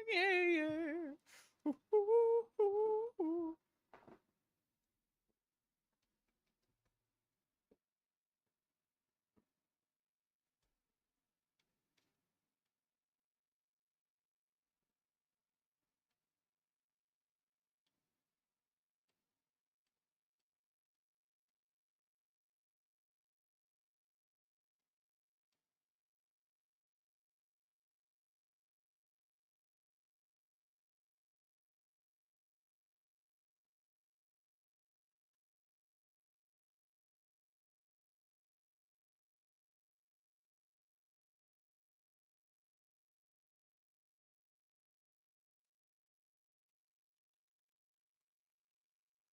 Yeah, yeah. Ooh, ooh, ooh, ooh.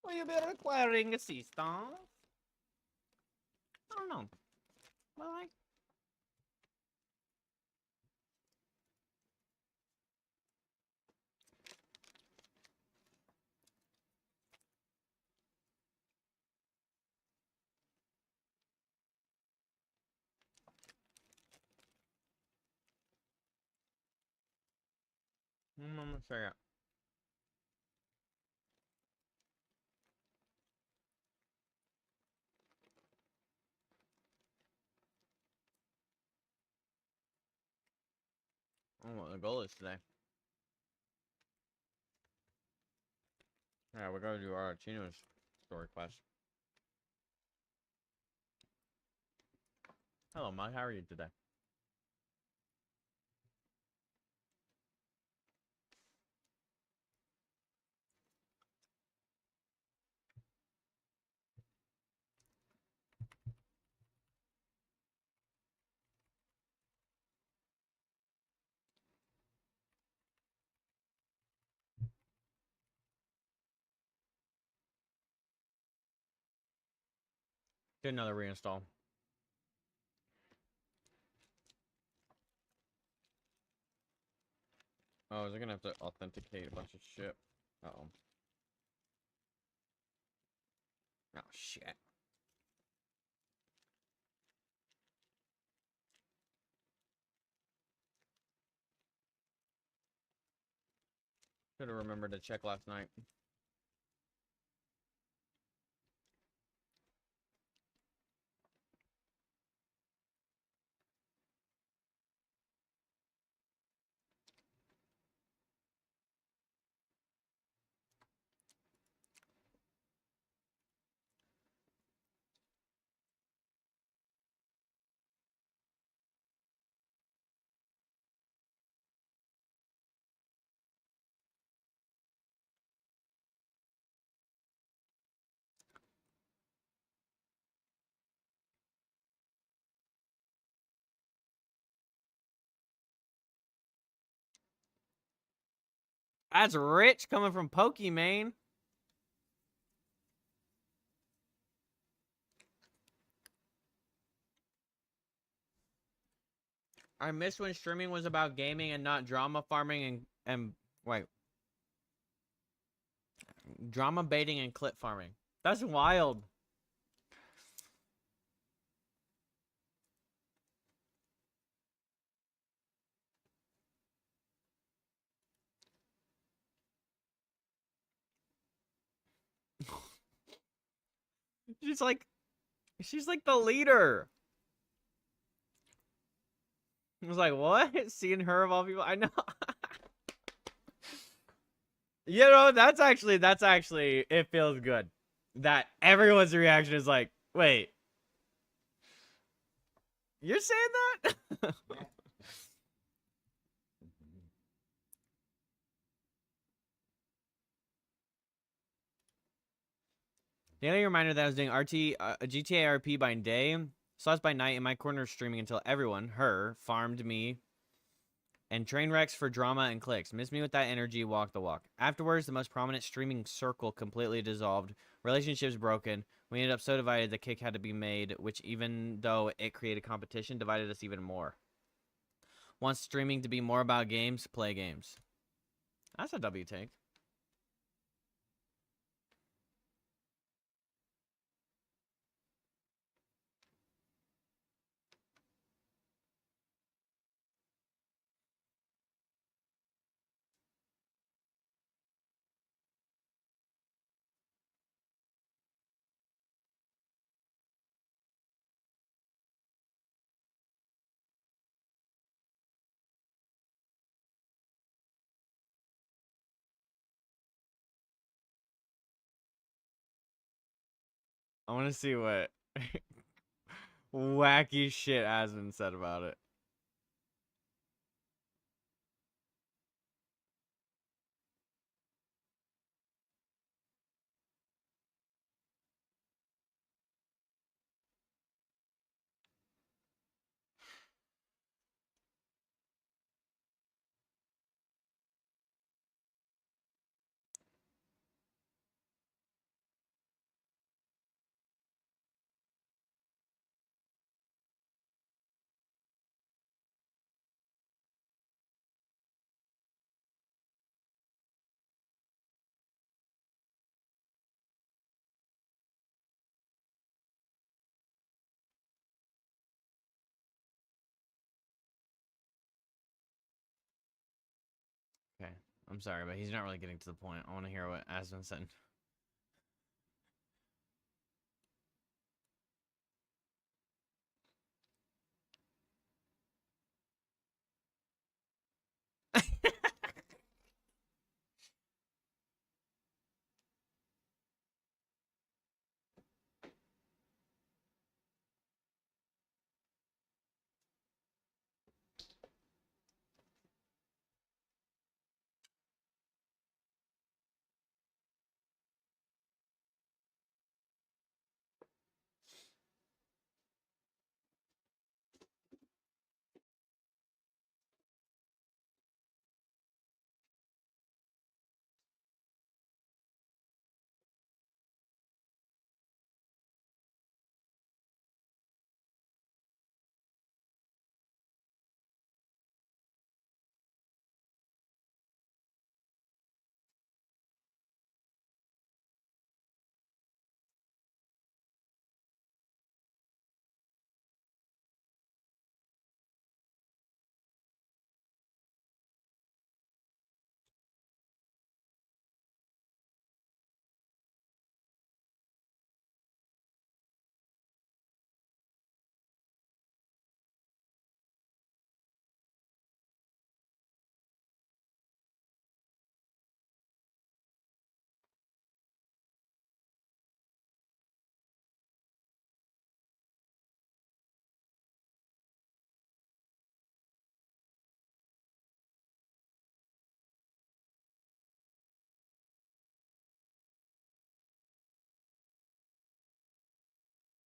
Will you be requiring assistance? I don't know. Well, I'm gonna say it. I don't know what the goal is today. Yeah, we're gonna do Archino's story quest. Hello, Mike. How are you today? Did another reinstall. Oh, is it gonna have to authenticate a bunch of shit? Uh-oh. Oh, shit. Should have remembered to check last night. That's rich coming from Pokimane. I miss when streaming was about gaming and not drama farming and wait. Drama baiting and clip farming. That's wild. She's like the leader. I was like, what? Seeing her of all people, I know. You know, that's actually, it feels good. That everyone's reaction is like, wait. You're saying that? Daily reminder that I was doing GTA RP by day, Slots by night in my corner streaming until everyone, her, farmed me and train wrecks for drama and clicks. Miss me with that energy, walk the walk. Afterwards, the most prominent streaming circle completely dissolved. Relationships broken. We ended up so divided the kick had to be made, which even though it created competition, divided us even more. Wants streaming to be more about games, play games. That's a W take. I want to see what wacky shit has been said about it. Okay, I'm sorry, but he's not really getting to the point. I want to hear what has been said.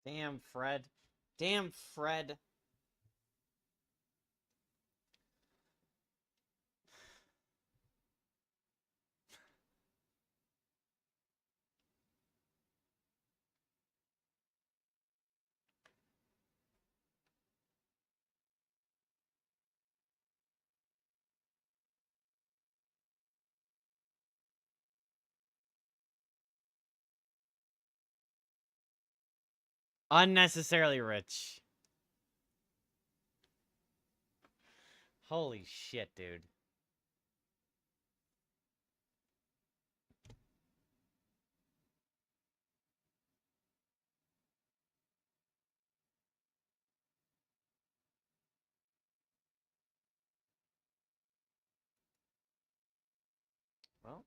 Damn, Fred. Damn, Fred. Unnecessarily rich. Holy shit, dude. Well,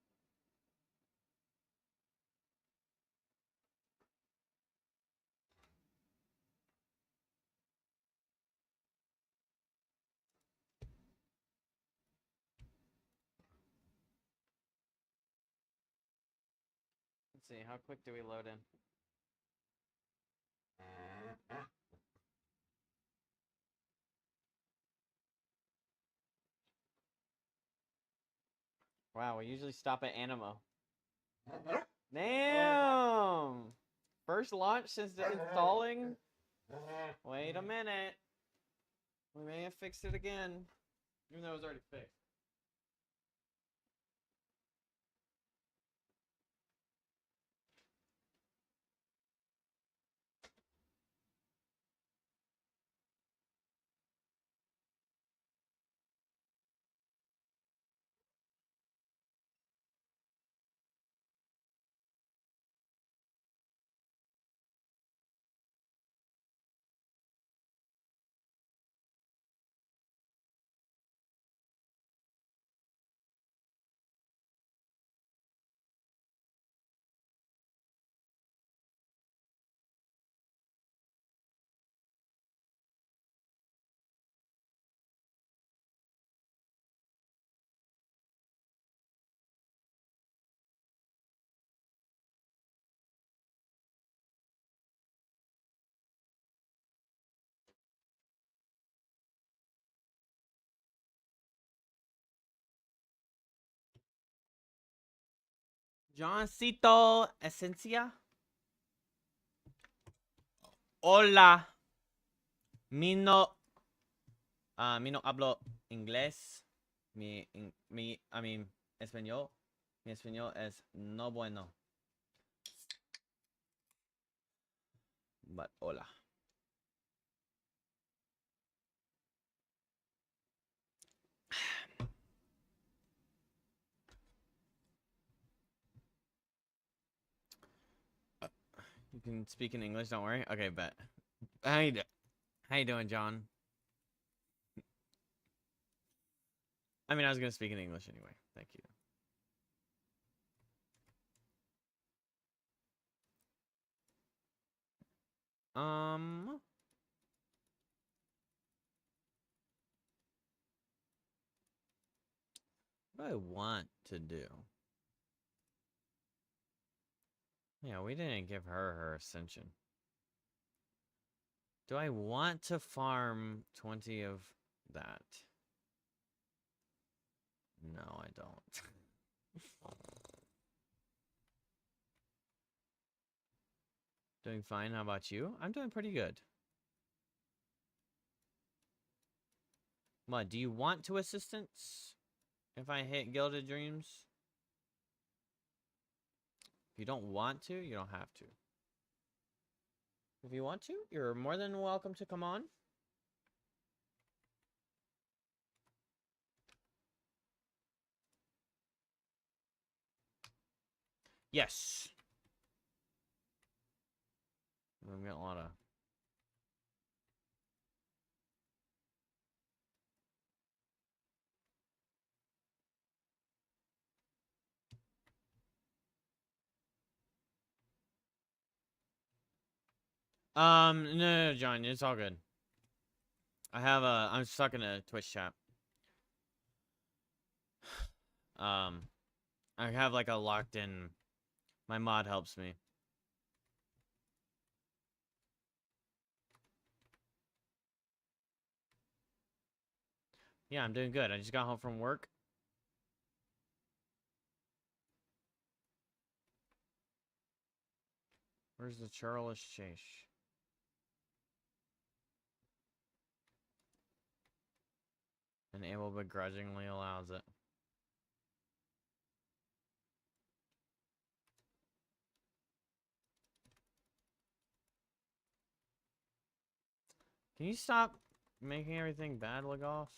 let's see. How quick do we load in? Wow, we usually stop at Animo. Damn! First launch since the installing? Wait a minute. We may have fixed it again. Even though it was already fixed. Johncito Esencia. Hola. Mi no hablo inglés. I mean, español. Mi español es no bueno. But hola. You can speak in English, don't worry. Okay, bet. How you doing, John? I mean, I was gonna speak in English anyway. Thank you. What do I want to do? Yeah, we didn't give her ascension. Do I want to farm 20 of that? No, I don't. Doing fine. How about you? I'm doing pretty good. What, do you want to assistance? If I hit Gilded Dreams? If you don't want to, you don't have to. If you want to, you're more than welcome to come on. Yes. We've got a lot of... no, John, it's all good. I'm stuck in a Twitch chat. I have like a locked in, my mod helps me. Yeah, I'm doing good. I just got home from work. Where's the churlish chase? And Abel begrudgingly allows it. Can you stop making everything bad, Legoff?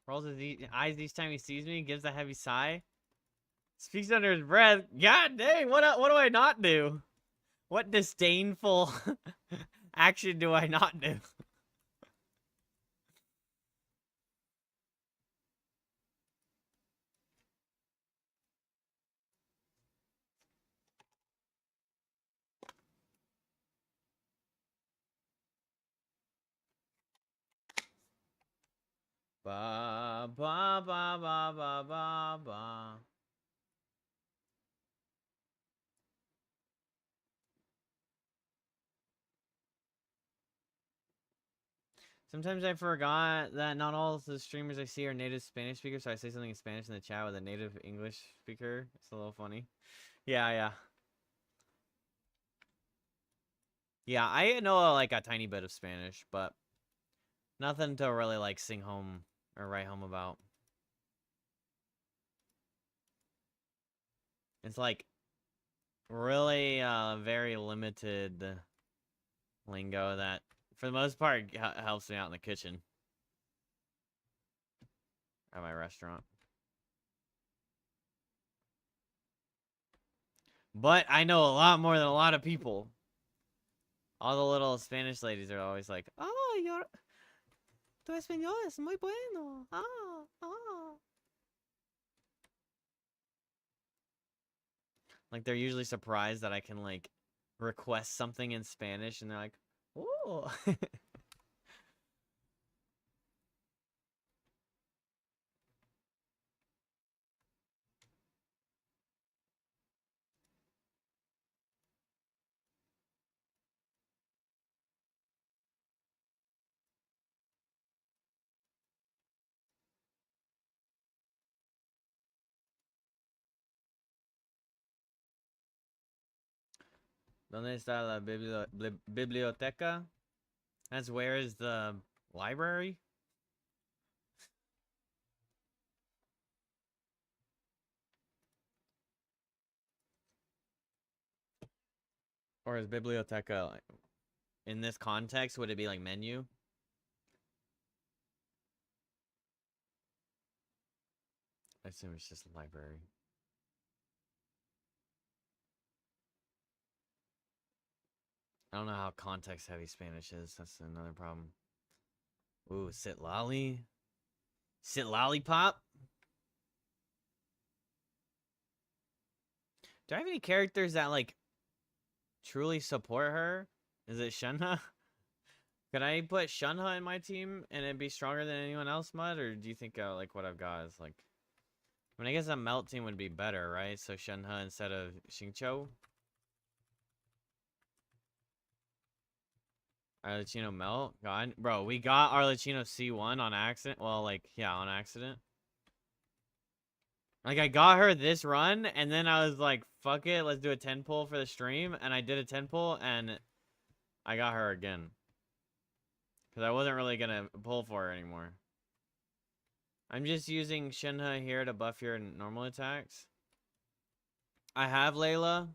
Rolls his eyes each time he sees me, gives a heavy sigh. Speaks under his breath. God dang, what do I not do? What disdainful action do I not do? Ba ba ba ba ba ba ba. Sometimes I forgot that not all of the streamers I see are native Spanish speakers, so I say something in Spanish in the chat with a native English speaker. It's a little funny. Yeah. Yeah, I know like a tiny bit of Spanish, but nothing to really like sing home or write home about. It's like really very limited lingo that for the most part helps me out in the kitchen at my restaurant. But I know a lot more than a lot of people. All the little Spanish ladies are always like, "Oh, tu español es muy bueno. Ah." Like they're usually surprised that I can like request something in Spanish, and they're like, "Oh." ¿Dónde está la biblioteca? That's where is the library? Or is biblioteca like, in this context, would it be like menu? I assume it's just library. I don't know how context heavy Spanish is. That's another problem. Ooh, sit lolly. Sit lollipop? Do I have any characters that like truly support her? Is it Shenhe? Could I put Shenhe in my team and it'd be stronger than anyone else, Mud? Or do you think like what I've got is like... I mean, I guess a melt team would be better, right? So Shenhe instead of Xingqiu. Arlecchino melt? God, bro, we got Arlecchino C1 on accident. Well, like, yeah, on accident. Like, I got her this run, and then I was like, fuck it, let's do a 10 pull for the stream. And I did a 10 pull, and I got her again. Because I wasn't really going to pull for her anymore. I'm just using Shenhe here to buff your normal attacks. I have Layla.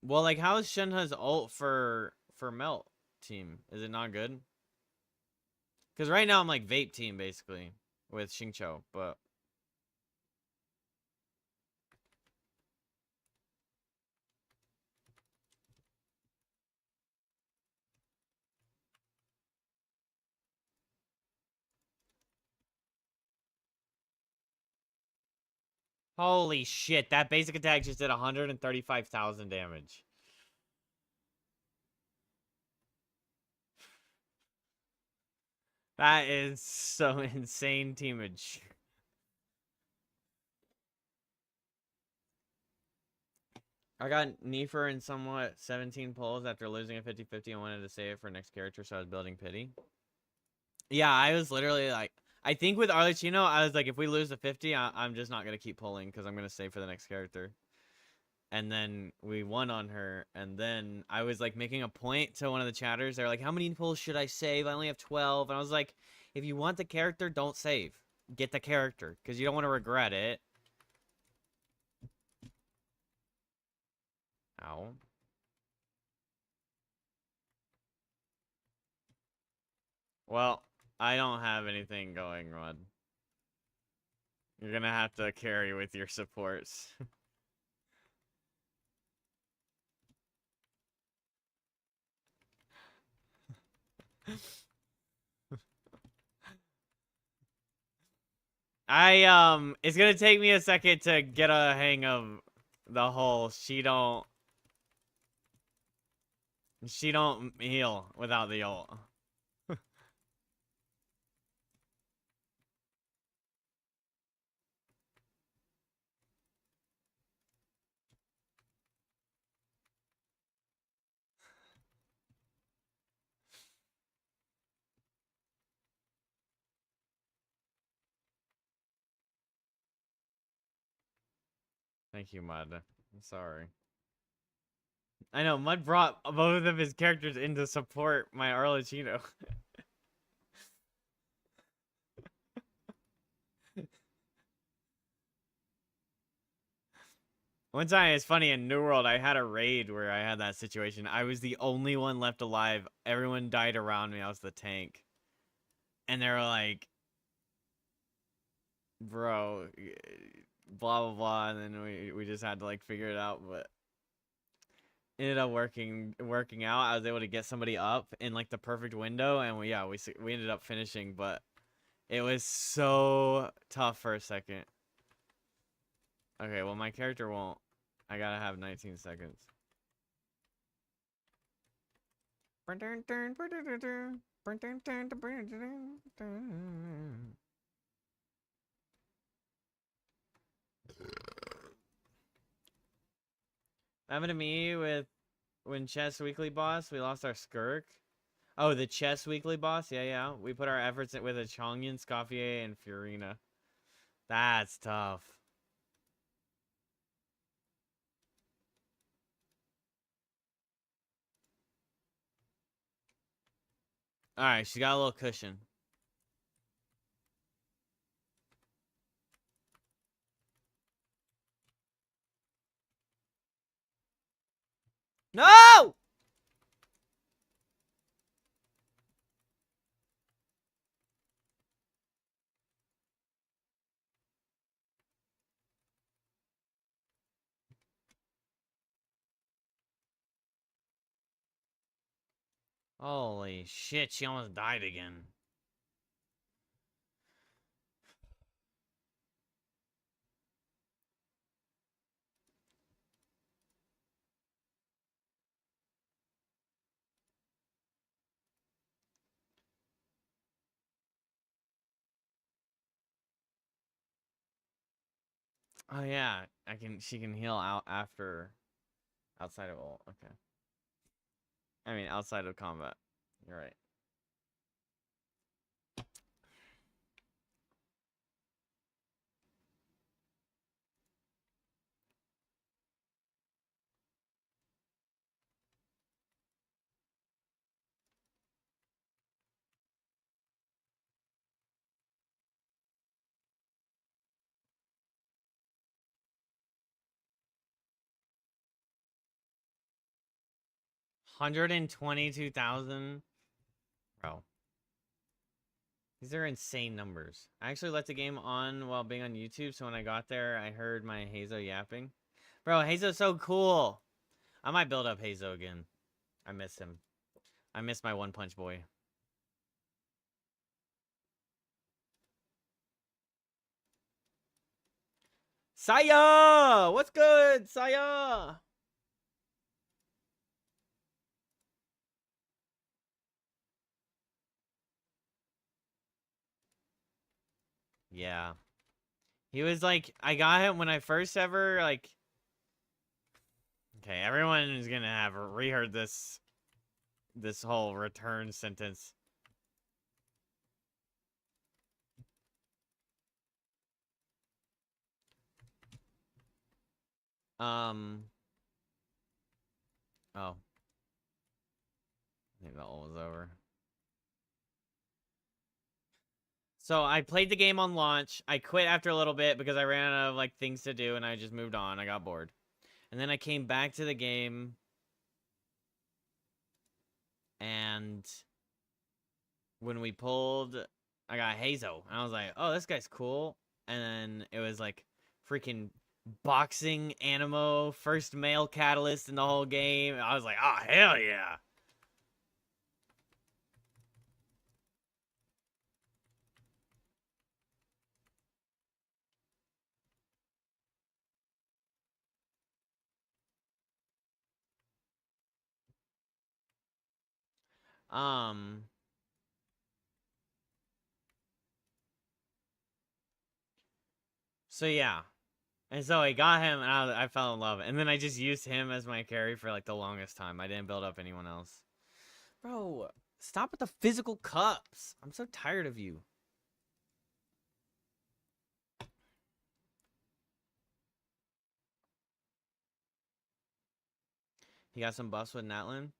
Well, like, how is Shenhe's ult for melt team? Is it not good? Because right now I'm like vape team basically with Xingqiu, but holy shit, that basic attack just did 135,000 damage. That is so insane teamage. I got Nefer in somewhat 17 pulls after losing a 50-50 and wanted to save it for next character, so I was building pity. Yeah, I was literally like, I think with Arlecchino, I was like, if we lose the 50, I'm just not going to keep pulling because I'm going to save for the next character. And then we won on her, and then I was like making a point to one of the chatters. They're like, how many pulls should I save? I only have 12. And I was like, if you want the character, don't save. Get the character, because you don't want to regret it. Ow. Well, I don't have anything going, Rod. You're gonna have to carry with your supports. It's gonna take me a second to get a hang of the whole she don't heal without the ult. Thank you, Mud. I'm sorry. I know, Mud brought both of his characters in to support my Arlecchino. One time, it's funny, in New World, I had a raid where I had that situation. I was the only one left alive. Everyone died around me. I was the tank. And they were like, bro, blah, blah, blah. And then we just had to, like, figure it out. But ended up working out. I was able to get somebody up in, like, the perfect window. And we ended up finishing. But it was so tough for a second. Okay, well, my character won't. I gotta have 19 seconds. Happened to me with when Chess Weekly Boss, we lost our Skirk. Oh, the Chess Weekly Boss? Yeah. We put our efforts in with a Chongyun, Scoffier, and Furina. That's tough. Alright, she got a little cushion. No! Holy shit, she almost died again. Oh yeah, she can heal out after outside of ult. Okay. I mean outside of combat. You're right. $122,000. Bro. These are insane numbers. I actually let the game on while being on YouTube, so when I got there, I heard my Hazo yapping. Bro, Hazo's so cool. I might build up Hazo again. I miss him. I miss my One Punch Boy. Saya! What's good, Saya? Yeah. He was like, I got him when I first ever, like... Okay, everyone is gonna have reheard this whole return sentence. Oh. I think that one was over. So I played the game on launch. I quit after a little bit because I ran out of like things to do and I just moved on. I got bored. And then I came back to the game and when we pulled, I got Hazo and I was like, "Oh, this guy's cool." And then it was like freaking boxing Animo, first male catalyst in the whole game. I was like, "Oh, hell yeah." Um so yeah. And so I got him, and I fell in love. And then I just used him as my carry for, like, the longest time. I didn't build up anyone else. Bro, stop with the physical cups. I'm so tired of you. He got some buffs with Natlin.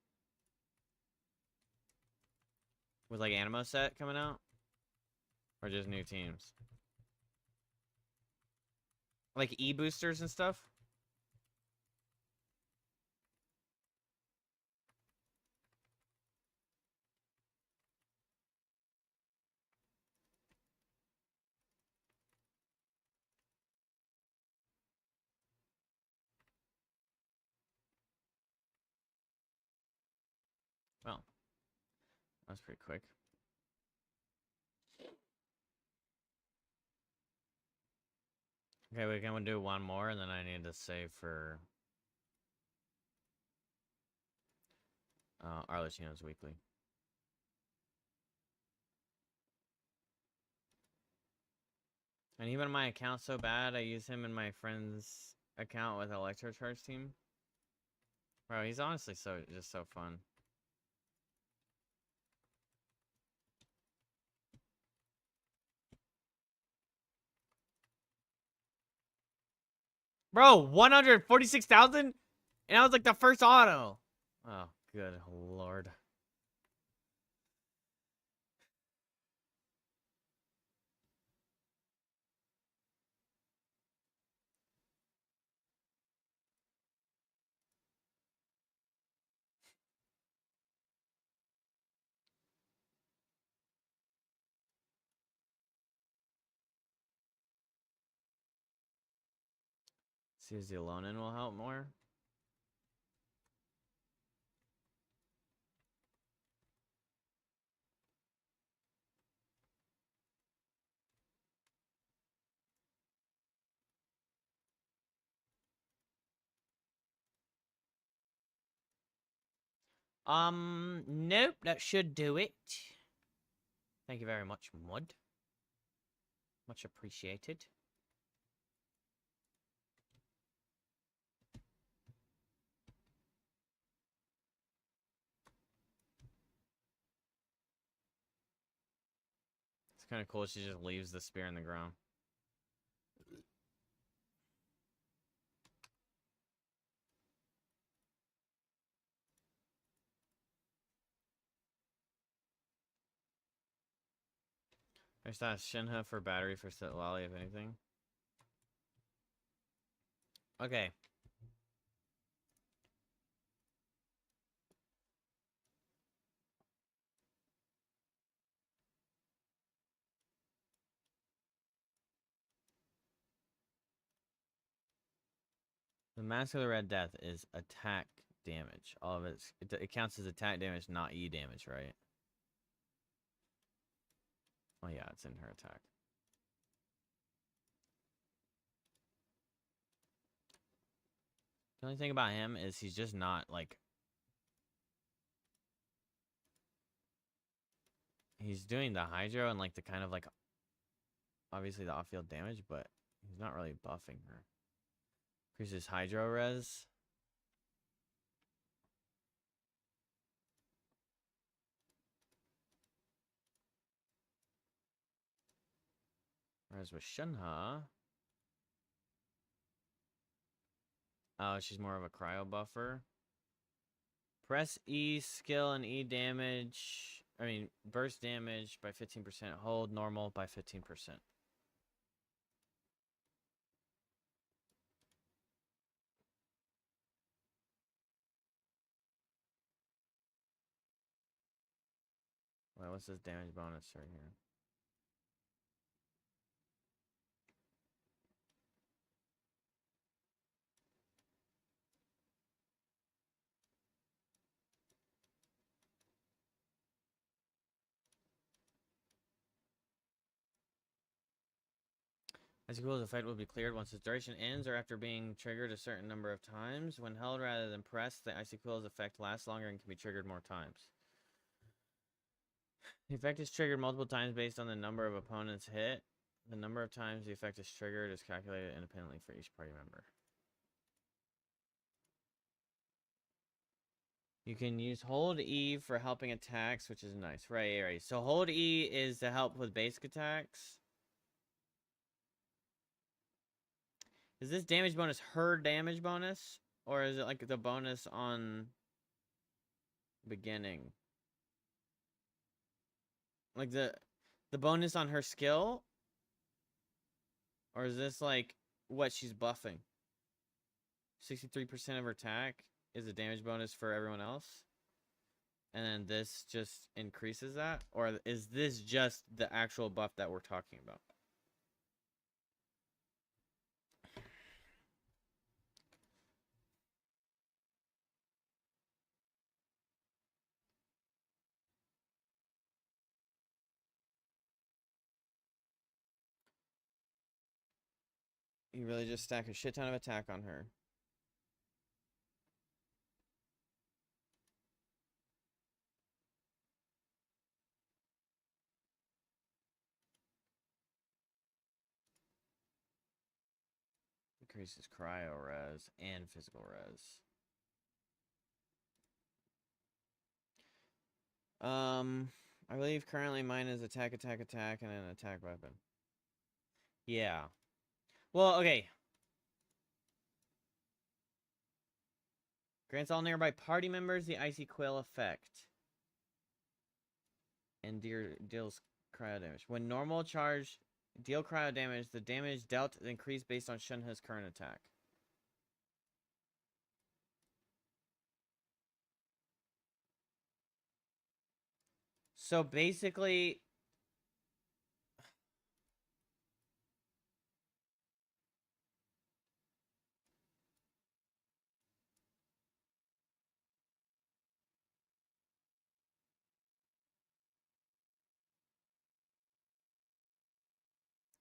With, like, Animo set coming out. Or just new teams. Like, E-boosters and stuff. Well, that's pretty quick. Okay, we can do one more, and then I need to save for Arlecchino's weekly. And even my account's so bad, I use him in my friend's account with Electrocharge team. Bro, he's honestly just so fun. Bro, 146,000? And I was like the first auto. Oh, good lord. See if the Alonin will help more. Nope, that should do it. Thank you very much, Mud. Much appreciated. It's kind of cool. She just leaves the spear in the ground. I just asked Shinha for battery for Sitlali, if anything. Okay. The Mask of the Red Death is attack damage. All of it counts as attack damage, not E damage, right? Oh yeah, it's in her attack. The only thing about him is he's just not, like... He's doing the Hydro and, like, the kind of, like... Obviously the off-field damage, but he's not really buffing her. Increases Hydro res. Whereas with Shinha... Oh, she's more of a cryo buffer. Press E skill and E damage. I mean, burst damage by 15%. Hold normal by 15%. Wait, what's this damage bonus right here? Icy Cool's effect will be cleared once its duration ends or after being triggered a certain number of times. When held rather than pressed, the Icy Cool's effect lasts longer and can be triggered more times. The effect is triggered multiple times based on the number of opponents hit. The number of times the effect is triggered is calculated independently for each party member. You can use hold E for helping attacks, which is nice. Right. So hold E is to help with basic attacks. Is this damage bonus her damage bonus? Or is it like the bonus on beginning? Like the bonus on her skill? Or is this like what she's buffing? 63% of her attack is a damage bonus for everyone else? And then this just increases that? Or is this just the actual buff that we're talking about? You really just stack a shit ton of attack on her. Increases cryo res and physical res. I believe currently mine is attack, and an attack weapon. Yeah. Well, okay. Grants all nearby party members the Icy Quill effect. And deals cryo damage. When normal charge deal cryo damage, the damage dealt is increased based on Shinha's current attack. So basically...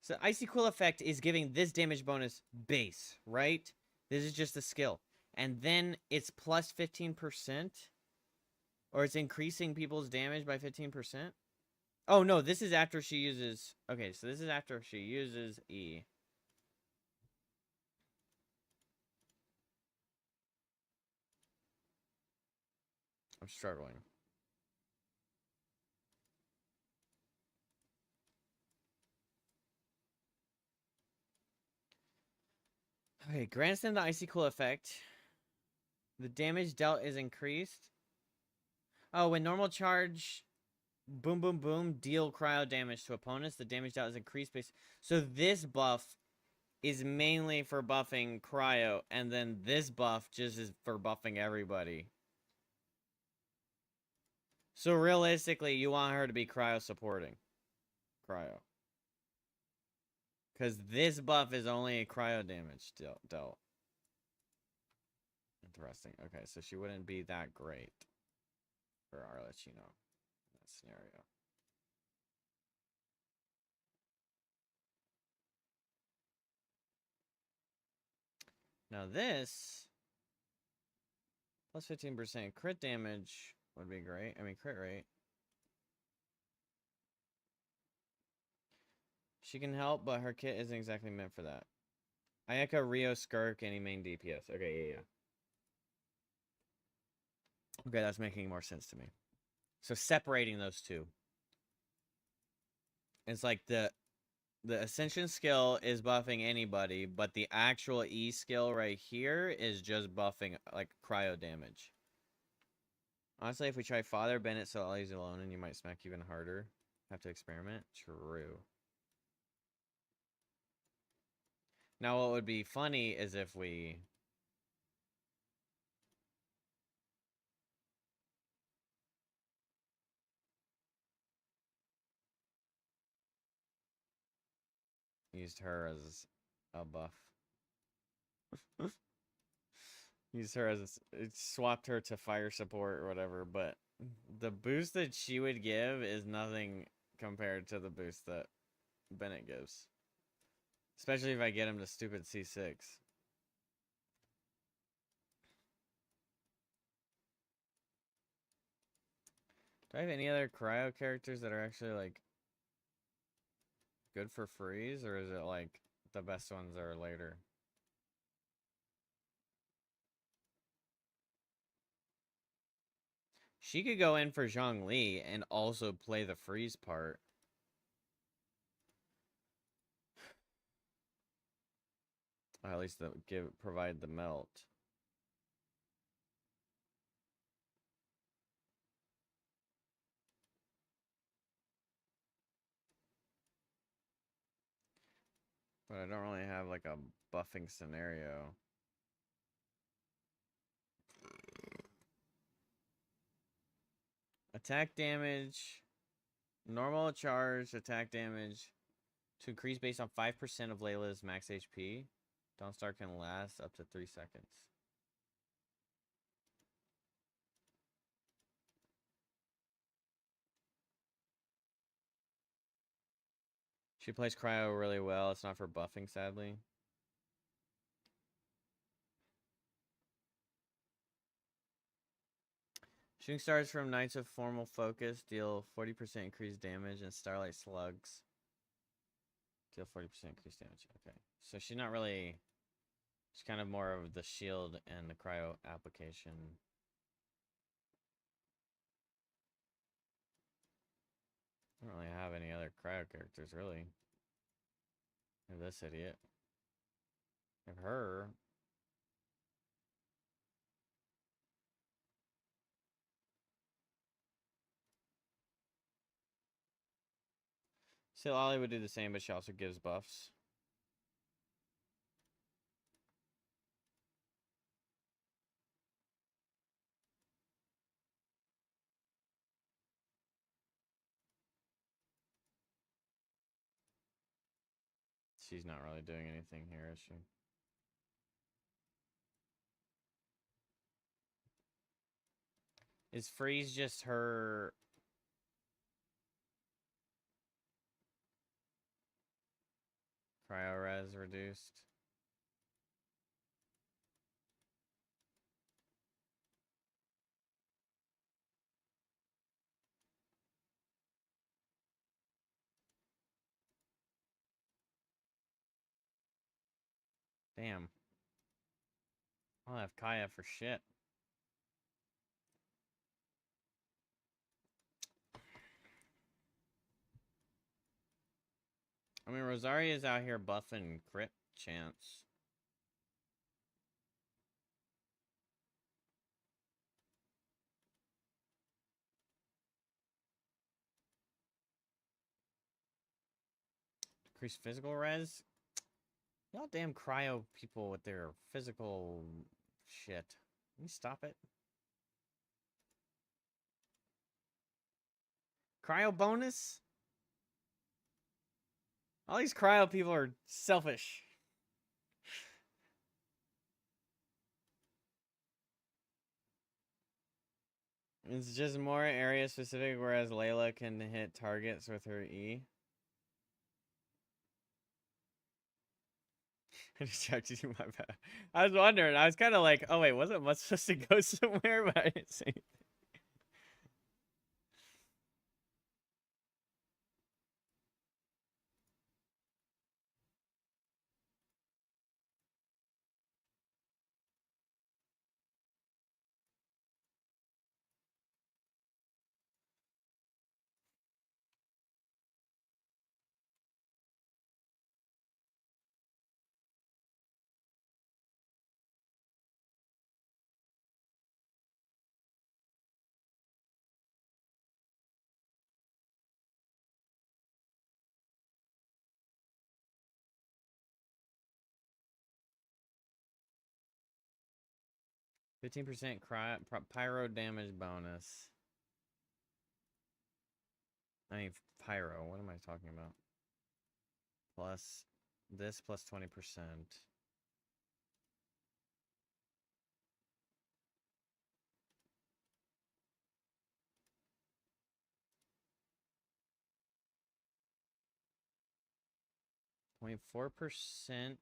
So Icy Cool effect is giving this damage bonus base, right? This is just a skill. And then it's plus 15%? Or it's increasing people's damage by 15%? Oh, no, this is after she uses... Okay, so this is after she uses E. I'm struggling. Okay, grants them the Icy Cool effect. The damage dealt is increased. Oh, when normal charge... Boom, boom, boom, deal cryo damage to opponents. The damage dealt is increased base. So this buff is mainly for buffing cryo, and then this buff just is for buffing everybody. So realistically, you want her to be cryo supporting. Cryo. Because this buff is only cryo damage dealt. Interesting. Okay, so she wouldn't be that great for Arlecchino in that scenario. Now this, plus 15% crit damage would be great. I mean, crit rate. She can help, but her kit isn't exactly meant for that. Ayaka, Rio, Skirk, any main DPS. Okay, yeah. Okay, that's making more sense to me. So separating those two. It's like the Ascension skill is buffing anybody, but the actual E skill right here is just buffing, like, cryo damage. Honestly, if we try Father Bennett so Ollie's alone, and you might smack even harder. Have to experiment. True. Now, what would be funny is if we... used her as a buff. Used her as swapped her to fire support or whatever, but the boost that she would give is nothing compared to the boost that Bennett gives. Especially if I get him to stupid C6. Do I have any other cryo characters that are actually, like, good for freeze, or is it, like, the best ones are later? She could go in for Zhongli and also play the freeze part. Or at least provide the melt. But I don't really have, like, a buffing scenario. Attack damage. Normal charge attack damage to increase based on 5% of Layla's max HP. Dawnstar can last up to 3 seconds. She plays cryo really well. It's not for buffing, sadly. Shooting stars from Knights of Formal Focus deal 40% increased damage, and Starlight Slugs deal 40% increased damage. Okay, so she's not really... She's kind of more of the shield and the cryo application. I don't really have any other cryo characters, really. I have this idiot. I have her. Still, Ollie would do the same, but she also gives buffs. She's not really doing anything here, is she? Is freeze just her... Cryo res reduced. Damn. I'll have Kaya for shit. I mean, Rosaria's out here buffing crit chance. Increase physical res? Y'all damn cryo people with their physical shit. Can you stop it? Cryo bonus? All these cryo people are selfish. It's just more area specific, whereas Layla can hit targets with her E. I distracted you, my bad. I was wondering. I was kind of like, oh wait, wasn't Mutt supposed to go somewhere? But I didn't say. 15% pyro damage bonus. I mean, pyro. What am I talking about? Plus this plus 20%. .4%.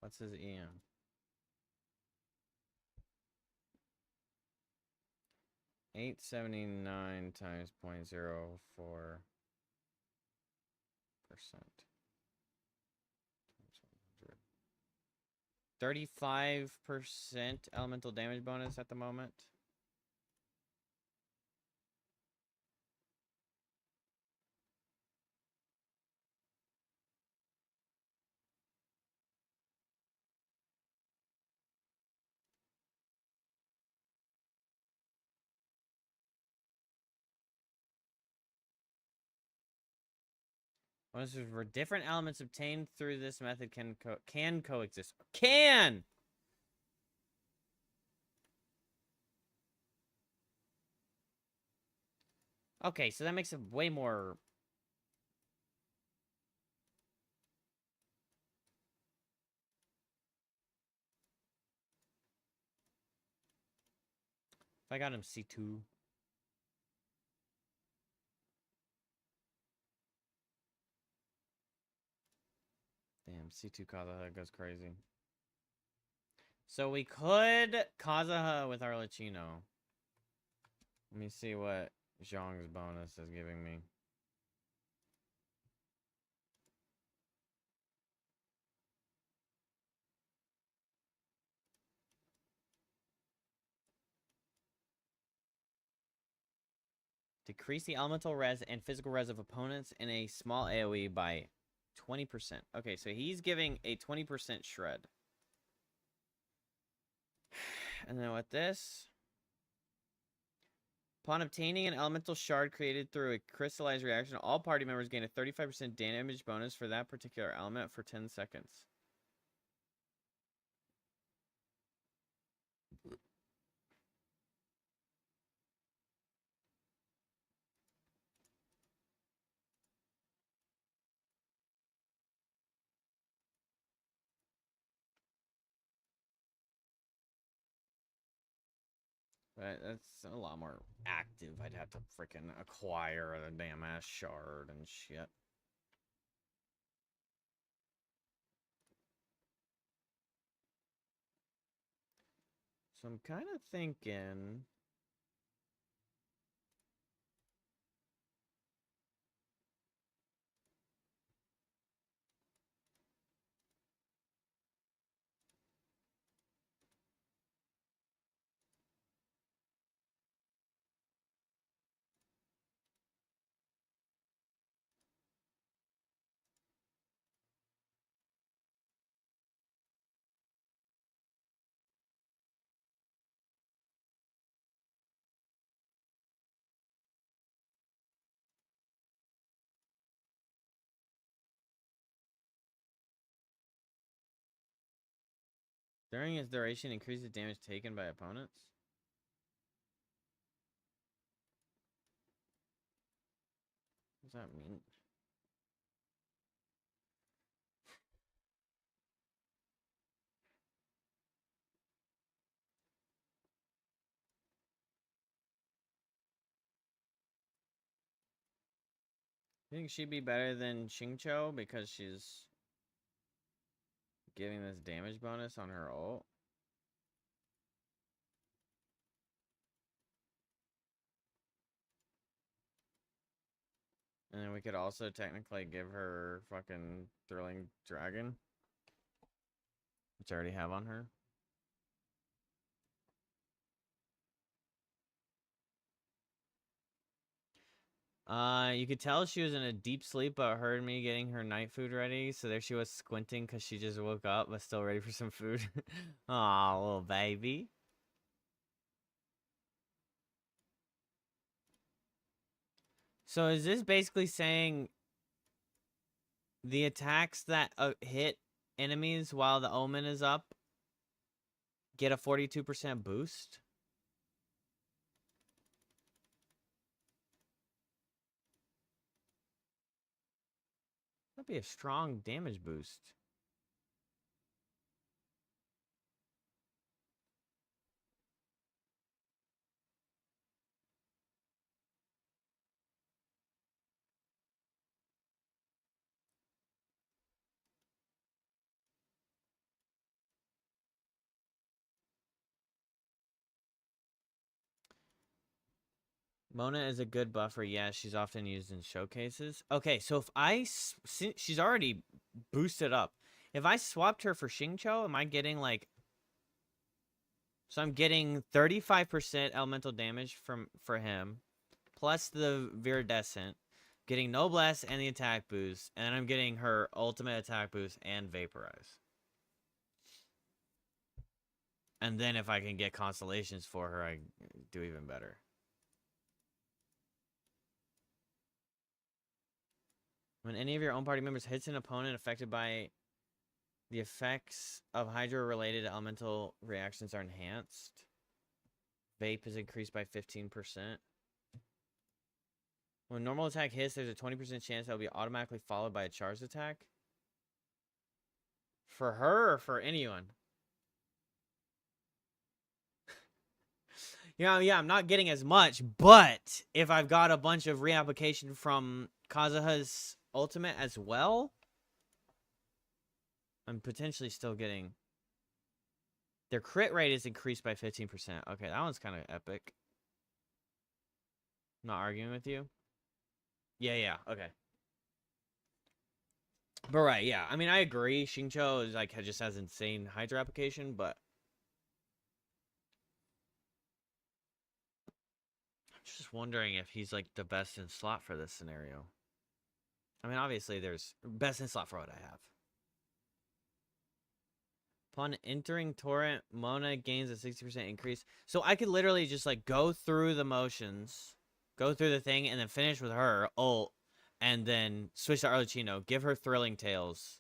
What's his EM? 879 times 0.04%. 35% elemental damage bonus at the moment. Bonuses for different elements obtained through this method can coexist. Can! Okay, so that makes it way more... If I got him C2... Damn, C2 Kazaha goes crazy. So we could Kazaha with Arlecchino. Let me see what Zhang's bonus is giving me. Decrease the elemental res and physical res of opponents in a small AoE by 20%. Okay, so he's giving a 20% shred. And then with this, upon obtaining an elemental shard created through a crystallized reaction, all party members gain a 35% damage bonus for that particular element for 10 seconds. But that's a lot more active. I'd have to freaking acquire a damn ass shard and shit. So I'm kind of thinking... During its duration, increases damage taken by opponents? What does that mean? You think she'd be better than Xingqiu because she's giving this damage bonus on her ult? And then we could also technically give her fucking Thrilling Dragon, which I already have on her. You could tell she was in a deep sleep, but heard me getting her night food ready. So there she was squinting because she just woke up, but still ready for some food. Aw, little baby. So is this basically saying the attacks that hit enemies while the Omen is up get a 42% boost? That'd be a strong damage boost. Mona is a good buffer. Yeah, she's often used in showcases. Okay, so if she's already boosted up. If I swapped her for Xingqiu, am I getting like... So I'm getting 35% elemental damage for him, plus the Viridescent, getting Noblesse and the attack boost, and then I'm getting her ultimate attack boost and Vaporize. And then if I can get Constellations for her, I do even better. When any of your own party members hits an opponent affected by the effects of Hydro-related elemental reactions are enhanced. Vape is increased by 15%. When normal attack hits, there's a 20% chance that will be automatically followed by a charged attack. For her or for anyone? Yeah, I'm not getting as much, but if I've got a bunch of reapplication from Kazuha's ultimate as well, I'm potentially still getting... Their crit rate is increased by 15%. Okay, that one's kind of epic. I'm not arguing with you. Yeah, okay. But right, yeah. I mean, I agree. Xingqiu is like just has insane Hydra application, but I'm just wondering if he's like the best in slot for this scenario. I mean, obviously there's best in slot for what I have. Upon entering Torrent, Mona gains a 60% increase. So I could literally just like go through the motions, go through the thing, and then finish with her ult, and then switch to Arlecchino. Give her Thrilling Tales.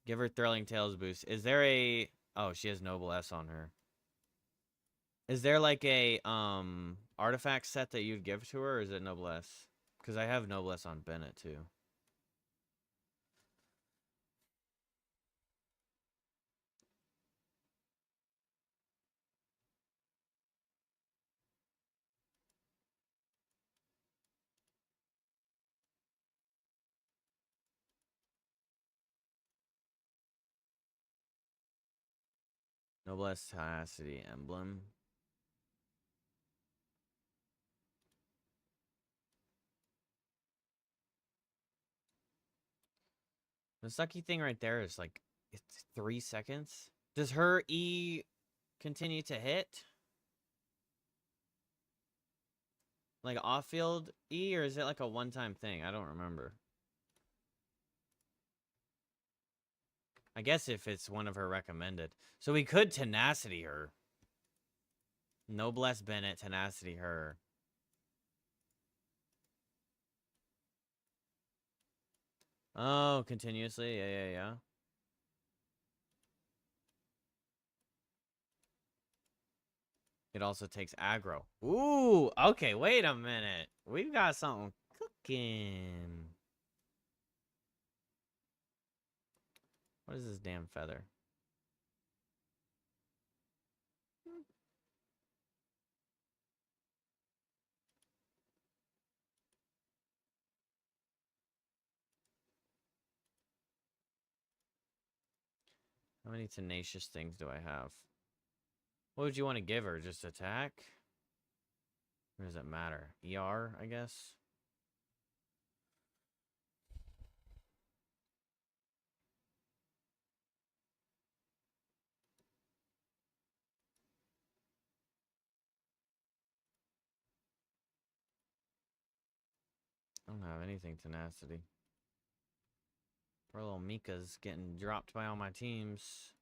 Give her Thrilling Tales boost. Is there a... Oh, she has Noble S on her. Is there like a artifact set that you'd give to her, or is it Noblesse? Because I have Noblesse on Bennett too. Noblesse tenacity emblem. The sucky thing right there is like it's 3 seconds. Does her E continue to hit? Like off-field E, or is it like a one-time thing? I don't remember. I guess if it's one of her recommended. So we could tenacity her. Noblesse Bennett, tenacity her. Oh, continuously? Yeah. It also takes aggro. Ooh, okay, wait a minute. We've got something cooking. What is this damn feather? How many tenacious things do I have? What would you want to give her? Just attack? Or does it matter? ER, I guess? I don't have anything tenacity. Poor little Mika's getting dropped by all my teams.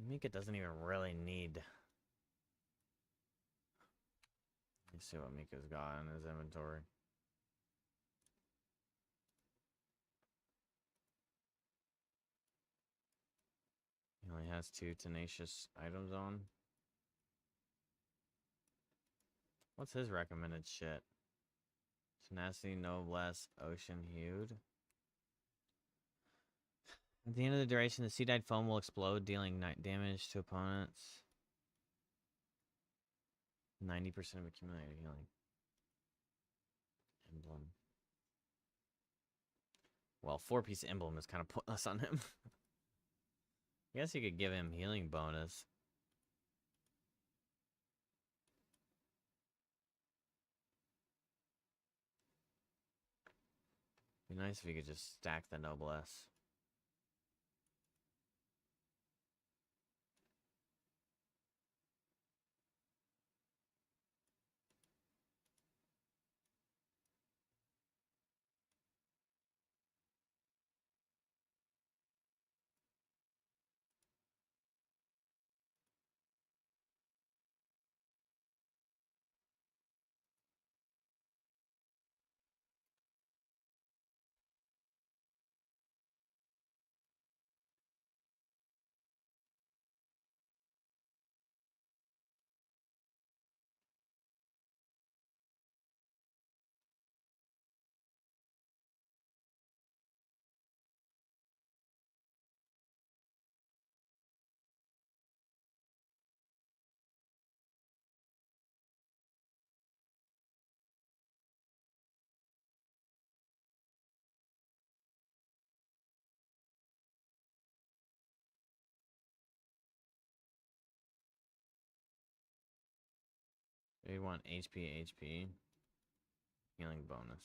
Mika doesn't even really need. Let's see what Mika's got in his inventory. He only has 2 tenacious items on. What's his recommended shit? Tenacity, Noblesse, Ocean Hued. At the end of the duration, the sea-dyed foam will explode, dealing damage to opponents. 90% of accumulated healing. Emblem. Well, 4-piece emblem is kind of pointless on him. I guess you could give him healing bonus. Be nice if you could just stack the Noblesse. We want HP. Healing bonus.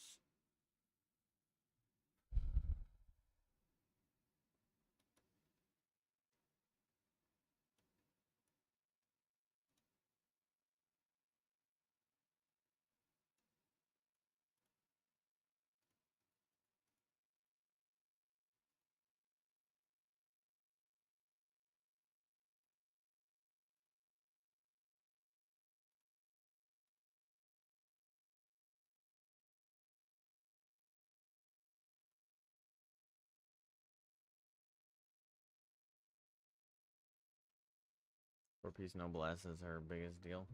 Four-piece Noblesse is her biggest deal.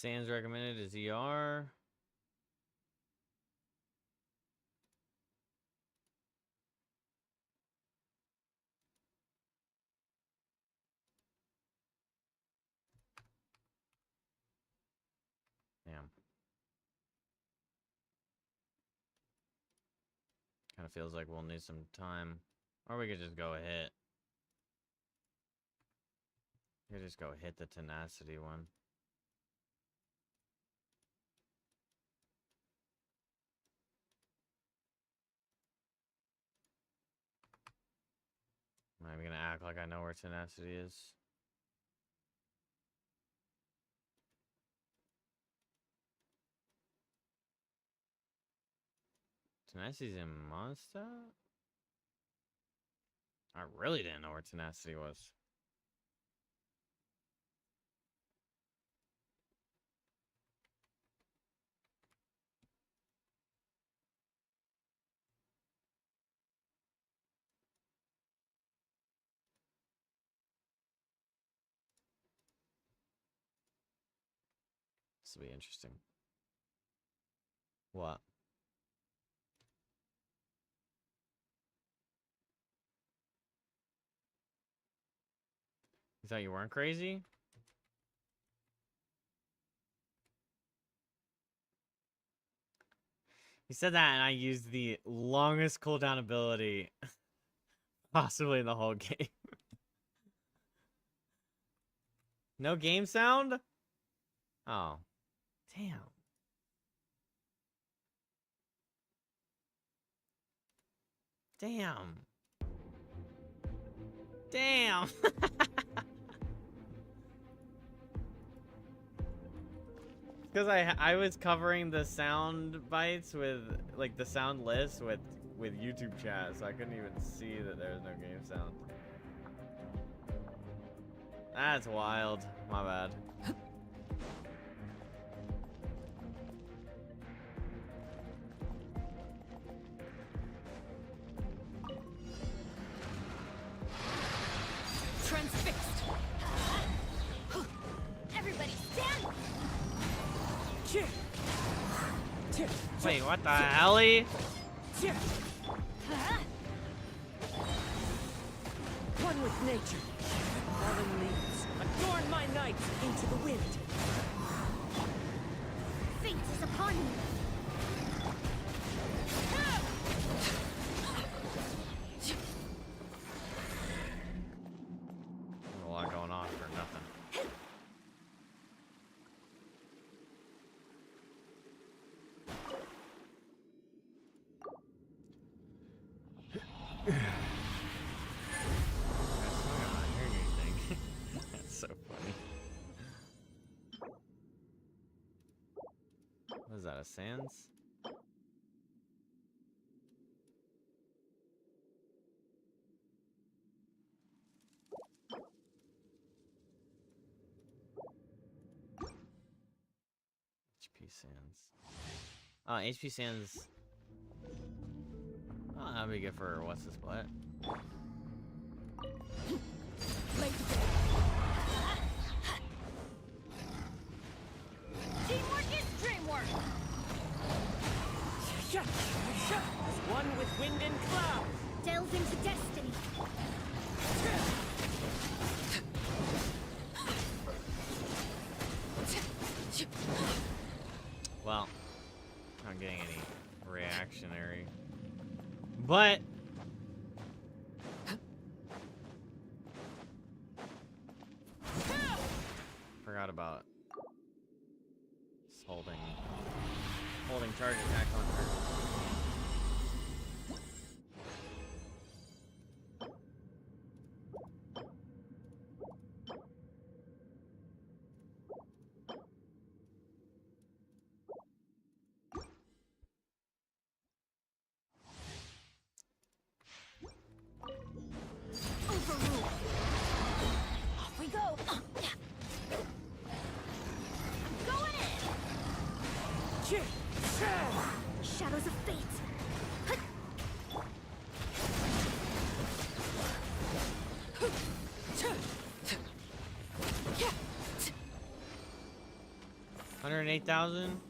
Sans recommended is ER. Damn. Kind of feels like we'll need some time. Or we could just go hit. We could just go hit the tenacity one. I'm gonna act like I know where tenacity is. Tenacity's in Monster? I really didn't know where tenacity was. This will be interesting. What? You thought you weren't crazy? He said that and I used the longest cooldown ability possibly in the whole game. No game sound? Oh. Damn. Damn. Damn. Because I was covering the sound bites with, like, the sound list with YouTube chat, so I couldn't even see that there was no game sound. That's wild. My bad. Transfixed. Everybody stand. Wait, what the helly? One with nature. Fallen leaves adorn my night into the wind. Fate is upon you. A lot going on for nothing. That's so funny. What is that, a Sans? HP Sans. Oh, HP Sans. Oh, that'd be good for what's this what? Teamwork is dreamwork. As one with wind and cloud. Delve into destiny. Well, not getting any reactionary. But forgot about holding charge attack on her. Overrule. Off we go. Going in. Shadows of fate. 108,000.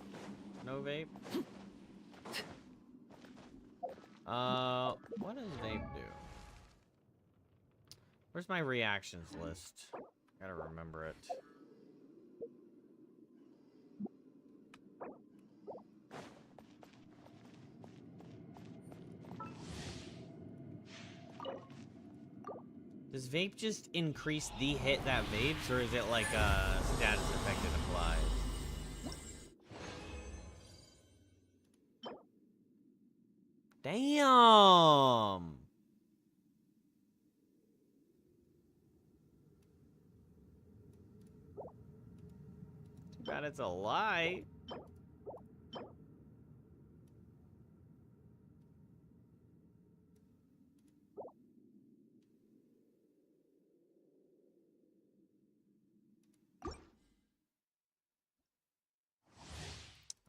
No vape. What does vape do? Where's my reactions list? Gotta remember it. Does vape just increase the hit that vapes, or is it like a status effect it applies? Damn! Too bad it's a lie.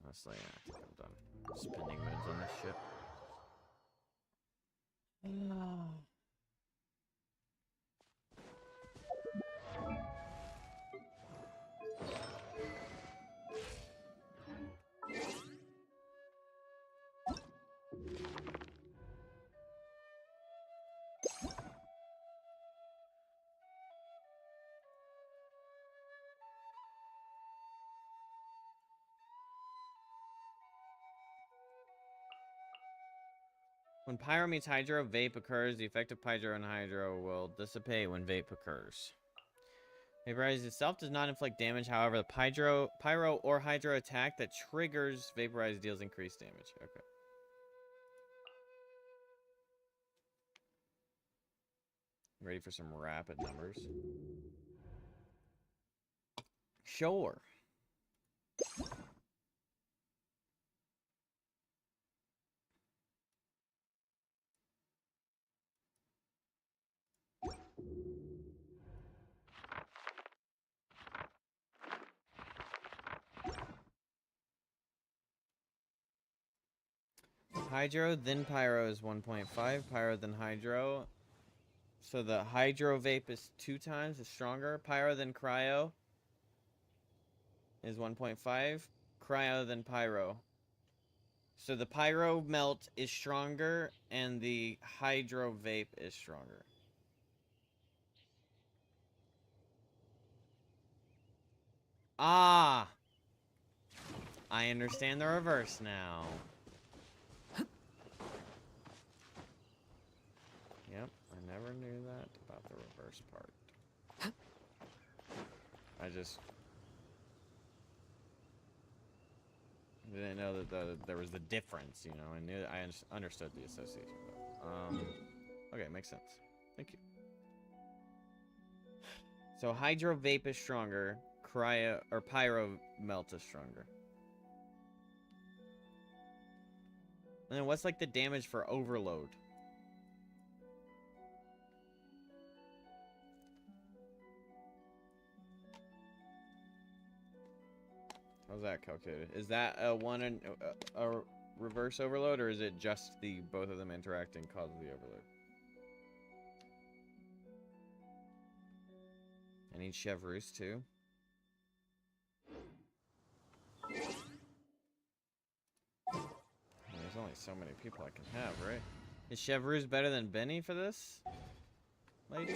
Honestly, I think I'm done spending mods on this shit. When pyro meets hydro, vape occurs. The effect of pyro and hydro will dissipate when vape occurs. Vaporize itself does not inflict damage. However, the pyro or hydro attack that triggers vaporize deals increased damage. Okay. Ready for some rapid numbers? Sure. Hydro, then pyro is 1.5. Pyro, then hydro. So the hydro vape is 2 times, is stronger. Pyro, then cryo is 1.5. Cryo, then pyro. So the pyro melt is stronger, and the hydro vape is stronger. Ah! I understand the reverse now. Yep, I never knew that about the reverse part. I just didn't know that there was the difference, you know. I understood the association. But, okay, makes sense. Thank you. So hydro vape is stronger, cryo or pyro melt is stronger. And then what's like the damage for overload? How's that calculated? Is that a reverse overload, or is it just the both of them interacting causes the overload? I need Chevreuse too. There's only so many people I can have, right? Is Chevreuse better than Benny for this, lady?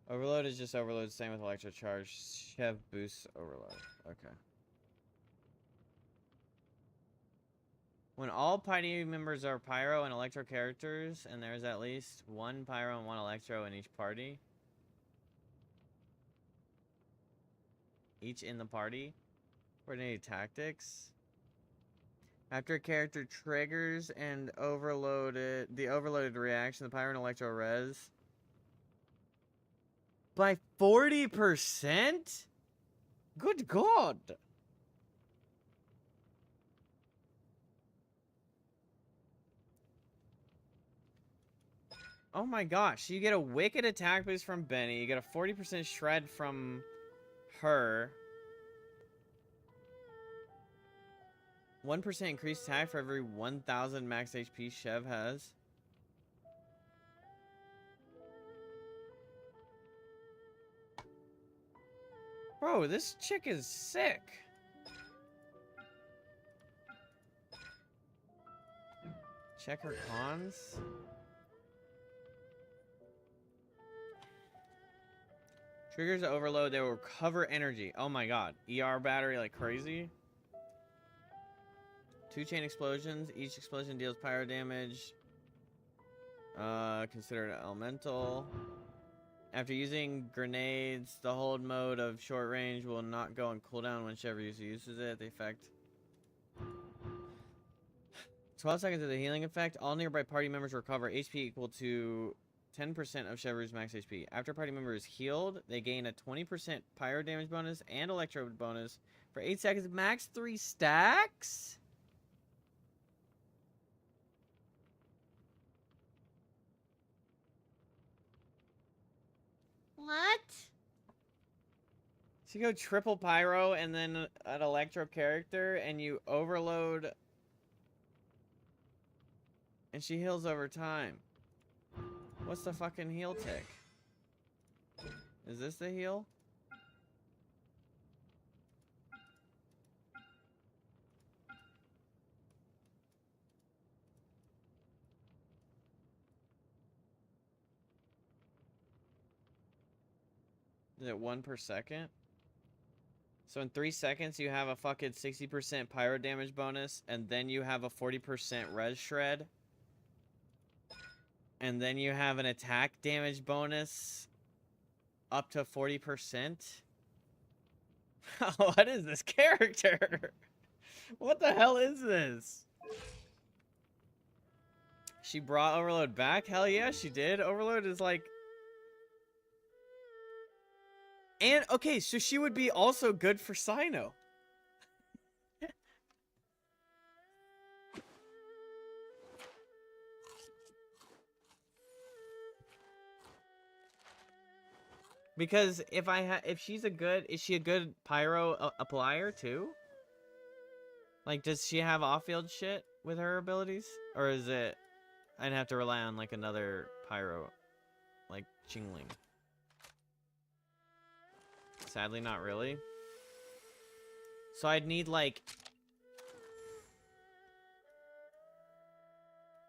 Overload is just overload, same with electro charge. Chev boosts overload. Okay. When all party members are pyro and electro characters, and there's at least 1 pyro and 1 electro in each party. Each in the party. Coordinated tactics. After a character triggers and the overloaded reaction, the pyro and electro res. By 40%? Good God. Oh my gosh, you get a wicked attack boost from Benny. You get a 40% shred from her. 1% increased attack for every 1,000 max HP Chev has. Bro, this chick is sick. Check her cons. Triggers overload, they will recover energy. Oh my god. ER battery like crazy. 2 chain explosions. Each explosion deals pyro damage. Considered elemental. After using grenades, the hold mode of short range will not go on cooldown whenever user uses it. The effect. 12 seconds of the healing effect. All nearby party members recover HP equal to 10% of Chevrolet's max HP. After a party member is healed, they gain a 20% pyro damage bonus and electro bonus for 8 seconds. Max 3 stacks? What? So you go triple pyro and then an electro character and you overload and she heals over time. What's the fucking heal tick? Is this the heal? Is it 1 per second? So in 3 seconds you have a fucking 60% pyro damage bonus and then you have a 40% res shred. And then you have an attack damage bonus up to 40%. What is this character? What the hell is this? She brought Overload back? Hell yeah, she did. Overload is like... And, okay, so she would be also good for Cyno. Because if she's is she a good pyro applier too? Like, does she have off-field shit with her abilities? Or is it, I'd have to rely on like another pyro, like Chingling? Sadly, not really. So I'd need like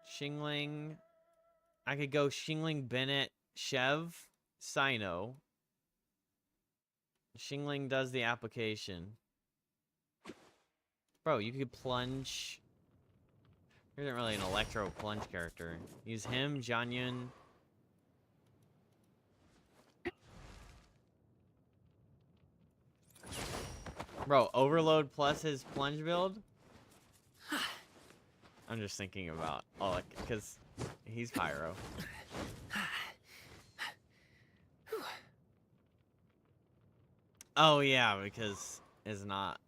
Shingling. I could go Shingling, Bennett, Chev, Cyno. Shingling does the application. Bro, you could plunge. There isn't really an electro plunge character. Use him, Jianyun. Bro, Overload plus his plunge build? I'm just thinking about all like, because he's pyro. Oh yeah, because it's not.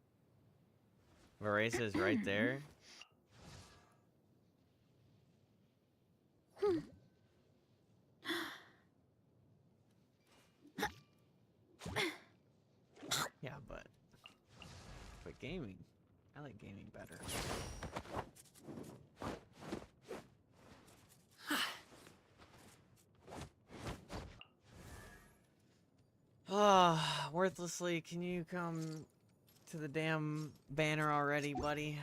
Varesa is right there. Yeah, but gaming. I like gaming better. Ah, worthlessly, can you come to the damn banner already, buddy?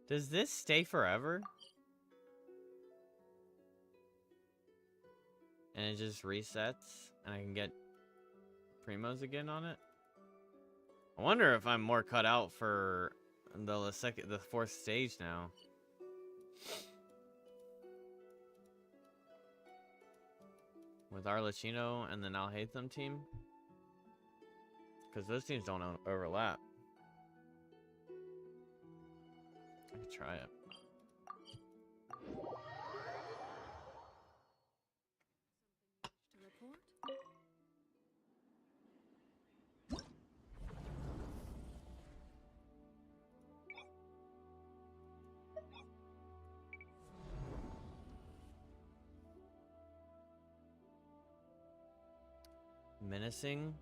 Does this stay forever? And it just resets and I can get primos again on it? I wonder if I'm more cut out for the fourth stage now. With Arlecchino and the Now Hate Them team. Because those teams don't overlap. I could try it. Menacing.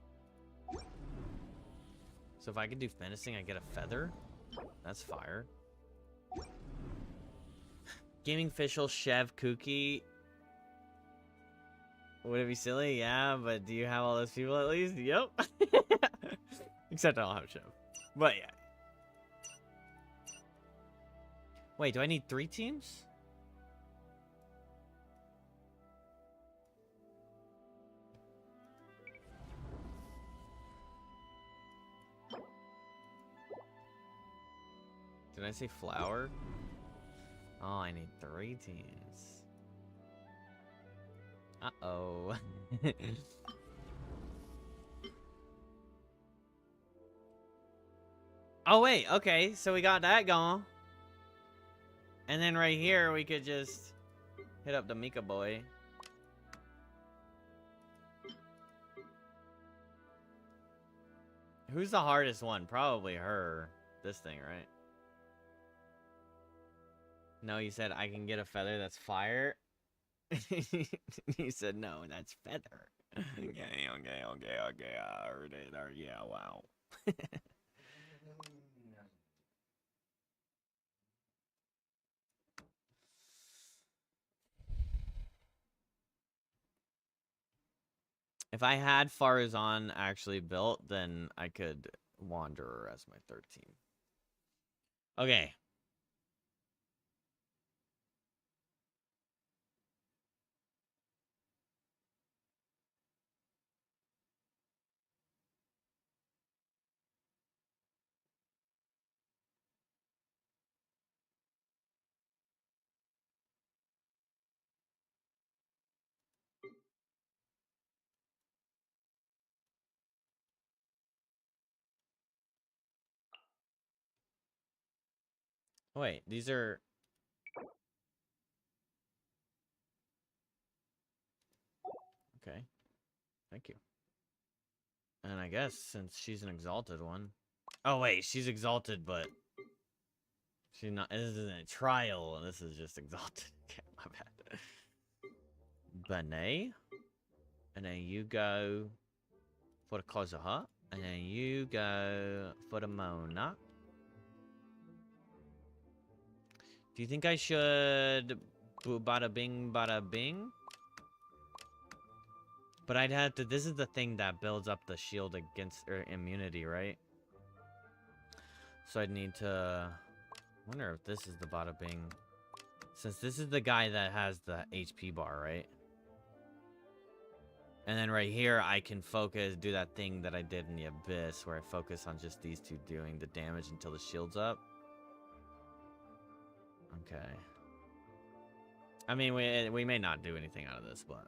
So if I could do menacing, I get a feather. That's fire. Gaming official Chev Kooky. Would it be silly? Yeah, but do you have all those people at least? Yep. Except I don't have Chev. But yeah. Wait, do I need 3 teams? Did I say flower? Oh, I need 3 teams. Uh-oh. Oh, wait. Okay, so we got that going. And then right here, we could just hit up the Mika boy. Who's the hardest one? Probably her. This thing, right? No, you said I can get a feather that's fire. You said no, that's feather. Okay, I heard it. Yeah, wow. If I had Farazan actually built, then I could Wanderer as my 3rd team. Okay. Wait, these are... Okay. Thank you. And I guess since she's an exalted one... Oh, wait, she's exalted, but... She's not... This isn't a trial, this is just exalted. Okay, my bad. Benet. And then you go for the Kozuha. And then you go for the Monarch. Do you think I should bada bing, bada bing? But I'd have to... This is the thing that builds up the shield against... Or immunity, right? So I'd need to... I wonder if this is the bada bing. Since this is the guy that has the HP bar, right? And then right here, I can focus... Do that thing that I did in the Abyss, where I focus on just these 2 doing the damage until the shield's up. Okay. I mean, we may not do anything out of this, but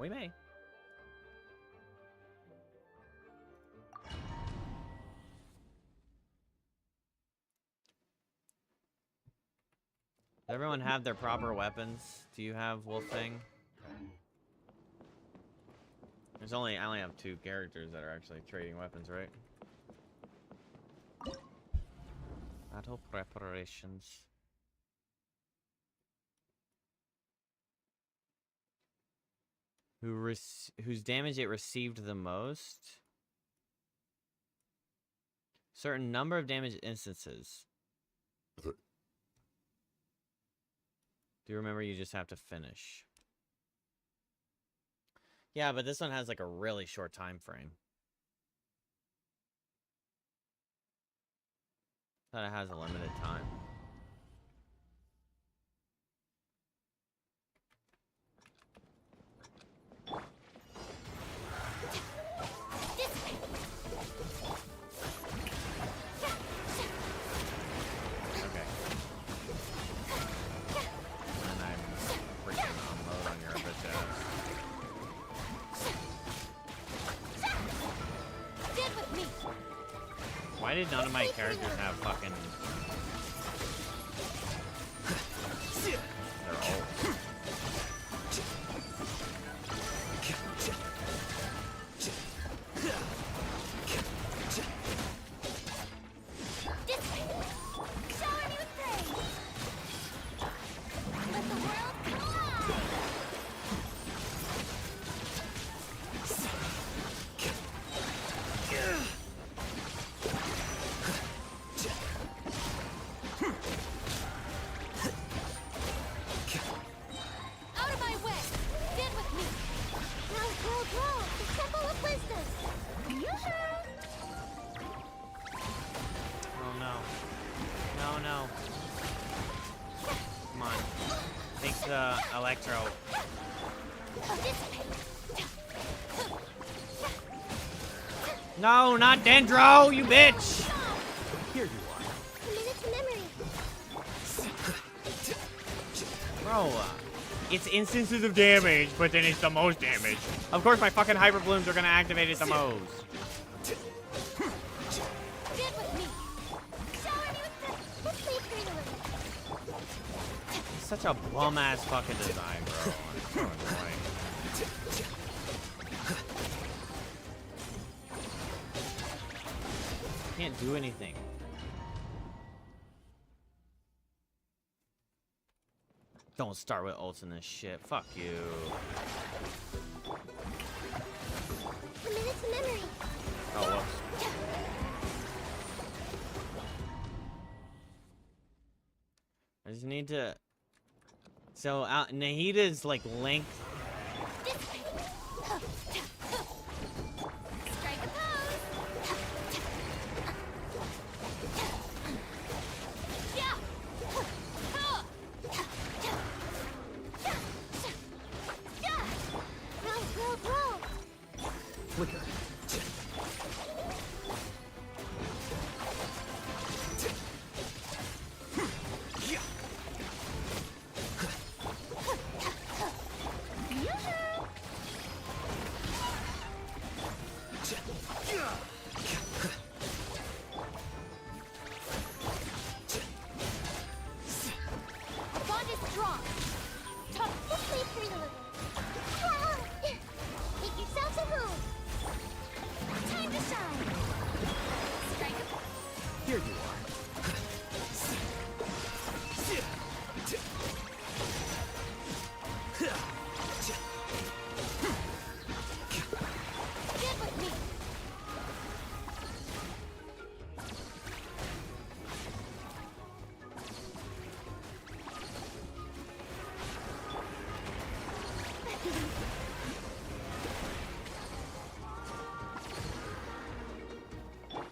we may. Does everyone have their proper weapons? Do you have Wolfang? I only have 2 characters that are actually trading weapons, right? Battle preparations. Whose damage it received the most? Certain number of damage instances. Do you remember you just have to finish? Yeah, but this one has like a really short time frame. Thought it has a limited time. Why did none of my characters have fucking... They're old. wisdom. Yoo-hoo! Oh no. No, no. Come on. Take the electro. No, not Dendro, you bitch! Here you are. Commit to memory. Bro, it's instances of damage, but then it's the most damage. Of course, my fucking hyper blooms are gonna activate it the most. Get with me. Shower me with the sleep greenery. It's such a bum ass fucking design, bro. It's so annoying. Can't do anything. Don't start with ults in this shit. Fuck you. Commit to memory. Oh, whoops. I just need to... So, Nahida's, like, length... This way. Strike a pose. Yeah. Roll. Flicker. Bond is strong. Tough to sleep through the living. Make yourselves a room. Time to shine. Strike a Here you are. get with me.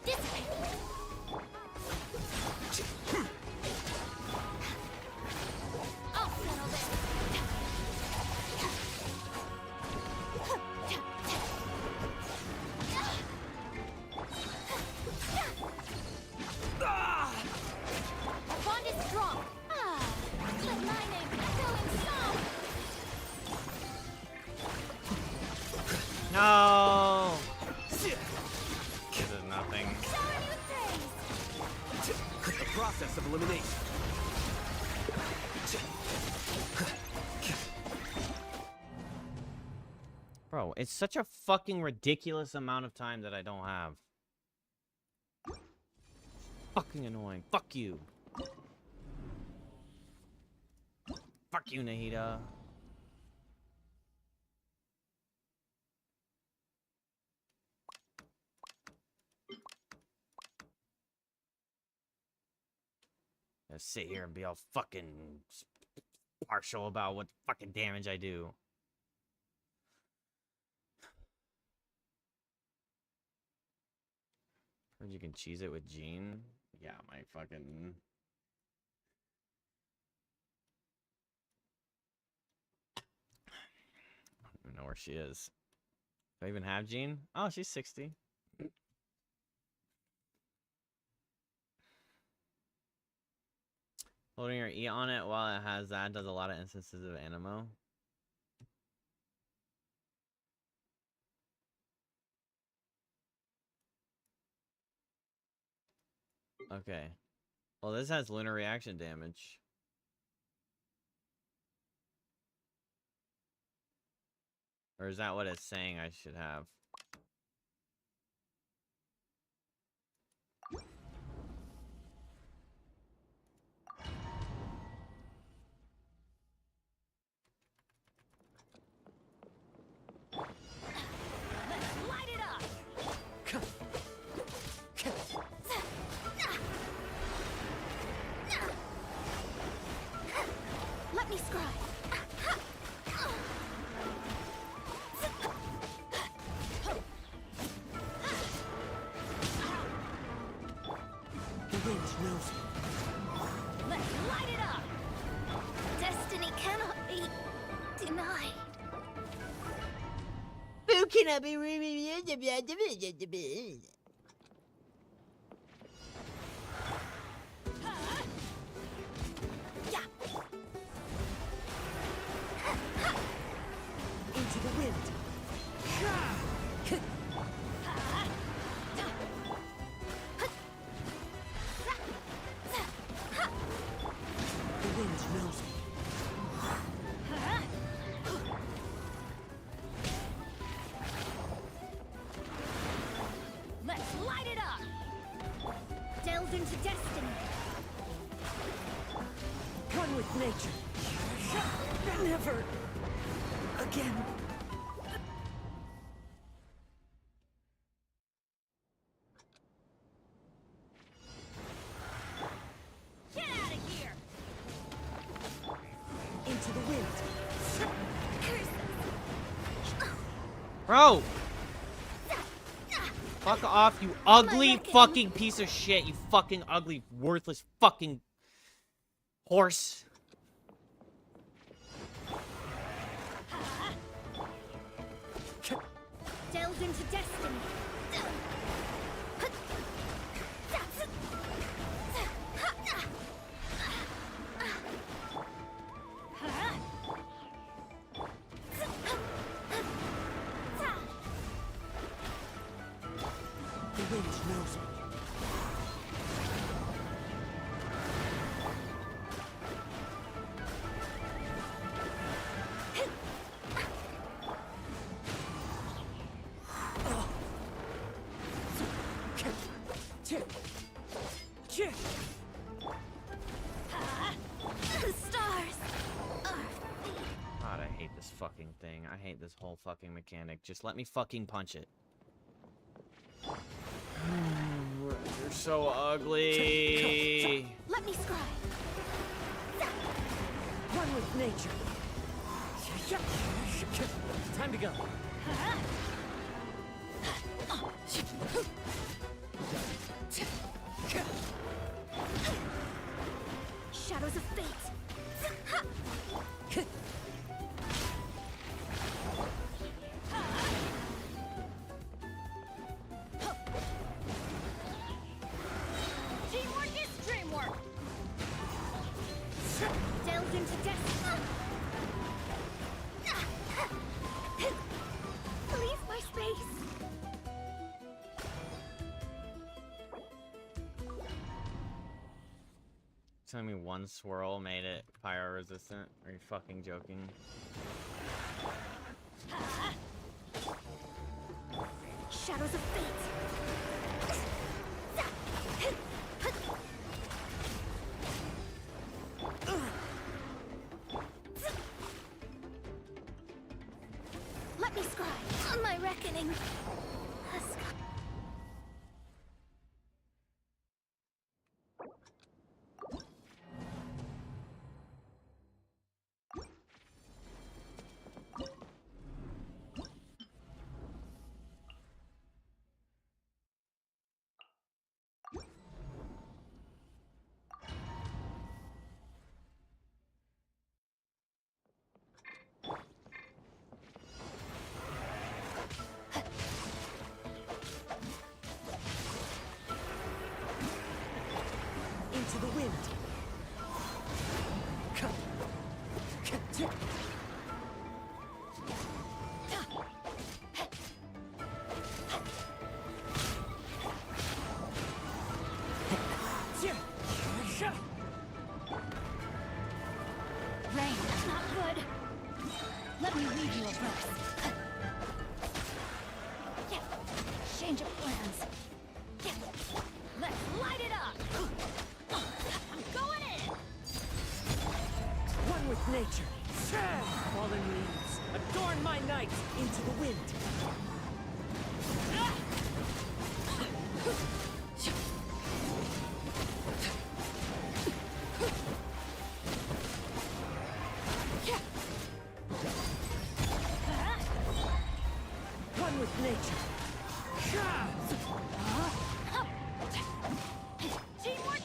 This way. I'll settle this. Our bond is strong. Let my name echo in song. No! This is nothing. Shower me with praise. The process of elimination. Bro, it's such a fucking ridiculous amount of time that I don't have. Fucking annoying. Fuck you. Fuck you, Nahida. Gonna sit here and be all fucking partial about what fucking damage I do. Heard you can cheese it with Jean. Yeah, my fucking... I don't even know where she is. Do I even have Jean? Oh, she's 60. Holding your E on it while it has that does a lot of instances of animo. Okay. Well, this has lunar reaction damage. Or is that what it's saying I should have? Let's light it up. Let me scribe. wind knows me. Let's light it up! Destiny cannot be denied. Who can I be? Yeah. Into the wind. The wind knows me. Let's light it up! Delve into destiny. One with nature. Never again. Get out of here! Into the wind. Bro! Fuck off, you ugly reckoning. fucking piece of shit. You fucking ugly, worthless fucking horse. Delve into destiny. The wind knows me. The stars are God, I hate this fucking thing. I hate this whole fucking mechanic. Just let me fucking punch it. You're so ugly. Let me scribe. One with nature. Time to go. Shadows of fate. Teamwork is dreamwork. Delve into destiny. Leave my space. Telling me one swirl made it pyro resistant? Are you fucking joking? Shadows of fate. Let me scribe on my reckoning. Into the wind. Rain, that's not good. Let me read you a verse. Yeah. Change of plans. Yeah. Let's light it up. I'm going in. One with nature. Fallen leaves. Adorn my night. Into the wind. One with nature. Teamwork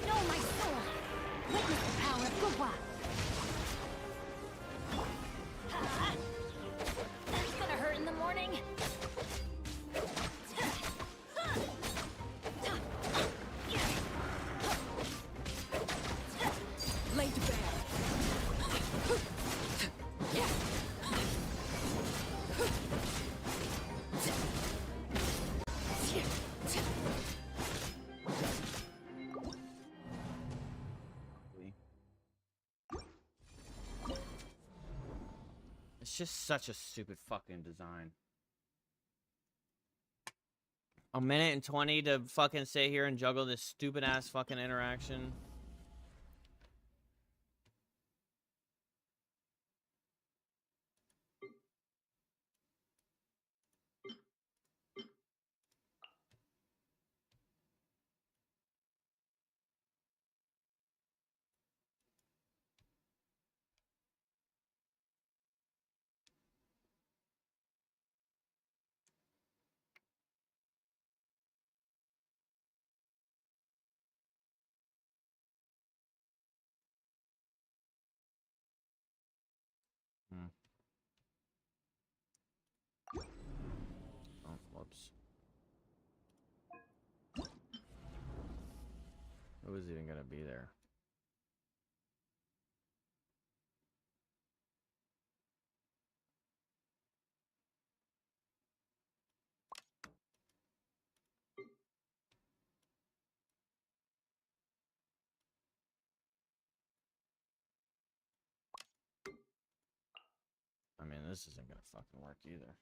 Know my soul. Witness the power of Gugwa. That's gonna hurt in the morning. Laid bare. It's just such a stupid fucking design. A minute and 20 to fucking sit here and juggle this stupid ass fucking interaction. Oh, whoops. Who was even gonna be there? I mean, this isn't gonna fucking work either.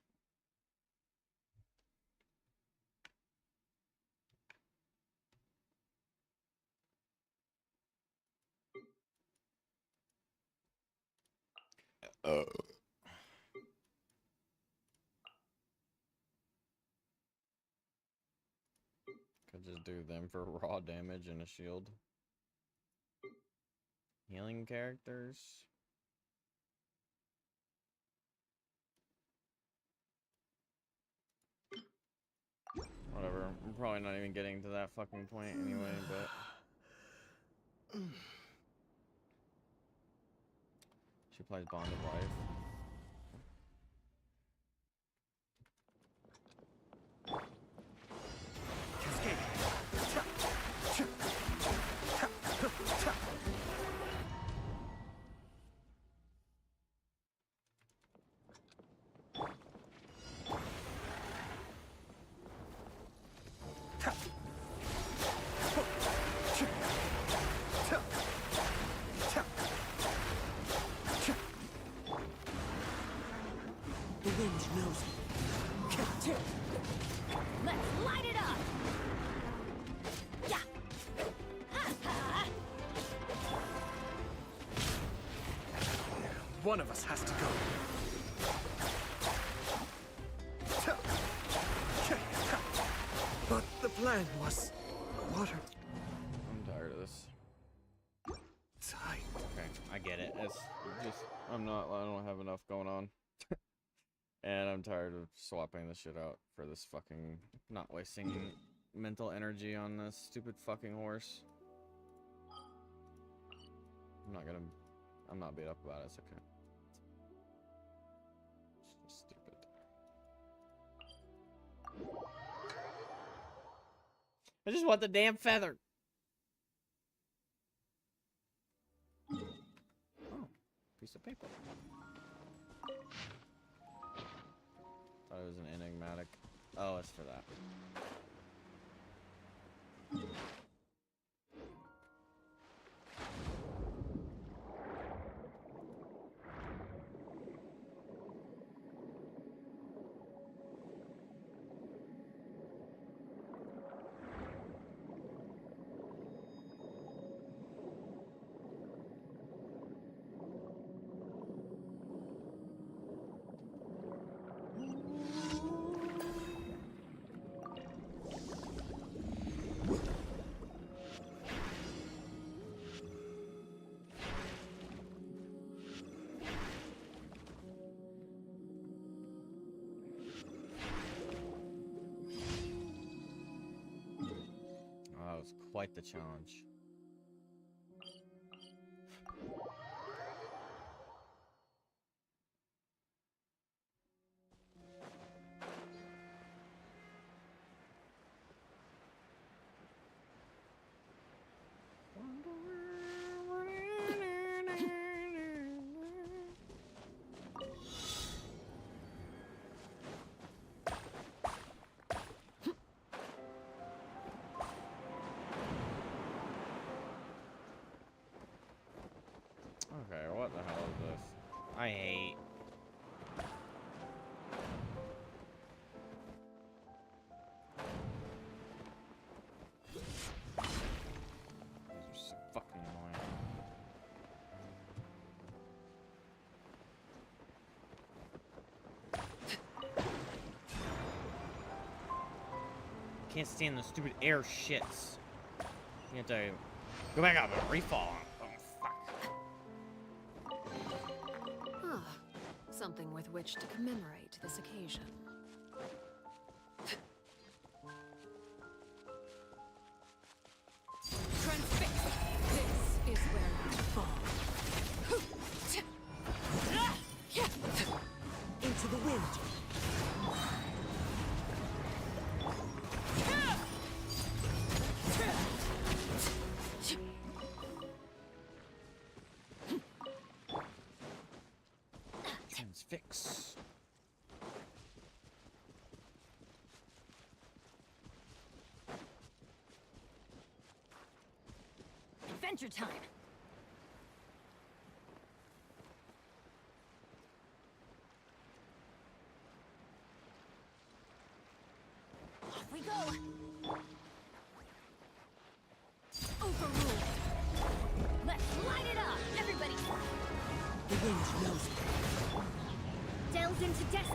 Could just do them for raw damage and a shield. Healing characters. Whatever. I'm probably not even getting to that fucking point anyway, but she plays Bond of Life. The wind knows me. Let's light it up. Yeah. Ha ha. One of us has to go. But the plan was water. I'm tired of this. Tight. Okay, I get it. It's just I don't have enough going on. And I'm tired of swapping this shit out for this fucking not wasting mental energy on this stupid fucking horse. I'm not beat up about it, it's okay. It's just stupid. I just want the damn feather. Oh, piece of paper. Thought it was an enigmatic. Oh, it's for that. was quite the challenge. Okay, what the hell is this? I hate. These are so fucking annoying. Can't stand the stupid air shits. You have to go back up and refall. Something with which to commemorate this occasion. Transfix! This is where you fall. Into the wind. Fix. Adventure time. Off we go. Overruled. Let's light it up, everybody. The wind knows it. Delves into death.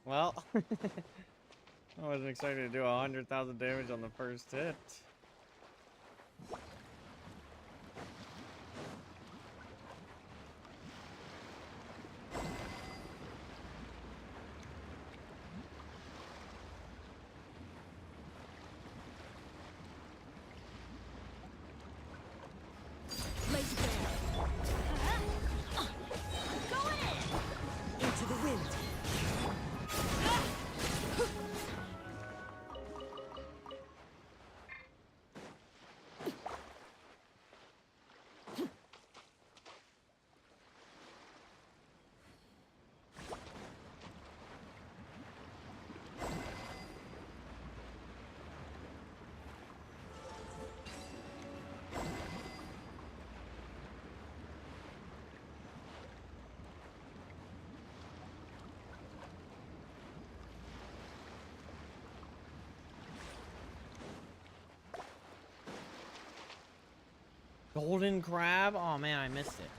Well, I wasn't expecting to do 100,000 damage on the first hit. Laser bear. Go in. Into the wind. Golden crab? Oh man, I missed it.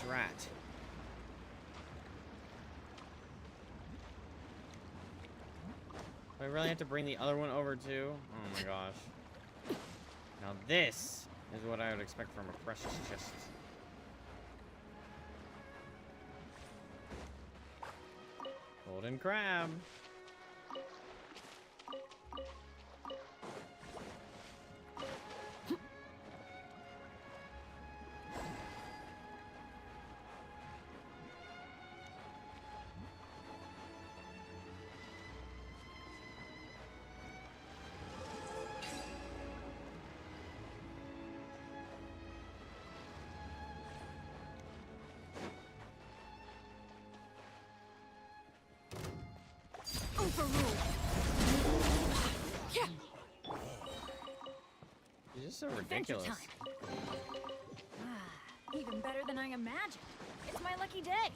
Drat. Do I really have to bring the other one over too? Oh my gosh. Now this is what I would expect from a precious chest. Golden crab. Overruled. You're just so ridiculous. Adventure time. Even better than I imagined. It's my lucky day.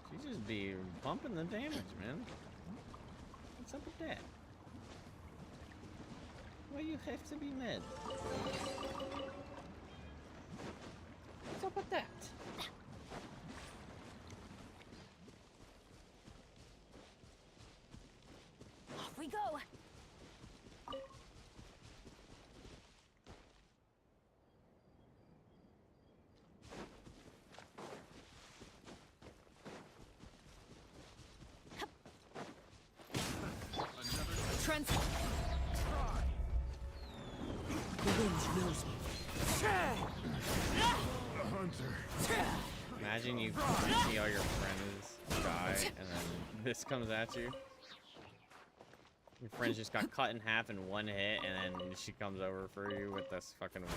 She just be bumping the damage, man. What's up with that? Why you have to be mad? What's up with that? Off we go. The wind knows me. Imagine you see all your friends die, and then this comes at you. Your friends just got cut in half in one hit, and then she comes over for you with this fucking wing.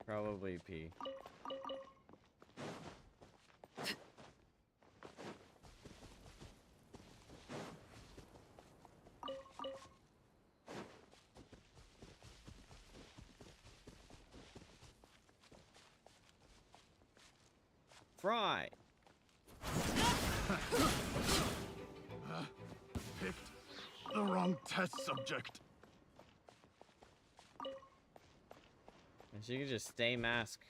Probably P. Fry. Picked the wrong test subject. And she could just stay masked.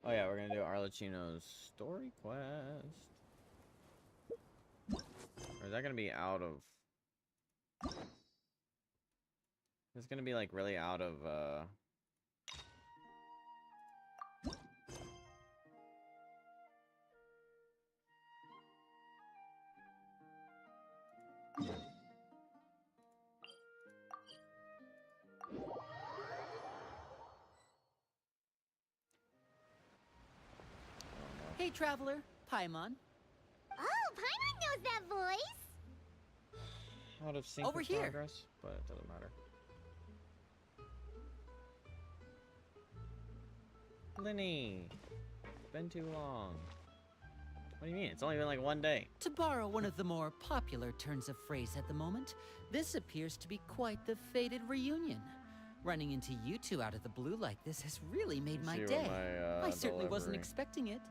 Oh yeah, we're gonna do Arlecchino's story quest. Or is that gonna be out of... It's gonna be like really out of Hey, traveler, Paimon. Oh, Paimon knows that voice. out of sync Over with here. progress, but it doesn't matter. Lenny, it's been too long. What do you mean? It's only been like one day. To borrow one of the more popular turns of phrase at the moment, this appears to be quite the fated reunion. Running into you two out of the blue like this has really made my See what day. my, I certainly wasn't delivery. expecting it.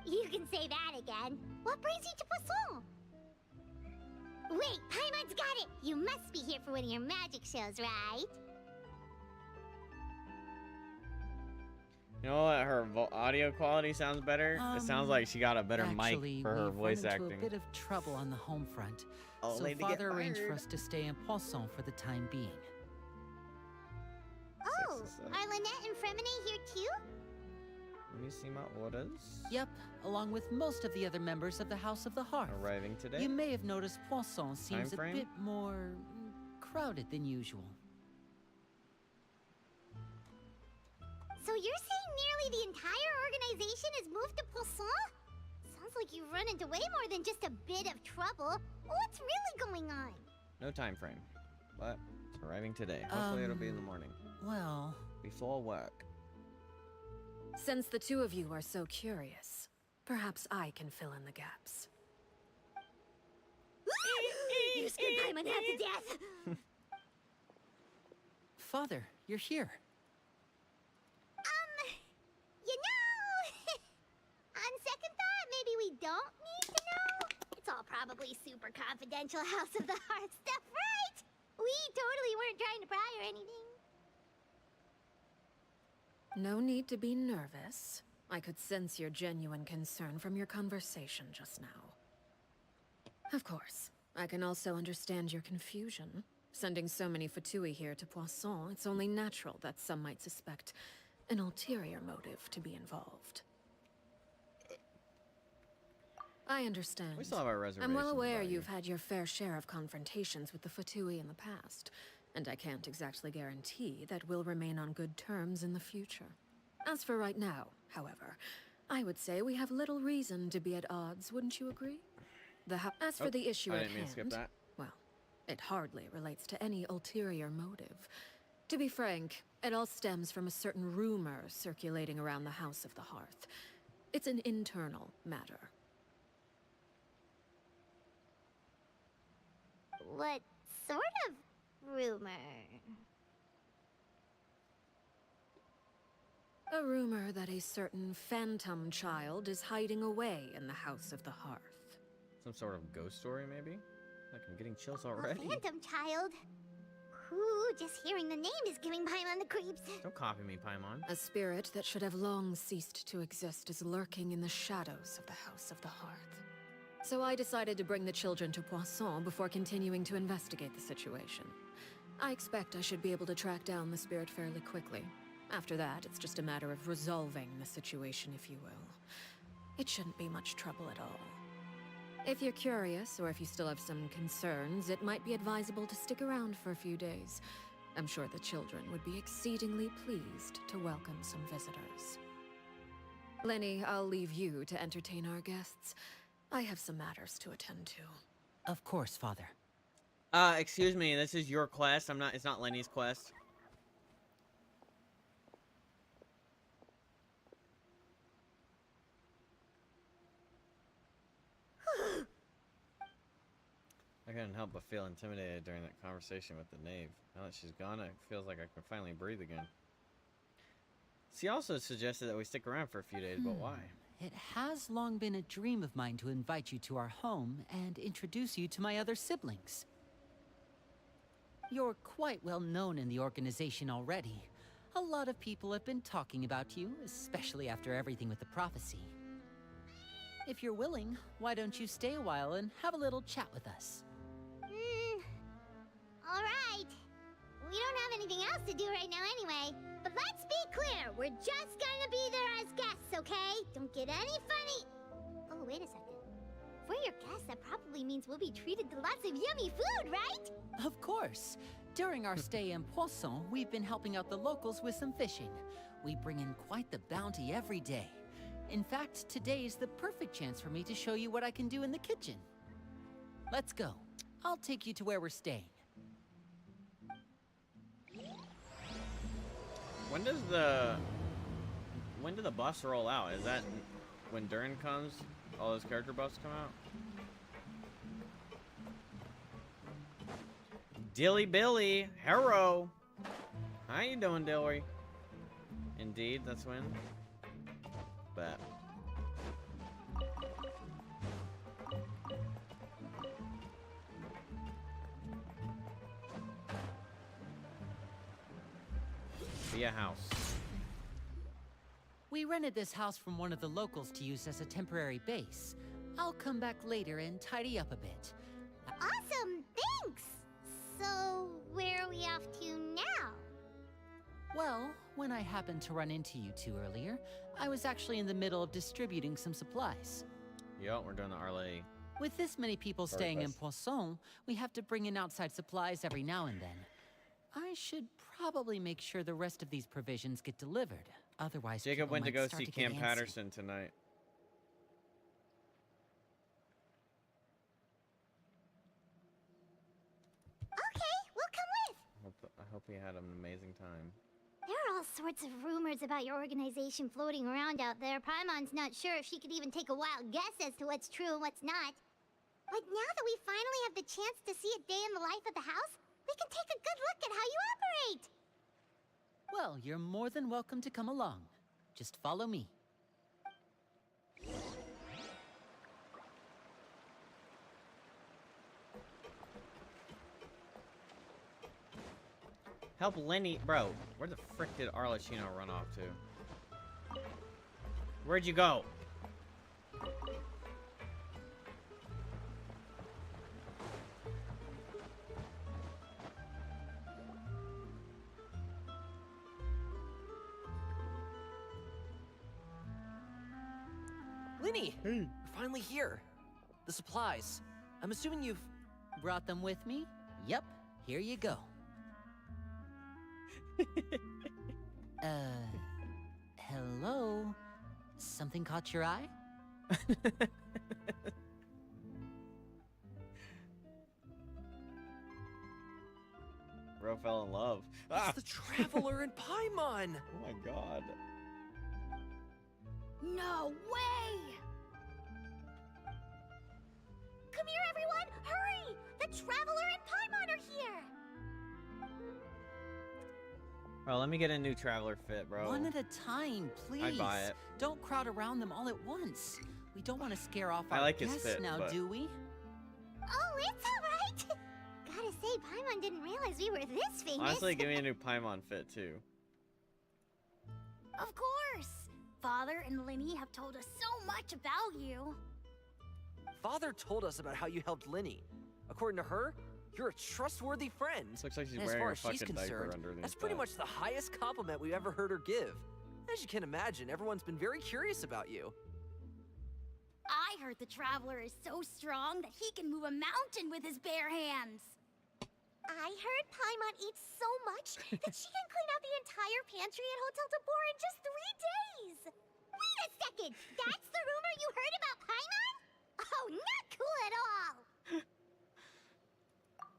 You can say that again. What brings you to Poisson? Wait, Paimon's got it! You must be here for one of your magic shows, right? You know what? Her audio quality sounds better. It sounds like she got a better Actually, mic for her we've voice run into acting. a bit of trouble on the home front. Oh, So lady, get Father arranged for fired. us to stay in Poisson for the time being. Oh, Six and are Lynette and Fremine here too? Let me see my orders. Yep, along with most of the other members of the House of the Hearth. Arriving today. You may have noticed Poisson seems a Timeframe? bit more crowded than usual. So you're saying nearly the entire organization has moved to Poisson? Sounds like you've run into way more than just a bit of trouble. What's really going on? No time frame, but it's arriving today. Hopefully it'll be in the morning Well, before work. Since the two of you are so curious, perhaps I can fill in the gaps. You scared Paimon half to death! Father, you're here. You know, on second thought, maybe we don't need to know. It's all probably super confidential House of the Hearth stuff, right? We totally weren't trying to pry or anything. No need to be nervous. I could sense your genuine concern from your conversation just now. Of course, I can also understand your confusion. Sending so many Fatui here to Poisson, it's only natural that some might suspect an ulterior motive to be involved. I understand. We still have our reservations. I'm well aware about you. you've had your fair share of confrontations with the Fatui in the past, and I can't exactly guarantee that we'll remain on good terms in the future. As for right now, however, I would say we have little reason to be at odds, wouldn't you agree? As for the issue I at didn't mean to skip hand, that. well, it hardly relates to any ulterior motive. To be frank, it all stems from a certain rumor circulating around the House of the Hearth. It's an internal matter. What sort of rumor? A rumor that a certain phantom child is hiding away in the House of the Hearth. Some sort of ghost story, maybe? Like, I'm getting chills A already. phantom child? Ooh, just hearing the name is giving Paimon the creeps. Don't copy me, Paimon. A spirit that should have long ceased to exist is lurking in the shadows of the House of the Hearth. So I decided to bring the children to Poisson before continuing to investigate the situation. I expect I should be able to track down the spirit fairly quickly. After that, it's just a matter of resolving the situation, if you will. It shouldn't be much trouble at all. If you're curious, or if you still have some concerns, it might be advisable to stick around for a few days. I'm sure the children would be exceedingly pleased to welcome some visitors. Lenny, I'll leave you to entertain our guests. I have some matters to attend to. Of course, Father. Excuse me, this is your quest. It's not Lenny's quest. I couldn't help but feel intimidated during that conversation with the knave. Now that she's gone, it feels like I can finally breathe again. She also suggested that we stick around for a few days, but why? It has long been a dream of mine to invite you to our home and introduce you to my other siblings. You're quite well known in the organization already. A lot of people have been talking about you, especially after everything with the prophecy. If you're willing, why don't you stay a while and have a little chat with us? Alright. We don't have anything else to do right now anyway. But let's be clear, we're just gonna be there as guests, okay? Don't get any funny. Oh, wait a second. If we're your guests, that probably means we'll be treated to lots of yummy food, right? Of course. During our stay in Poisson, we've been helping out the locals with some fishing. We bring in quite the bounty every day. In fact, today is the perfect chance for me to show you what I can do in the kitchen. Let's go. I'll take you to where we're staying. When do the buffs roll out? Is that when Durin comes? All those character buffs come out? Dilly Billy, hello. How you doing, Dilly? Indeed, that's when. Bet. Be a house. We rented this house from one of the locals to use as a temporary base. I'll come back later and tidy up a bit. Awesome, thanks! So, where are we off to now? Well, when I happened to run into you two earlier, I was actually in the middle of distributing some supplies. Yep, we're doing the Arle. With this many people staying in Poisson, we have to bring in outside supplies every now and then. I should probably make sure the rest of these provisions get delivered. Otherwise, Jacob people went to might go start see get Cam antsy. Patterson tonight. Okay, we'll come with! I hope he had an amazing time. There are all sorts of rumors about your organization floating around out there. Paimon's not sure if she could even take a wild guess as to what's true and what's not. But now that we finally have the chance to see a day in the life of the house, we can take a good look at how you operate! Well, you're more than welcome to come along. Just follow me. Help Lenny, bro. Where the frick did Arlecchino run off to? Where'd you go? Linny! You're finally here. The supplies. I'm assuming you've... Brought them with me? Yep, here you go. Hello? Something caught your eye? Bro fell in love. It's the Traveler in Paimon! Oh my god. No way! Come here, everyone! Hurry! The Traveler and Paimon are here! Bro, let me get a new traveler fit, bro. One at a time, please. I'd buy it. Don't crowd around them all at once. We don't want to scare off I our like his guests fit, now, but- do we? Oh, it's alright. Gotta say, Paimon didn't realize we were this famous. Honestly, give me a new Paimon fit, too. Of course. Father and Linny have told us so much about you. Father told us about how you helped Linny. According to her, you're a trustworthy friend. This looks like she's And as wearing far a as she's fucking diaper concerned, underneath that's pretty that. much the highest compliment we've ever heard her give. As you can imagine, everyone's been very curious about you. I heard the Traveler is so strong that he can move a mountain with his bare hands. I heard Paimon eats so much that she can clean out the entire pantry at Hotel Tabor in just 3 days. Wait a second! That's the rumor you heard about Paimon? Oh, not cool at all!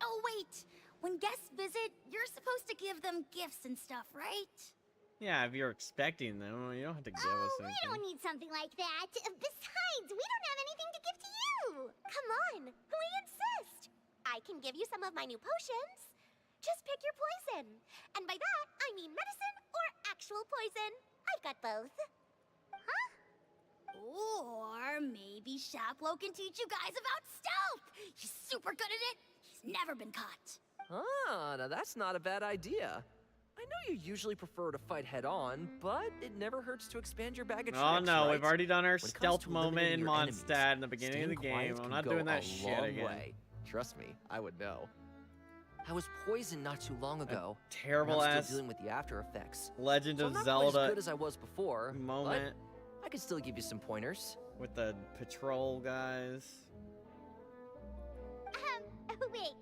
Oh, wait. When guests visit, you're supposed to give them gifts and stuff, right? Yeah, if you're expecting them, you don't have to give us We anything. don't need something like that. Besides, we don't have anything to give to you. Come on, we insist. I can give you some of my new potions. Just pick your poison. And by that, I mean medicine or actual poison. I've got both. Huh? Or maybe Shaplo can teach you guys about stealth. He's super good at it. He's never been caught. Ah, now that's not a bad idea. I know you usually prefer to fight head-on, but it never hurts to expand your bag of Oh tricks, no, right? we've already done our When it comes stealth to moment eliminating in your enemies, Mondstadt in the beginning of the staying quiet game. I'm can not go doing that a shit long again. way. Trust me, I would know. I was poisoned not too long ago. Terrible and I'm ass still dealing with the after effects. Legend So of I'm not quite as Zelda good as I was before, moment but I can still give you some pointers. with the patrol guys. Wait,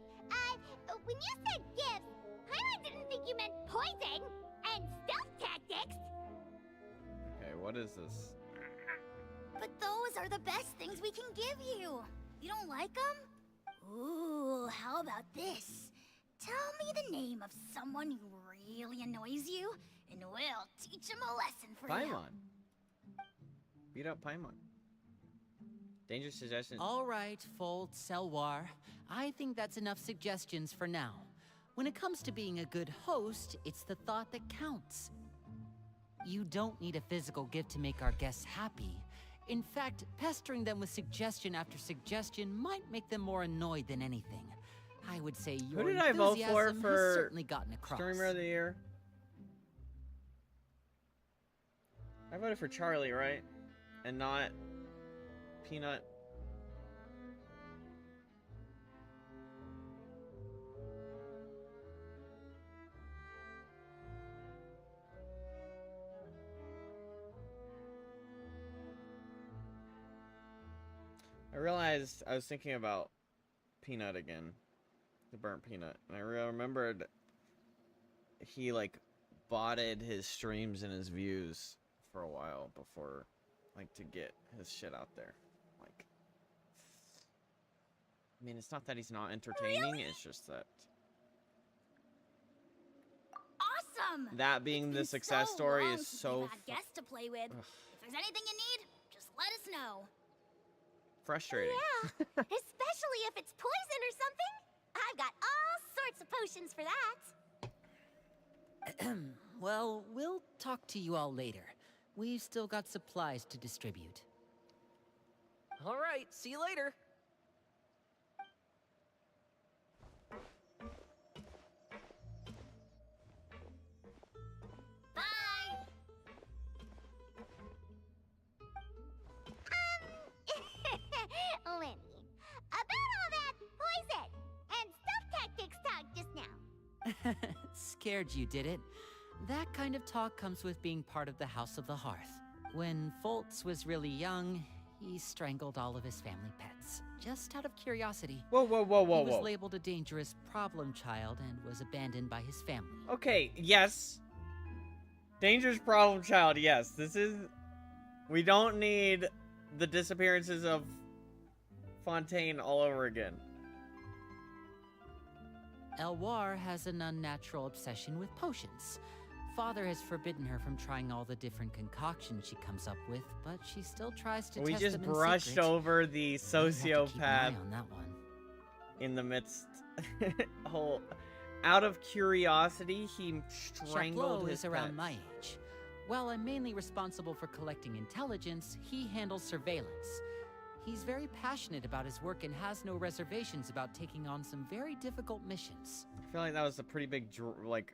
when you said gifts, Paimon didn't think you meant poison and stealth tactics. Okay, what is this? But those are the best things we can give you. You don't like them? Ooh, how about this? Tell me the name of someone who really annoys you, and we'll teach him a lesson for you. Paimon. Beat up Paimon. Dangerous suggestion. All right, Fold, Selwar. I think that's enough suggestions for now. When it comes to being a good host, it's the thought that counts. You don't need a physical gift to make our guests happy. In fact, pestering them with suggestion after suggestion might make them more annoyed than anything. I would say your did I vote for enthusiasm has for certainly gotten across. Streamer of the Year? I voted for Charlie, right? And not Peanut. I realized I was thinking about Peanut again. The burnt peanut. And I remembered he like botted his streams and his views for a while before, like, to get his shit out there. Like, I mean, it's not that he's not entertaining, it's just that Awesome! that being It's the been success so story long is since so we've had guests to play with. If there's anything you need, just let us know. frustrating. Yeah, especially if it's poison or something. I've got all sorts of potions for that. Well, we'll talk to you all later. We've still got supplies to distribute. All right, see you later. Bye. Lenny, about all that poison and stealth tactics talk just now. Scared you, did it? That kind of talk comes with being part of the House of the Hearth. When Foltz was really young, he strangled all of his family pets. Just out of curiosity. Whoa, whoa, whoa, whoa, He was whoa. labeled a dangerous problem child and was abandoned by his family. Okay, yes. Dangerous problem child, yes. This is... We don't need the disappearances of Fontaine all over again. Elwar has an unnatural obsession with potions. Father has forbidden her from trying all the different concoctions she comes up with, but she still tries to We test just them in brushed secret. over the We'll have to keep an eye sociopath on that one. in the midst. whole Out of curiosity, he strangled Chaplot his is around pets. my age. While I'm mainly responsible for collecting intelligence, he handles surveillance. He's very passionate about his work and has no reservations about taking on some very difficult missions. I feel like that was a pretty big, like,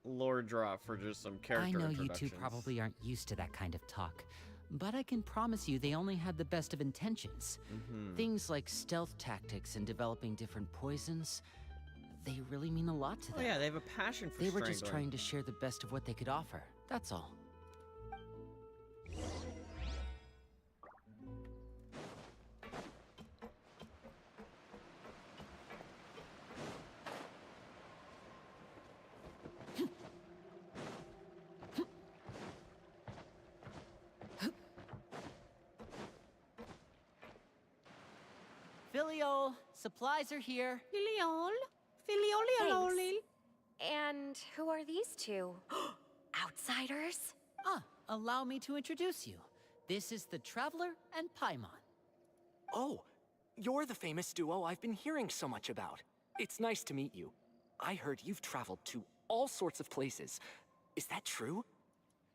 lore drop for just some character I know you two introductions. probably aren't used to that kind of talk, but I can promise you they only had the best of intentions. Things like stealth tactics and developing different poisons, they really mean a lot to Oh them. yeah, they have a passion for They were strangling. just trying to share the best of what they could offer, that's all. Filial, supplies are here. Filiol? Filioliololi? Thanks. And who are these two? Outsiders? Ah, allow me to introduce you. This is the Traveler and Paimon. Oh, you're the famous duo I've been hearing so much about. It's nice to meet you. I heard you've traveled to all sorts of places. Is that true?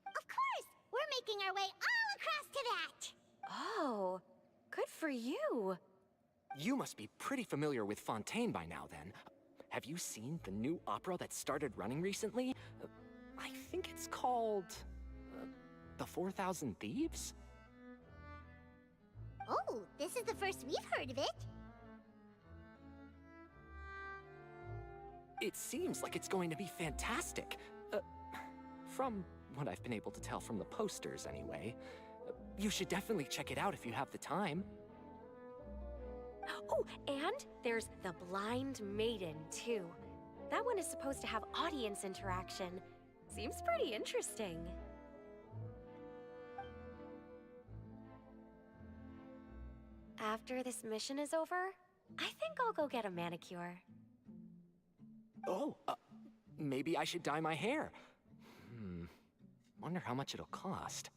Of course! We're making our way all across to that! Oh, good for you. You must be pretty familiar with Fontaine by now, then. Have you seen the new opera that started running recently? I think it's called... The 4,000 Thieves? Oh, this is the first we've heard of it. It seems like it's going to be fantastic. From what I've been able to tell from the posters, anyway. You should definitely check it out if you have the time. Oh, and there's the Blind Maiden, too. That one is supposed to have audience interaction. Seems pretty interesting. After this mission is over, I think I'll go get a manicure. Oh, maybe I should dye my hair. Wonder how much it'll cost.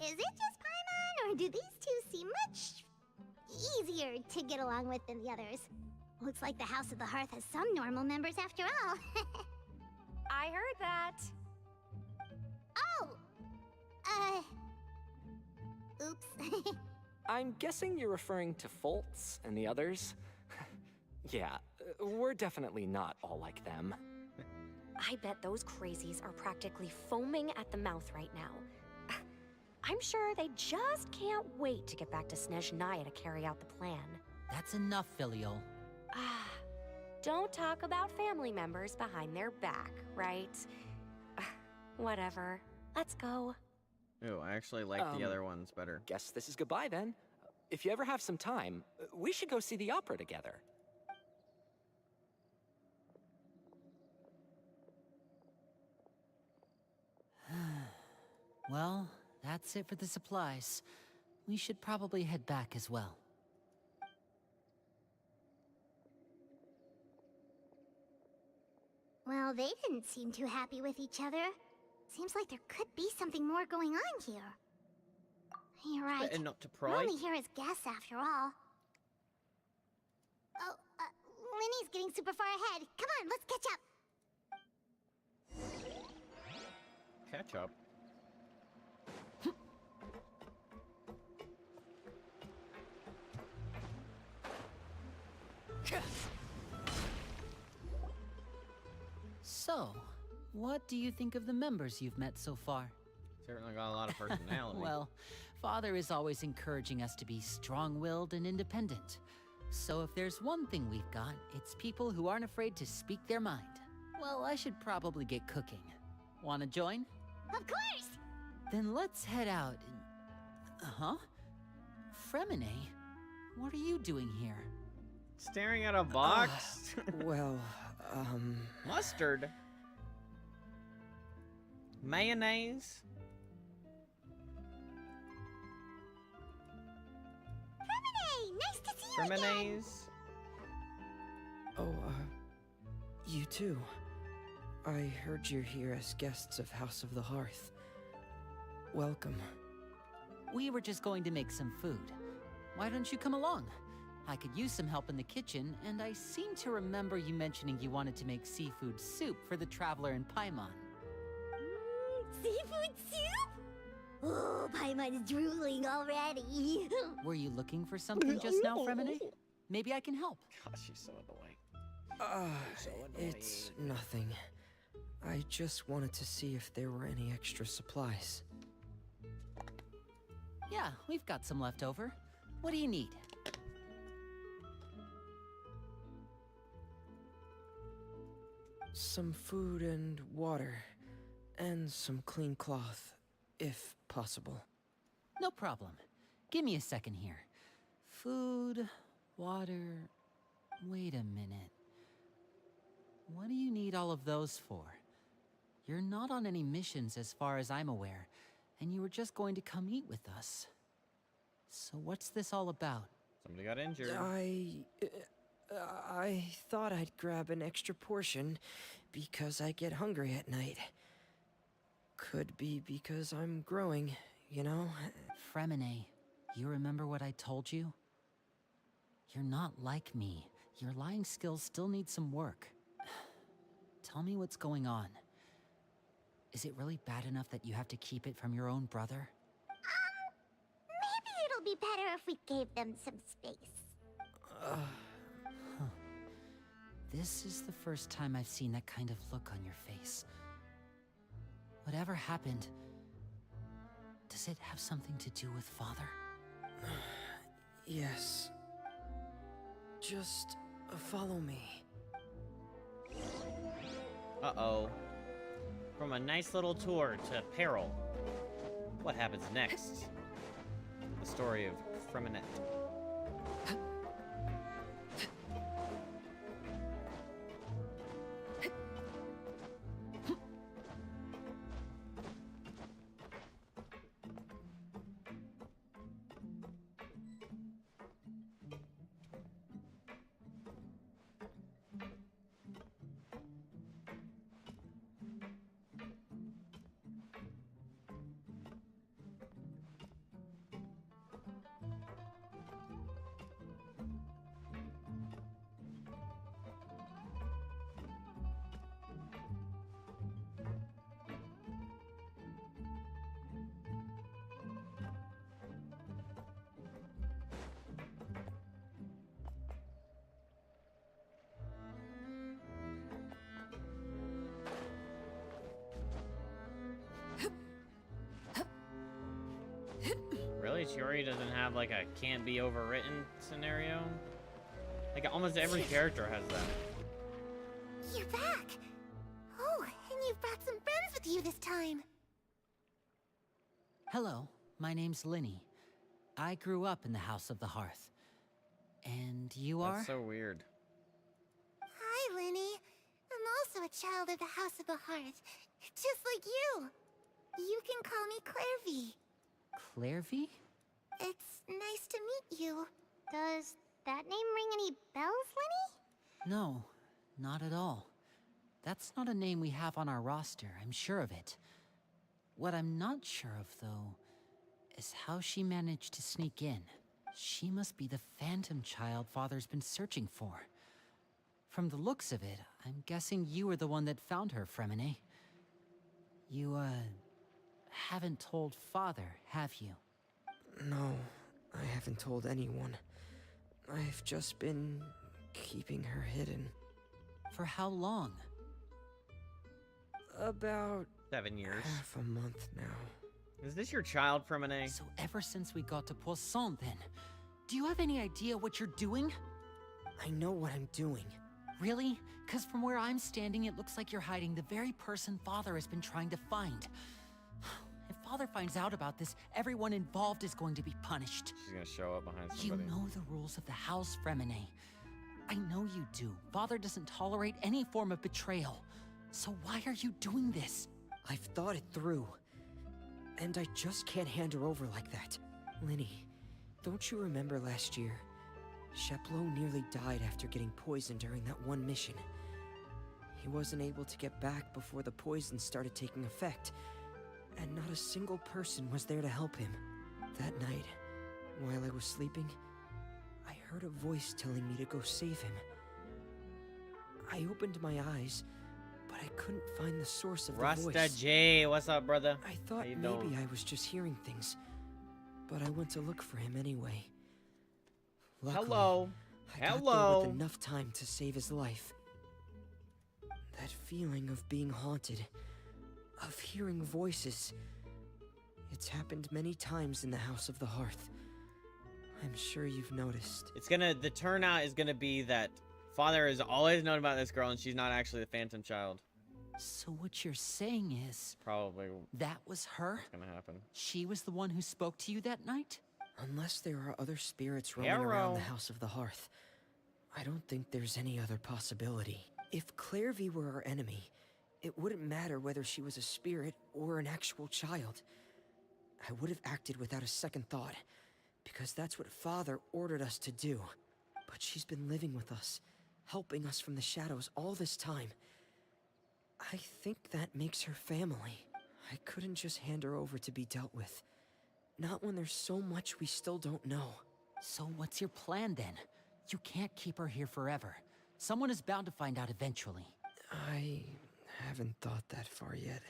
Is it just Paimon, or do these two seem much easier to get along with than the others? Looks like the House of the Hearth has some normal members after all. I heard that. Oh! Oops. I'm guessing you're referring to Foltz and the others? Yeah, we're definitely not all like them. I bet those crazies are practically foaming at the mouth right now. I'm sure they just can't wait to get back to Snezhnaya to carry out the plan. That's enough, Filial. Don't talk about family members behind their back, right? Whatever. Let's go. Ooh, I actually like the other ones better. Guess this is goodbye then. If you ever have some time, we should go see the opera together. Well, that's it for the supplies. We should probably head back as well. Well, they didn't seem too happy with each other. Seems like there could be something more going on here. You're right. And not to We're pry. only here as guests after all. Oh, Linny's getting super far ahead. Come on, let's catch up. Catch up. So, what do you think of the members you've met so far? Certainly got a lot of personality. Well, Father is always encouraging us to be strong-willed and independent. So if there's one thing we've got, it's people who aren't afraid to speak their mind. Well, I should probably get cooking. Wanna join? Of course! Then let's head out and... Uh-huh? Fremine, what are you doing here? Staring at a box? Well, Mustard? Mayonnaise? Hey, nice to see you again! Mayonnaise? oh, you too. I heard you're here as guests of House of the Hearth. Welcome. We were just going to make some food. Why don't you come along? I could use some help in the kitchen, and I seem to remember you mentioning you wanted to make seafood soup for the traveler in Paimon. Seafood soup? Oh, Paimon's drooling already. Were you looking for something just now, Fremine? Maybe I can help. Gosh, she's so annoying. So annoying. It's nothing. I just wanted to see if there were any extra supplies. Yeah, we've got some left over. What do you need? Some food and water, and some clean cloth, if possible. No problem. Give me a second here. Food, water... Wait a minute. What do you need all of those for? You're not on any missions as far as I'm aware, and you were just going to come eat with us. So what's this all about? Somebody got injured. I thought I'd grab an extra portion because I get hungry at night. Could be because I'm growing, you know? Fremine, you remember what I told you? You're not like me. Your lying skills still need some work. Tell me what's going on. Is it really bad enough that you have to keep it from your own brother? Maybe it'll be better if we gave them some space. This is the first time I've seen that kind of look on your face. Whatever happened, does it have something to do with Father? Yes. Just follow me. Uh-oh. From a nice little tour to peril. What happens next? The story of Freminette. Really? Chiori doesn't have like a can't be overwritten scenario? Like almost every character has that. You're back! Oh, and you've brought some friends with you this time. Hello, my name's Linny. I grew up in the House of the Hearth. And you are? That's so weird. Hi, Linny. I'm also a child of the House of the Hearth, just like you. You can call me Clairvy. Clairvy? It's nice to meet you. Does that name ring any bells, Linny? No, not at all. That's not a name we have on our roster, I'm sure of it. What I'm not sure of, though, is how she managed to sneak in. She must be the phantom child Father's been searching for. From the looks of it, I'm guessing you were the one that found her, Fremine. You, haven't told Father, have you? No, I haven't told anyone. I've just been keeping her hidden. For how long? About 7 years. half a month now. Is this your child, Fremine? So ever since we got to Poisson, then, do you have any idea what you're doing? I know what I'm doing. Really? Because from where I'm standing, it looks like you're hiding the very person Father has been trying to find. If Father finds out about this, everyone involved is going to be punished. She's gonna show up behind You somebody. know the rules of the house, Fremine. I know you do. Father doesn't tolerate any form of betrayal. So why are you doing this? I've thought it through. And I just can't hand her over like that. Linny, don't you remember last year? Sheplo nearly died after getting poisoned during that one mission. He wasn't able to get back before the poison started taking effect, and not a single person was there to help him. That night, while I was sleeping, I heard a voice telling me to go save him. I opened my eyes, but I couldn't find the source of the Rasta voice. J, what's up, brother? I thought How you maybe doing? I was just hearing things, but I went to look for him anyway. Luckily, Hello. I got Hello. there with enough time to save his life. That feeling of being haunted, of hearing voices, it's happened many times in the House of the Hearth. I'm sure you've noticed. The turnout is gonna be that Father has always known about this girl and she's not actually the Phantom Child. So what you're saying is Probably that was her? what's gonna happen. She was the one who spoke to you that night? Unless there are other spirits roaming around the House of the Hearth, I don't think there's any other possibility. If Clairvy were our enemy, it wouldn't matter whether she was a spirit or an actual child. I would have acted without a second thought, because that's what Father ordered us to do. But she's been living with us, helping us from the shadows all this time. I think that makes her family. I couldn't just hand her over to be dealt with. Not when there's so much we still don't know. So what's your plan then? You can't keep her here forever. Someone is bound to find out eventually. I haven't thought that far yet.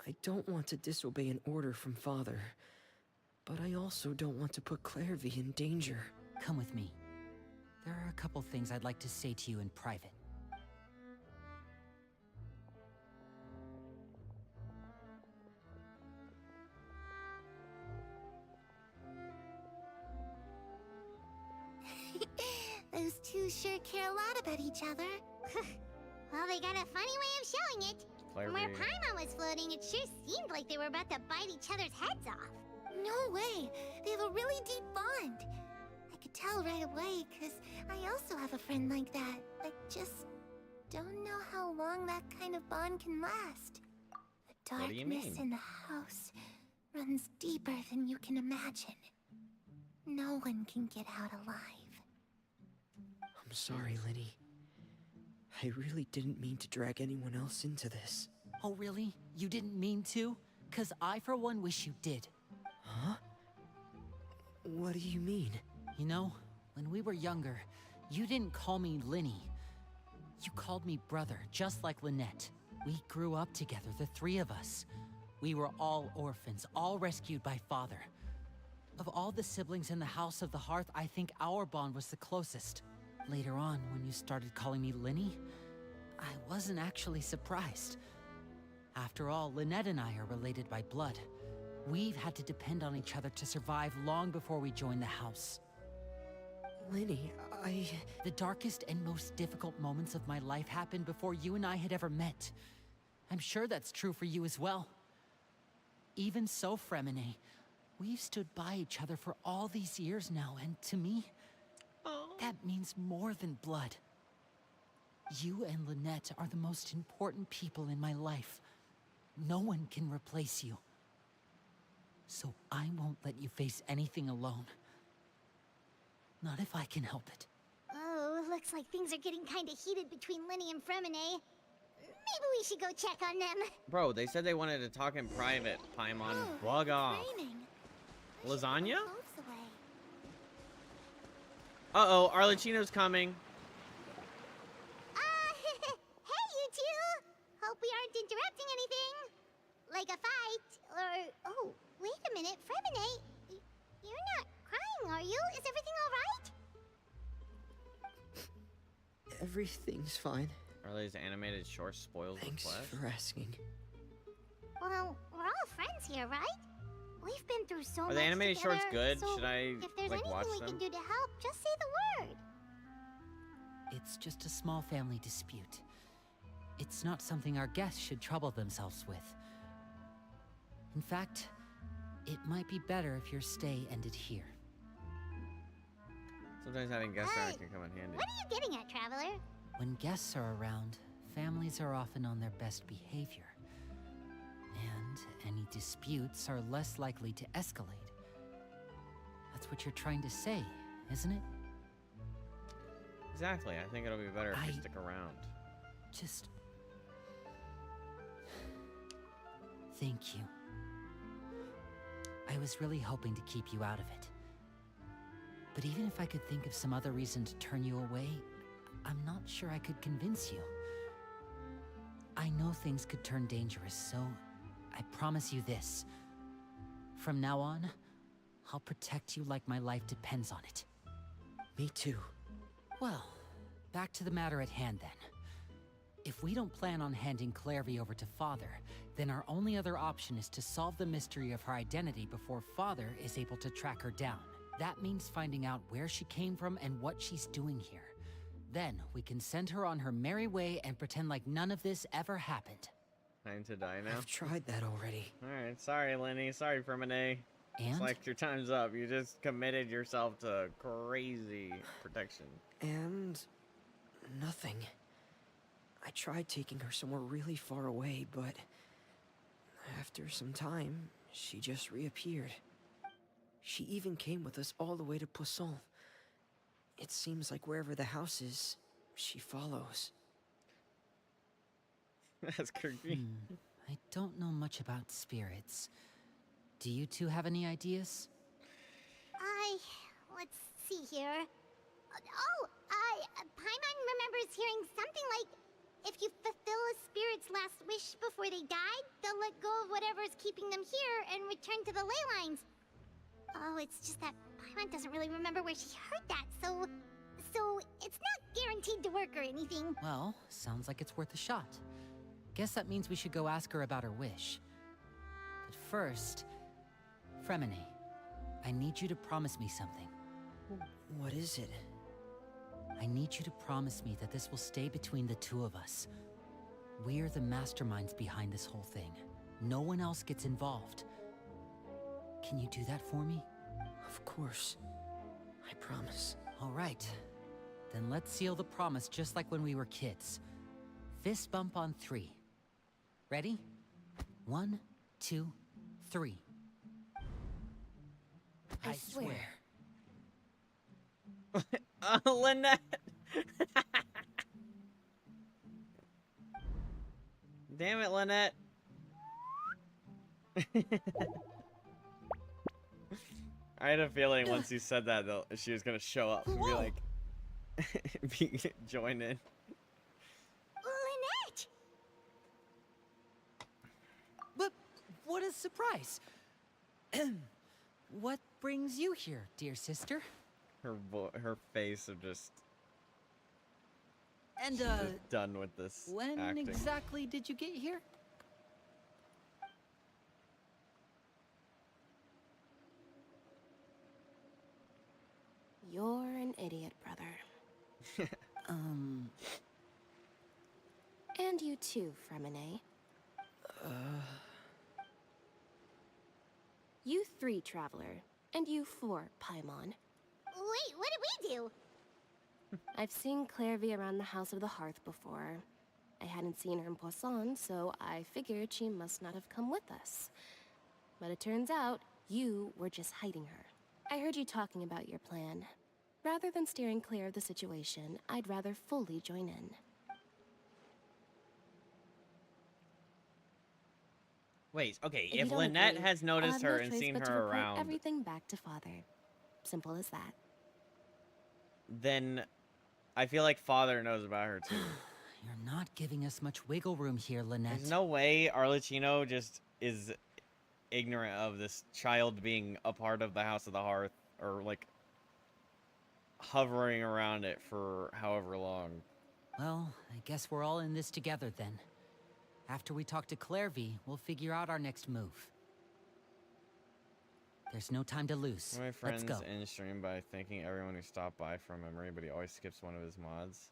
I don't want to disobey an order from Father, but I also don't want to put Clairvy in danger. Come with me. There are a couple things I'd like to say to you in private. Those two sure care a lot about each other. Well, they got a funny way of showing it. From where Clairvy. Paimon was floating, it sure seemed like they were about to bite each other's heads off. No way! They have a really deep bond. I could tell right away, because I also have a friend like that. I just don't know how long that kind of bond can last. The What do you darkness mean? in the house runs deeper than you can imagine. No one can get out alive. I'm sorry, Linny. I really didn't mean to drag anyone else into this. Oh really? You didn't mean to? 'Cause I for one wish you did. Huh? What do you mean? You know, when we were younger, you didn't call me Linny. You called me brother, just like Lynette. We grew up together, the three of us. We were all orphans, all rescued by Father. Of all the siblings in the House of the Hearth, I think our bond was the closest. Later on, when you started calling me Linny, I wasn't actually surprised. After all, Lynette and I are related by blood. We've had to depend on each other to survive long before we joined the house. Linny, The darkest and most difficult moments of my life happened before you and I had ever met. I'm sure that's true for you as well. Even so, Fremine, we've stood by each other for all these years now, and to me, that means more than blood. You and Lynette are the most important people in my life. No one can replace you. So I won't let you face anything alone. Not if I can help it. Oh, looks like things are getting kind of heated between Linny and Fremine. Maybe we should go check on them. Bro, they said they wanted to talk in private. Paimon, Oh, bug off. it's raining. I should Lasagna? put the clothes away. Uh-oh, Arlecchino's coming. Hey, you two! Hope we aren't interrupting anything. Like a fight, or... Oh, wait a minute, Fremine. You're not crying, are you? Is everything alright? everything's fine. Arle's animated short spoils the Thanks flesh. for asking. Well, we're all friends here, right? We've been through so much Are the animated together, shorts good? so Should I, if there's like, anything watch we them? can do to help, just say the word. It's just a small family dispute. It's not something our guests should trouble themselves with. In fact, it might be better if your stay ended here. Sometimes having guests around Hey, can come in handy. What are you getting at, Traveler? When guests are around, families are often on their best behavior. And any disputes are less likely to escalate. That's what you're trying to say, isn't it? Exactly. I think it'll be better if we I- stick around. Just... Thank you. I was really hoping to keep you out of it. But even if I could think of some other reason to turn you away, I'm not sure I could convince you. I know things could turn dangerous, so I promise you this. From now on, I'll protect you like my life depends on it. Me too. Well, back to the matter at hand then. If we don't plan on handing Clairvy over to Father, then our only other option is to solve the mystery of her identity before Father is able to track her down. That means finding out where she came from and what she's doing here. Then we can send her on her merry way and pretend like none of this ever happened. Time to die now. I've tried that already. Alright, sorry, Lenny. Sorry, FURINA. And? It's like your time's up. You just committed yourself to crazy protection. And nothing. I tried taking her somewhere really far away, but after some time, she just reappeared. She even came with us all the way to Poisson. It seems like wherever the house is, she follows. That's creepy. I don't know much about spirits. Do you two have any ideas? Let's see here. Paimon remembers hearing something like, if you fulfill a spirit's last wish before they died, they'll let go of whatever's keeping them here and return to the ley lines. Oh, it's just that Paimon doesn't really remember where she heard that, so it's not guaranteed to work or anything. Well, sounds like it's worth a shot. Guess that means we should go ask her about her wish. But first, FURINA, I need you to promise me something. What is it? I need you to promise me that this will stay between the two of us. We're the masterminds behind this whole thing. No one else gets involved. Can you do that for me? Of course. I promise. All right. Then let's seal the promise just like when we were kids. Fist bump on 3. Ready? 1, 2, 3. I swear. Lynette! Damn it, Lynette! I had a feeling once you said that, though, she was gonna show up and be like, join in. Lynette! But what a surprise! What brings you here, dear sister? Her face of just And she's just done with this when acting. exactly did you get here? You're an idiot, brother. And you too, FURINA. You 3, Traveler. And you 4, Paimon. Wait, what did we do? I've seen Clairvy around the House of the Hearth before. I hadn't seen her in Poisson, so I figured she must not have come with us. But it turns out, you were just hiding her. I heard you talking about your plan. Rather than steering clear of the situation, I'd rather fully join in. Wait, okay, If you if don't Lynette agree, has I'll noticed have her no and choice seen but to her report around, everything back to Father. Simple as that. then I feel like Father knows about her too. You're not giving us much wiggle room here, Lynette. There's no way Arlecchino just is ignorant of this child being a part of the House of the Hearth, or like hovering around it for however long. Well, I guess we're all in this together then. After we talk to Clairvy, we'll figure out our next move. There's no time to lose. My Let's friends go. in stream by thanking everyone who stopped by from memory, but he always skips one of his mods.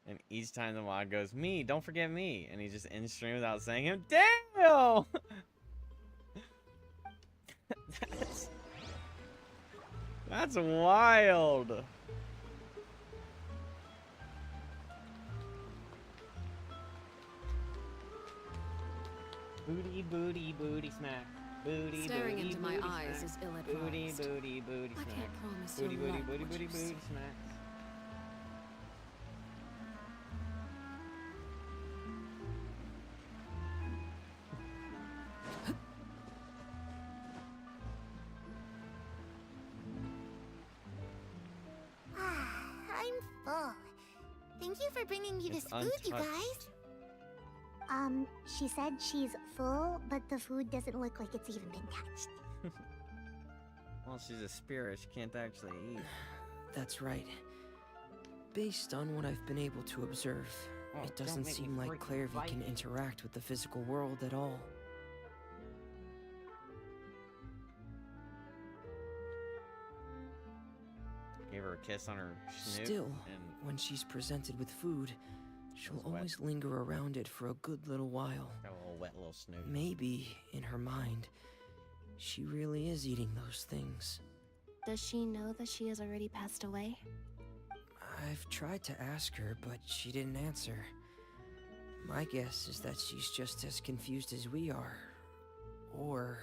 And each time the mod goes, me, don't forget me. And he just ends stream without saying him. Damn! That's wild. Booty, booty, booty smack. Booty, Staring booty, into my booty eyes smack. is ill-advised. Booty, booty, booty I smack. can't promise Booty, you'll booty, like booty, what booty, you booty see. smacks. Thank you for bringing me It's this food, you untouched. guys. She said she's full, but the food doesn't look like it's even been touched. Well, she's a spirit. She can't actually eat. That's right. Based on what I've been able to observe, Oh, it don't doesn't make me seem like freaking Clairvy bite can you. interact with the physical world at all. Gave her a kiss on her snoot. Still, and when she's presented with food, she'll was wet. always linger around it for a good little while. got a little wet little snoot. Maybe, in her mind, she really is eating those things. Does she know that she has already passed away? I've tried to ask her, but she didn't answer. My guess is that she's just as confused as we are. Or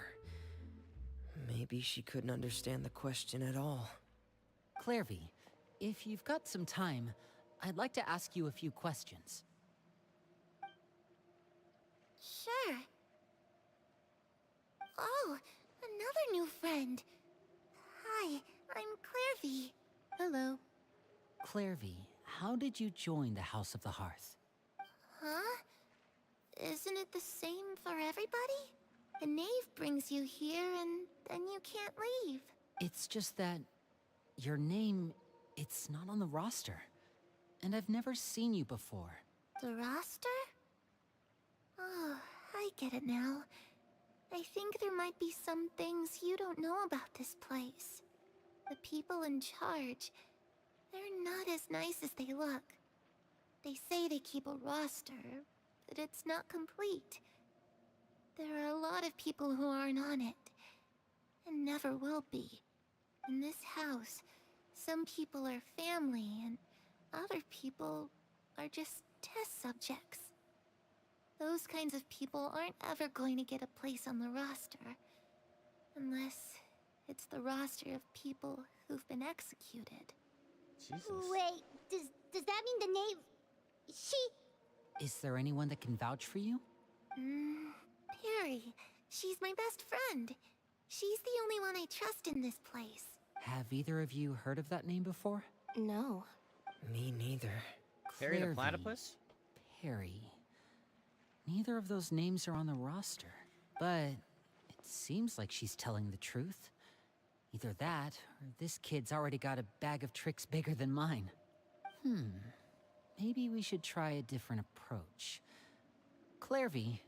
maybe she couldn't understand the question at all. Clairvy, if you've got some time, I'd like to ask you a few questions. Sure. Oh, another new friend. Hi, I'm Clairvy. Hello. Clairvy, how did you join the House of the Hearth? Huh? Isn't it the same for everybody? A knave brings you here and then you can't leave. It's just that your name, it's not on the roster. And I've never seen you before. The roster? Oh, I get it now. I think there might be some things you don't know about this place. The people in charge, they're not as nice as they look. They say they keep a roster, but it's not complete. There are a lot of people who aren't on it, and never will be. In this house, some people are family, and other people are just test subjects. Those kinds of people aren't ever going to get a place on the roster. Unless it's the roster of people who've been executed. Jesus. Wait, does that mean the knave... She... Is there anyone that can vouch for you? Perry. She's my best friend. She's the only one I trust in this place. Have either of you heard of that name before? No. Me neither. Perry the Clairvy, platypus? Perry. Neither of those names are on the roster. But it seems like she's telling the truth. Either that, or this kid's already got a bag of tricks bigger than mine. Maybe we should try a different approach. Clairvy,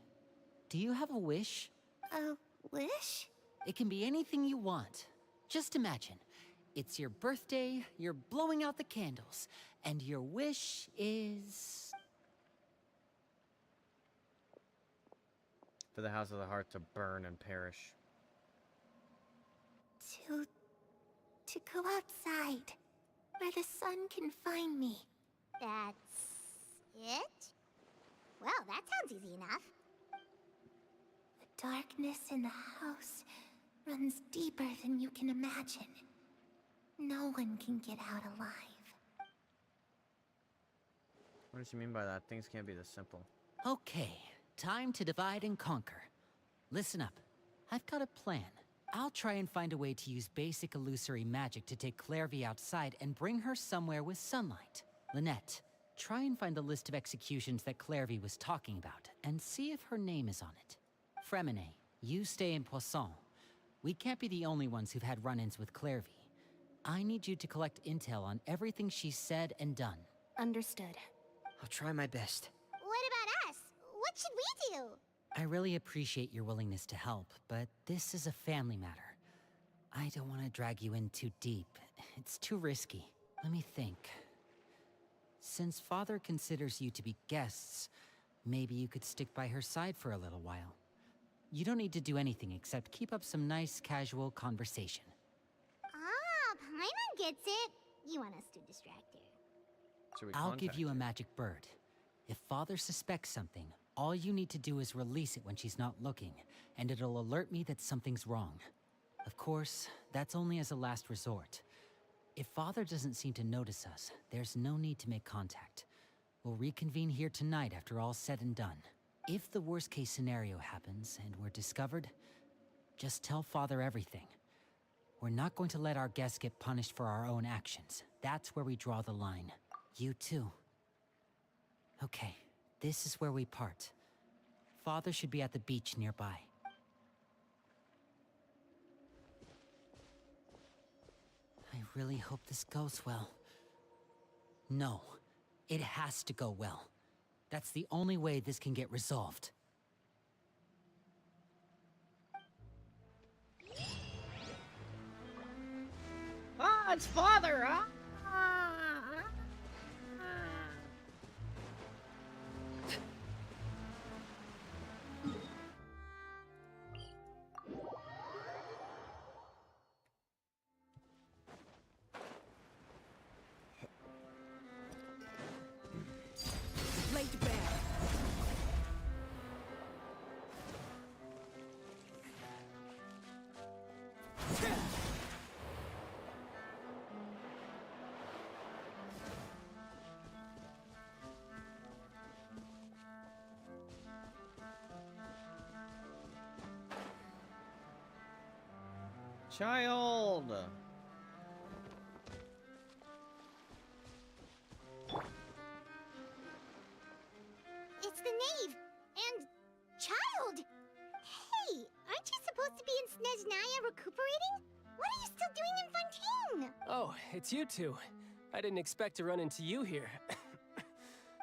do you have a wish? A wish? It can be anything you want. Just imagine. It's your birthday, you're blowing out the candles, and your wish is... For the House of the Heart to burn and perish. To go outside, where the sun can find me. That's... it? Well, that sounds easy enough. The darkness in the house runs deeper than you can imagine. No one can get out alive. What does she mean by that? Things can't be this simple. Okay, time to divide and conquer. Listen up. I've got a plan. I'll try and find a way to use basic illusory magic to take Clairvy outside and bring her somewhere with sunlight. Lynette, try and find the list of executions that Clairvy was talking about, and see if her name is on it. Fremine, you stay in Poisson. We can't be the only ones who've had run-ins with Clairvy. I need you to collect intel on everything she's said and done. Understood. I'll try my best. What about us? What should we do? I really appreciate your willingness to help, but this is a family matter. I don't want to drag you in too deep. It's too risky. Let me think. Since Father considers you to be guests, maybe you could stick by her side for a little while. You don't need to do anything except keep up some nice, casual conversation. Ah, Paimon gets it. You want us to distract her. Should we I'll give contact you a her? magic bird. If Father suspects something, all you need to do is release it when she's not looking, and it'll alert me that something's wrong. Of course, that's only as a last resort. If Father doesn't seem to notice us, there's no need to make contact. We'll reconvene here tonight after all's said and done. If the worst-case scenario happens and we're discovered, just tell Father everything. We're not going to let our guests get punished for our own actions. That's where we draw the line. You too. Okay, this is where we part. Father should be at the beach nearby. I really hope this goes well. No, it has to go well. That's the only way this can get resolved. Ah, it's father, huh? Laid bare. Child. It's the knave and child. Hey, aren't you supposed to be in Snezhnaya recuperating? What are you still doing in Fontaine? Oh, it's you two. I didn't expect to run into you here.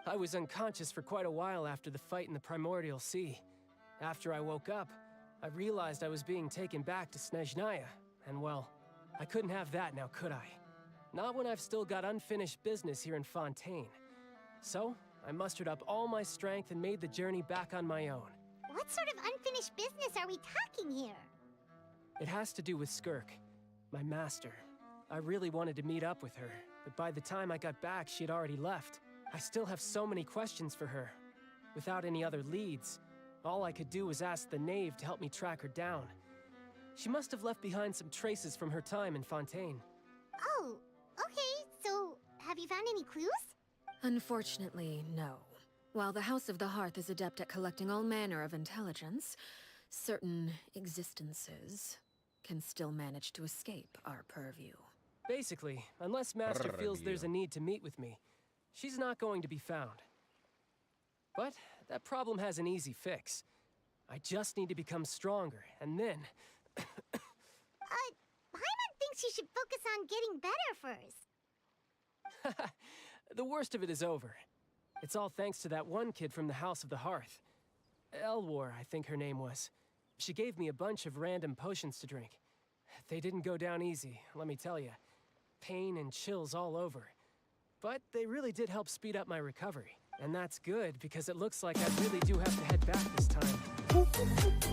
I was unconscious for quite a while after the fight in the Primordial Sea. After I woke up, I realized I was being taken back to Snezhnaya. And well, I couldn't have that now, could I? Not when I've still got unfinished business here in Fontaine. So, I mustered up all my strength and made the journey back on my own. What sort of unfinished business are we talking here? It has to do with Skirk, my master. I really wanted to meet up with her, but by the time I got back, she had already left. I still have so many questions for her. Without any other leads, all I could do was ask the knave to help me track her down. She must have left behind some traces from her time in Fontaine. Oh, okay, so have you found any clues? Unfortunately, no. While the House of the Hearth is adept at collecting all manner of intelligence, certain existences can still manage to escape our purview. Basically, unless Master feels there's a need to meet with me, she's not going to be found. But that problem has an easy fix. I just need to become stronger, and then... Paimon thinks you should focus on getting better first. The worst of it is over. It's all thanks to that one kid from the House of the Hearth. Elwar, I think her name was. She gave me a bunch of random potions to drink. They didn't go down easy, let me tell you. Pain and chills all over. But they really did help speed up my recovery. And that's good, because it looks like I really do have to head back this time. The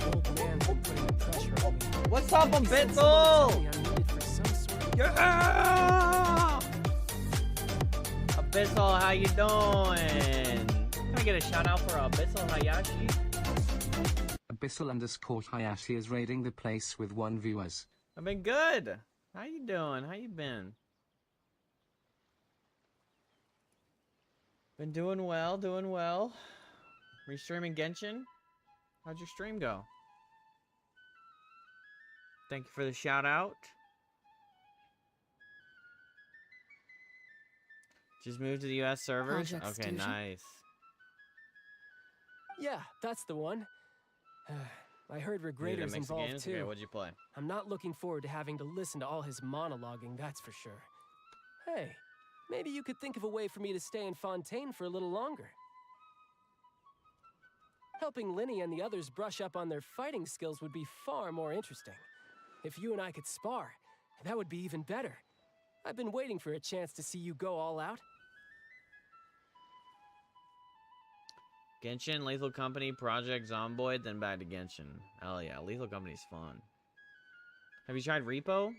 old man's been putting the pressure on me. What's up, He said someone would tell Abyssal? me I'm needed for some sort of... Yeah! Abyssal, how you doing? Can I get a shout out for Abyssal Hayashi? Abyssal_Hayashi is raiding the place with 1 viewers. I've been good. How you doing? How you been? Been doing well, doing well. Restreaming Genshin? How'd your stream go? Thank you for the shout out. Just moved to the US servers? Project Okay, Studio? nice. Yeah, that's the one. I heard You did a Regrader's mix of involved games? too. Okay, what'd you play? I'm not looking forward to having to listen to all his monologuing, that's for sure. Hey, maybe you could think of a way for me to stay in Fontaine for a little longer. Helping Linny and the others brush up on their fighting skills would be far more interesting. If you and I could spar, that would be even better. I've been waiting for a chance to see you go all out. Genshin, Lethal Company, Project Zomboid, then back to Genshin. Hell yeah, Lethal Company's fun. Have you tried Repo?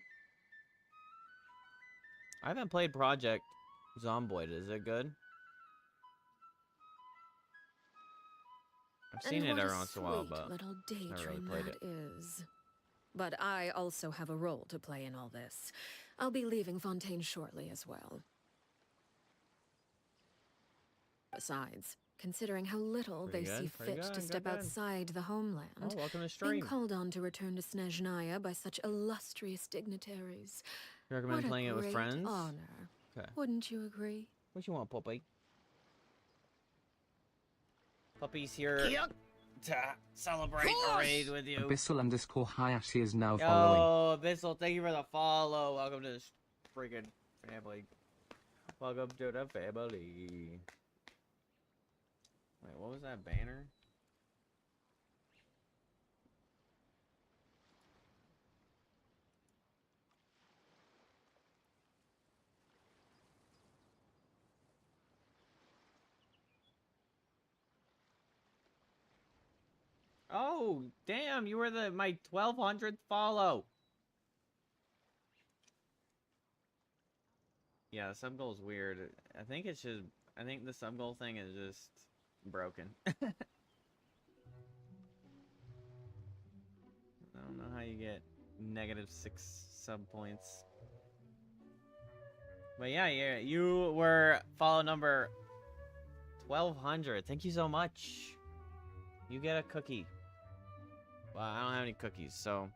I haven't played Project Zomboid. Is it good? I've seen it every once in a while, but little I never really daydream played that it. is. But I also have a role to play in all this. I'll be leaving Fontaine shortly as well. Besides, considering how little Pretty they good, see pretty fit good, to good, step good. outside the homeland, Oh, welcome to being stream. called on to return to Snezhnaya by such illustrious dignitaries. You recommend What playing a it with great friends? honor. Okay. Wouldn't you agree? What you want, Poppy? Puppy's here to celebrate the raid with you. Abyssal_Hayashi is now Yo, following. Abyssal, thank you for the follow. Welcome to this freaking family. Welcome to the family. Wait, what was that banner? Oh, damn, you were my 1200th follow. Yeah, the sub goal is weird. I think the sub goal thing is just broken. I don't know how you get -6 sub points. But yeah, you were follow number 1200. Thank you so much. You get a cookie. Well, I don't have any cookies, so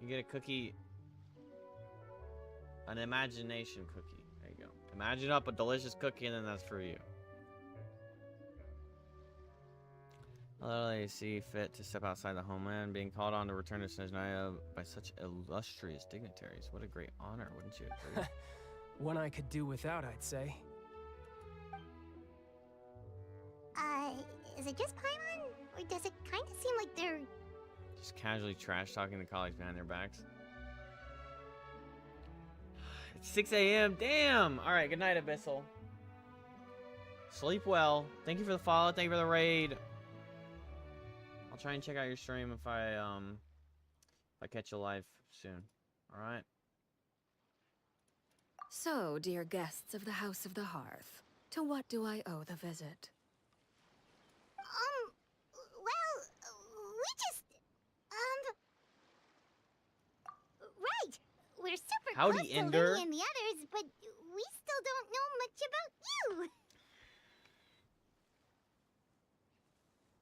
you get a cookie. An imagination cookie. There you go. Imagine up a delicious cookie, and then that's for you. I see fit to step outside the homeland, being called on to return to Snezhnaya by such illustrious dignitaries. What a great honor, wouldn't you agree? One I could do without, I'd say. Is it just Paimon? Or does it kind of seem like they're... Just casually trash-talking the colleagues behind their backs? It's 6 a.m. Damn! Alright, good night, Abyssal. Sleep well. Thank you for the follow. Thank you for the raid. I'll try and check out your stream if I catch you live soon. Alright? So, dear guests of the House of the Hearth, to what do I owe the visit? Well, we just, right. We're super Howdy, close to Ender. Lily and the others, but we still don't know much about you.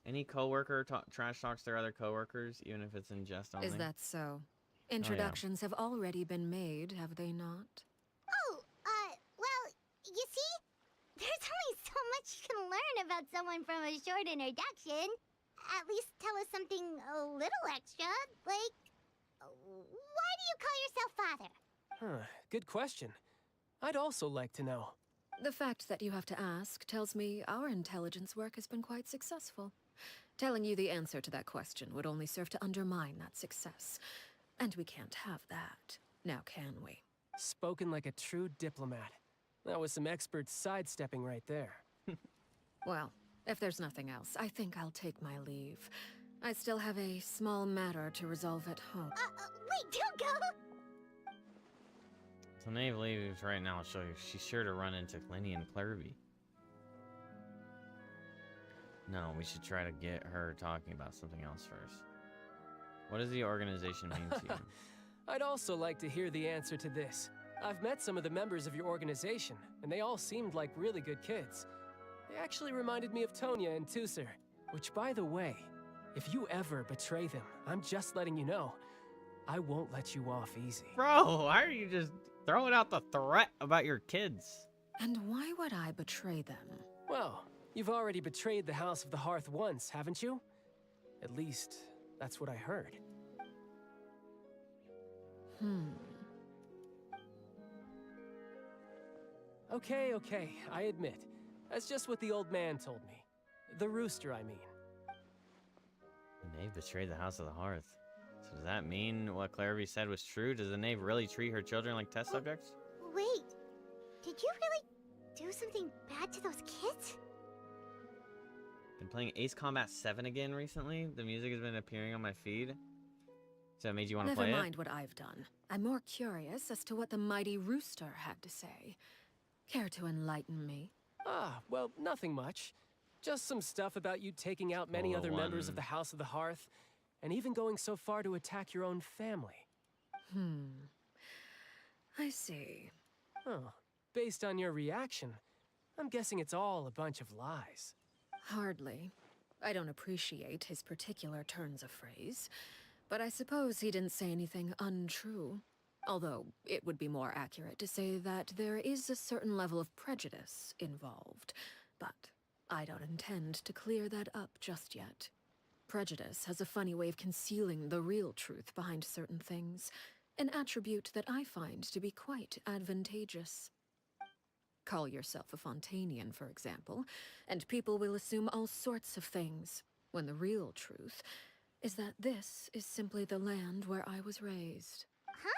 Any coworker trash talks their other coworkers, even if it's in jest only? Is that so? Introductions have already been made, have they not? Well, you see, there's only so much you can learn about someone from a short introduction. At least tell us something a little extra, like, why do you call yourself father? Huh, good question. I'd also like to know. The fact that you have to ask tells me our intelligence work has been quite successful. Telling you the answer to that question would only serve to undermine that success. And we can't have that, now can we? Spoken like a true diplomat. That was some expert sidestepping right there. Well, if there's nothing else, I think I'll take my leave. I still have a small matter to resolve at home. Wait, don't go! So Nave leaves right now. I'll show you. She's sure to run into Lenny and Clerby. No, we should try to get her talking about something else first. What does the organization mean to you? I'd also like to hear the answer to this. I've met some of the members of your organization, and they all seemed like really good kids. They actually reminded me of Tonya and Tusser, which, by the way, if you ever betray them, I'm just letting you know, I won't let you off easy. Bro, why are you just throwing out the threat about your kids? And why would I betray them? Well, you've already betrayed the House of the Hearth once, haven't you? At least, that's what I heard. Okay, I admit. That's just what the old man told me. The rooster, I mean. The knave betrayed the House of the Hearth. So does that mean what Clerby said was true? Does the knave really treat her children like test subjects? Wait, did you really do something bad to those kids? Been playing Ace Combat 7 again recently. The music has been appearing on my feed. So that made you want to play it? Never mind what I've done. I'm more curious as to what the mighty rooster had to say. Care to enlighten me? Well, nothing much. Just some stuff about you taking out many other members of the House of the Hearth, and even going so far to attack your own family. I see. Oh, based on your reaction, I'm guessing it's all a bunch of lies. Hardly. I don't appreciate his particular turns of phrase, but I suppose he didn't say anything untrue. Although, it would be more accurate to say that there is a certain level of prejudice involved. But I don't intend to clear that up just yet. Prejudice has a funny way of concealing the real truth behind certain things, an attribute that I find to be quite advantageous. Call yourself a Fontainian, for example, and people will assume all sorts of things, when the real truth is that this is simply the land where I was raised. Huh?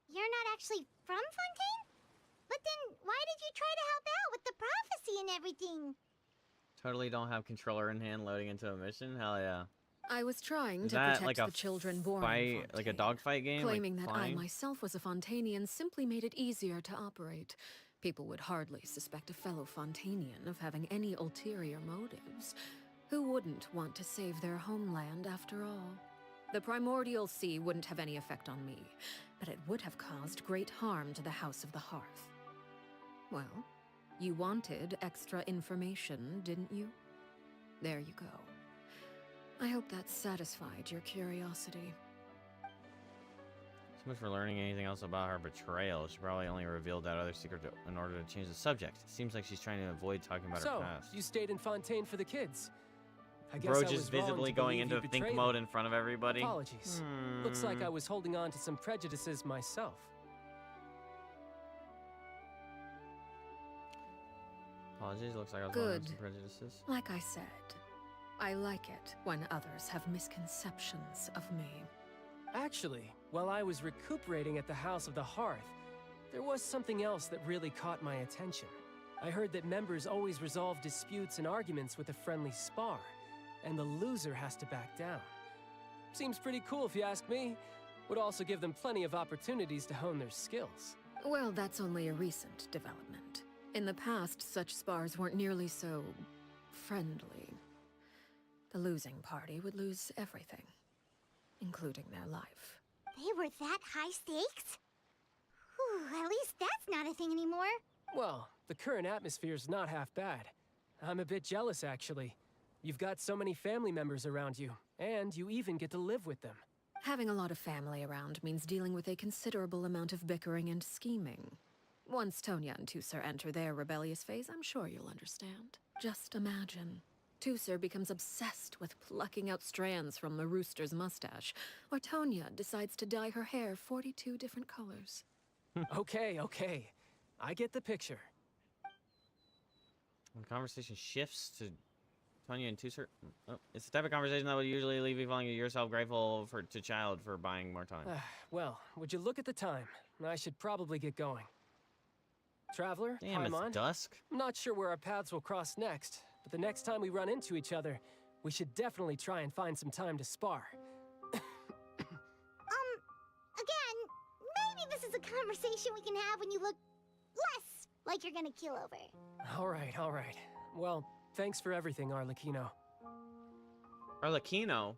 You're not actually from Fontaine? But then why did you try to help out with the prophecy and everything? Totally don't have controller in hand loading into a mission? Hell yeah. I was trying Is to that protect like a the children born in fight, Fontaine. like a dogfight game? Claiming like that flying? I myself was a Fontainian simply made it easier to operate. People would hardly suspect a fellow Fontainian of having any ulterior motives. Who wouldn't want to save their homeland after all? The primordial sea wouldn't have any effect on me, but it would have caused great harm to the House of the Hearth. Well, you wanted extra information, didn't you? There you go. I hope that satisfied your curiosity. So much for learning anything else about her betrayal. She probably only revealed that other secret in order to change the subject. It seems like she's trying to avoid talking about her So, past. you stayed in Fontaine for the kids. I guess Bro I just was wrong visibly to going believe into you think betrayed mode them. in front of everybody. Apologies. Looks like I was holding on to some prejudices myself. Apologies, looks like I was Good. one of some prejudices. Like I said, I like it when others have misconceptions of me. Actually, while I was recuperating at the House of the Hearth, there was something else that really caught my attention. I heard that members always resolve disputes and arguments with a friendly spar, and the loser has to back down. Seems pretty cool if you ask me. Would also give them plenty of opportunities to hone their skills. Well, that's only a recent development. In the past, such spars weren't nearly so friendly. The losing party would lose everything, including their life. They were that high stakes? Whew, at least that's not a thing anymore. Well, the current atmosphere's not half bad. I'm a bit jealous, actually. You've got so many family members around you, and you even get to live with them. Having a lot of family around means dealing with a considerable amount of bickering and scheming. Once Tonya and Tusser enter their rebellious phase, I'm sure you'll understand. Just imagine. Tusser becomes obsessed with plucking out strands from the rooster's mustache, or Tonya decides to dye her hair 42 different colors. Okay. I get the picture. When the conversation shifts to Tonya and Tusser, it's the type of conversation that would usually leave you feeling yourself grateful to child for buying more time. Well, would you look at the time? I should probably get going. Traveler, Damn, it's Paimon, dusk. I'm not sure where our paths will cross next, but the next time we run into each other, we should definitely try and find some time to spar. Again, maybe this is a conversation we can have when you look less like you're gonna keel over. All right. Well, thanks for everything, Arlecchino. Arlecchino?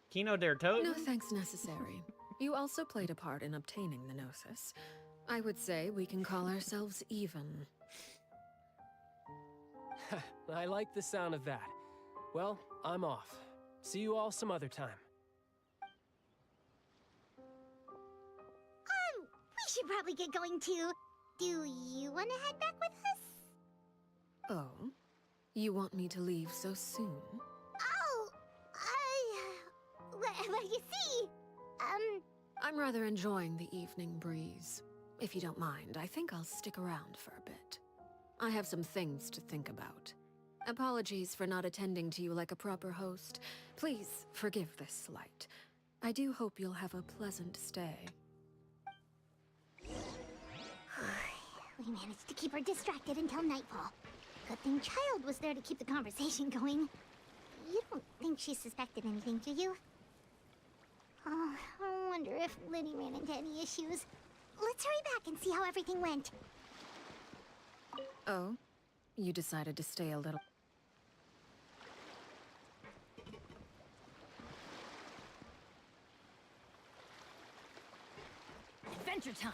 Kino der Toten? No thanks necessary. You also played a part in obtaining the Gnosis. I would say we can call ourselves even. I like the sound of that. Well, I'm off. See you all some other time. We should probably get going too. Do you want to head back with us? Oh? You want me to leave so soon? Oh, well, you see, I'm rather enjoying the evening breeze. If you don't mind, I think I'll stick around for a bit. I have some things to think about. Apologies for not attending to you like a proper host. Please forgive this slight. I do hope you'll have a pleasant stay. We managed to keep her distracted until nightfall. Good thing Child was there to keep the conversation going. You don't think she suspected anything, do you? Oh, I wonder if Liddy ran into any issues. Let's hurry back and see how everything went. Oh? You decided to stay a little... Adventure time!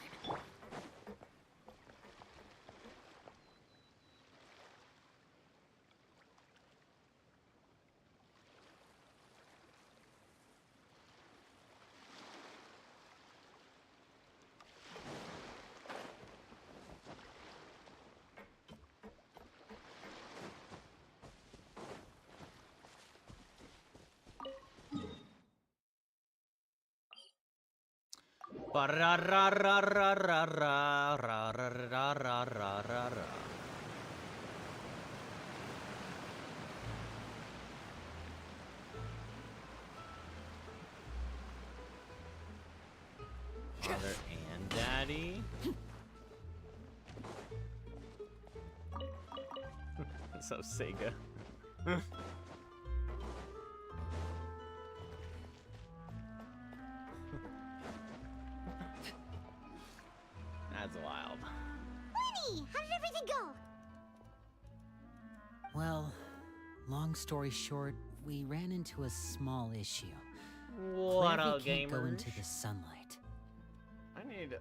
Ba-ra-ra-ra-ra-ra-ra-ra-ra-ra-ra-ra-ra. Father and Daddy. So Sega. That's wild. Winnie, how did everything go? Well, long story short, we ran into a small issue. What Clairvy up, can't go gamers? into the sunlight. I need.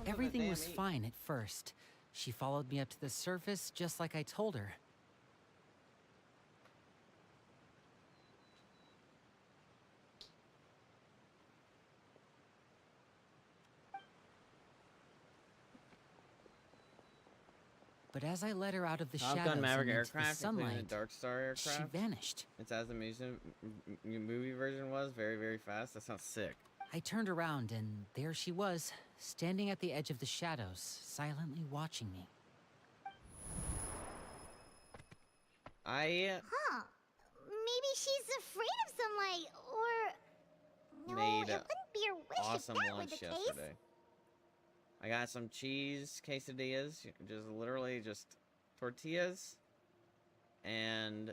Everything was fine at first. She followed me up to the surface just like I told her. But as I let her out of the Top shadows Gun Maverick and into the aircraft, including the sunlight, Dark Star aircraft. she vanished. It's as the movie version was, very, very fast. That sounds sick. I turned around and there she was, standing at the edge of the shadows, silently watching me. I Huh. Maybe she's afraid of sunlight, or... No, made it wouldn't be her wish awesome if that were lunch the yesterday. case. I got some cheese quesadillas, just literally just tortillas and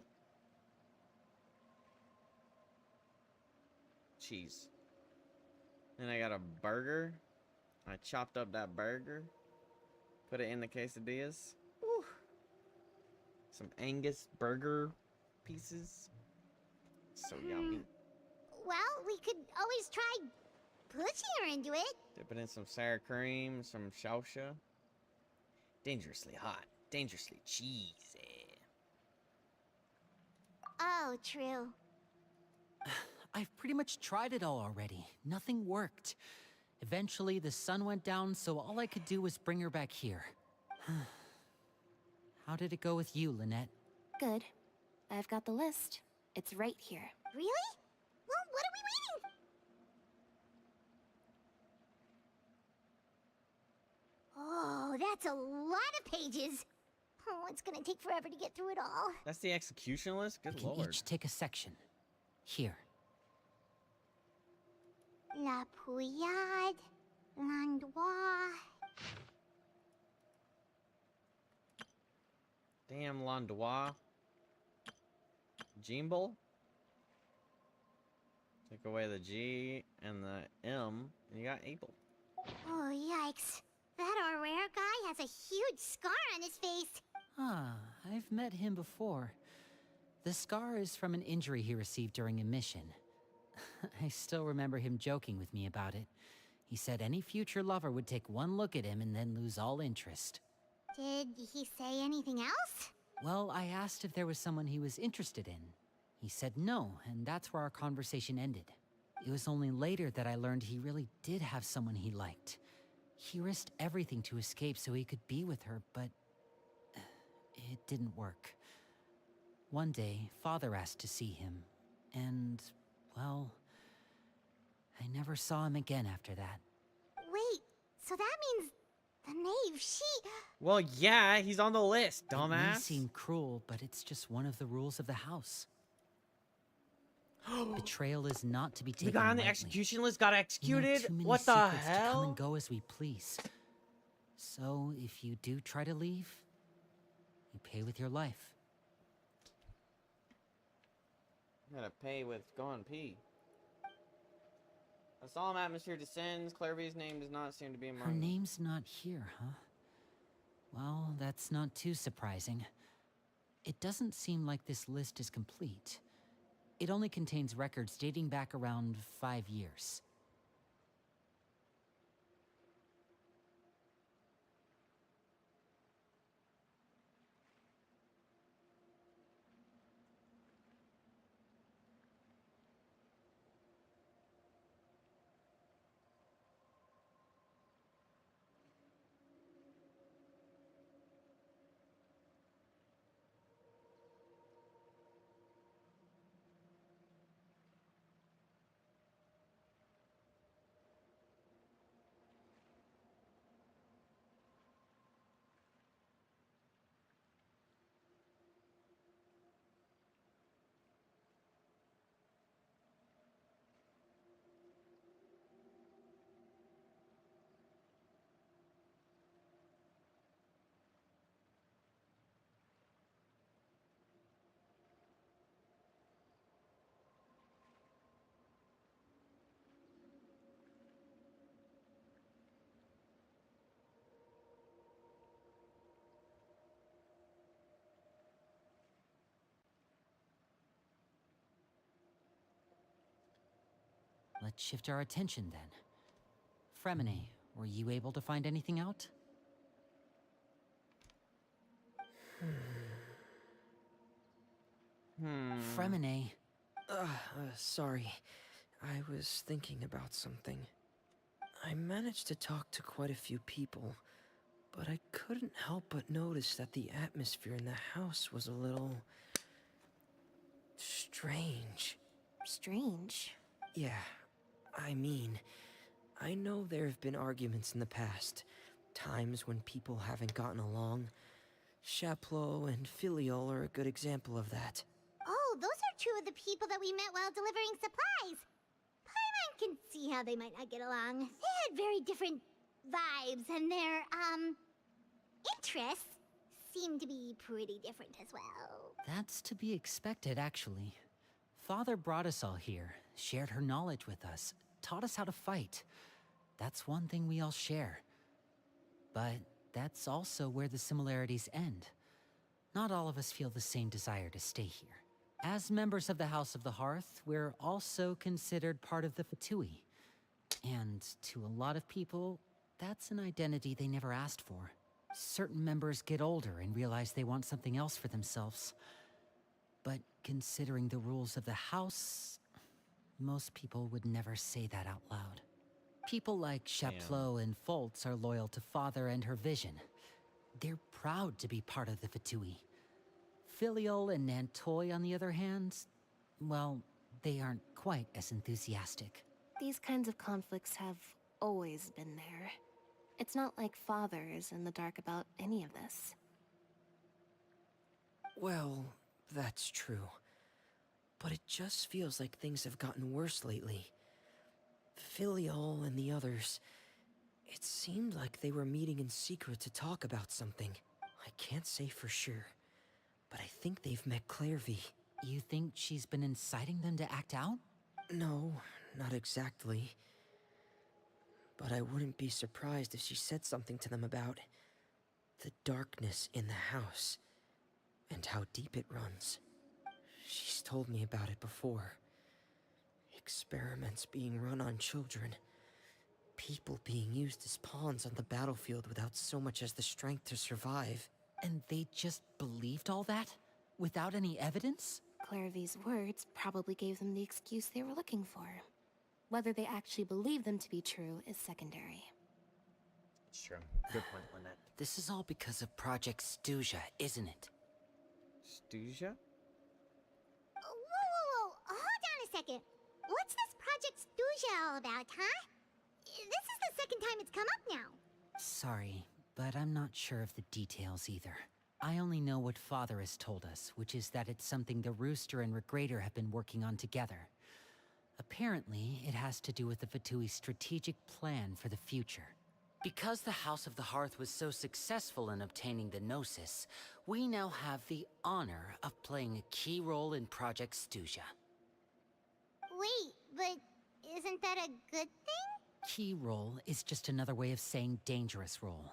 cheese. Then I got a burger. I chopped up that burger, put it in the quesadillas. Ooh. Some Angus burger pieces. So yummy. Well, we could always try pushing her into it. Dip it in some sour cream, some salsa. Dangerously hot, dangerously cheesy. Oh, true. I've pretty much tried it all already. Nothing worked. Eventually, the sun went down, so all I could do was bring her back here. How did it go with you, Lynette? Good. I've got the list. It's right here. Really? Well, what are we waiting? Oh, that's a lot of pages. Oh, it's gonna take forever to get through it all. That's the execution list? Good We can lord. each take a section. Here. La Pouillade, Landois. Damn Landois. Jimble. Take away the G and the M, and you got Able. Oh, yikes. That rare guy has a huge scar on his face. Ah, I've met him before. The scar is from an injury he received during a mission. I still remember him joking with me about it. He said any future lover would take one look at him and then lose all interest. Did he say anything else? Well, I asked if there was someone he was interested in. He said no, and that's where our conversation ended. It was only later that I learned he really did have someone he liked. He risked everything to escape so he could be with her, but it didn't work. One day, Father asked to see him, and, well, I never saw him again after that. Wait, so that means the knave, she... Well, yeah, he's on the list, It may dumbass. seem cruel, but it's just one of the rules of the house. Betrayal is not to be taken We got on the lightly. execution list, got We know executed? too many What the secrets to come hell? and go as we please. So, if you do try to leave, you pay with your life. Gotta pay with going pee. A solemn atmosphere descends. Clairvy's name does not seem to be among Her them. name's not here, huh? Well, that's not too surprising. It doesn't seem like this list is complete. It only contains records dating back around 5 years. Let's shift our attention then. Fremine, were you able to find anything out? Fremine. Sorry. I was thinking about something. I managed to talk to quite a few people, but I couldn't help but notice that the atmosphere in the house was a little... strange. Strange? Yeah, I mean, I know there have been arguments in the past, times when people haven't gotten along. Chaplot and Filiol are a good example of that. Oh, those are two of the people that we met while delivering supplies. Paimon can see how they might not get along. They had very different vibes, and their, interests seem to be pretty different as well. That's to be expected, actually. Father brought us all here, shared her knowledge with us, taught us how to fight. That's one thing we all share. But that's also where the similarities end. Not all of us feel the same desire to stay here. As members of the House of the Hearth, we're also considered part of the Fatui. And to a lot of people, that's an identity they never asked for. Certain members get older and realize they want something else for themselves. But considering the rules of the House, most people would never say that out loud. People like Chaplot and Foltz are loyal to Father and her vision. They're proud to be part of the Fatui. Filiol and Nantoy, on the other hand, well, they aren't quite as enthusiastic. These kinds of conflicts have always been there. It's not like Father is in the dark about any of this. Well, that's true. But it just feels like things have gotten worse lately. Filiol and the others... It seemed like they were meeting in secret to talk about something. I can't say for sure, but I think they've met Clairvy. You think she's been inciting them to act out? No, not exactly. But I wouldn't be surprised if she said something to them about the darkness in the house and how deep it runs. She's told me about it before. Experiments being run on children. People being used as pawns on the battlefield without so much as the strength to survive. And they just believed all that? Without any evidence? Clairvy's words probably gave them the excuse they were looking for. Whether they actually believe them to be true is secondary. It's true. Good point, Lynette. This is all because of Project Stuja, isn't it? Stuja? Whoa. Hold on a second. What's this Project Stuja all about, huh? This is the second time it's come up now. Sorry, but I'm not sure of the details either. I only know what Father has told us, which is that it's something the Rooster and Regrator have been working on together. Apparently, it has to do with the Fatui's strategic plan for the future. Because the House of the Hearth was so successful in obtaining the Gnosis, we now have the honor of playing a key role in Project Stuja. Wait, but isn't that a good thing? Key role is just another way of saying dangerous role.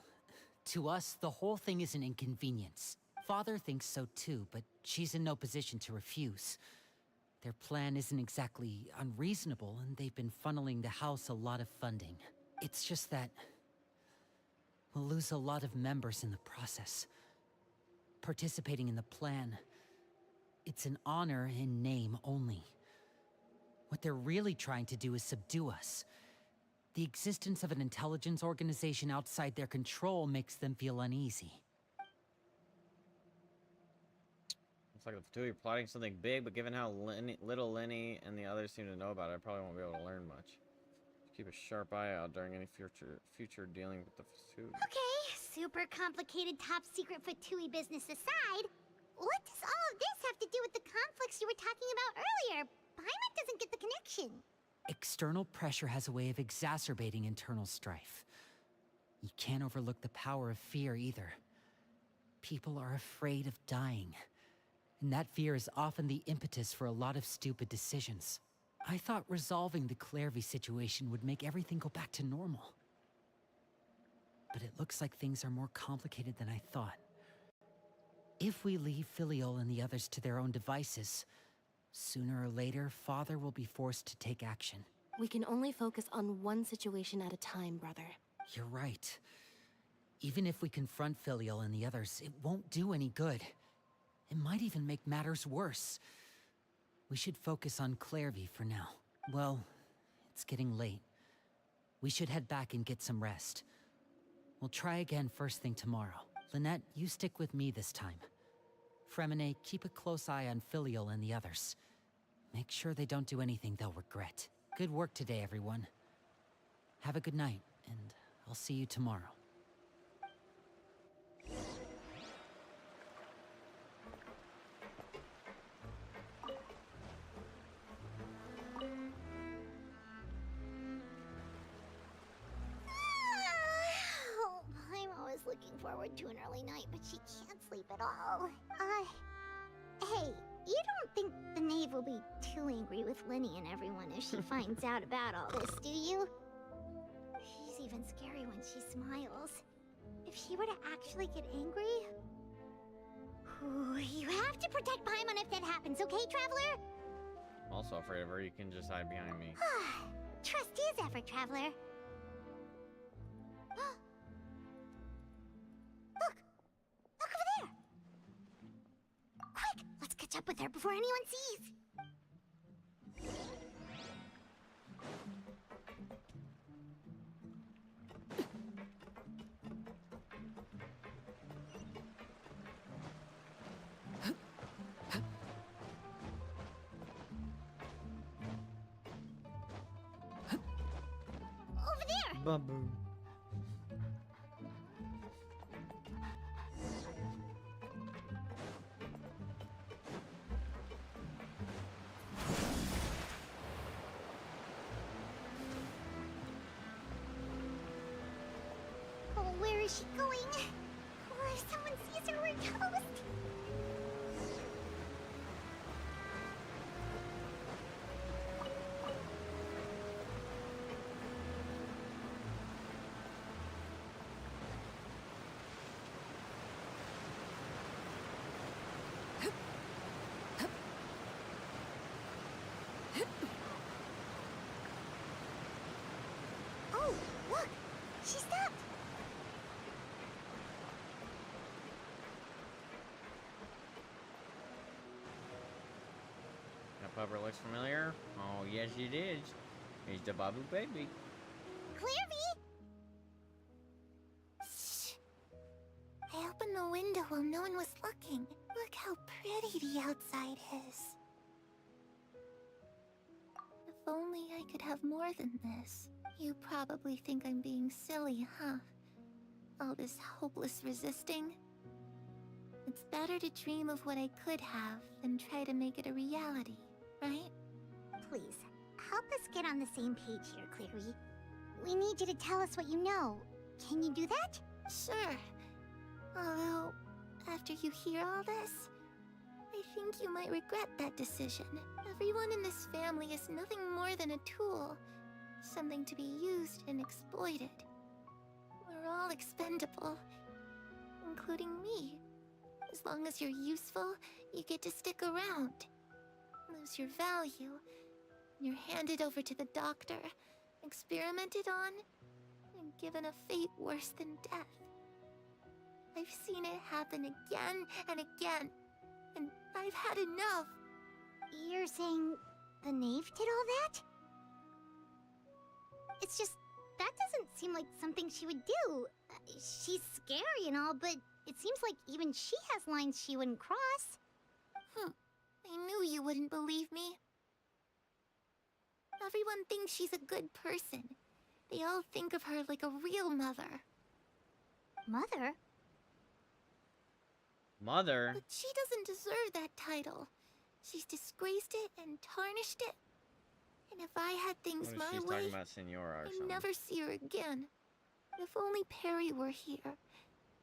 To us, the whole thing is an inconvenience. Father thinks so too, but she's in no position to refuse. Their plan isn't exactly unreasonable, and they've been funneling the house a lot of funding. It's just that we'll lose a lot of members in the process. Participating in the plan, it's an honor in name only. What they're really trying to do is subdue us. The existence of an intelligence organization outside their control makes them feel uneasy. Looks like the Fatui are plotting something big, but given how little Lenny and the others seem to know about it, I probably won't be able to learn much. Keep a sharp eye out during any future dealing with the Fatui. Okay, super complicated top secret Fatui business aside, what does all of this have to do with the conflicts you were talking about earlier? Paimon doesn't get the connection. External pressure has a way of exacerbating internal strife. You can't overlook the power of fear either. People are afraid of dying, and that fear is often the impetus for a lot of stupid decisions. I thought resolving the Clairvy situation would make everything go back to normal. But it looks like things are more complicated than I thought. If we leave Filiol and the others to their own devices, sooner or later, Father will be forced to take action. We can only focus on one situation at a time, brother. You're right. Even if we confront Filial and the others, it won't do any good. It might even make matters worse. We should focus on Clairvy for now. Well, it's getting late. We should head back and get some rest. We'll try again first thing tomorrow. Lynette, you stick with me this time. Fremine, keep a close eye on Filial and the others. Make sure they don't do anything they'll regret. Good work today, everyone. Have a good night, and I'll see you tomorrow. Oh, I'm always looking forward to an early night, but she can't sleep at all. Hey, you don't think the knave will be too angry with Lenny and everyone if she finds out about all this, do you? She's even scary when she smiles. If she were to actually get angry... Ooh, you have to protect Paimon if that happens, okay, Traveler? I'm also afraid of her. You can just hide behind me. Trust is effort, Traveler. Look over there! Quick, let's catch up with her before anyone sees. Over there! Babu. Oh, where is she going? Oh, if someone sees her, we're toast. Oh, look! She stopped! That pupper looks familiar. Oh, yes, it is. He's the Babu baby. Clairvy! Shh! I opened the window while no one was looking. Look how pretty the outside is. If only I could have more than this. You probably think I'm being silly, huh? All this hopeless resisting. It's better to dream of what I could have than try to make it a reality, right? Please, help us get on the same page here, Clary. We need you to tell us what you know. Can you do that? Sure. Although, after you hear all this, I think you might regret that decision. Everyone in this family is nothing more than a tool. Something to be used and exploited. We're all expendable, including me. As long as you're useful, you get to stick around. Lose your value, you're handed over to the doctor, experimented on, and given a fate worse than death. I've seen it happen again and again, and I've had enough. You're saying the knave did all that? It's just, that doesn't seem like something she would do. She's scary and all, but it seems like even she has lines she wouldn't cross. I knew you wouldn't believe me. Everyone thinks she's a good person. They all think of her like a real mother. Mother? Mother? But she doesn't deserve that title. She's disgraced it and tarnished it. And if I had things What if my she's way, talking about Senora or I'd something? never see her again. If only Perry were here,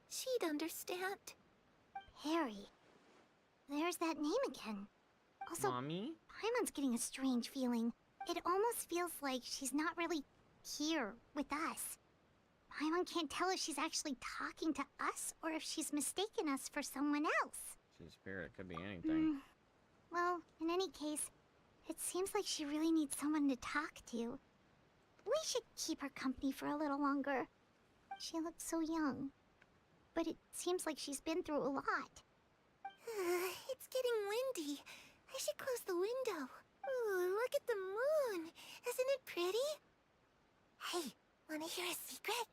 she'd understand. Perry. There's that name again. Also, Mommy? Paimon's getting a strange feeling. It almost feels like she's not really here with us. Paimon can't tell if she's actually talking to us or if she's mistaken us for someone else. She's a spirit. It could be anything. Well, in any case, It seems like she really needs someone to talk to. We should keep her company for a little longer. She looks so young. But it seems like she's been through a lot. It's getting windy. I should close the window. Ooh, look at the moon. Isn't it pretty? Hey, wanna hear a secret?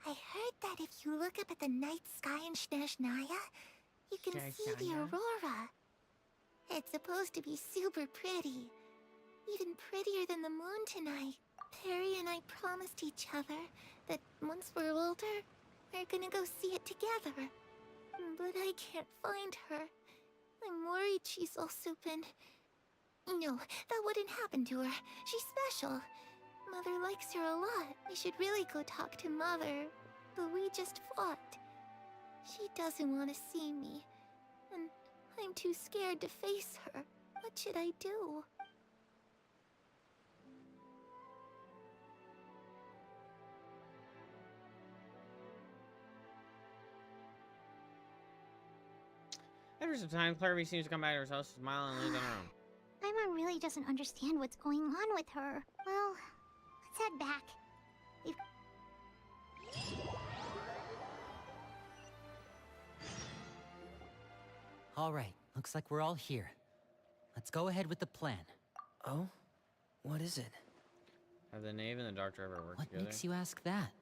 I heard that if you look up at the night sky in Snezhnaya, you can see the aurora. It's supposed to be super pretty. Even prettier than the moon tonight. Perry and I promised each other that once we're older, we're gonna go see it together. But I can't find her. I'm worried she's also been... No, that wouldn't happen to her. She's special. Mother likes her a lot. We should really go talk to Mother. But we just fought. She doesn't want to see me. And I'm too scared to face her. What should I do? After some time, Clary seems to come back to her house, smiling and losing her own. Paimon really doesn't understand what's going on with her. Well, let's head back. All right, looks like we're all here. Let's go ahead with the plan. Oh? What is it? Have the knave and the doctor ever worked What together? makes you ask that?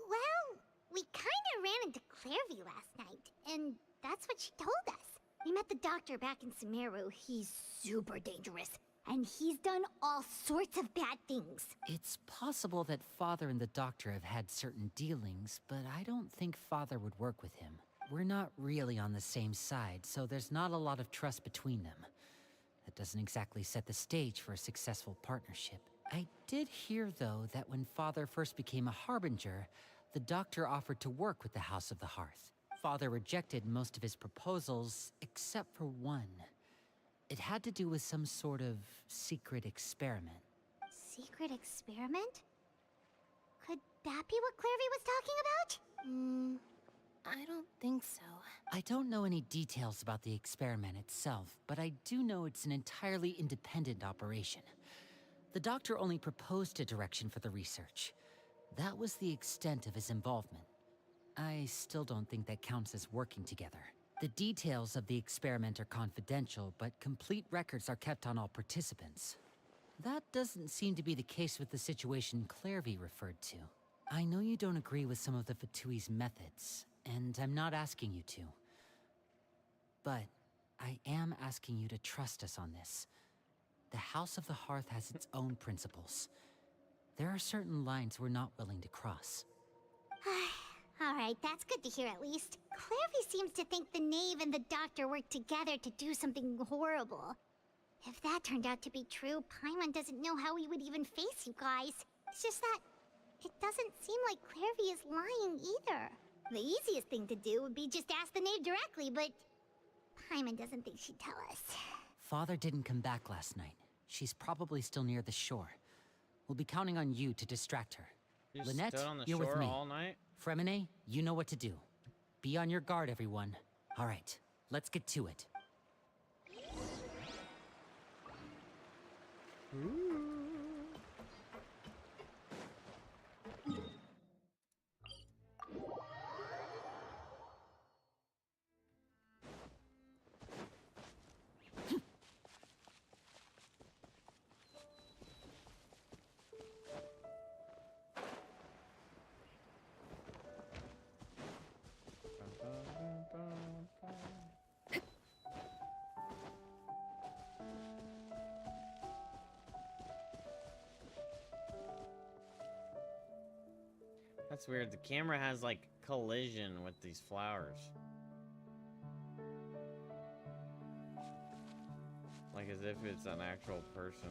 Well, we kinda ran into Clairvy last night, and that's what she told us. We met the doctor back in Sumeru. He's super dangerous, and he's done all sorts of bad things. It's possible that Father and the Doctor have had certain dealings, but I don't think Father would work with him. We're not really on the same side, so there's not a lot of trust between them. That doesn't exactly set the stage for a successful partnership. I did hear, though, that when Father first became a Harbinger, the Doctor offered to work with the House of the Hearth. Father rejected most of his proposals, except for one. It had to do with some sort of secret experiment. Secret experiment? Could that be what Clairvy was talking about? I don't think so. I don't know any details about the experiment itself, but I do know it's an entirely independent operation. The Doctor only proposed a direction for the research. That was the extent of his involvement. I still don't think that counts as working together. The details of the experiment are confidential, but complete records are kept on all participants. That doesn't seem to be the case with the situation Clairvy referred to. I know you don't agree with some of the Fatui's methods, and I'm not asking you to. But I am asking you to trust us on this. The House of the Hearth has its own principles. There are certain lines we're not willing to cross. Alright, that's good to hear at least. Clairvy seems to think the knave and the doctor worked together to do something horrible. If that turned out to be true, Paimon doesn't know how we would even face you guys. It's just that it doesn't seem like Clairvy is lying either. The easiest thing to do would be just ask the knave directly, but Paimon doesn't think she'd tell us. Father didn't come back last night. She's probably still near the shore. We'll be counting on you to distract her. You Lynette, stood on the you're with shore me. all night? Fremine, you know what to do. Be on your guard, everyone. All right, let's get to it. That's weird. The camera has like collision with these flowers. Like as if it's an actual person.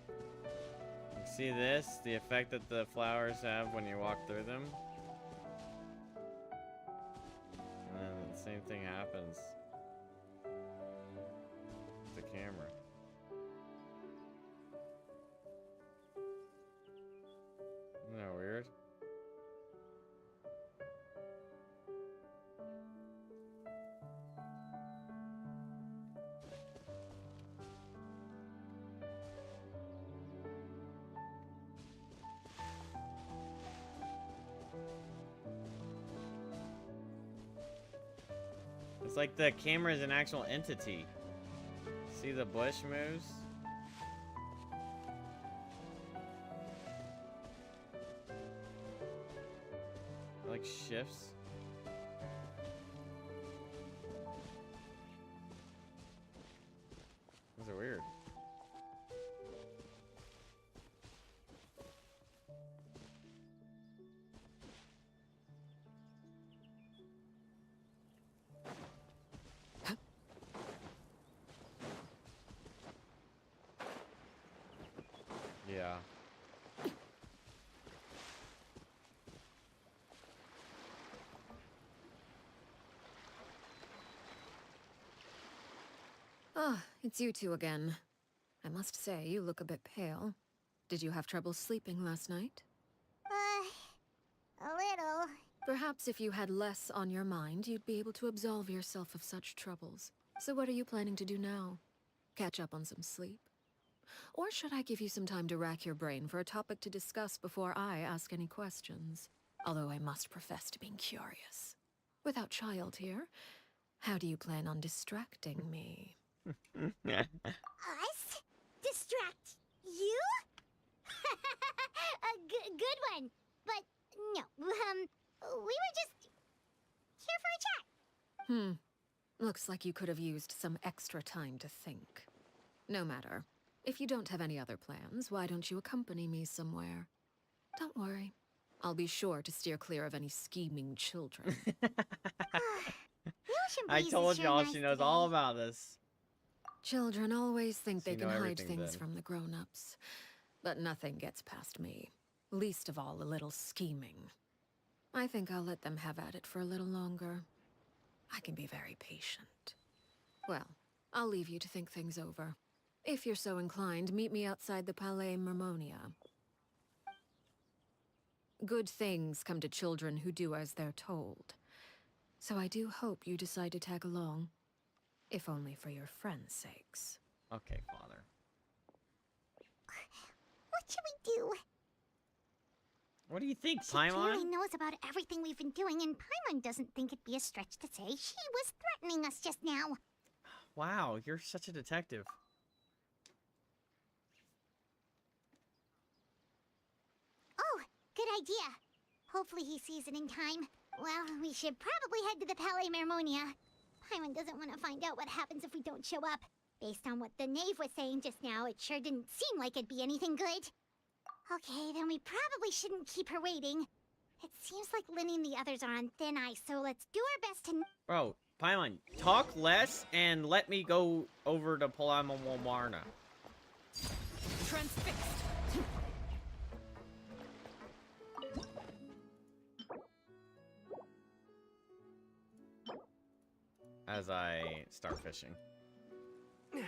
You see this? The effect that the flowers have when you walk through them? And then the same thing happens with the camera. Isn't that weird? It's like the camera is an actual entity. See the bush moves? It like shifts. Those are weird. Yeah. Ah, it's you two again. I must say, you look a bit pale. Did you have trouble sleeping last night? A little. Perhaps if you had less on your mind, you'd be able to absolve yourself of such troubles. So what are you planning to do now? Catch up on some sleep? Or should I give you some time to rack your brain for a topic to discuss before I ask any questions? Although I must profess to being curious. Without child here, how do you plan on distracting me? Us? Distract you? A good one. But no, we were just here for a chat. Looks like you could have used some extra time to think. No matter. If you don't have any other plans, why don't you accompany me somewhere? Don't worry. I'll be sure to steer clear of any scheming children. I told y'all she knows all about this. Children always think they You can know hide everything things then. from the grown-ups. But nothing gets past me. Least of all, a little scheming. I think I'll let them have at it for a little longer. I can be very patient. Well, I'll leave you to think things over. If you're so inclined, meet me outside the Palais Mermonia. Good things come to children who do as they're told. So I do hope you decide to tag along. If only for your friends' sakes. Okay, father. What should we do? What do you think, She clearly Paimon? knows about everything we've been doing, and Paimon doesn't think it'd be a stretch to say she was threatening us just now. Wow, you're such a detective. Oh, good idea. Hopefully he sees it in time. Well, we should probably head to the Palais Mermonia. Paimon doesn't want to find out what happens if we don't show up. Based on what the knave was saying just now, it sure didn't seem like it'd be anything good. Okay, then we probably shouldn't keep her waiting. It seems like Linny and the others are on thin ice, so let's do our best to... Bro, Paimon, talk less and let me go over to Palamawarna. Transfixed. As I start fishing. I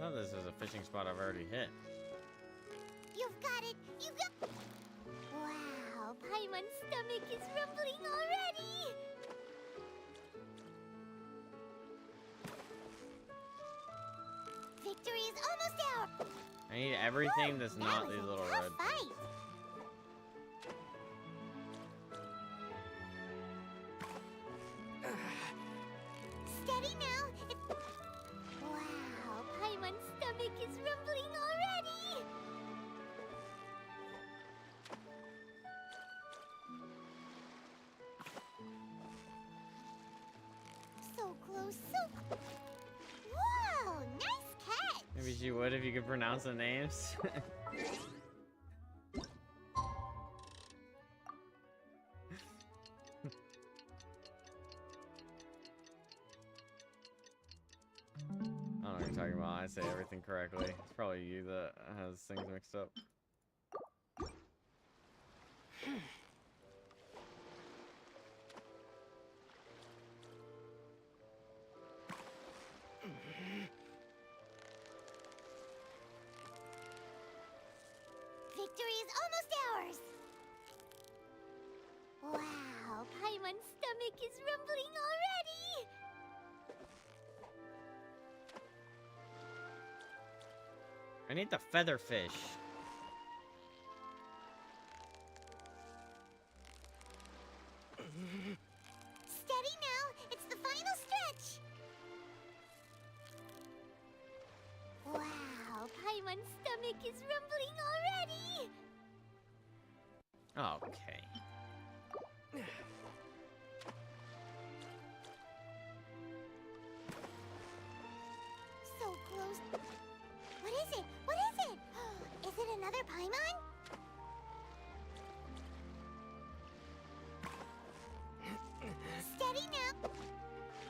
thought this was a fishing spot I've already hit. You've got it! You've got... Wow, Paimon's stomach is rumbling already! Victory is almost out! I need everything that's not these little red. Fight! Steady now! Wow, Paimon's stomach is rumbling already! So close, so... Whoa, nice catch! Maybe she would if you could pronounce the names. I don't know what you're talking about. I say everything correctly. It's probably you that has things mixed up. Victory is almost ours! Wow, Paimon's stomach is rumbling already! I need the feather fish. Paimon's stomach is rumbling already! Okay. So close. What is it? What is it? Is it another Paimon? Steady now.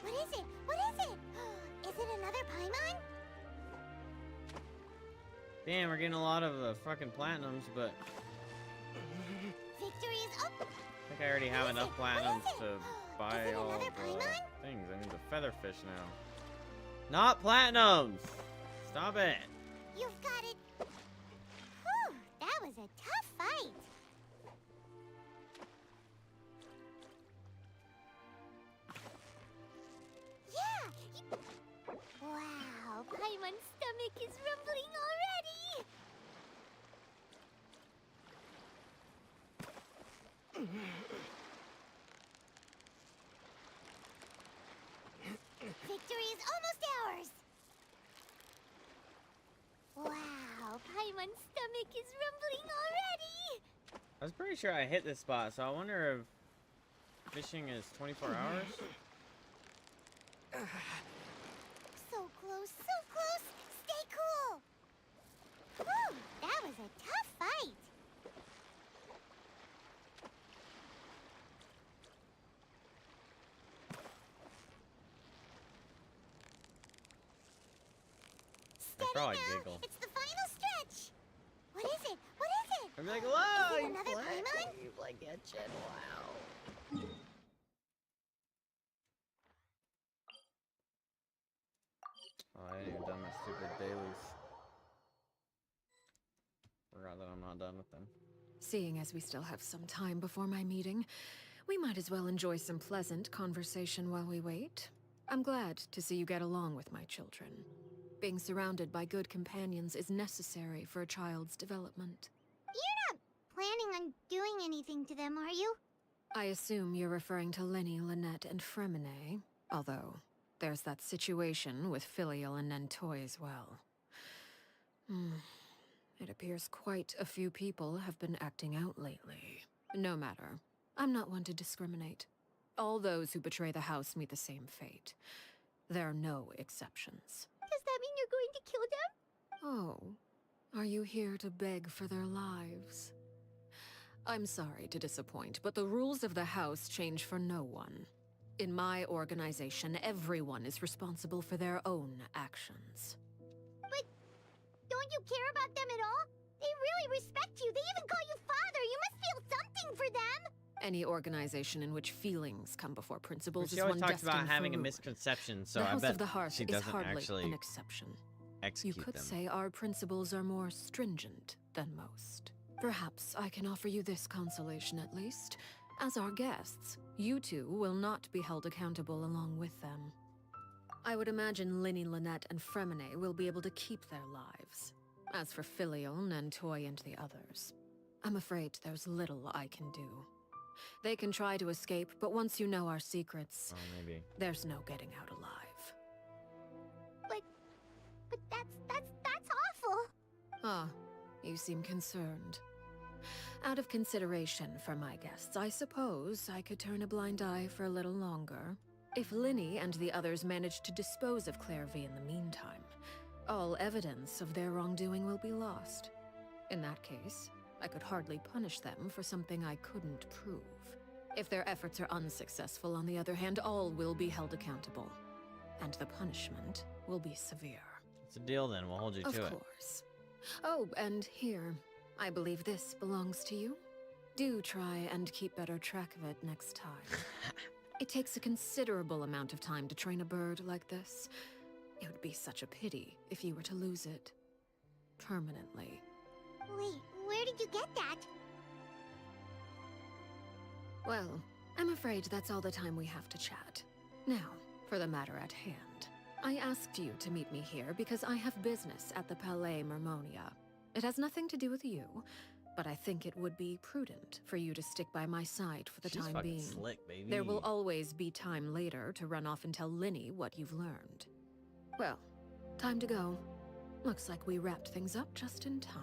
What is it? What is it? Is it another Paimon? Damn, we're getting a lot of fucking platinums, but Victory is up. I think I already have enough platinums to buy all of the things. I need the featherfish now. Not platinums! Stop it! You've got it. Whew, that was a tough fight. Yeah. Wow, Paimon's stomach is rumbling already. Victory is almost ours. Wow, Paimon's stomach is rumbling already. I was pretty sure I hit this spot, so I wonder if fishing is 24 hours? So close, so close. Stay cool. Whew, that was a tough fight. They probably Steady now. giggle. It's the final stretch. What is it? What is it? I'd be like, whoa! Is it another Paimon? You play Genshin, wow. Oh, I ain't even done my stupid dailies. Forgot that I'm not done with them. Seeing as we still have some time before my meeting, we might as well enjoy some pleasant conversation while we wait. I'm glad to see you get along with my children. Being surrounded by good companions is necessary for a child's development. You're not planning on doing anything to them, are you? I assume you're referring to Lenny, Lynette, and Fremine, although there's that situation with Filial and Nentoy as well. It appears quite a few people have been acting out lately. No matter. I'm not one to discriminate. All those who betray the house meet the same fate. There are no exceptions. Does that mean you're going to kill them? Oh, are you here to beg for their lives? I'm sorry to disappoint, but the rules of the house change for no one. In my organization, everyone is responsible for their own actions. But don't you care about them at all? They really respect you. They even call you father. You must feel something for them. Any organization in which feelings come before principles She is always one talks destined about having for a ruin. misconception, so The I House bet of the Hearth she is doesn't hardly actually an exception. execute You could them. say our principles are more stringent than most. Perhaps I can offer you this consolation at least. As our guests, you two will not be held accountable along with them. I would imagine Linny, Lynette, and Fremine will be able to keep their lives. As for Filial, Nentoy, and the others, I'm afraid there's little I can do. They can try to escape, but once you know our secrets, Oh, maybe. there's no getting out alive. But that's awful. Ah, you seem concerned. Out of consideration for my guests, I suppose I could turn a blind eye for a little longer. If Linny and the others manage to dispose of Clairvy in the meantime, all evidence of their wrongdoing will be lost. In that case, I could hardly punish them for something I couldn't prove. If their efforts are unsuccessful, on the other hand, all will be held accountable. And the punishment will be severe. It's a deal then, we'll hold you to it. Of course. Oh, and here, I believe this belongs to you. Do try and keep better track of it next time. It takes a considerable amount of time to train a bird like this. It would be such a pity if you were to lose it. Permanently. Wait, where did you get that? Well, I'm afraid that's all the time we have to chat. Now, for the matter at hand. I asked you to meet me here because I have business at the Palais Mermonia. It has nothing to do with you, but I think it would be prudent for you to stick by my side for the She's time fucking being. slick, baby. There will always be time later to run off and tell Linny what you've learned. Well, time to go. Looks like we wrapped things up just in time.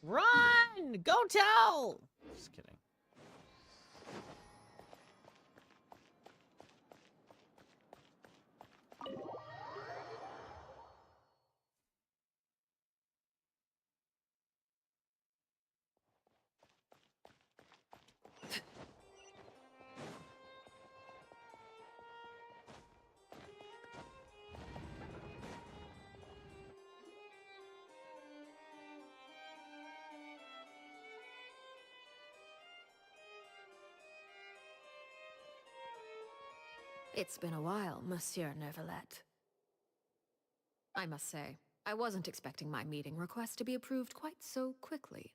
Run! Go tell! Just kidding. It's been a while, Monsieur Neuvillette. I must say, I wasn't expecting my meeting request to be approved quite so quickly.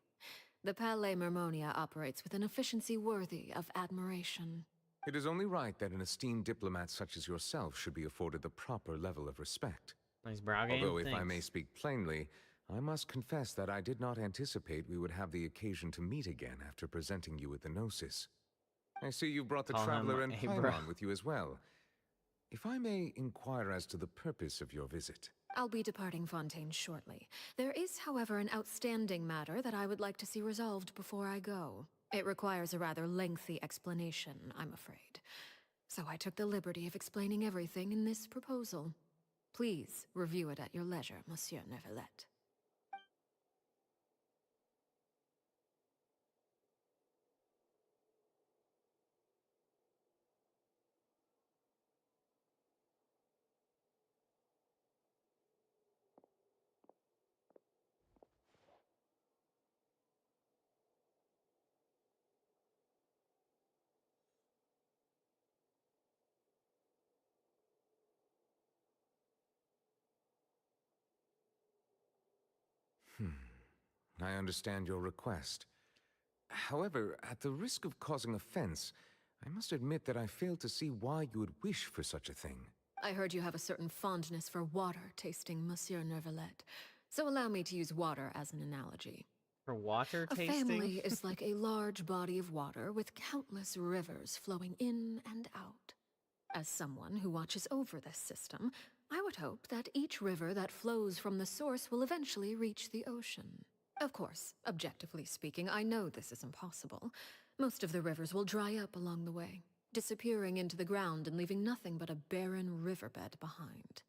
The Palais Mermonia operates with an efficiency worthy of admiration. It is only right that an esteemed diplomat such as yourself should be afforded the proper level of respect. Nice brow game. Although, if I Thanks. may speak plainly, I must confess that I did not anticipate we would have the occasion to meet again after presenting you with the Gnosis. I see you've brought the Call him Traveler and a bro. Paimon with you as well. If I may inquire as to the purpose of your visit. I'll be departing Fontaine shortly. There is, however, an outstanding matter that I would like to see resolved before I go. It requires a rather lengthy explanation, I'm afraid. So I took the liberty of explaining everything in this proposal. Please review it at your leisure, Monsieur Neuvillette. I understand your request. However, at the risk of causing offense, I must admit that I fail to see why you would wish for such a thing. I heard you have a certain fondness for water tasting, Monsieur Neuvillette. So allow me to use water as an analogy. For water A tasting? family is like a large body of water with countless rivers flowing in and out. As someone who watches over this system, I would hope that each river that flows from the source will eventually reach the ocean. Of course, objectively speaking, I know this is impossible. Most of the rivers will dry up along the way, disappearing into the ground and leaving nothing but a barren riverbed behind.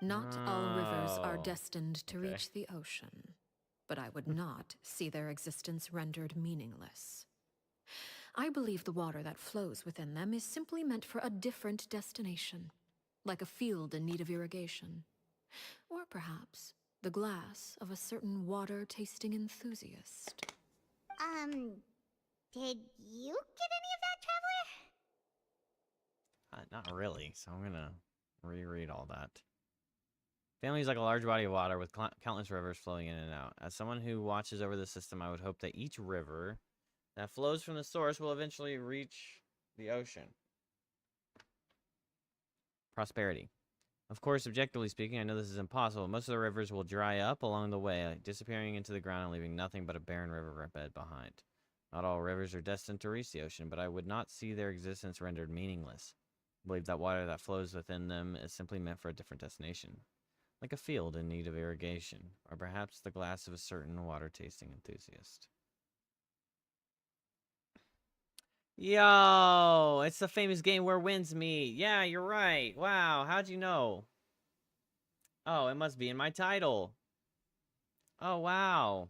Not all rivers are Oh, destined to okay. reach the ocean, but I would not see their existence rendered meaningless. I believe the water that flows within them is simply meant for a different destination, like a field in need of irrigation. Or perhaps the glass of a certain water-tasting enthusiast. Did you get any of that, Traveler? Not really, so I'm gonna reread all that. Family is like a large body of water with countless rivers flowing in and out. As someone who watches over the system, I would hope that each river that flows from the source will eventually reach the ocean. Prosperity. Of course, objectively speaking, I know this is impossible. Most of the rivers will dry up along the way, disappearing into the ground and leaving nothing but a barren riverbed behind. Not all rivers are destined to reach the ocean, but I would not see their existence rendered meaningless. I believe that water that flows within them is simply meant for a different destination, like a field in need of irrigation, or perhaps the glass of a certain water-tasting enthusiast. Yo, it's the famous game where winds meet. Yeah, you're right. Wow, how'd you know? Oh, it must be in my title. Oh, wow.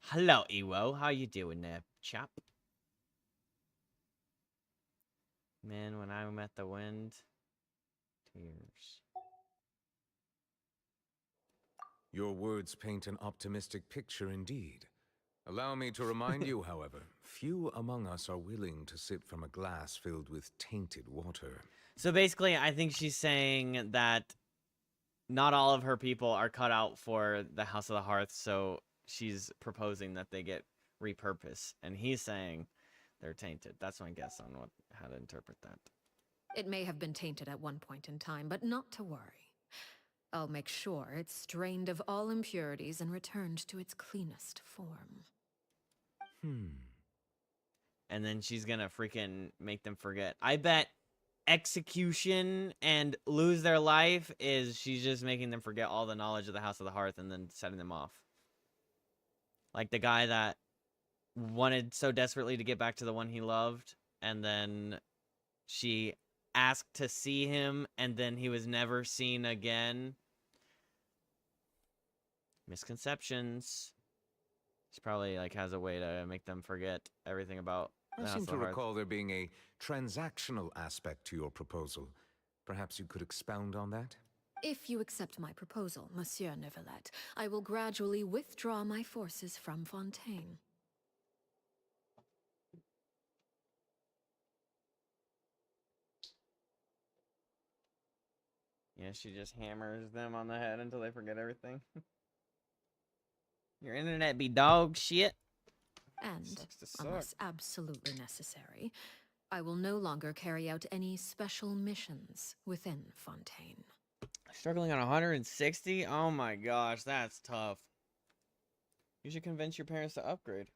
Hello, Ewo. How you doing there, chap? Man, when I met the wind, tears. Your words paint an optimistic picture indeed. Allow me to remind you, however, few among us are willing to sip from a glass filled with tainted water. So basically, I think she's saying that not all of her people are cut out for the House of the Hearth, so she's proposing that they get repurposed. And he's saying they're tainted. That's my guess on how to interpret that. It may have been tainted at one point in time, but not to worry. I'll make sure it's strained of all impurities and returned to its cleanest form. and then she's gonna freaking make them forget. I bet execution and lose their life is she's just making them forget all the knowledge of the House of the Hearth and then setting them off. Like the guy that wanted so desperately to get back to the one he loved, and then she asked to see him, and then he was never seen again. Misconceptions. She probably like has a way to make them forget everything about the I House seem of the to Hearth. recall there being a transactional aspect to your proposal. Perhaps you could expound on that? If you accept my proposal, Monsieur Neuvillette, I will gradually withdraw my forces from Fontaine. Yeah, she just hammers them on the head until they forget everything. Your internet be dog shit. And, Sucks to suck. unless absolutely necessary, I will no longer carry out any special missions within Fontaine. Struggling on 160? Oh my gosh, that's tough. You should convince your parents to upgrade.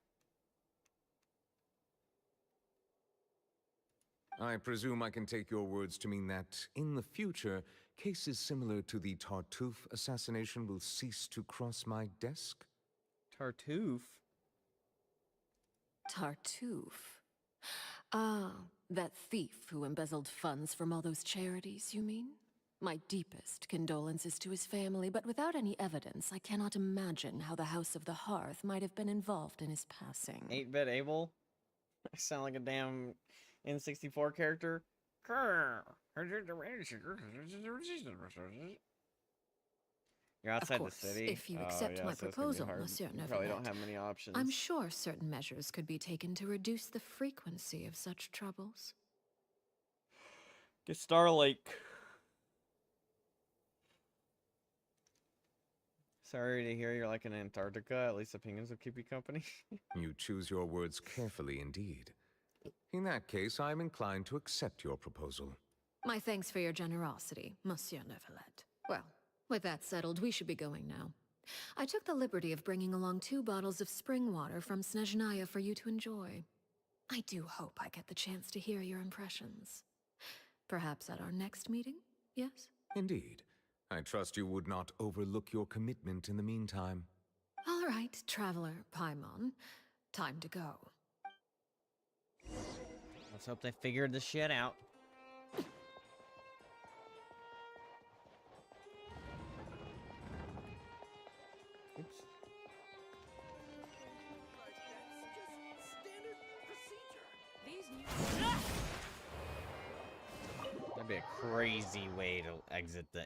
I presume I can take your words to mean that, in the future, cases similar to the Tartuffe assassination will cease to cross my desk? Tartuffe? Tartuffe. Ah, that thief who embezzled funds from all those charities, you mean? My deepest condolences to his family, but without any evidence, I cannot imagine how the House of the Hearth might have been involved in his passing. 8-bit Abel? I sound like a damn N64 character. You're outside Of course, the city? if you Oh, accept yeah, my so it's gonna be proposal, hard. Monsieur You probably don't Neuvillette, have many options. I'm sure certain measures could be taken to reduce the frequency of such troubles. Get Starlake. Sorry to hear you're like in Antarctica. At least the penguins will keep you company. You choose your words carefully indeed. In that case, I'm inclined to accept your proposal. My thanks for your generosity, Monsieur Neuvillette. Well, with that settled, we should be going now. I took the liberty of bringing along 2 bottles of spring water from Snezhnaya for you to enjoy. I do hope I get the chance to hear your impressions. Perhaps at our next meeting, yes? Indeed. I trust you would not overlook your commitment in the meantime. All right, Traveler Paimon. Time to go. Let's hope they figured the shit out. Oops. That'd be a crazy way to exit the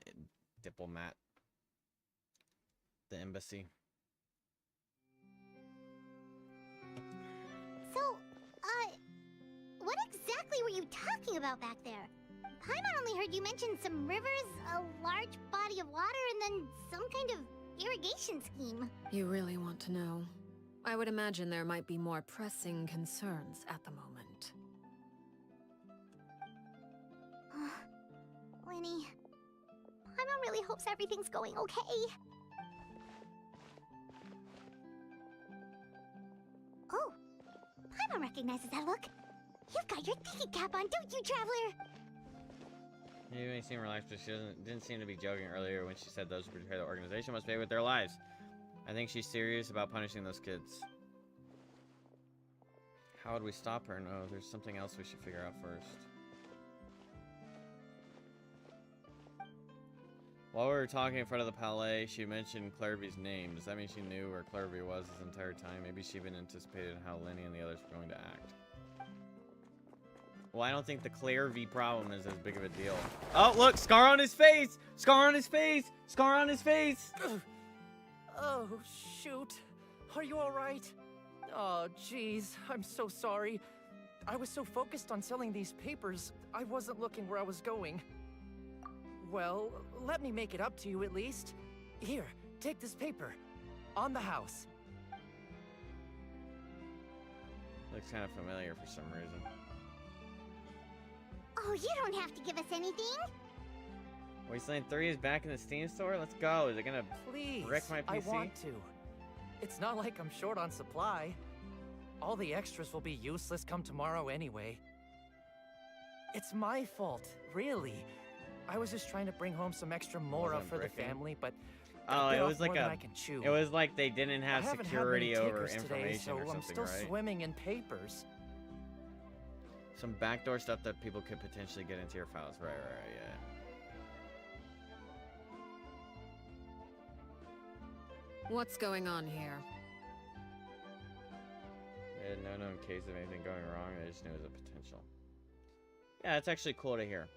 diplomat. The embassy. So, what exactly were you talking about back there? Paimon only heard you mention some rivers, a large body of water, and then some kind of irrigation scheme. You really want to know? I would imagine there might be more pressing concerns at the moment. Lenny, Paimon really hopes everything's going okay. Oh, Paimon recognizes that look. You've got your thinking cap on, don't you, Traveler? You may seem relaxed, but she didn't seem to be joking earlier when she said those who betray the organization must pay with their lives. I think she's serious about punishing those kids. How would we stop her? No, there's something else we should figure out first. While we were talking in front of the palais, she mentioned Clairvy's name. Does that mean she knew where Clairvy was this entire time? Maybe she even anticipated how Lenny and the others were going to act. Well, I don't think the Clairvy problem is as big of a deal. Oh, look! Scar on his face! Scar on his face! Scar on his face! Oh, shoot. Are you alright? Oh, jeez. I'm so sorry. I was so focused on selling these papers, I wasn't looking where I was going. Well, let me make it up to you at least. Here, take this paper. On the house. Looks kind of familiar for some reason. Oh, you don't have to give us anything. Wasteland 3 is back in the Steam store? Let's go. Is it gonna Please, wreck my PC? I want to. It's not like I'm short on supply. All the extras will be useless come tomorrow anyway. It's my fault, really. I was just trying to bring home some extra mora for the family, but Oh, it was like I can chew. it was like they didn't have I haven't security had many over takers today, information so or I'm something, still right? swimming in papers. Some backdoor stuff that people could potentially get into your files. Right, yeah. What's going on here? No known case of anything going wrong. I just knew it was a potential. Yeah, it's actually cool to hear.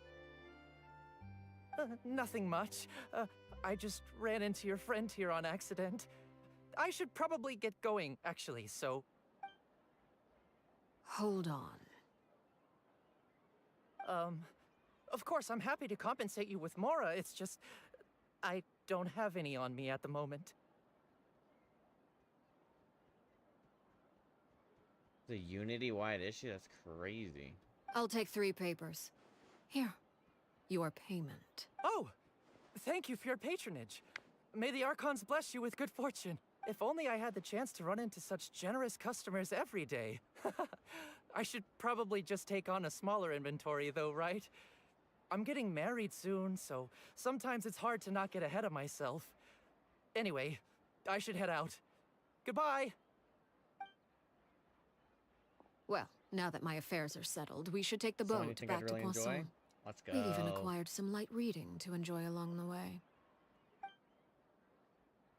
Nothing much. I just ran into your friend here on accident. I should probably get going, actually, so... Hold on. Of course, I'm happy to compensate you with mora. It's just... I don't have any on me at the moment. The Unity-wide issue? That's crazy. I'll take 3 papers. Here. Your payment. Oh! Thank you for your patronage. May the Archons bless you with good fortune. If only I had the chance to run into such generous customers every day. I should probably just take on a smaller inventory though, right? I'm getting married soon, so sometimes it's hard to not get ahead of myself. Anyway, I should head out. Goodbye! Well, now that my affairs are settled, we should take the So boat anything back I'd really to Poisson. enjoy? Let's go. We've even acquired some light reading to enjoy along the way.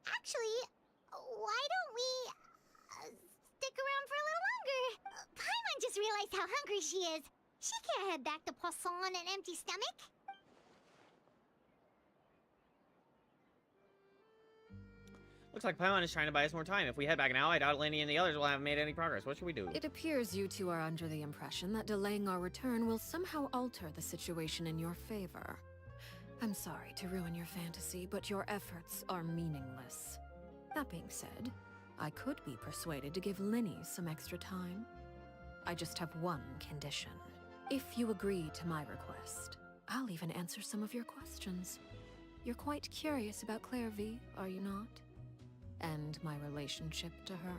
Actually, why don't we stick around for a little longer? Paimon just realized how hungry she is. She can't head back to Poisson on an empty stomach. Looks like Paimon is trying to buy us more time. If we head back now, I doubt Lenny and the others will have made any progress. What should we do? It appears you two are under the impression that delaying our return will somehow alter the situation in your favor. I'm sorry to ruin your fantasy, but your efforts are meaningless. That being said, I could be persuaded to give Linny some extra time. I just have one condition. If you agree to my request, I'll even answer some of your questions. You're quite curious about Claire V, are you not? And my relationship to her.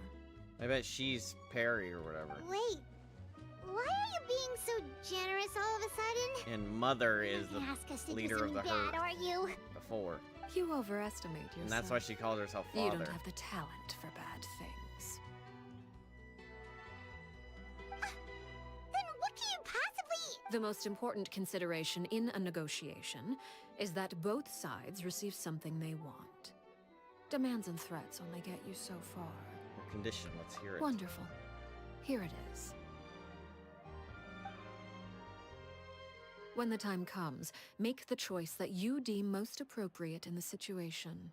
I bet she's Perry or whatever. Wait, why are you being so generous all of a sudden? And Mother is You're gonna ask us the to leader do of the something herd bad, are you? before. You overestimate yourself. And that's why she calls herself Father. You don't have the talent for bad things. Then what can you possibly... The most important consideration in a negotiation is that both sides receive something they want. Demands and threats only get you so far. Condition, let's hear it. Wonderful. Here it is. When the time comes, make the choice that you deem most appropriate in the situation,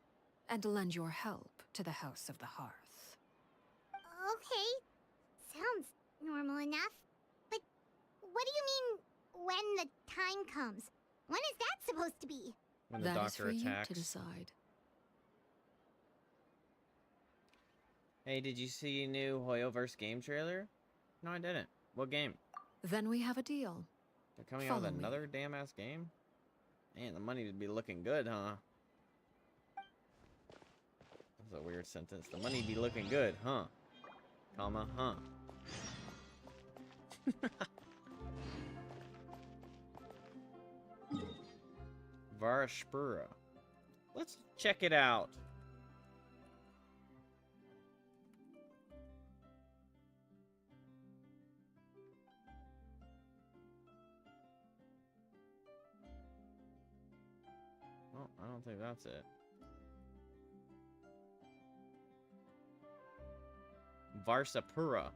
and lend your help to the House of the Hearth. Okay, sounds normal enough. But what do you mean, when the time comes? When is that supposed to be? When the That is doctor for attacks. you to decide. Hey, did you see new Hoyoverse game trailer? No, I didn't. What game? Then we have a deal. They're coming out Follow with me. another damn ass game? Man, the money would be looking good, huh? That's a weird sentence. The money be looking good, huh? Comma, huh? Varashpura. Let's check it out. Oh, I don't think that's it. Varsapura.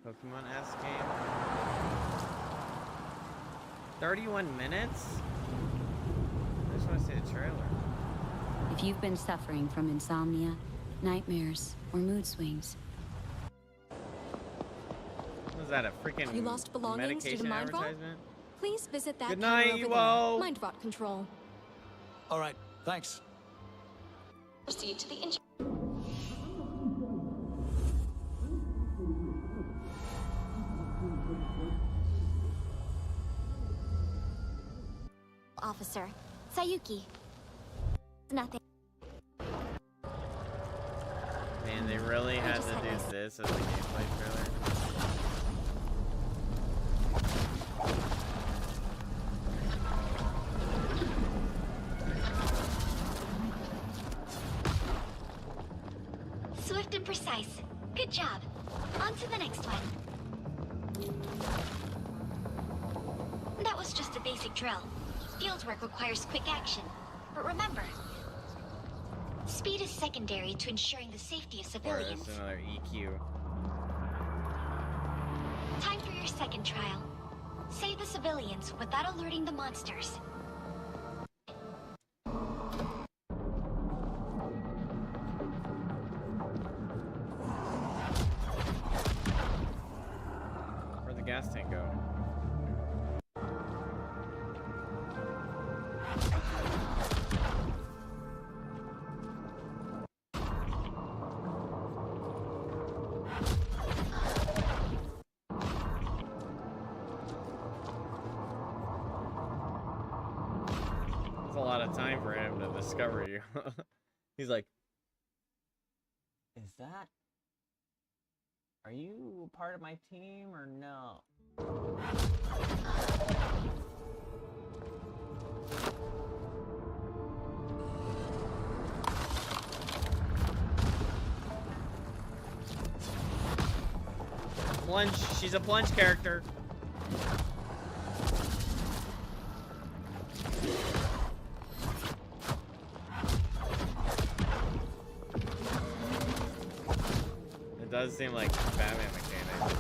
Pokemon-esque game. 31 minutes? I just want to see the trailer. If you've been suffering from insomnia, nightmares, or mood swings, Was that a freaking You lost belongings due to medication mind rot? advertisement? Please visit that Good counter night, over you there. all. Mind rot control. All right, thanks. Proceed to the Officer, Sayuki. Nothing. Man, they really had to do this as a gameplay trailer. Swift and precise. Good job. On to the next one. That was just a basic drill. Fieldwork requires quick action. But remember, speed is secondary to ensuring the safety of civilians. There's another EQ. Time for your second trial. Save the civilians without alerting the monsters. Where'd the gas tank go? That's a lot of time for him to discover you. He's like, is that? Are you part of my team or no? Plunge. She's a plunge character. It does seem like Batman mechanic.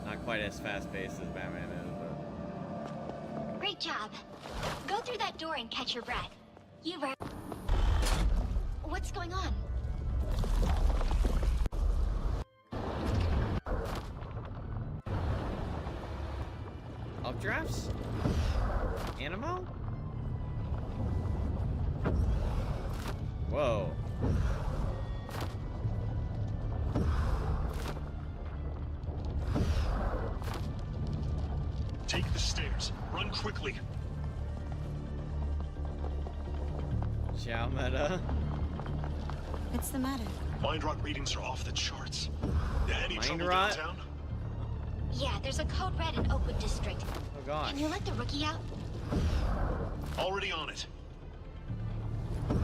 Not quite as fast-paced as Batman is, but... Great job. Go through that door and catch your breath. You were... What's going on? Updrafts? Animo? Whoa. Take the stairs. Run quickly. Ciao, Meta. What's the matter? Mind rot readings are off the charts. Any Mind trouble rot? downtown? Yeah, there's a code red in Oakwood District. Oh gosh. Can you let the rookie out? Already on it. Ew.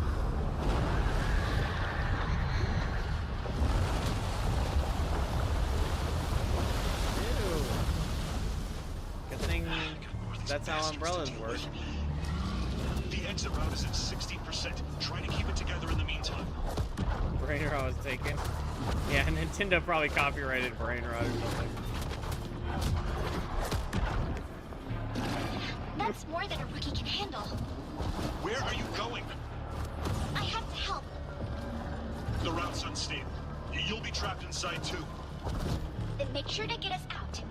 Good thing that's how umbrellas work. The exit route is at 60%. Try to keep it together in the meantime. Brain rot was taken. Yeah, Nintendo probably copyrighted Brain rot or something. That's more than a rookie can handle. Where are you going? I have to help. The route's unstable. You'll be trapped inside too. Then make sure to get us out.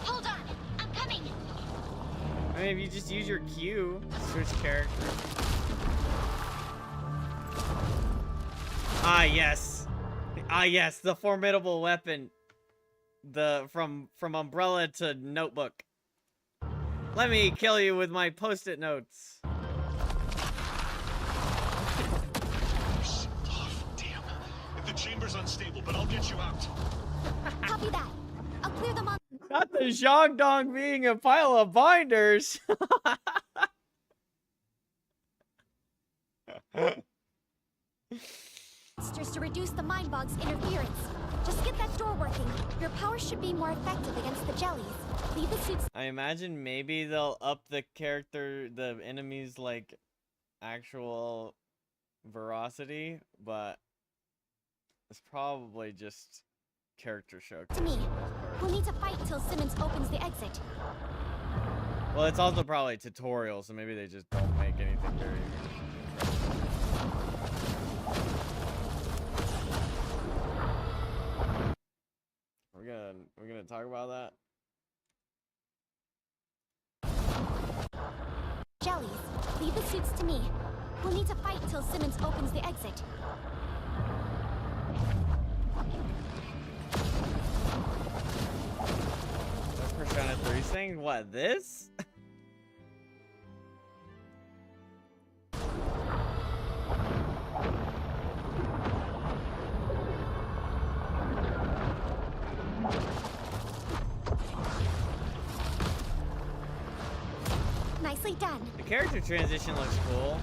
Hold on, I'm coming. I mean, if you just use your Q, switch characters. Ah, yes. Ah, yes, the formidable weapon. The from Umbrella to Notebook. Let me kill you with my post-it notes. Tough, damn. The chamber's unstable, but I'll get you out. Copy that. I'll clear them on. Not the Zhangdong being a pile of binders. Monsters to reduce the mind bog's interference. Just get that door working. Your power should be more effective against the jellies. Leave the suits. I imagine maybe they'll up the enemy's like actual veracity, but it's probably just character show. To me. We'll need to fight till Simmons opens the exit. Well, it's also probably tutorial, so maybe they just don't make anything very. We're gonna talk about that. Jellies, leave the suits to me. We'll need to fight till Simmons opens the exit. you saying what, this? Nicely done. The character transition looks cool.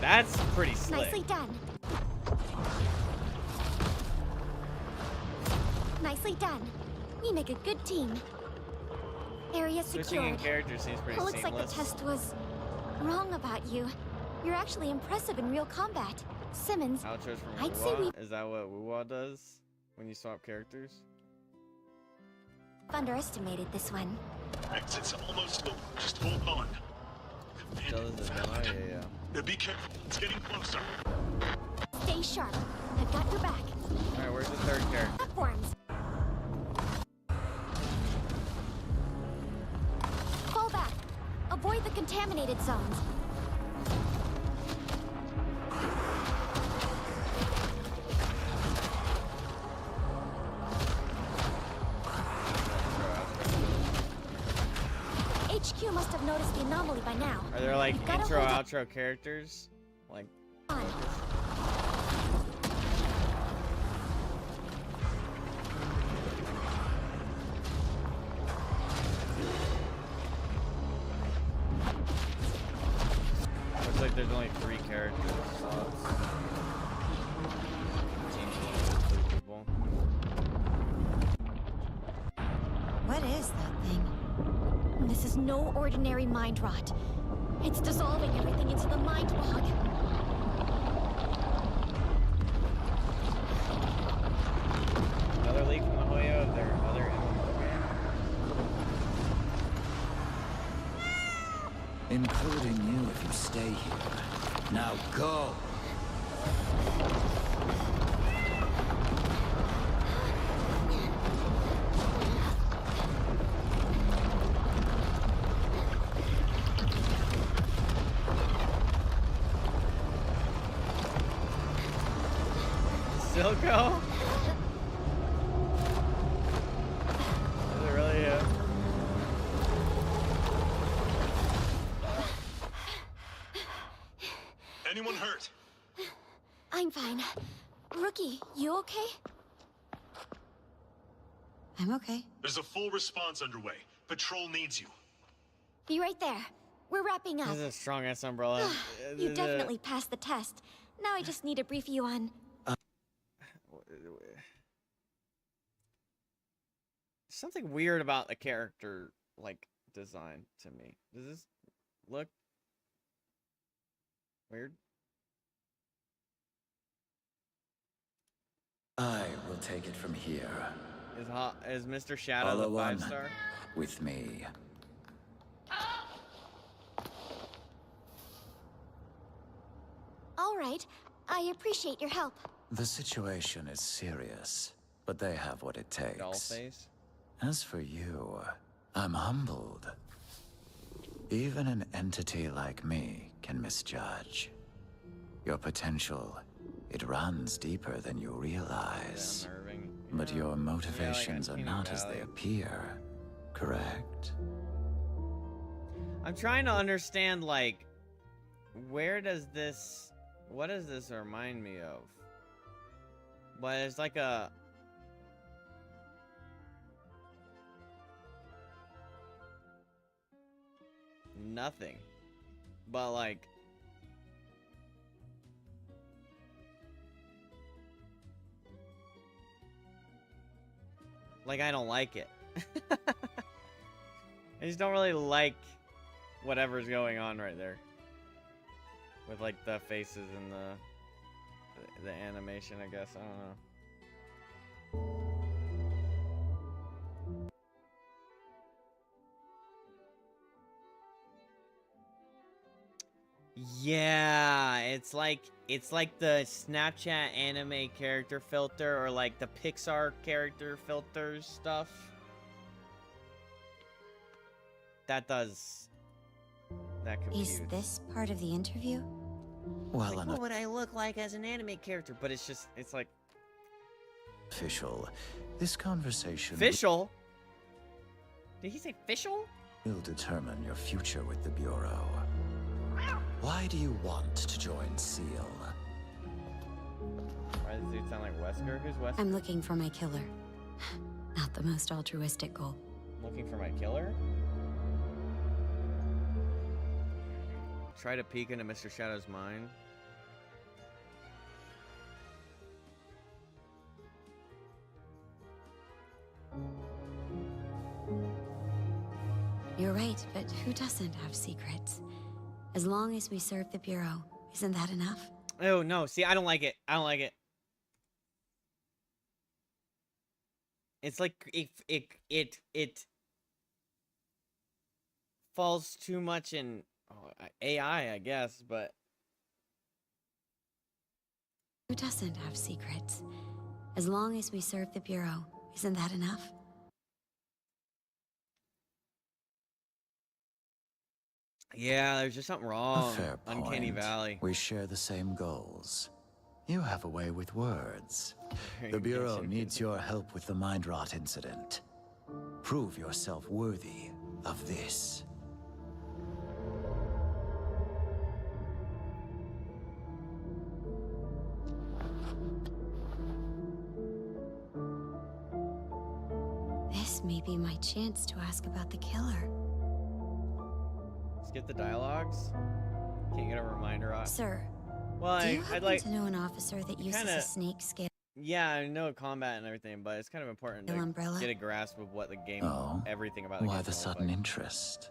That's pretty slick. Nicely done. Nicely done. We make a good team. Area Switching secured. in character seems pretty Looks like seamless. the test was wrong about you. You're actually impressive in real combat. Simmons, Outros from I'd say Wuwa? Is that what Wuwa does when you swap characters? we've underestimated this one. Exit's almost over. Just hold on. Still is a demo? Yeah. Be careful. It's getting closer. Stay sharp. I've got your back. Alright, where's the third character? Platforms. Fall back. Avoid the contaminated zones. HQ must have noticed the anomaly by now. Are there like We've gotta intro, hold it outro characters? Like. on. Looks like there's only 3 characters. So it's 3 people. What is that thing? This is no ordinary mind rot. It's dissolving everything into the mind bog. Another leak from the Hoyo of their other MMO game? Including you if you stay here. Now go! Still go? Is it really you? Anyone hurt? I'm fine. Rookie, you okay? I'm okay. There's a full response underway. Patrol needs you. Be right there. We're wrapping up. This is a strong ass umbrella. You definitely passed the test. Now I just need to brief you on... Something weird about the character, like, design to me. Does this look weird? I will take it from here. Is Mr. Shadow Follow the on 5-star? with me. All right. I appreciate your help. The situation is serious, but they have what it takes. Doll face? As for you, I'm humbled. Even an entity like me can misjudge. Your potential, it runs deeper than you realize. But your motivations are not as they appear, correct? I'm trying to understand, like, what does this remind me of? But it's like a... nothing. But, like... I don't like it. I just don't really like whatever's going on right there. With, like, the faces and the animation, I guess. I don't know. Yeah, it's like the Snapchat anime character filter or like the Pixar character filters stuff. That confuses. Is this part of the interview? Well, like, what would I look like as an anime character? But it's like official. This conversation. Official? Did he say official? Will determine your future with the Bureau. Why do you want to join SEAL? Why does it sound like Wesker? Who's Wesker? I'm looking for my killer. Not the most altruistic goal. Looking for my killer? Try to peek into Mr. Shadow's mind. You're right, but who doesn't have secrets? As long as we serve the Bureau, isn't that enough? Oh no, see, I don't like it. I don't like it. It's like it falls too much in AI, I guess, but Who doesn't have secrets? As long as we serve the Bureau, isn't that enough? yeah, there's just something A wrong. fair Uncanny point. Valley. We share the same goals. You have a way with words. The Genshin Bureau can- needs your help with the mind rot incident. Prove yourself worthy of this. This may be my chance to ask about the killer. Skip the dialogues. Can't get a reminder off. Sir, Well, do you I'd happen like. to know an officer that uses kinda- a snake scale? Yeah, I know combat and everything, but it's kind of important to Umbrella? get a grasp of what the game, Oh? everything about the Why game the sudden interest?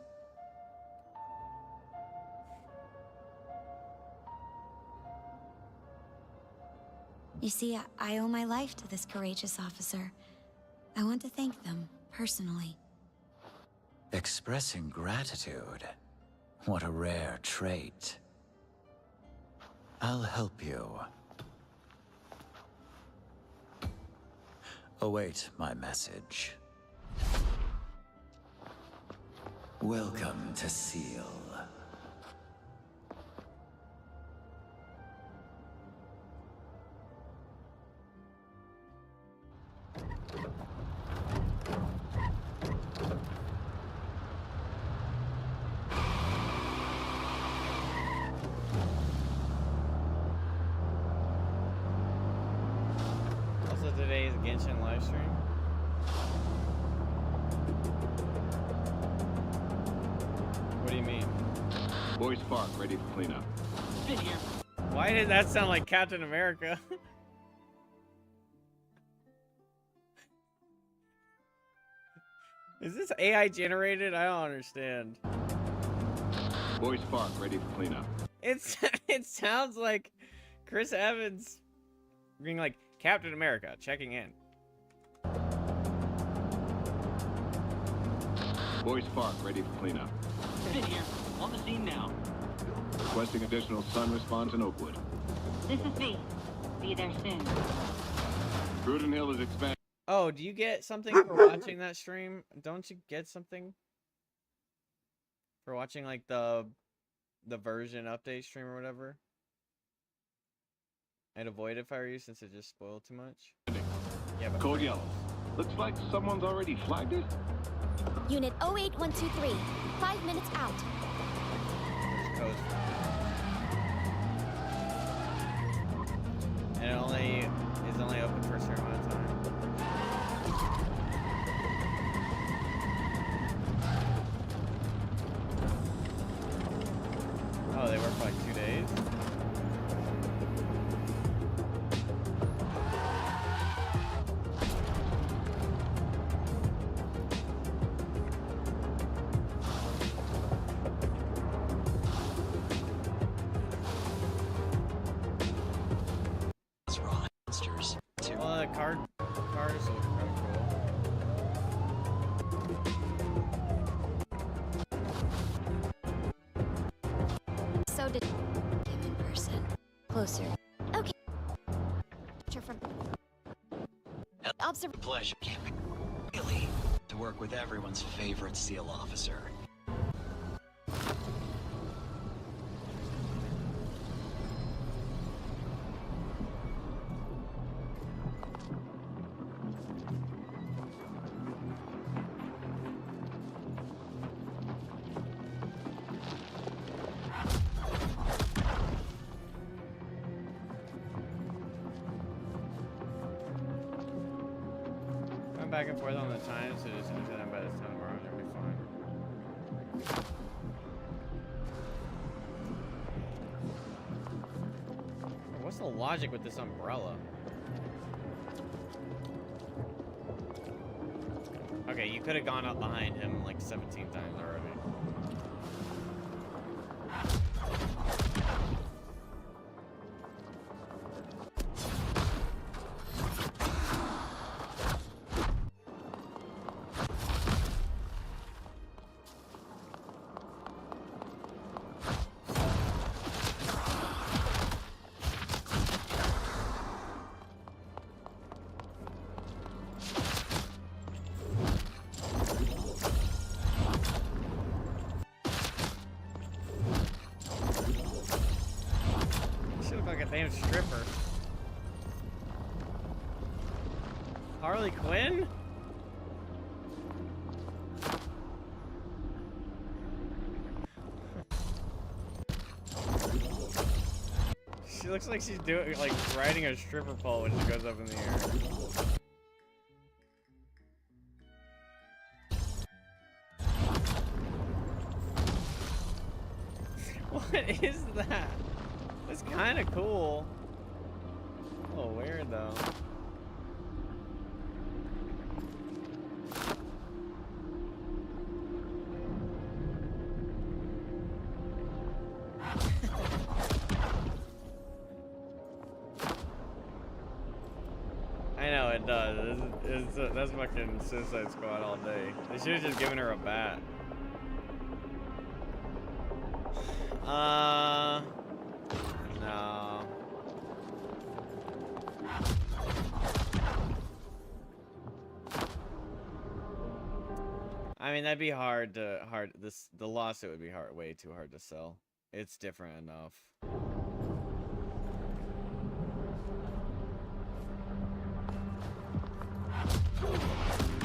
You see, I owe my life to this courageous officer. I want to thank them, personally. Expressing gratitude. What a rare trait. I'll help you. Await my message. Welcome to SEAL. Also, today's Genshin livestream. What do you mean? Boys Park, ready for cleanup. Been here. Why did that sound like Captain America? Is this AI generated? I don't understand. Boys Park, ready for cleanup. It's it sounds like Chris Evans being like Captain America checking in. Boys Park, ready for cleanup. Been here. On the scene now. Requesting additional sun response in Oakwood. This is V. Be there soon. Gruden Hill is expanding. Oh, do you get something for watching that stream? Don't you get something for watching like the version update stream or whatever? I'd avoid it if I were you since it just spoiled too much. Yeah, but Code yellow. Looks like someone's already flagged it. Unit 08123, 5 minutes out. there's codes. And it only is only open for a certain amount of time. Oh, they work for like 2 days? Well, the cars look kind of cool. So did Him in person. Closer. Okay. From observation. Pleasure. Really, to work with everyone's favorite SEAL officer. back and forth on the time, so just finish it by this time tomorrow, and it'll be fine. What's the logic with this umbrella? Okay, you could have gone up behind him like 17 times already. Damn stripper. Harley Quinn? She looks like she's doing like riding a stripper pole when she goes up in the air. What is that? It's kind of cool. Oh, weird though. I know it does. That's fucking Suicide Squad all day. They should have just given her a bat. No. I mean, that'd be the lawsuit would be way too hard to sell. It's different enough.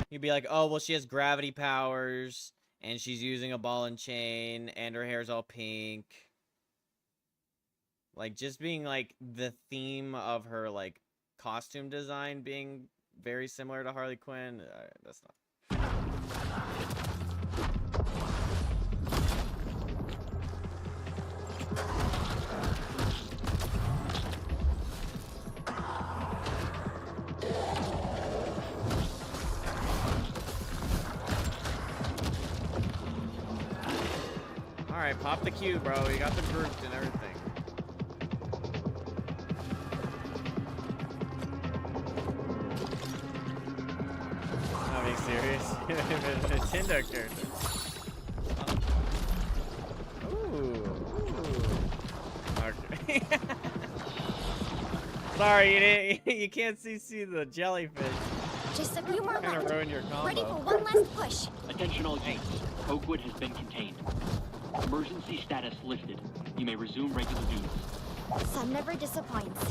You'd be like, oh, well, she has gravity powers, and she's using a ball and chain, and her hair's all pink. Like, just being, like, the theme of her, like, costume design being very similar to Harley Quinn, that's not... Alright, pop the cube, bro. You got them grouped and everything. Not being serious. Nintendo character. Ooh. Okay. Sorry, you can't see the jellyfish. Just a few more Kind of left. ruined your combo. Ready for one last push. Attention all units. Oakwood has been contained. Emergency status lifted. You may resume regular duties. Sun never disappoints.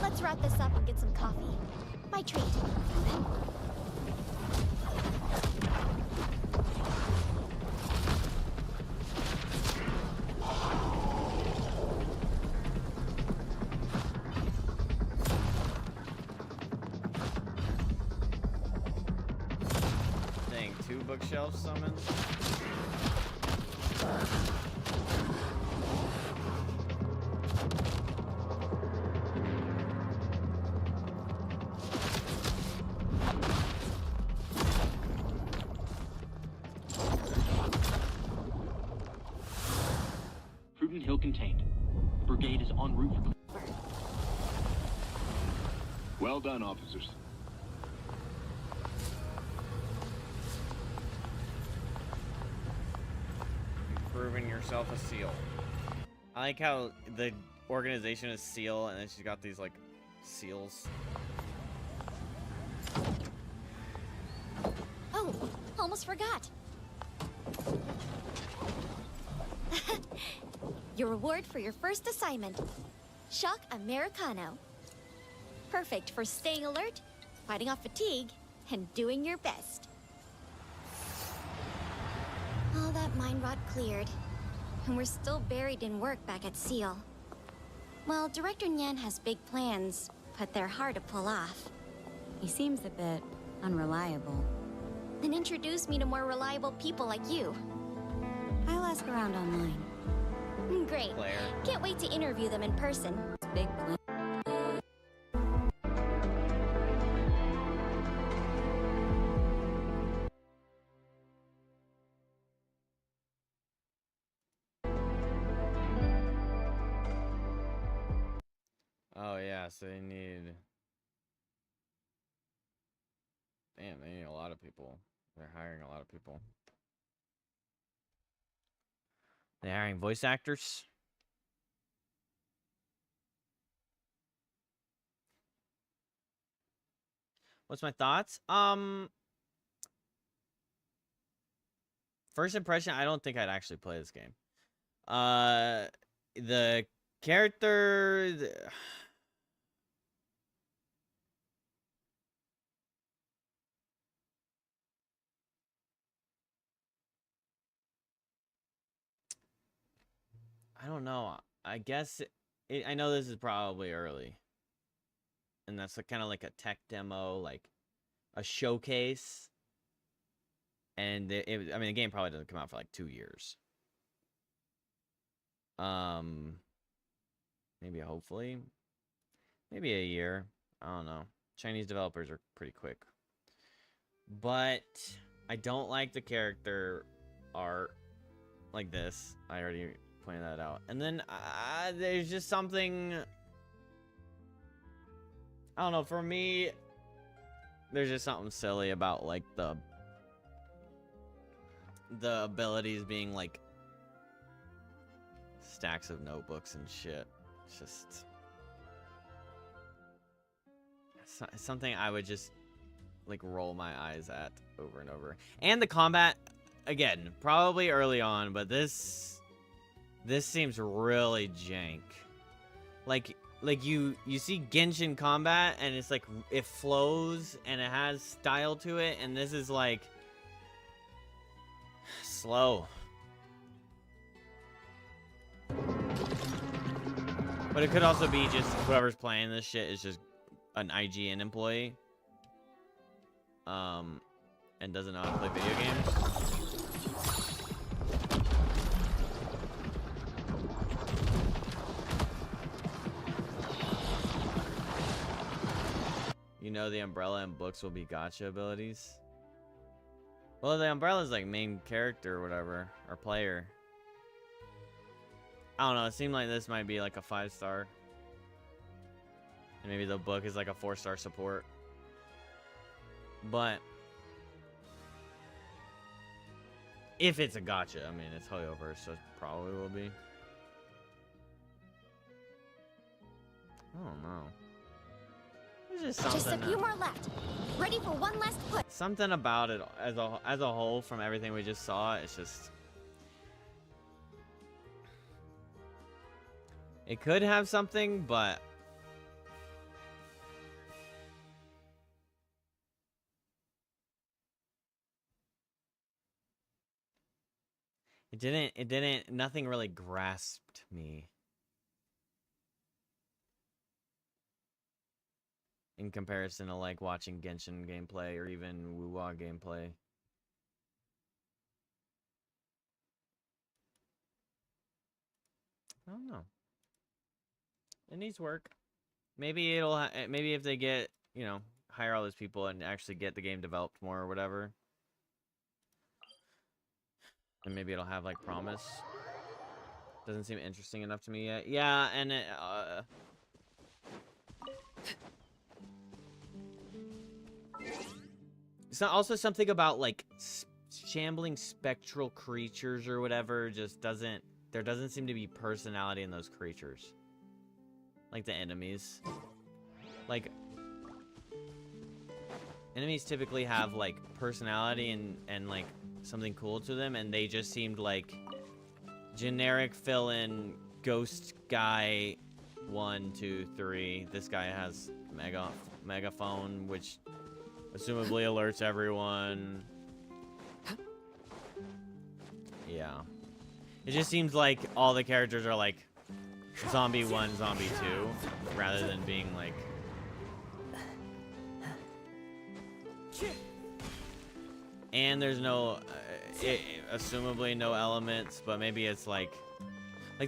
Let's wrap this up and get some coffee. My treat. Dang, 2 bookshelves summoned. Fruiton Hill contained. The brigade is en route for... Well done, officers. Proving yourself a SEAL. I like how the organization is SEAL, and then she's got these like seals. Oh, almost forgot. Your reward for your first assignment. Shock Americano. Perfect for staying alert, fighting off fatigue, and doing your best. All that mind rot cleared, and we're still buried in work back at SEAL. Well, Director Nyan has big plans, but they're hard to pull off. He seems a bit unreliable. Then introduce me to more reliable people like you. I'll ask around online. Great. Claire. Can't wait to interview them in person. Big plan. Oh yeah, so they need. Damn, they need a lot of people. They're hiring a lot of people. They're hiring voice actors. What's my thoughts? First impression, I don't think I'd actually play this game. The character. I don't know. I guess I know this is probably early, and that's kind of like a tech demo, like a showcase. And I mean, the game probably doesn't come out for like 2 years. Maybe hopefully, maybe a year. I don't know. Chinese developers are pretty quick, but I don't like the character art like this. I already pointed that out. And then there's just something, I don't know, for me, there's just something silly about like the abilities being like stacks of notebooks and shit. It's just something I would just like roll my eyes at over and over. And the combat, again, probably early on, but this seems really jank. Like you see Genshin combat and it's like it flows and it has style to it, and this is like slow. But it could also be just whoever's playing this shit is just an IGN employee. And doesn't know how to play video games. You know the umbrella and books will be gacha abilities? Well, the umbrella's like main character or whatever, or player. I don't know, it seemed like this might be like a 5-star. And maybe the book is like a 4-star support. But if it's a gacha, I mean, it's Hoyoverse, so it probably will be. I don't know. There's just something. Just a few more left. Ready for one last push. Something about it as a whole, from everything we just saw, it's just. It could have something, but it didn't, nothing really grasped me in comparison to like watching Genshin gameplay or even Wuwa gameplay. I don't know. It needs work. Maybe it'll maybe if they get, you know, hire all those people and actually get the game developed more or whatever, and maybe it'll have like promise. Doesn't seem interesting enough to me yet. Yeah, and it, it's not also something about like shambling spectral creatures or whatever. Just doesn't, there doesn't seem to be personality in those creatures. Like the enemies. Like, enemies typically have like personality and like something cool to them, and they just seemed like generic fill-in ghost guy 1, 2, 3. This guy has megaphone, which assumably alerts everyone. Yeah. It just seems like all the characters are like Zombie 1, Zombie 2, rather than being like and there's no, assumably no elements, but maybe it's like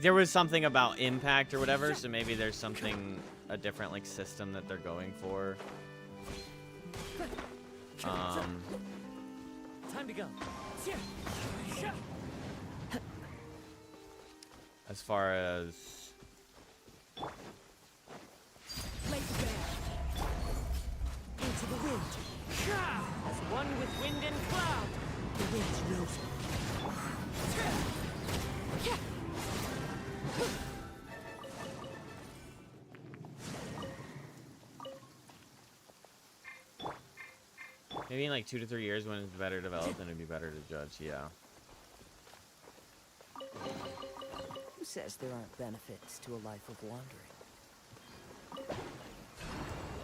there was something about impact or whatever, so maybe there's something, a different like system that they're going for. Time to go. As far as Into the wind. As one with wind and cloud. The wind knows me. maybe in like 2 to 3 years when it's better developed, then it'd be better to judge. Yeah. Who says there aren't benefits to a life of wandering?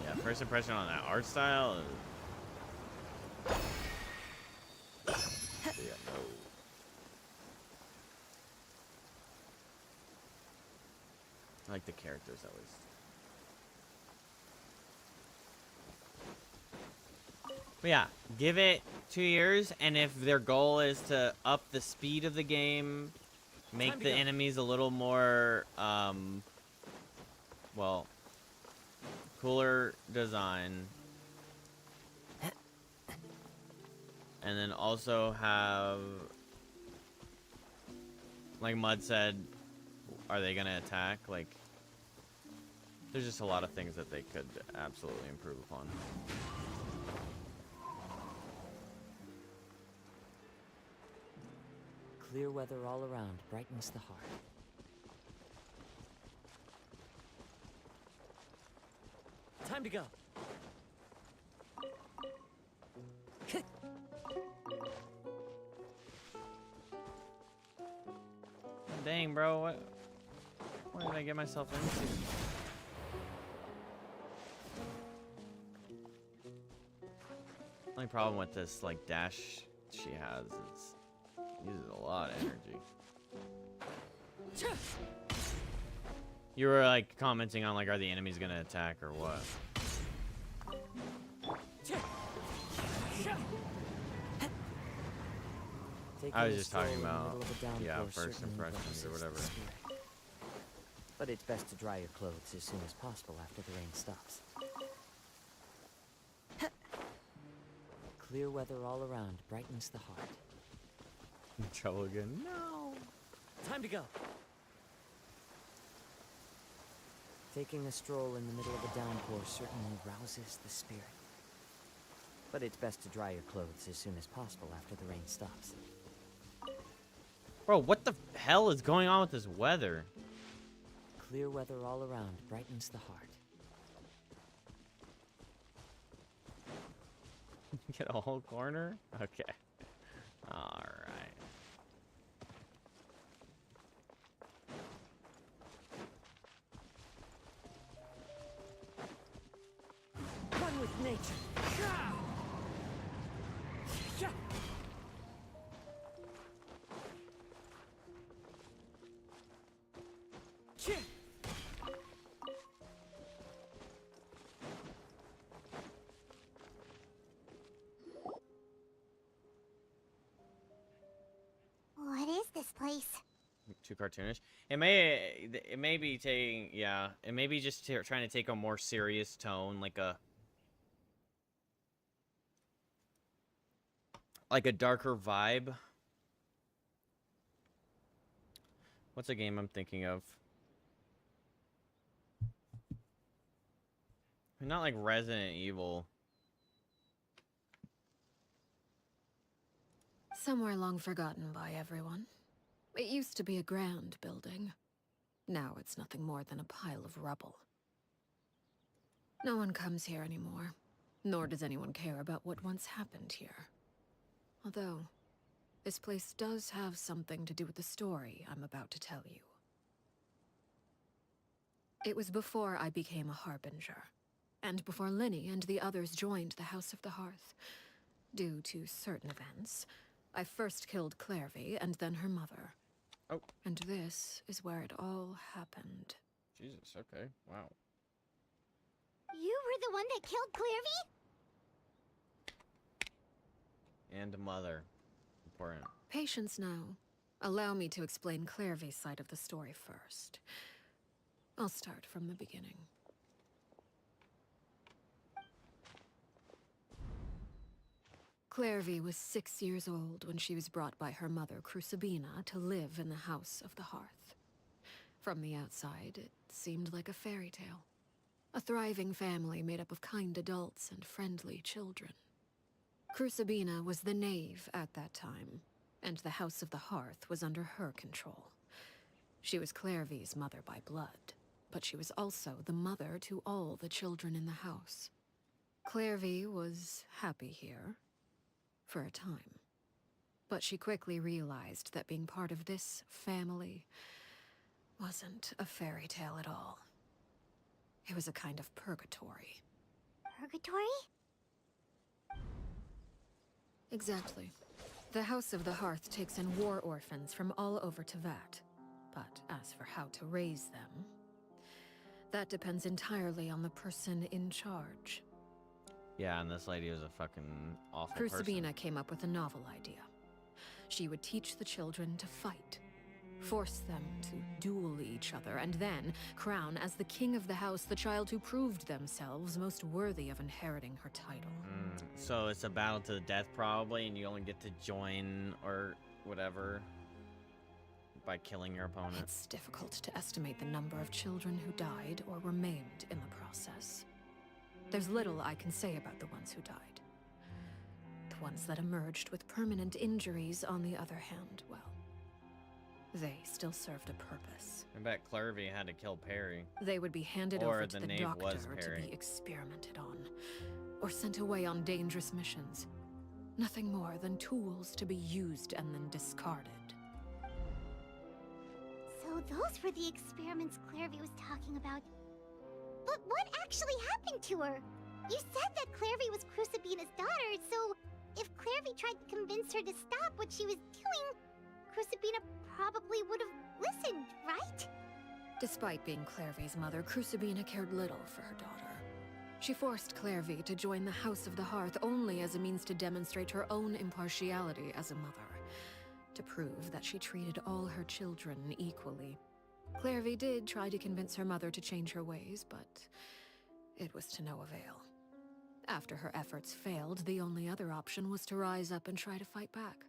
Yeah. First impression on that art style. Yeah. No. I like the characters at least. But yeah, give it 2 years, and if their goal is to up the speed of the game, make the enemies a little more, well, cooler design, and then also have, like Mud said, are they gonna attack? Like, there's just a lot of things that they could absolutely improve upon. Clear weather all around brightens the heart. Time to go. Dang, bro, what did I get myself into? Only problem with this like dash she has is uses a lot of energy. You were like commenting on like, are the enemies gonna attack or what? I was just talking about, yeah, first impressions or whatever. But it's best to dry your clothes as soon as possible after the rain stops. Clear weather all around brightens the heart. Trouble again? No. Time to go. Taking a stroll in the middle of a downpour certainly rouses the spirit. But it's best to dry your clothes as soon as possible after the rain stops. Bro, what the hell is going on with this weather? Clear weather all around brightens the heart. Get a whole corner? Okay. Alright. One with nature. What is this place? Too cartoonish. It may be taking, yeah, it may be just trying to take a more serious tone, like a darker vibe. What's a game I'm thinking of? Not like Resident Evil. Somewhere long forgotten by everyone. It used to be a grand building. Now it's nothing more than a pile of rubble. No one comes here anymore, nor does anyone care about what once happened here. Although, this place does have something to do with the story I'm about to tell you. It was before I became a Harbinger, and before Linny and the others joined the House of the Hearth. Due to certain events, I first killed Clairvy and then her mother. Oh. And this is where it all happened. Jesus, okay, wow. You were the one that killed Clairvy? and mother. Important. Patience now. Allow me to explain Clairvy's side of the story first. I'll start from the beginning. Clairvy was 6 years old when she was brought by her mother, Crucibina, to live in the House of the Hearth. From the outside, it seemed like a fairy tale. A thriving family made up of kind adults and friendly children. Crucibina was the knave at that time, and the House of the Hearth was under her control. She was Clairvy's mother by blood, but she was also the mother to all the children in the house. Clairvy was happy here, for a time. But she quickly realized that being part of this family wasn't a fairy tale at all. It was a kind of purgatory. Purgatory? Exactly. The House of the Hearth takes in war orphans from all over Teyvat. But as for how to raise them, that depends entirely on the person in charge. Yeah, and this lady was a fucking awful Crucibina person. came up with a novel idea. She would teach the children to fight, force them to duel each other, and then crown as the king of the house the child who proved themselves most worthy of inheriting her title. So it's a battle to the death probably, and you only get to join or whatever by killing your opponent. It's difficult to estimate the number of children who died or were maimed in the process. There's little I can say about the ones who died. The ones that emerged with permanent injuries, on the other hand, well, they still served a purpose. I bet Clairvy had to kill Perry. They would be handed Or over to the knave was doctor to Perry. be experimented on, or sent away on dangerous missions. Nothing more than tools to be used and then discarded. So those were the experiments Clairvy was talking about. But what actually happened to her? You said that Clairvy was Crucibina's daughter, so if Clairvy tried to convince her to stop what she was doing, Crucibina probably would have listened, right? Despite being Clairvy's mother, Crucibina cared little for her daughter. She forced Clairvy to join the House of the Hearth only as a means to demonstrate her own impartiality as a mother, to prove that she treated all her children equally. Clairvy did try to convince her mother to change her ways, but it was to no avail. After her efforts failed, the only other option was to rise up and try to fight back.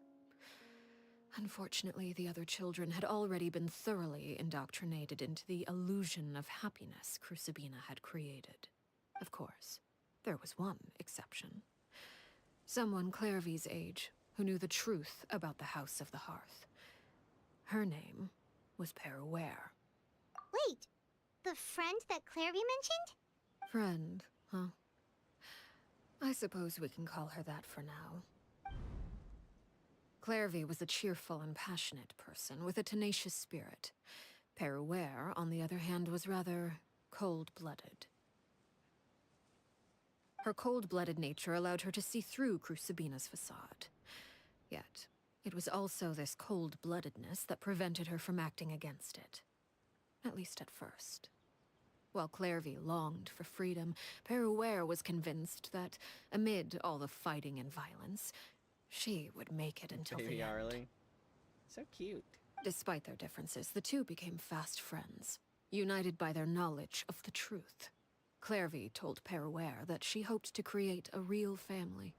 Unfortunately, the other children had already been thoroughly indoctrinated into the illusion of happiness Crucibina had created. Of course, there was one exception. Someone Clairvy's age who knew the truth about the House of the Hearth. Her name was Peruere. Wait, the friend that Clairvy mentioned? Friend, huh? I suppose we can call her that for now. Clairvy was a cheerful and passionate person with a tenacious spirit. Peruere, on the other hand, was rather cold-blooded. Her cold-blooded nature allowed her to see through Crucibina's facade. Yet, it was also this cold-bloodedness that prevented her from acting against it. At least at first. While Clairvy longed for freedom, Peruere was convinced that, amid all the fighting and violence, she would make it until Baby the end. Arlie. So cute. Despite their differences, the two became fast friends, united by their knowledge of the truth. Clairvy told Peruere that she hoped to create a real family,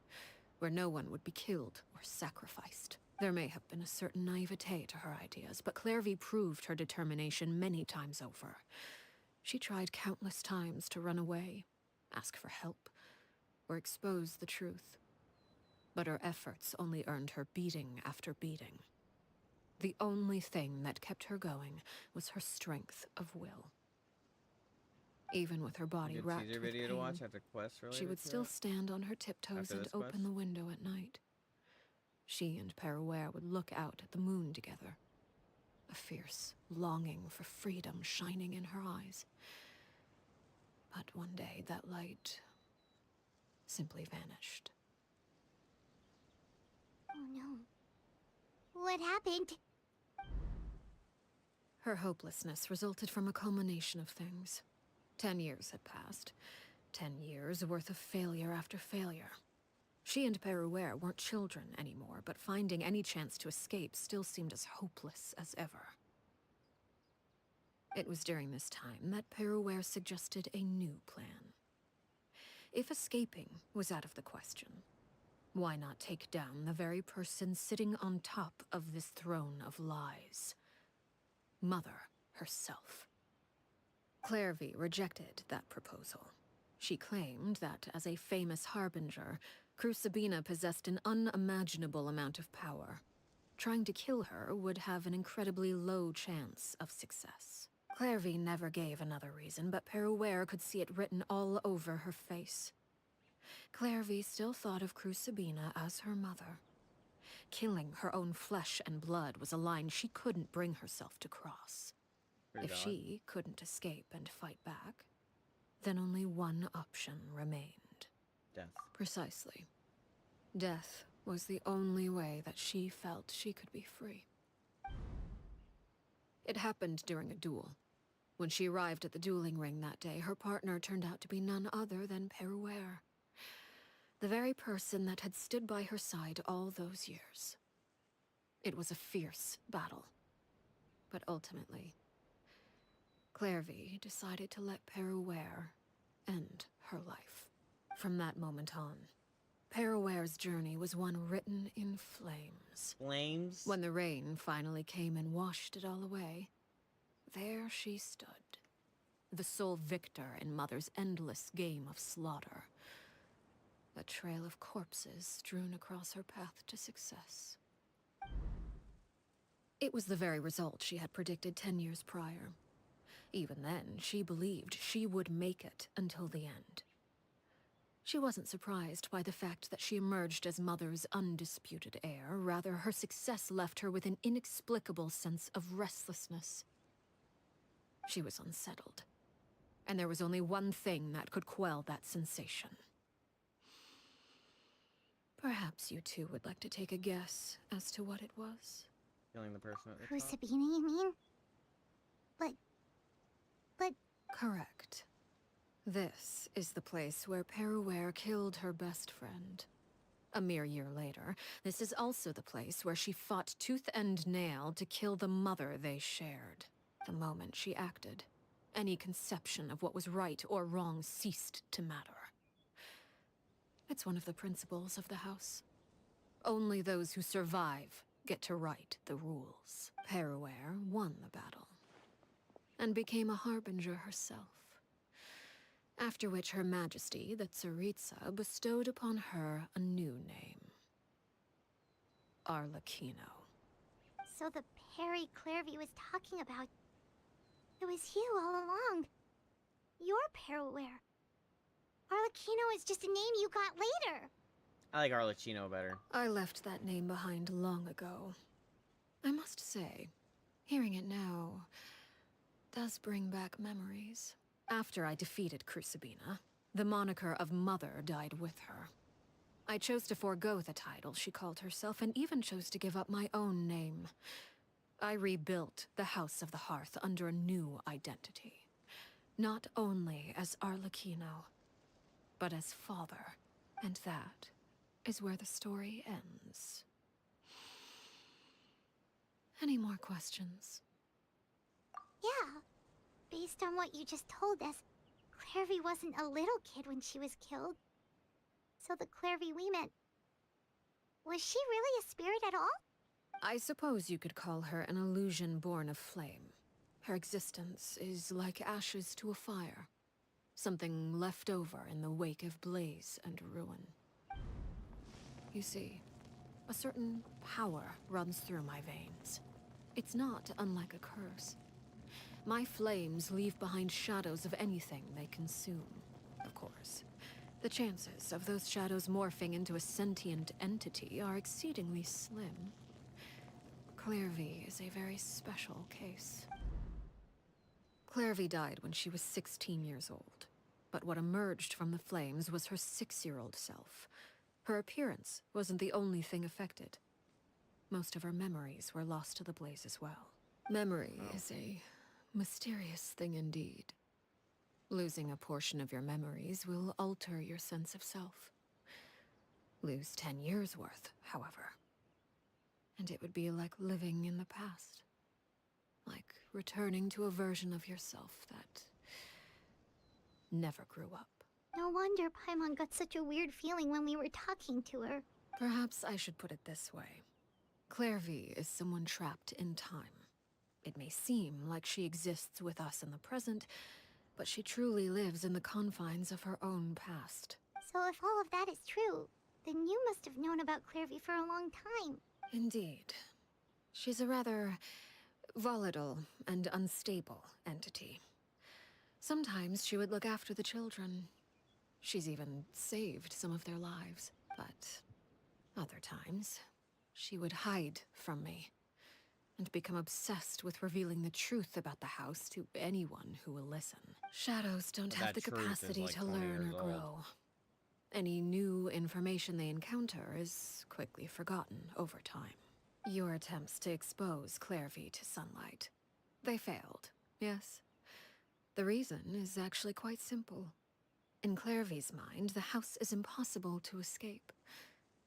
where no one would be killed or sacrificed. There may have been a certain naivete to her ideas, but Clairvy proved her determination many times over. She tried countless times to run away, ask for help, or expose the truth. But her efforts only earned her beating after beating. The only thing that kept her going was her strength of will. Even with her body Good racked teaser with video to watch pain, after quest related she would to still that? stand on her tiptoes After and this open quest? the window at night. She and Peruere would look out at the moon together, a fierce longing for freedom shining in her eyes. But one day that light simply vanished. Oh no. What happened? Her hopelessness resulted from a culmination of things. 10 years had passed. 10 years worth of failure after failure. She and Peruere weren't children anymore, but finding any chance to escape still seemed as hopeless as ever. It was during this time that Peruere suggested a new plan. If escaping was out of the question, why not take down the very person sitting on top of this throne of lies? Mother herself. Clairvy rejected that proposal. She claimed that, as a famous harbinger, Crucibina possessed an unimaginable amount of power. Trying to kill her would have an incredibly low chance of success. Clairvy never gave another reason, but Peruere could see it written all over her face. Clairvy still thought of Crucibina as her mother. Killing her own flesh and blood was a line she couldn't bring herself to cross. If she couldn't escape and fight back, then only one option remained. Death. Precisely. Death was the only way that she felt she could be free. It happened during a duel. When she arrived at the dueling ring that day, her partner turned out to be none other than Peruere. The very person that had stood by her side all those years. It was a fierce battle. But ultimately, Clairvy decided to let Peruere end her life. From that moment on, Peruere's journey was one written in flames. Flames? When the rain finally came and washed it all away, there she stood. The sole victor in Mother's endless game of slaughter. A trail of corpses strewn across her path to success. It was the very result she had predicted 10 years prior. Even then, she believed she would make it until the end. She wasn't surprised by the fact that she emerged as Mother's undisputed heir. Rather, her success left her with an inexplicable sense of restlessness. She was unsettled. And there was only one thing that could quell that sensation. Perhaps you two would like to take a guess as to what it was? Killing the person at the top. Crucibina, you mean? But... Correct. This is the place where Peruere killed her best friend. A mere year later, this is also the place where she fought tooth and nail to kill the mother they shared. The moment she acted, any conception of what was right or wrong ceased to matter. It's one of the principles of the house. Only those who survive get to write the rules. Peruere won the battle, and became a harbinger herself. After which Her Majesty, the Tsaritsa, bestowed upon her a new name. Arlecchino. So the Perry Clairvy was talking about... It was you all along. You're Peruere. Arlecchino is just a name you got later. I like Arlecchino better. I left that name behind long ago. I must say, hearing it now does bring back memories. After I defeated Crucibina, the moniker of Mother died with her. I chose to forego the title she called herself, and even chose to give up my own name. I rebuilt the House of the Hearth under a new identity. Not only as Arlecchino, but as father. And that is where the story ends. Any more questions? Yeah. Based on what you just told us, Clairvy wasn't a little kid when she was killed. So the Clairvy we met... Was she really a spirit at all? I suppose you could call her an illusion born of flame. Her existence is like ashes to a fire. Something left over in the wake of blaze and ruin. You see, a certain power runs through my veins. It's not unlike a curse. My flames leave behind shadows of anything they consume. Of course, the chances of those shadows morphing into a sentient entity are exceedingly slim. Clairvy is a very special case. Clairvy died when she was 16 years old. But what emerged from the flames was her 6-year-old self. Her appearance wasn't the only thing affected. Most of her memories were lost to the blaze as well. Memory is a mysterious thing indeed. Losing a portion of your memories will alter your sense of self. Lose 10 years worth, however. And it would be like living in the past. Like returning to a version of yourself that never grew up. No wonder Paimon got such a weird feeling when we were talking to her. Perhaps I should put it this way. Clairvy is someone trapped in time. It may seem like she exists with us in the present, but she truly lives in the confines of her own past. So if all of that is true, then you must have known about Clairvy for a long time. Indeed. She's a rather volatile and unstable entity. Sometimes she would look after the children. She's even saved some of their lives. But other times, she would hide from me and become obsessed with revealing the truth about the house to anyone who will listen. Shadows don't have the capacity to learn or grow. Any new information they encounter is quickly forgotten over time. Your attempts to expose Clairvy to sunlight. They failed, yes. The reason is actually quite simple. In Clairvy's mind, the house is impossible to escape.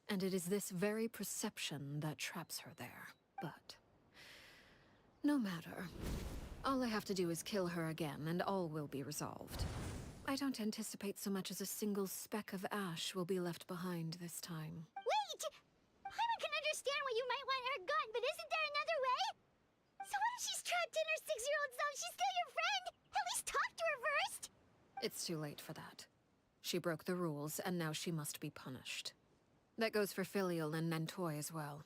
And it is this very perception that traps her there. But no matter. All I have to do is kill her again, and all will be resolved. I don't anticipate so much as a single speck of ash will be left behind this time. Wait! Paimon can understand why you might want her gone, but isn't there another way? So what if she's trapped in her 6-year-old self? She's still your friend! At least talk to her first! It's too late for that. She broke the rules, and now she must be punished. That goes for Filial and Nantoy as well.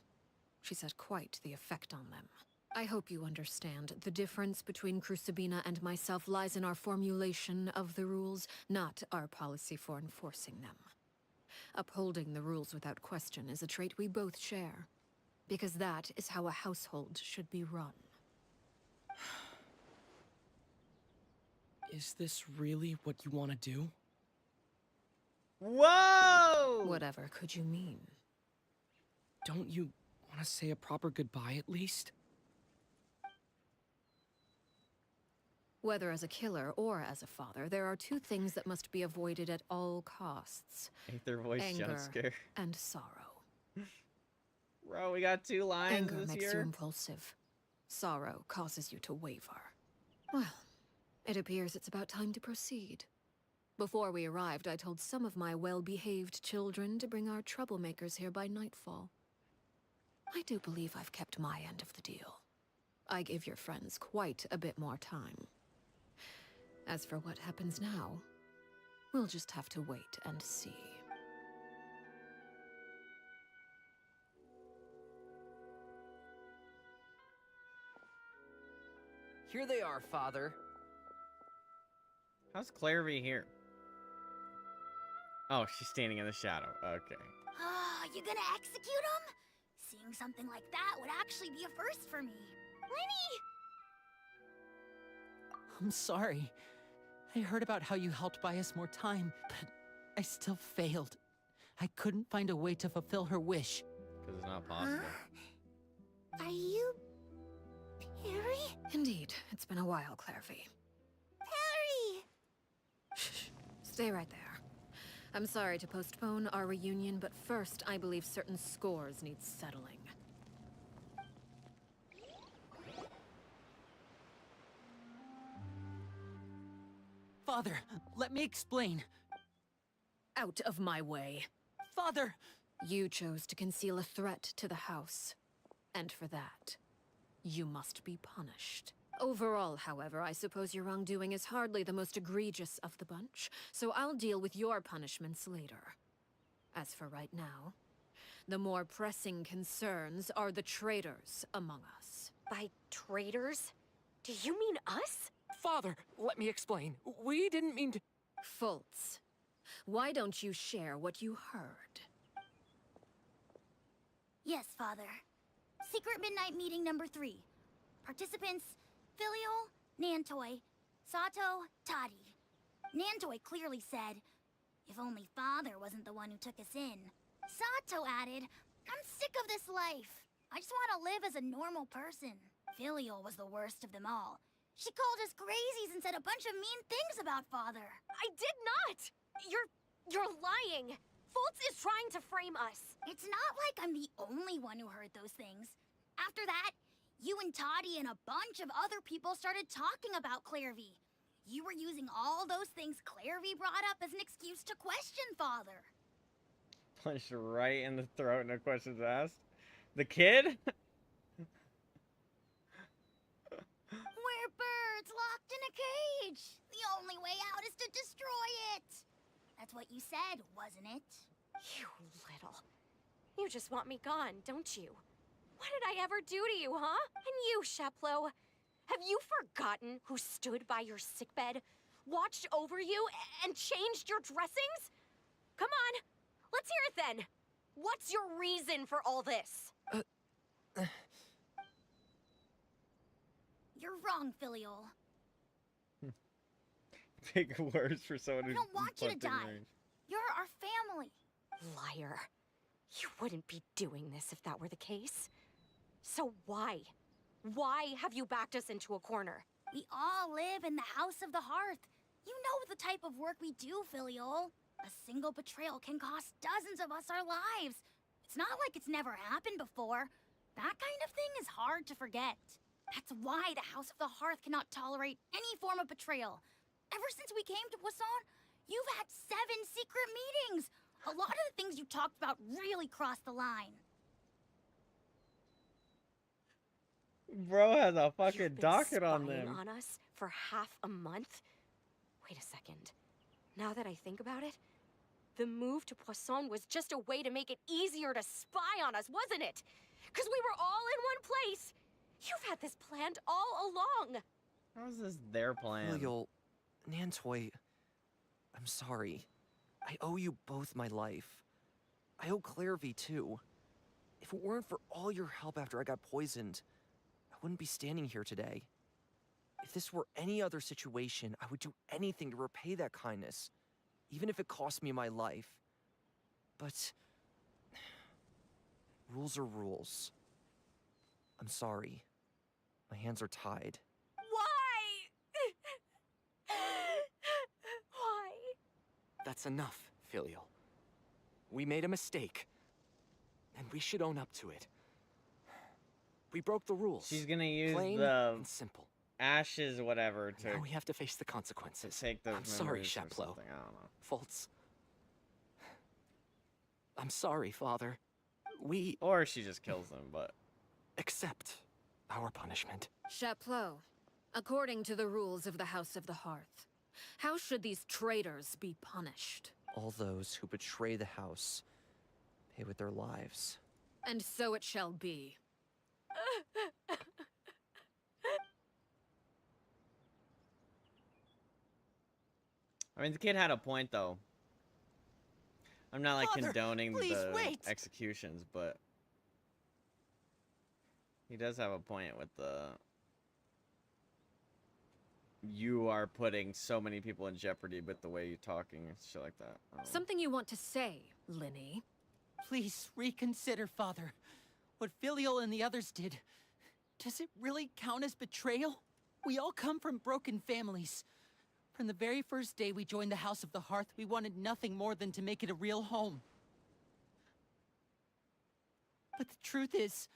She's had quite the effect on them. I hope you understand. The difference between Crucibina and myself lies in our formulation of the rules, not our policy for enforcing them. Upholding the rules without question is a trait we both share, because that is how a household should be run. Is this really what you want to do? Whoa! Whatever could you mean? Don't you want to say a proper goodbye at least? Whether as a killer or as a father, there are two things that must be avoided at all costs. Hate their voice jump Anger scare. and sorrow. Bro, we got 2 lines Anger this makes year. you impulsive. Sorrow causes you to waver. Well, it appears it's about time to proceed. Before we arrived, I told some of my well-behaved children to bring our troublemakers here by nightfall. I do believe I've kept my end of the deal. I gave your friends quite a bit more time. As for what happens now, we'll just have to wait and see. Here they are, Father. How's Clairvy here? Oh, she's standing in the shadow. Okay. You gonna execute him? Seeing something like that would actually be a first for me. Lenny! I'm sorry. I heard about how you helped buy us more time, but I still failed. I couldn't find a way to fulfill her wish. Because it's not possible. Are you... Perry? Indeed, it's been a while, Clairvy. Perry! Shh. Stay right there. I'm sorry to postpone our reunion, but first, I believe certain scores need settling. Father, let me explain. Out of my way. Father! You chose to conceal a threat to the house. And for that, you must be punished. Overall, however, I suppose your wrongdoing is hardly the most egregious of the bunch, so I'll deal with your punishments later. As for right now, the more pressing concerns are the traitors among us. By traitors? Do you mean us? Father, let me explain. We didn't mean to... Fultz, why don't you share what you heard? Yes, Father. Secret midnight meeting number 3. Participants, Filial, Nantoy, Sato, Toddy. Nantoy clearly said, if only Father wasn't the one who took us in. Sato added, I'm sick of this life. I just want to live as a normal person. Filial was the worst of them all. She called us crazies and said a bunch of mean things about Father. I did not! You're lying! Fultz is trying to frame us. It's not like I'm the only one who heard those things. After that, you and Toddy and a bunch of other people started talking about Clairvy. You were using all those things Clairvy brought up as an excuse to question Father. Punched right in the throat, no questions asked. The kid? We're birds locked in a cage. The only way out is to destroy it. That's what you said, wasn't it? You little. You just want me gone, don't you? What did I ever do to you, huh? And you, Sheplo, have you forgotten who stood by your sickbed, watched over you, and changed your dressings? Come on, let's hear it then. What's your reason for all this? You're wrong, Filial. Big words for someone I who's don't want you to fucked in die. range. You're our family. Liar. You wouldn't be doing this if that were the case. So why? Why have you backed us into a corner? We all live in the House of the Hearth. You know the type of work we do, Filial. A single betrayal can cost dozens of us our lives. It's not like it's never happened before. That kind of thing is hard to forget. That's why the House of the Hearth cannot tolerate any form of betrayal. Ever since we came to Poisson, you've had 7 secret meetings. A lot of the things you talked about really crossed the line. Bro has a You've fucking been docket on spying them. on us for half a month? Wait a second. Now that I think about it, the move to Poisson was just a way to make it easier to spy on us, wasn't it? Because we were all in one place. You've had this planned all along. How is this their plan? Filial, Nantoy, I'm sorry. I owe you both my life. I owe Clairvy too. If it weren't for all your help after I got poisoned, I wouldn't be standing here today. If this were any other situation, I would do anything to repay that kindness, even if it cost me my life. But rules are rules. I'm sorry. My hands are tied. Why? Why? That's enough, Filial. We made a mistake, and we should own up to it. We broke the rules. She's gonna use Plain the and simple. ashes, whatever, to Now we have to face the consequences. take those I'm sorry, memories or Sheplo. something, I don't know. Fultz. I'm sorry, Father. We Or she just kills them, but accept our punishment. Chapleau, according to the rules of the House of the Hearth, how should these traitors be punished? All those who betray the house pay with their lives. And so it shall be. I mean, the kid had a point, though. I'm not, like, Father, condoning please the wait. executions, but he does have a point with the... You are putting so many people in jeopardy with the way you're talking and shit like that. I don't know. Something you want to say, Linny? Please reconsider, Father. What Filial and the others did. Does it really count as betrayal? We all come from broken families. From the very first day we joined the House of the Hearth, we wanted nothing more than to make it a real home. But the truth is,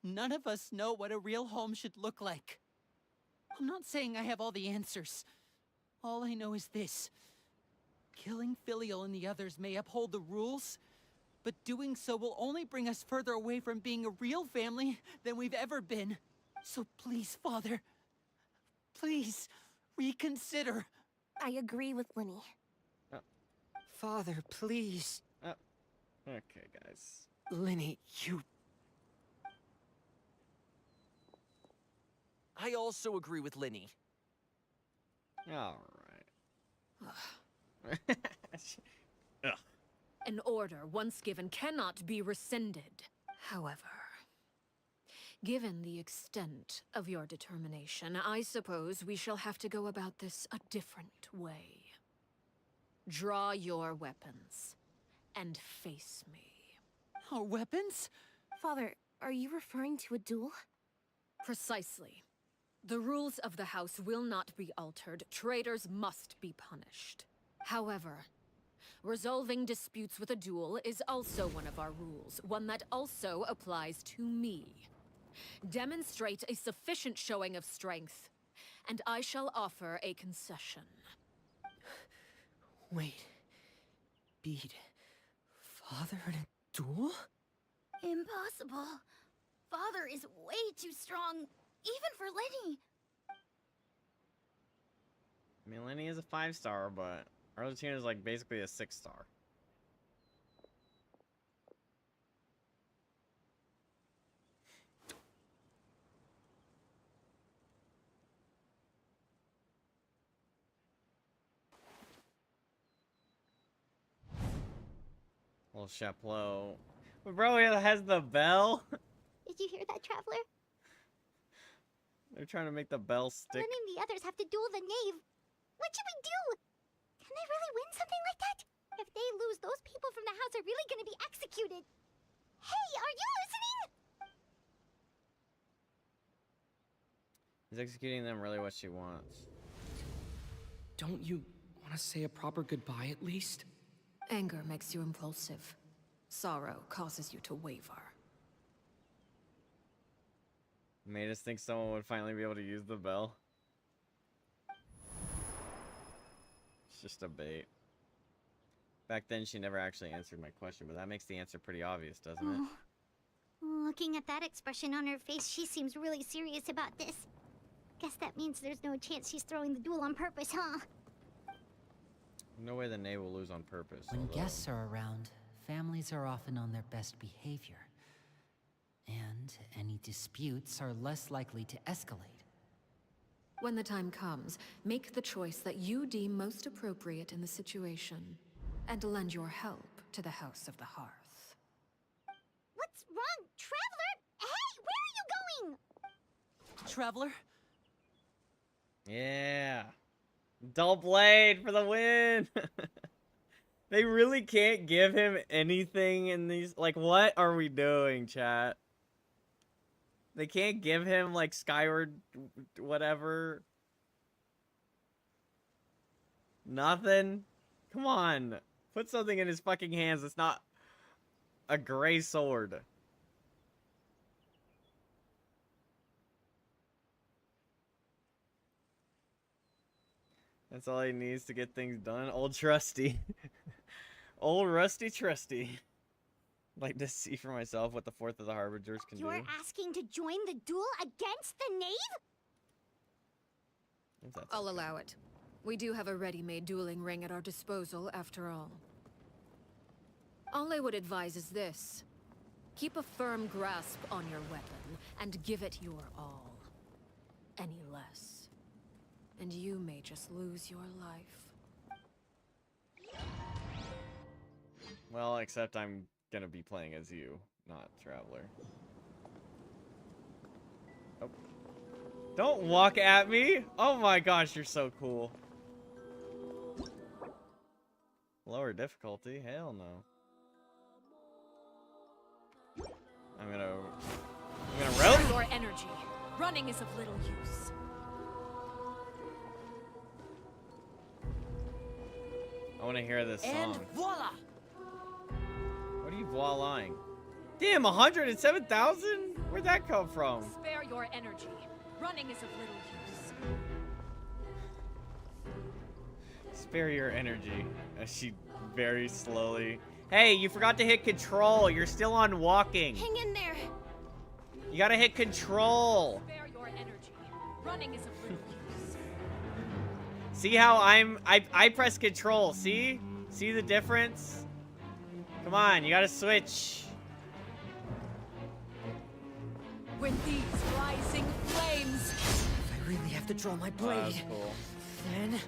none of us know what a real home should look like. I'm not saying I have all the answers. All I know is this. Killing Filial and the others may uphold the rules, but doing so will only bring us further away from being a real family than we've ever been. So please, Father, please, reconsider. I agree with Linny. Father, please. Okay, guys. Linny, you... I also agree with Linny. Alright. Ugh. An order once given cannot be rescinded. However, given the extent of your determination, I suppose we shall have to go about this a different way. Draw your weapons and face me. Our weapons? Father, are you referring to a duel? Precisely. The rules of the house will not be altered. Traitors must be punished. However, Resolving disputes with a duel is also one of our rules, one that also applies to me. Demonstrate a sufficient showing of strength, and I shall offer a concession. Wait. Bede. Father in a duel? Impossible. Father is way too strong, even for Lenny. I mean, Lenny is a 5-star, but Arlecchino is like basically a 6-star. Little Chaplot. But bro, he has the bell. Did you hear that, Traveler? They're trying to make the bell stick. Lenny and the others have to duel the knave. What should we do? Can they really win something like that? If they lose, those people from the house are really gonna be executed. Hey, are you listening? Is executing them really what she wants? Don't you want to say a proper goodbye at least? Anger makes you impulsive. Sorrow causes you to waver. Made us think someone would finally be able to use the bell. It's just a bait. Back then, she never actually answered my question, but that makes the answer pretty obvious, doesn't it? Looking at that expression on her face, she seems really serious about this. Guess that means there's no chance she's throwing the duel on purpose, huh? No way the knave will lose on purpose. When although... guests are around, families are often on their best behavior. And any disputes are less likely to escalate. When the time comes, make the choice that you deem most appropriate in the situation, and lend your help to the House of the Hearth. What's wrong, Traveler? Hey, where are you going? Traveler? Yeah. Dull blade for the win. They really can't give him anything in these. Like, what are we doing, chat? They can't give him, like, Skyward whatever. Nothing? Come on. Put something in his fucking hands that's not a gray sword. That's all he needs to get things done. Old Trusty. Old Rusty Trusty. Like to see for myself what the Fourth of the Harbingers can do. You're asking to join the duel against the knave? I'll allow it. We do have a ready-made dueling ring at our disposal, after all. All I would advise is this. Keep a firm grasp on your weapon, and give it your all. Any less, and you may just lose your life. Well, except I'm gonna be playing as you, not Traveler. Oh. Don't walk at me! Oh my gosh, you're so cool. Lower difficulty? Hell no. I'm gonna roll. Your energy. Running is of little use. I want to hear this song. And voila! What are you voilaing? Damn, 107,000? Where'd that come from? Spare your energy. Running is of little use. Spare your energy. As she very slowly... Hey, you forgot to hit control. You're still on walking. Hang in there. You gotta hit control. Spare your energy. Running is of little use. See how I press control, see? See the difference? Come on, you gotta switch. With these rising flames. If I really have to draw my blade, that's cool. then...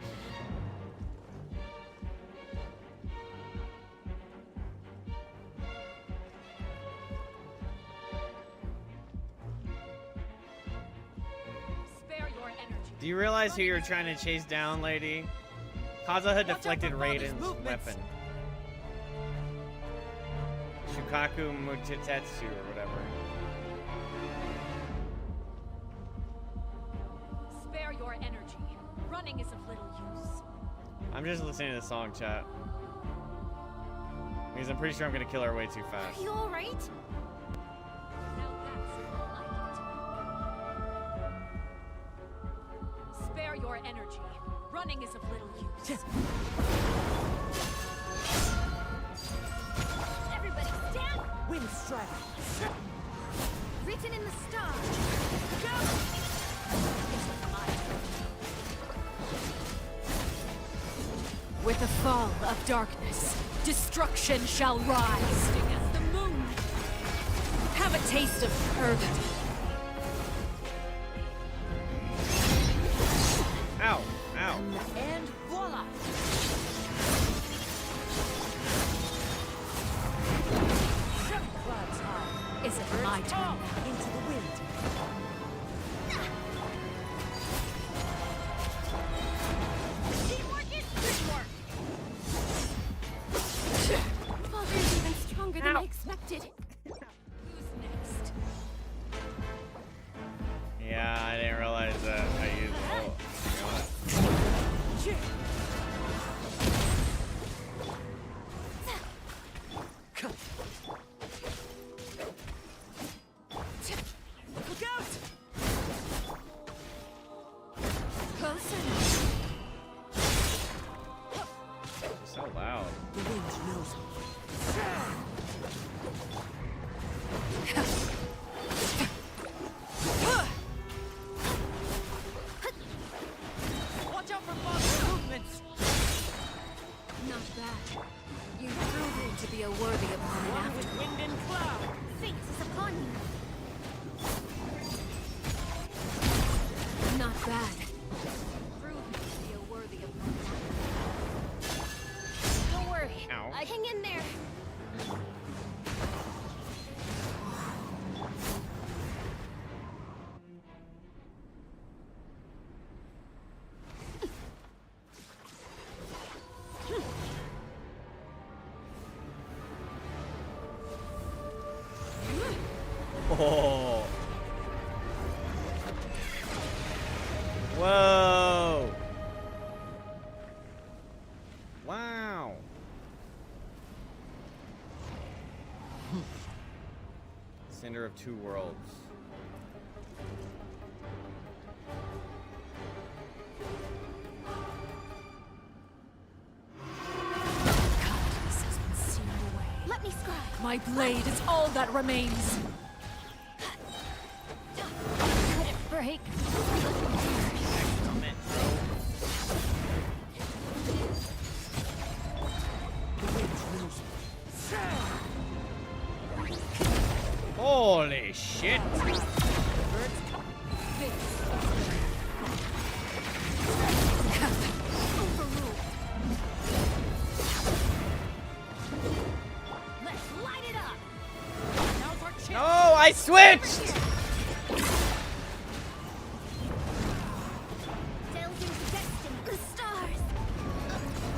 Spare your energy. Do you realize who you're trying to chase down, lady? Kazuha deflected Raiden's weapon. Shukaku Muchitetsu or whatever. Spare your energy. Running is of little use. I'm just listening to the song, chat. Because I'm pretty sure I'm gonna kill her way too fast. Are you alright? Spare your energy. Running is of little use. Everybody stand! Wind strike! Written in the stars. Go! With the fall of darkness, destruction shall rise. As the moon. Have a taste of purgatory. Ow! Ow! And voila! Clouds high. Is it my turn now? Into the wind. Teamwork is teamwork! Father's even stronger than I expected. Who's next? Yeah, I didn't realize that. I used. Oh, Look out! Closer. it's so loud. The wind knows me. Watch out for Bob's movements! Not bad. You've proven to be a worthy opponent One after with wind and cloud! Fate is upon you. Not bad. Proven to be a worthy opponent. Don't worry. Ow. Hang in there. Oh. Whoa. Wow. Cinder of two worlds. Kindness has been sealed away. Let me scribe. My blade is all that remains. Could it break? Excellent, bro. Holy shit! Let's light it up! Now's our chance! No, I switched! Delve into destiny. The stars!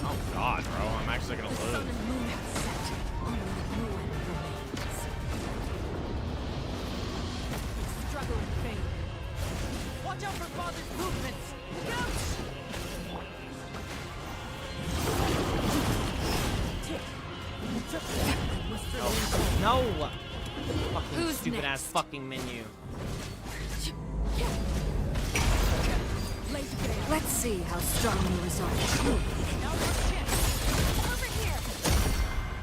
Oh god, bro, I'm actually gonna The sun lose. and moon have set. Only the ruin remains. Struggle in vain. Watch out for Father's movements! Look out! No! Fucking Who's stupid ass next? fucking menu. Let's see how strong you resolve. Over here!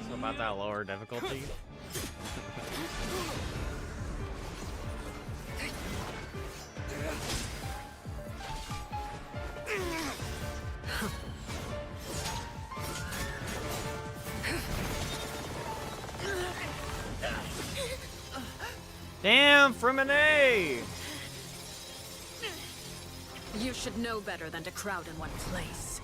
So about that lower difficulty. Damn, Frimine! You should know better than to crowd in one place.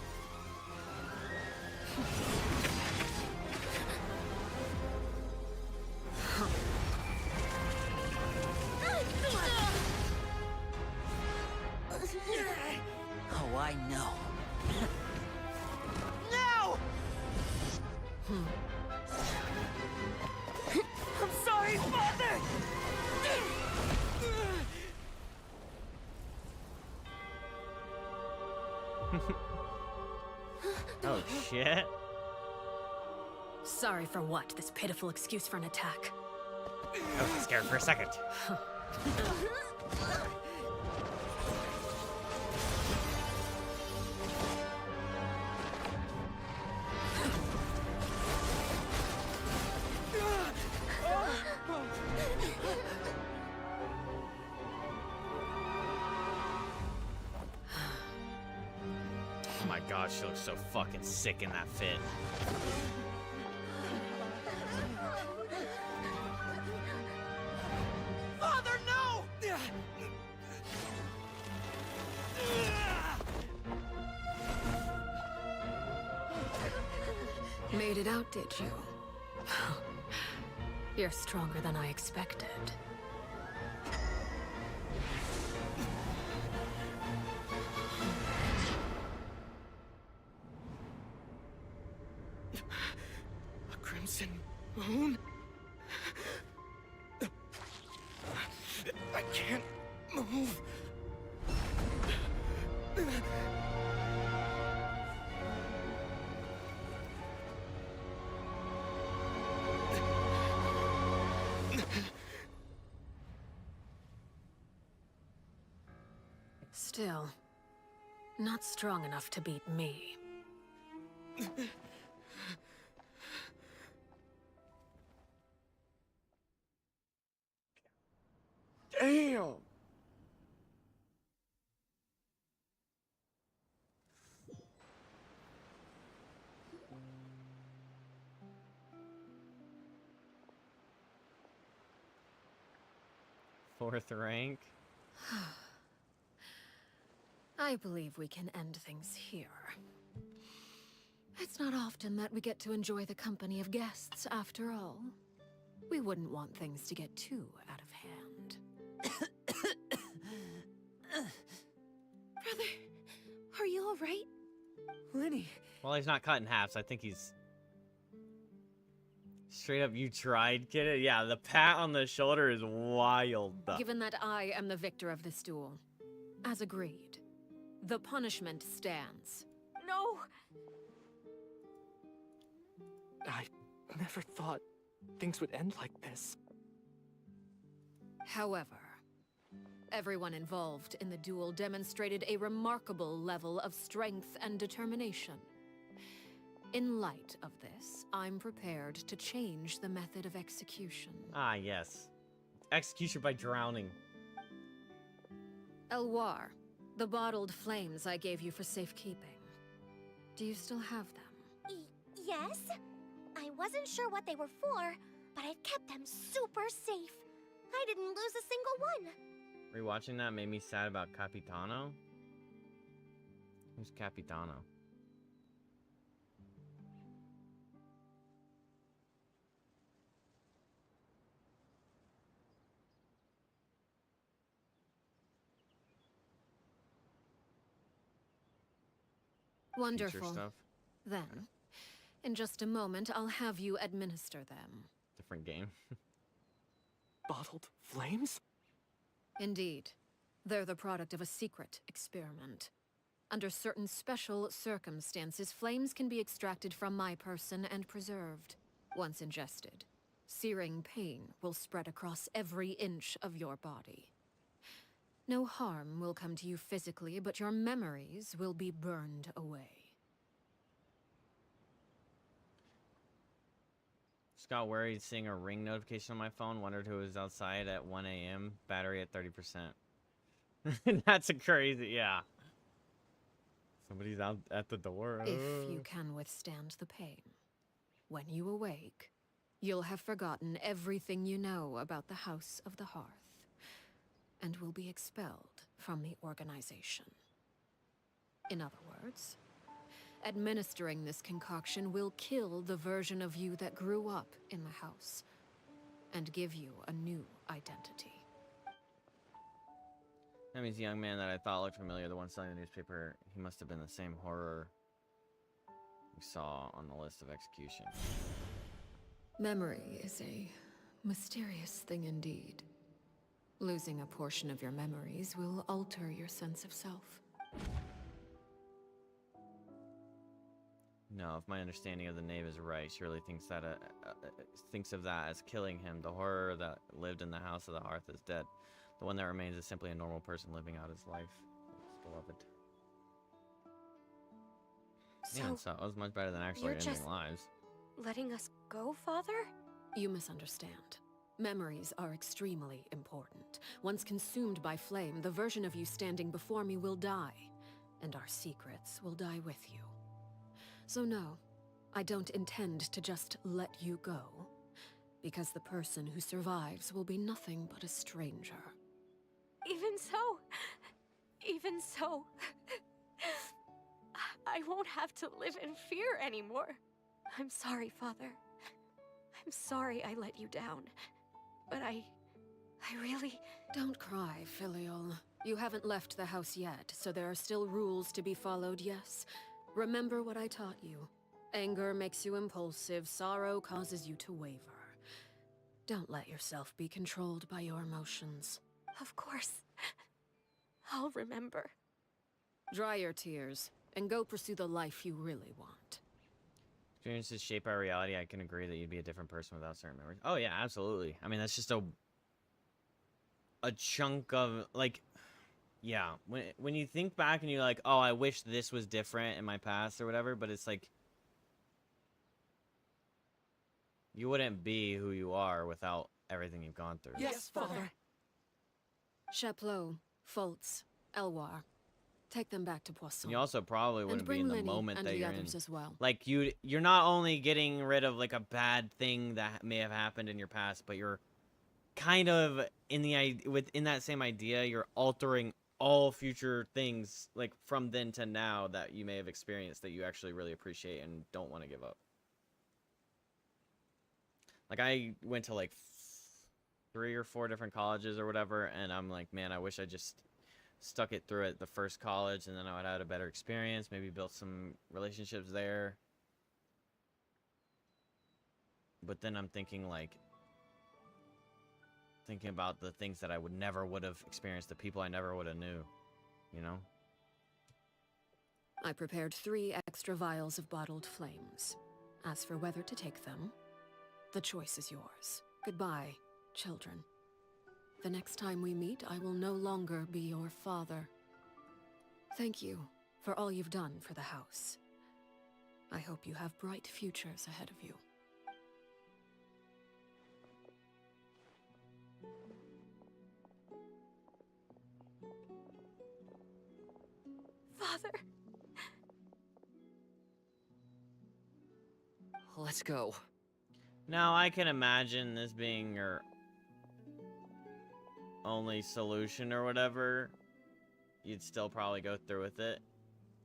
Oh, I know. No! I'm sorry, Father! Oh shit. Sorry for what? This pitiful excuse for an attack. I was scared for a second. Oh my god, she looks so fucking sick in that fit. Father, no! Made it out, did you? You're stronger than I expected. A crimson moon? I can't move. Still, not strong enough to beat me. Damn! Fourth rank. I believe we can end things here. It's not often that we get to enjoy the company of guests, after all. We wouldn't want things to get too out of hand. Brother, are you all right? Lenny. Well, he's not cut in half, so I think he's... Straight up, you tried, kid. Yeah, the pat on the shoulder is wild. Given that I am the victor of this duel, as agreed, the punishment stands. No! I never thought things would end like this. However, everyone involved in the duel demonstrated a remarkable level of strength and determination. In light of this, I'm prepared to change the method of execution. Ah, yes. Execution by drowning. Elwar, the bottled flames I gave you for safekeeping. Do you still have them? Yes? I wasn't sure what they were for, but I've kept them super safe. I didn't lose a single one. Rewatching that made me sad about Capitano. Who's Capitano? Wonderful. Stuff. Then, in just a moment, I'll have you administer them. Different game. Bottled flames? Indeed. They're the product of a secret experiment. Under certain special circumstances, flames can be extracted from my person and preserved. Once ingested, searing pain will spread across every inch of your body. No harm will come to you physically, but your memories will be burned away. Just got worried seeing a ring notification on my phone. Wondered who was outside at 1 a.m. Battery at 30%. That's a crazy, yeah. Somebody's out at the door. If you can withstand the pain, when you awake, you'll have forgotten everything you know about the House of the Hearth, and will be expelled from the organization. In other words, administering this concoction will kill the version of you that grew up in the house, and give you a new identity. That means the young man that I thought looked familiar, the one selling the newspaper, he must have been the same horror we saw on the list of execution. Memory is a mysterious thing indeed. Losing a portion of your memories will alter your sense of self. No, if my understanding of the knave is right, she really thinks that thinks of that as killing him. The horror that lived in the house of the hearth is dead. The one that remains is simply a normal person living out his life. It's beloved. So, So it was much better than actually you're ending just lives. letting us go, Father? You misunderstand. Memories are extremely important. Once consumed by flame, the version of you standing before me will die, and our secrets will die with you. So no, I don't intend to just let you go, because the person who survives will be nothing but a stranger. Even so, I won't have to live in fear anymore. I'm sorry, Father. I'm sorry I let you down. But I really... Don't cry, Filial. You haven't left the house yet, so there are still rules to be followed, yes? Remember what I taught you. Anger makes you impulsive, sorrow causes you to waver. Don't let yourself be controlled by your emotions. Of course. I'll remember. Dry your tears, and go pursue the life you really want. Experiences shaped by reality. I can agree that you'd be a different person without certain memories. Oh yeah, absolutely. I mean, that's just a chunk of, like, yeah. When you think back and you're like, oh, I wish this was different in my past or whatever, but it's like, you wouldn't be who you are without everything you've gone through. Yes, Father. Chaplot, Foltz, Elwar. Take them back to Poisson. You also probably wouldn't be in the moment that you're in. As well. Like, you're not only getting rid of, like, a bad thing that may have happened in your past, but you're kind of within that same idea, you're altering all future things, like, from then to now that you may have experienced that you actually really appreciate and don't want to give up. Like, I went to, like, 3 or 4 different colleges or whatever, and I'm like, man, I wish I just stuck it through at the first college, and then I would have had a better experience, maybe built some relationships there. But then I'm thinking about the things that I never would have experienced, the people I never would have knew, you know? I prepared 3 extra vials of bottled flames. As for whether to take them, the choice is yours. Goodbye, children. The next time we meet, I will no longer be your father. Thank you for all you've done for the house. I hope you have bright futures ahead of you. Father. Let's go. Now, I can imagine this being your only solution or whatever. You'd still probably go through with it,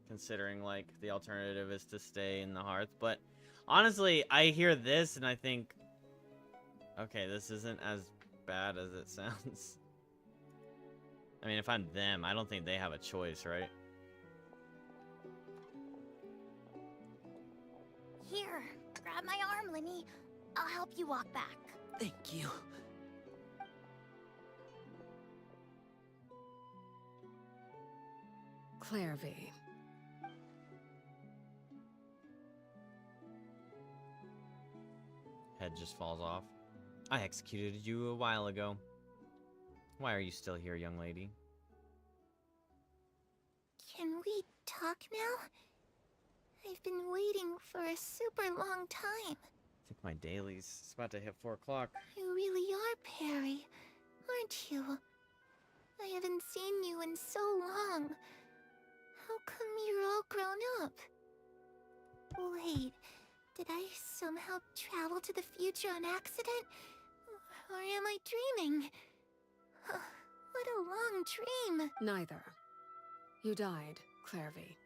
considering, like, the alternative is to stay in the hearth. But honestly, I hear this and I think, okay, this isn't as bad as it sounds. I mean, if I'm them, I don't think they have a choice, right? Here, grab my arm, Linny. I'll help you walk back. Thank you. Clairvy. Head just falls off. I executed you a while ago. Why are you still here, young lady? Can we talk now? I've been waiting for a super long time. I think my dailies. It's about to hit 4 o'clock. You really are Perry, aren't you? I haven't seen you in so long. How come you're all grown up? Wait, did I somehow travel to the future on accident? Or am I dreaming? What a long dream. Neither. You died, Clairvy.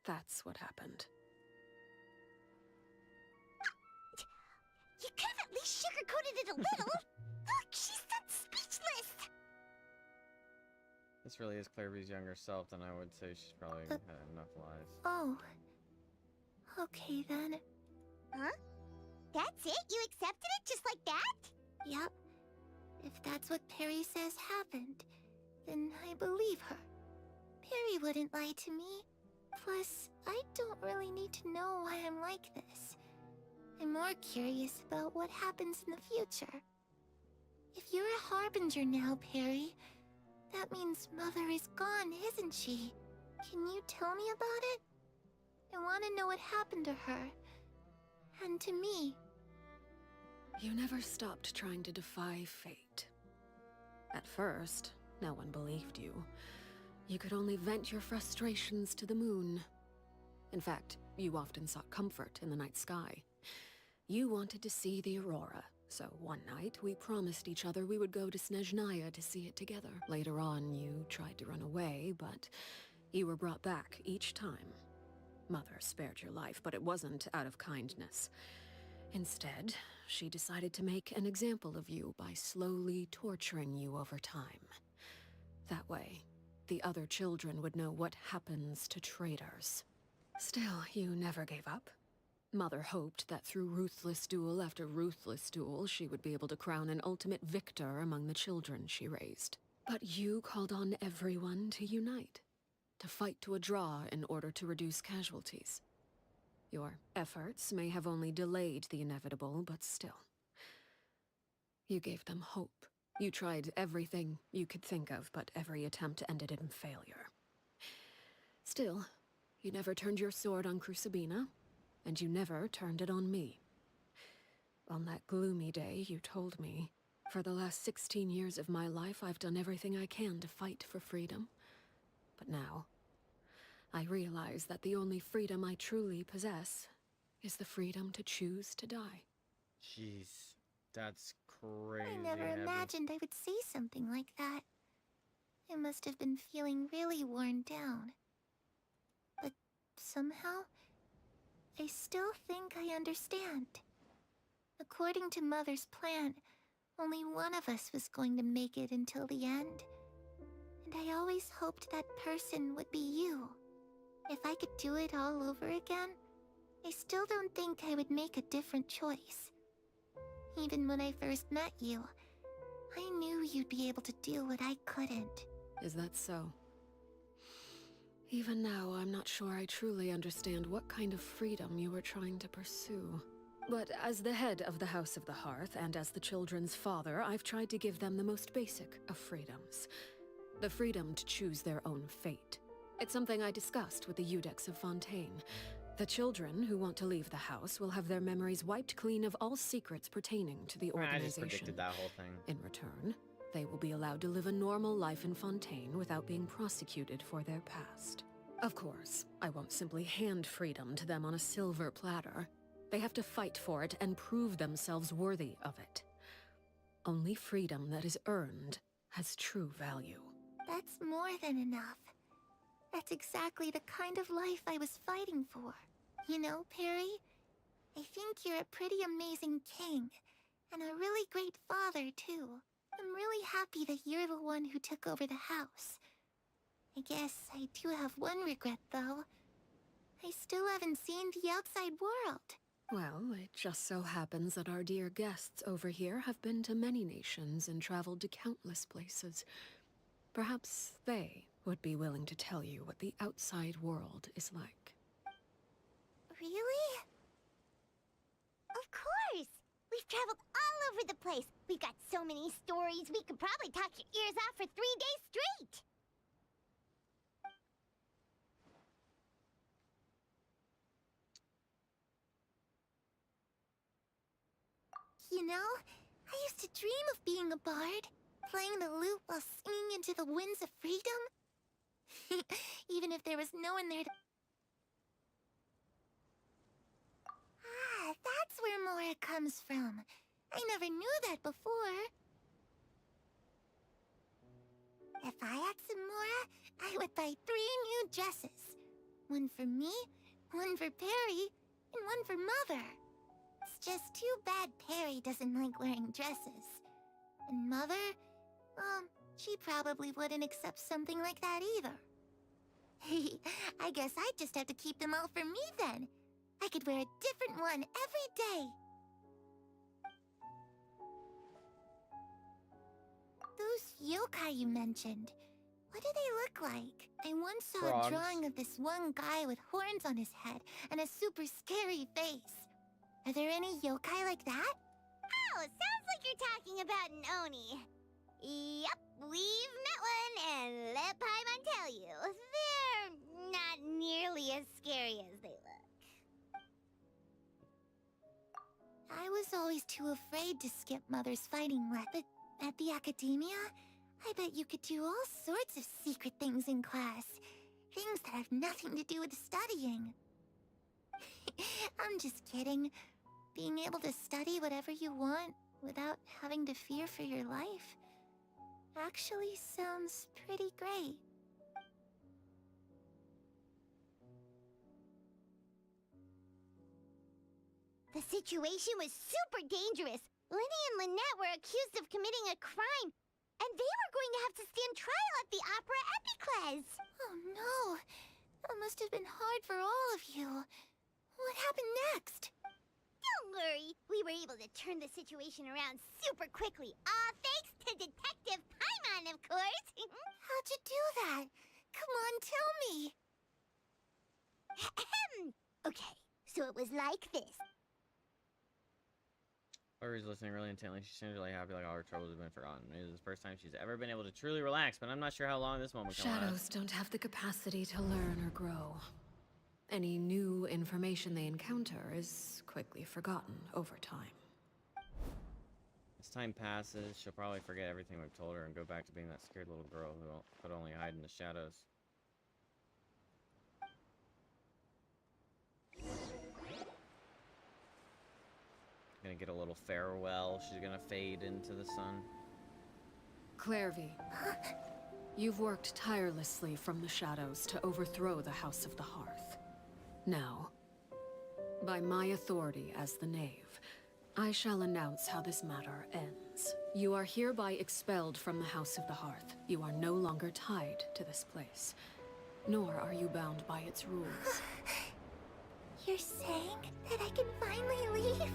That's what happened. You could have at least sugarcoated it a little. Look, she's done speechless. This really is Clairvy's younger self, then I would say she's probably had enough lies. Oh. Okay then. Huh? That's it? You accepted it just like that? Yep. If that's what Perry says happened, then I believe her. Perry wouldn't lie to me. Plus, I don't really need to know why I'm like this. I'm more curious about what happens in the future. If you're a harbinger now, Perry, that means Mother is gone, isn't she? Can you tell me about it? I want to know what happened to her. And to me. You never stopped trying to defy fate. At first, no one believed you. You could only vent your frustrations to the moon. In fact, you often sought comfort in the night sky. You wanted to see the aurora, so one night we promised each other we would go to Snezhnaya to see it together. Later on, you tried to run away, but you were brought back each time. Mother spared your life, but it wasn't out of kindness. Instead, she decided to make an example of you by slowly torturing you over time. That way, the other children would know what happens to traitors. Still, you never gave up. Mother hoped that through ruthless duel after ruthless duel, she would be able to crown an ultimate victor among the children she raised. But you called on everyone to unite, to fight to a draw in order to reduce casualties. Your efforts may have only delayed the inevitable, but still. You gave them hope. You tried everything you could think of, but every attempt ended in failure. Still, you never turned your sword on Crucibina, and you never turned it on me. On that gloomy day, you told me, for the last 16 years of my life, I've done everything I can to fight for freedom. But now, I realize that the only freedom I truly possess is the freedom to choose to die. Jeez, that's crazy. I never imagined I would say something like that. I must have been feeling really worn down. But somehow, I still think I understand. According to Mother's plan, only one of us was going to make it until the end. And I always hoped that person would be you. If I could do it all over again, I still don't think I would make a different choice. Even when I first met you, I knew you'd be able to do what I couldn't. Is that so? Even now, I'm not sure I truly understand what kind of freedom you were trying to pursue. But as the head of the House of the Hearth, and as the children's father, I've tried to give them the most basic of freedoms. The freedom to choose their own fate. It's something I discussed with the Eudex of Fontaine. The children who want to leave the house will have their memories wiped clean of all secrets pertaining to the organization. I just predicted that whole thing. In return, they will be allowed to live a normal life in Fontaine without being prosecuted for their past. Of course, I won't simply hand freedom to them on a silver platter. They have to fight for it and prove themselves worthy of it. Only freedom that is earned has true value. That's more than enough. That's exactly the kind of life I was fighting for. You know, Perry, I think you're a pretty amazing king, and a really great father, too. I'm really happy that you're the one who took over the house. I guess I do have one regret, though. I still haven't seen the outside world. Well, it just so happens that our dear guests over here have been to many nations and traveled to countless places. Perhaps they would be willing to tell you what the outside world is like. Really? Of course! We've traveled all over the place. We've got so many stories, we could probably talk your ears off for 3 days straight! You know, I used to dream of being a bard, playing the lute while singing into the winds of freedom. Even if there was no one there to... Ah, that's where Mora comes from. I never knew that before. If I had some Mora, I would buy 3 new dresses. One for me, one for Perry, and one for Mother. It's just too bad Perry doesn't like wearing dresses. And Mother, she probably wouldn't accept something like that either. I guess I'd just have to keep them all for me then. I could wear a different one every day. Those yokai you mentioned, What do they look like? I once saw Frogs. a drawing of this one guy with horns on his head and a super scary face. Are there any yokai like that? Oh, sounds like you're talking about an Oni. Yep, we've met one, and let Paimon tell you, they're not nearly as scary as they look. I was always too afraid to skip Mother's fighting but at the academia, I bet you could do all sorts of secret things in class. Things that have nothing to do with studying. I'm just kidding. Being able to study whatever you want without having to fear for your life actually sounds pretty great. The situation was super dangerous. Lenny and Lynette were accused of committing a crime, and they were going to have to stand trial at the Opera Epicles. Oh no! That must have been hard for all of you. What happened next? Don't worry, we were able to turn the situation around super quickly, all thanks to Detective Paimon, of course. How'd you do that? Come on, tell me. Okay, so it was like this. Auri's listening really intently. She seems really happy, like all her troubles have been forgotten. It is the first time she's ever been able to truly relax, but I'm not sure how long this moment can Shadows last. don't have the capacity to learn or grow. Any new information they encounter is quickly forgotten over time. As time passes, she'll probably forget everything we've told her and go back to being that scared little girl who could only hide in the shadows. Gonna get a little farewell. She's gonna fade into the sun. Clairvy, you've worked tirelessly from the shadows to overthrow the House of the Hearth. Now, by my authority as the Knave, I shall announce how this matter ends. You are hereby expelled from the House of the Hearth. You are no longer tied to this place, nor are you bound by its rules. You're saying that I can finally leave?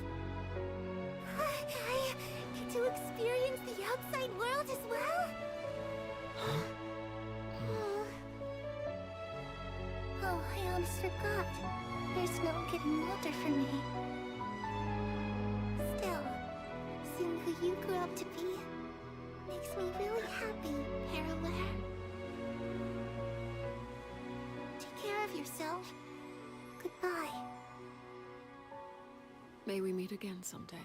I get to experience the outside world as well? Oh, I almost forgot. There's no getting older for me. Still, seeing who you grew up to be makes me really happy, Parallel. Take care of yourself. Goodbye. May we meet again someday.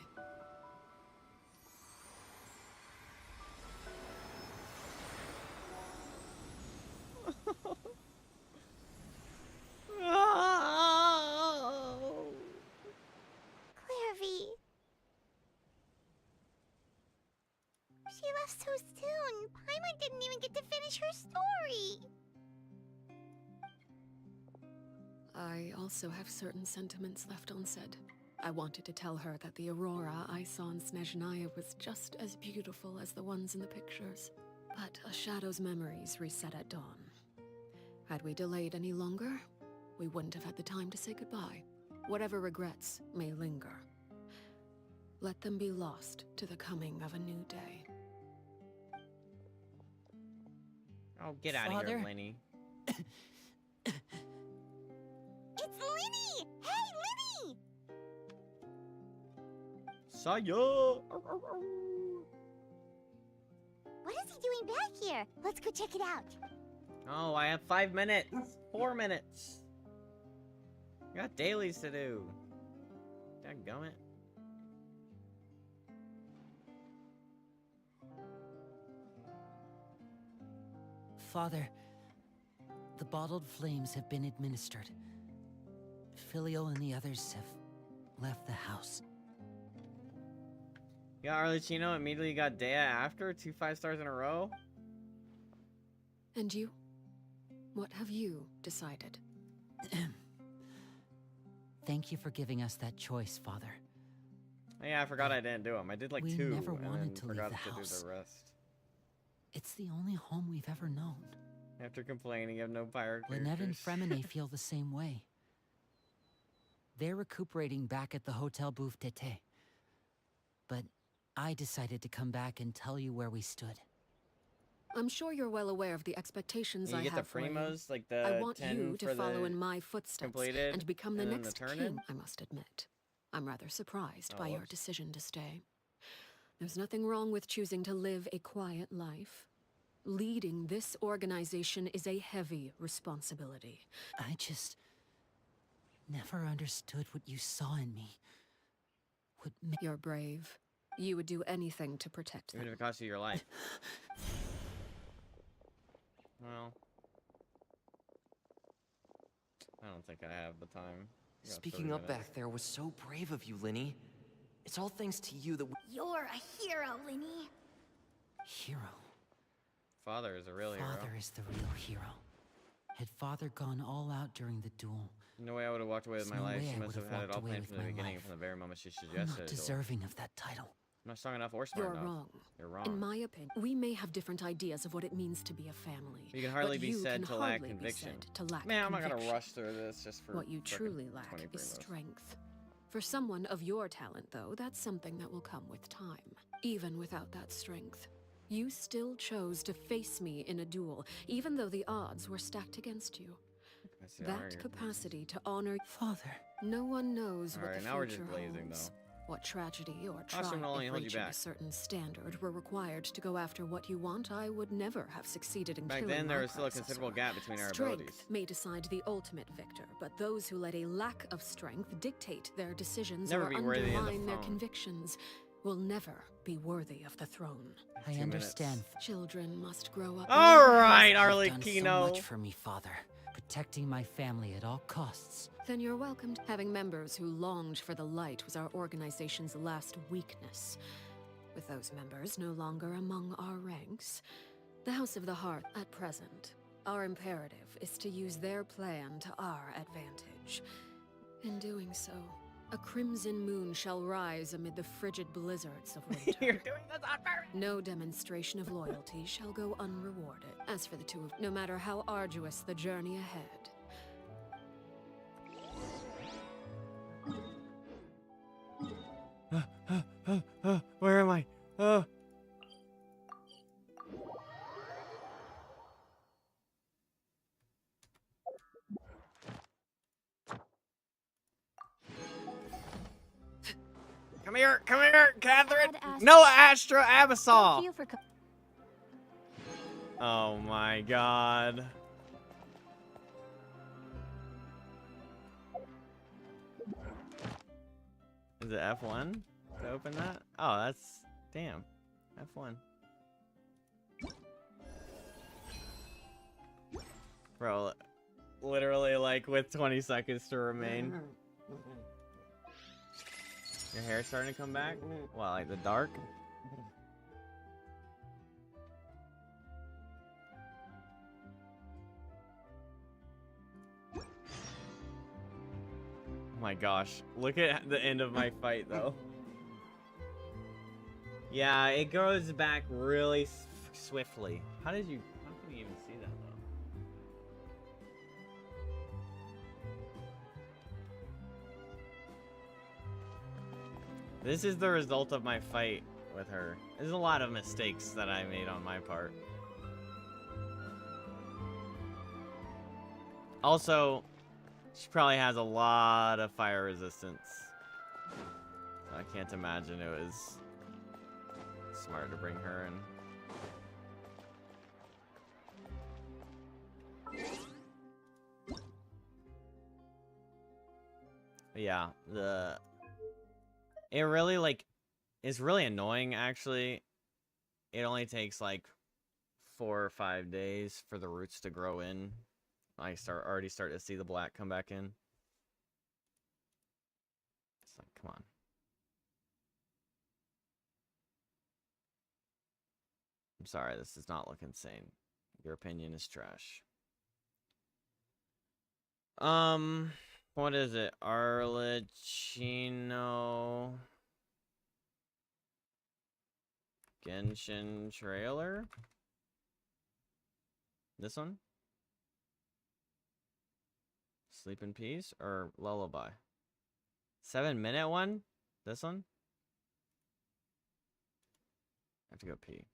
Clairvy. She left so soon. Paimon didn't even get to finish her story. I also have certain sentiments left unsaid. I wanted to tell her that the aurora I saw in Snezhnaya was just as beautiful as the ones in the pictures. But a shadow's memories reset at dawn. Had we delayed any longer, we wouldn't have had the time to say goodbye. Whatever regrets may linger, let them be lost to the coming of a new day. Oh, get out of here, Father? Lenny. It's Lenny! Hey, Lenny! Saya! What is he doing back here? Let's go check it out. Oh, I have 5 minutes. 4 minutes. I got dailies to do. Dadgummit. Father, the bottled flames have been administered. Filio and the others have left the house. You got Arlecchino, immediately got Dea after? 2 5-stars in a row? And you? What have you decided? Thank you for giving us that choice, Father. Oh, yeah, I forgot I didn't do them. I did like We 2 never and wanted then to leave forgot the to house. do the rest. It's the only home we've ever known. After complaining of no pirate Lynette and characters. Fremine feel the same way. They're recuperating back at the Hotel Bouffe d'été. But I decided to come back and tell you where we stood. I'm sure you're well aware of the expectations You I get have the for you. primos, like I the want 10 you for to follow the in my footsteps completed, and become the and then next the king, turn-in? I must admit. I'm rather surprised Oh, by your whoops. decision to stay. There's nothing wrong with choosing to live a quiet life. Leading this organization is a heavy responsibility. I just never understood what you saw in me. You're brave. You would do anything to protect them. Even if it costs you your life. Well, I don't think I have the time. I got 30 Speaking up minutes. back there was so brave of you, Linny. It's all thanks to you that we— You're a hero, Linny. Hero. Father is a real hero. Father is the real hero. Had Father gone all out during the duel, No way I would have walked away with There's my no life. way She I must would have have had it all walked away planned with from the my beginning, life. from the very moment she I'm suggested not it. to her. deserving of that title. I'm not strong enough or smart You're enough. wrong. You're wrong. In my opinion, we may have different ideas of what it means to be a family. You can hardly but be you said can to lack hardly be conviction. said to lack Man, I'm not gonna conviction. rush through this just for What you frickin' truly lack 20 is primos. strength. For someone of your talent, though, that's something that will come with time. Even without that strength, you still chose to face me in a duel, even though the odds were stacked against you. That capacity to honor Father. No one knows what Alright, the now we're future just blazing, holds. though. What tragedy or Costume will only triumph hold you reaching back. a certain standard were required to go after what you want, I would never have succeeded in Back killing then, my there was still a predecessor. considerable gap between our Strength abilities. may decide the ultimate victor, but those who let a lack of strength dictate their decisions Never or be worthy of the undermine their throne. convictions will never be worthy of the throne. I understand. Children must grow up. Alright, You've done so Arlecchino. much for me, Father. Protecting my family at all costs. Then you're welcome. Having members who longed for the light was our organization's last weakness. With those members no longer among our ranks, the House of the Heart at present, our imperative is to use their plan to our advantage. In doing so, a crimson moon shall rise amid the frigid blizzards of winter. You're doing this on purpose. No demonstration of loyalty shall go unrewarded. As for the two of no matter how arduous the journey ahead, Where am I? Come here, Catherine. No, Astra Abyssal. Thank you for Oh my God. Is it F1 to open that? Oh, that's damn. F1. Bro, literally like with 20 seconds to remain. Your hair's starting to come back? What, like the dark? Oh my gosh. Look at the end of my fight though. Yeah, it goes back really swiftly. How can you even see that though? This is the result of my fight with her. There's a lot of mistakes that I made on my part. Also, she probably has a lot of fire resistance. I can't imagine it was smart to bring her in. But yeah, it really like it's really annoying actually. It only takes like 4 or 5 days for the roots to grow in. I already start to see the black come back in. It's like, come on. I'm sorry, this does not look insane. Your opinion is trash. What is it? Arlecchino Genshin trailer? This one? Sleep in Peace or Lullaby? 7-minute one? This one? I have to go pee.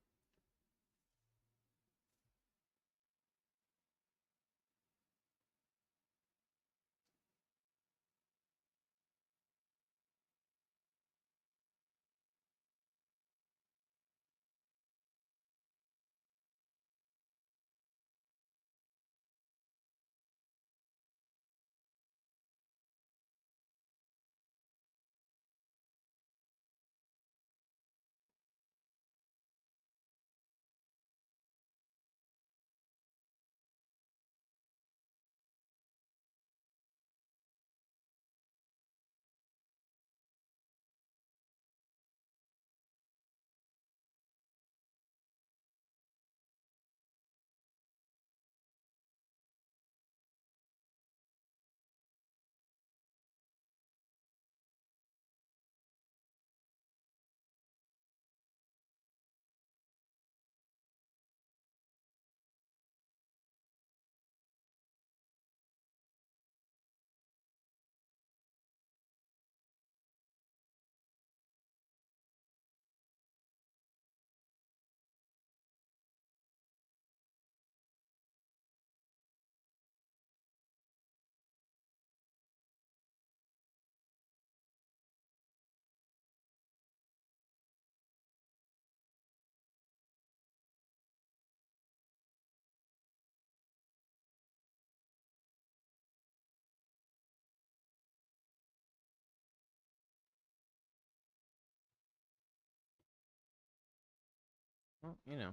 Well, you know.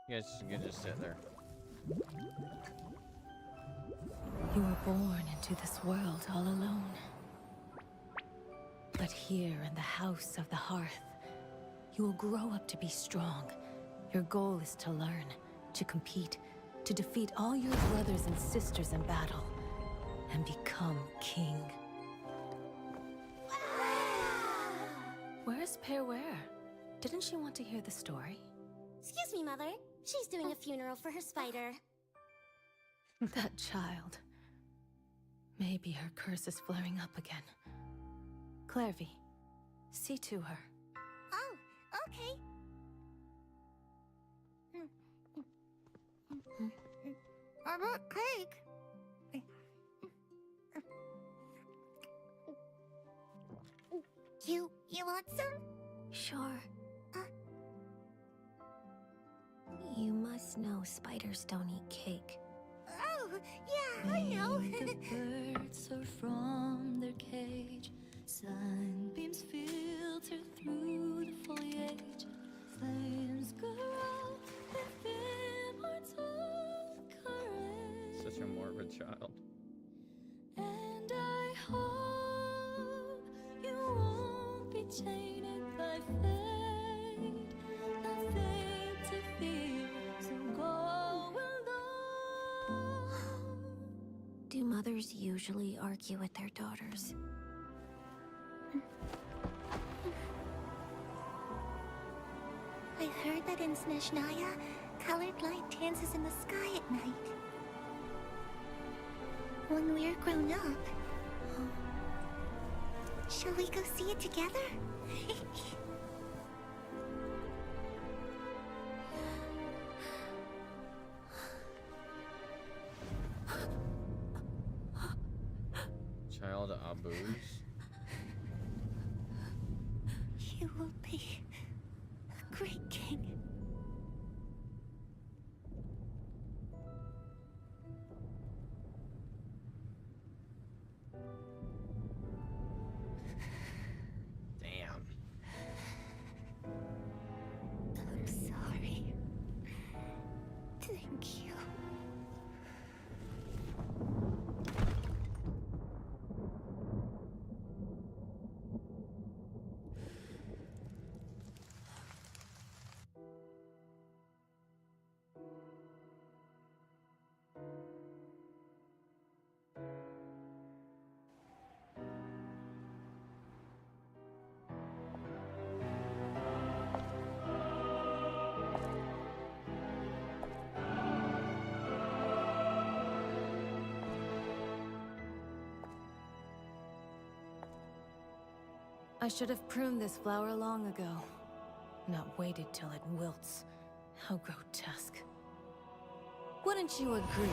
You guys can just sit there. You were born into this world all alone. But here in the House of the Hearth, you will grow up to be strong. Your goal is to learn, to compete, to defeat all your brothers and sisters in battle, and become king. Where's Perware? Didn't she want to hear the story? Excuse me, Mother. She's doing a funeral for her spider. That child. Maybe her curse is flaring up again. Clairvy, see to her. Oh, okay. I want cake. You want some? Sure. You must know spiders don't eat cake. Oh, yeah, I know. The birds soar from their cage. Sunbeams filter through the foliage. Flames grow with immortal courage. Such a morbid child. And I hope you won't be tainted by fate. Nothing to fear, so go alone. Do mothers usually argue with their daughters? I heard that in Snezhnaya, colored light dances in the sky at night. When we're grown up, shall we go see it together? Child Abus. You will be a great king. Damn. I'm sorry. Thank you. I should have pruned this flower long ago. Not waited till it wilts. How grotesque. Wouldn't you agree?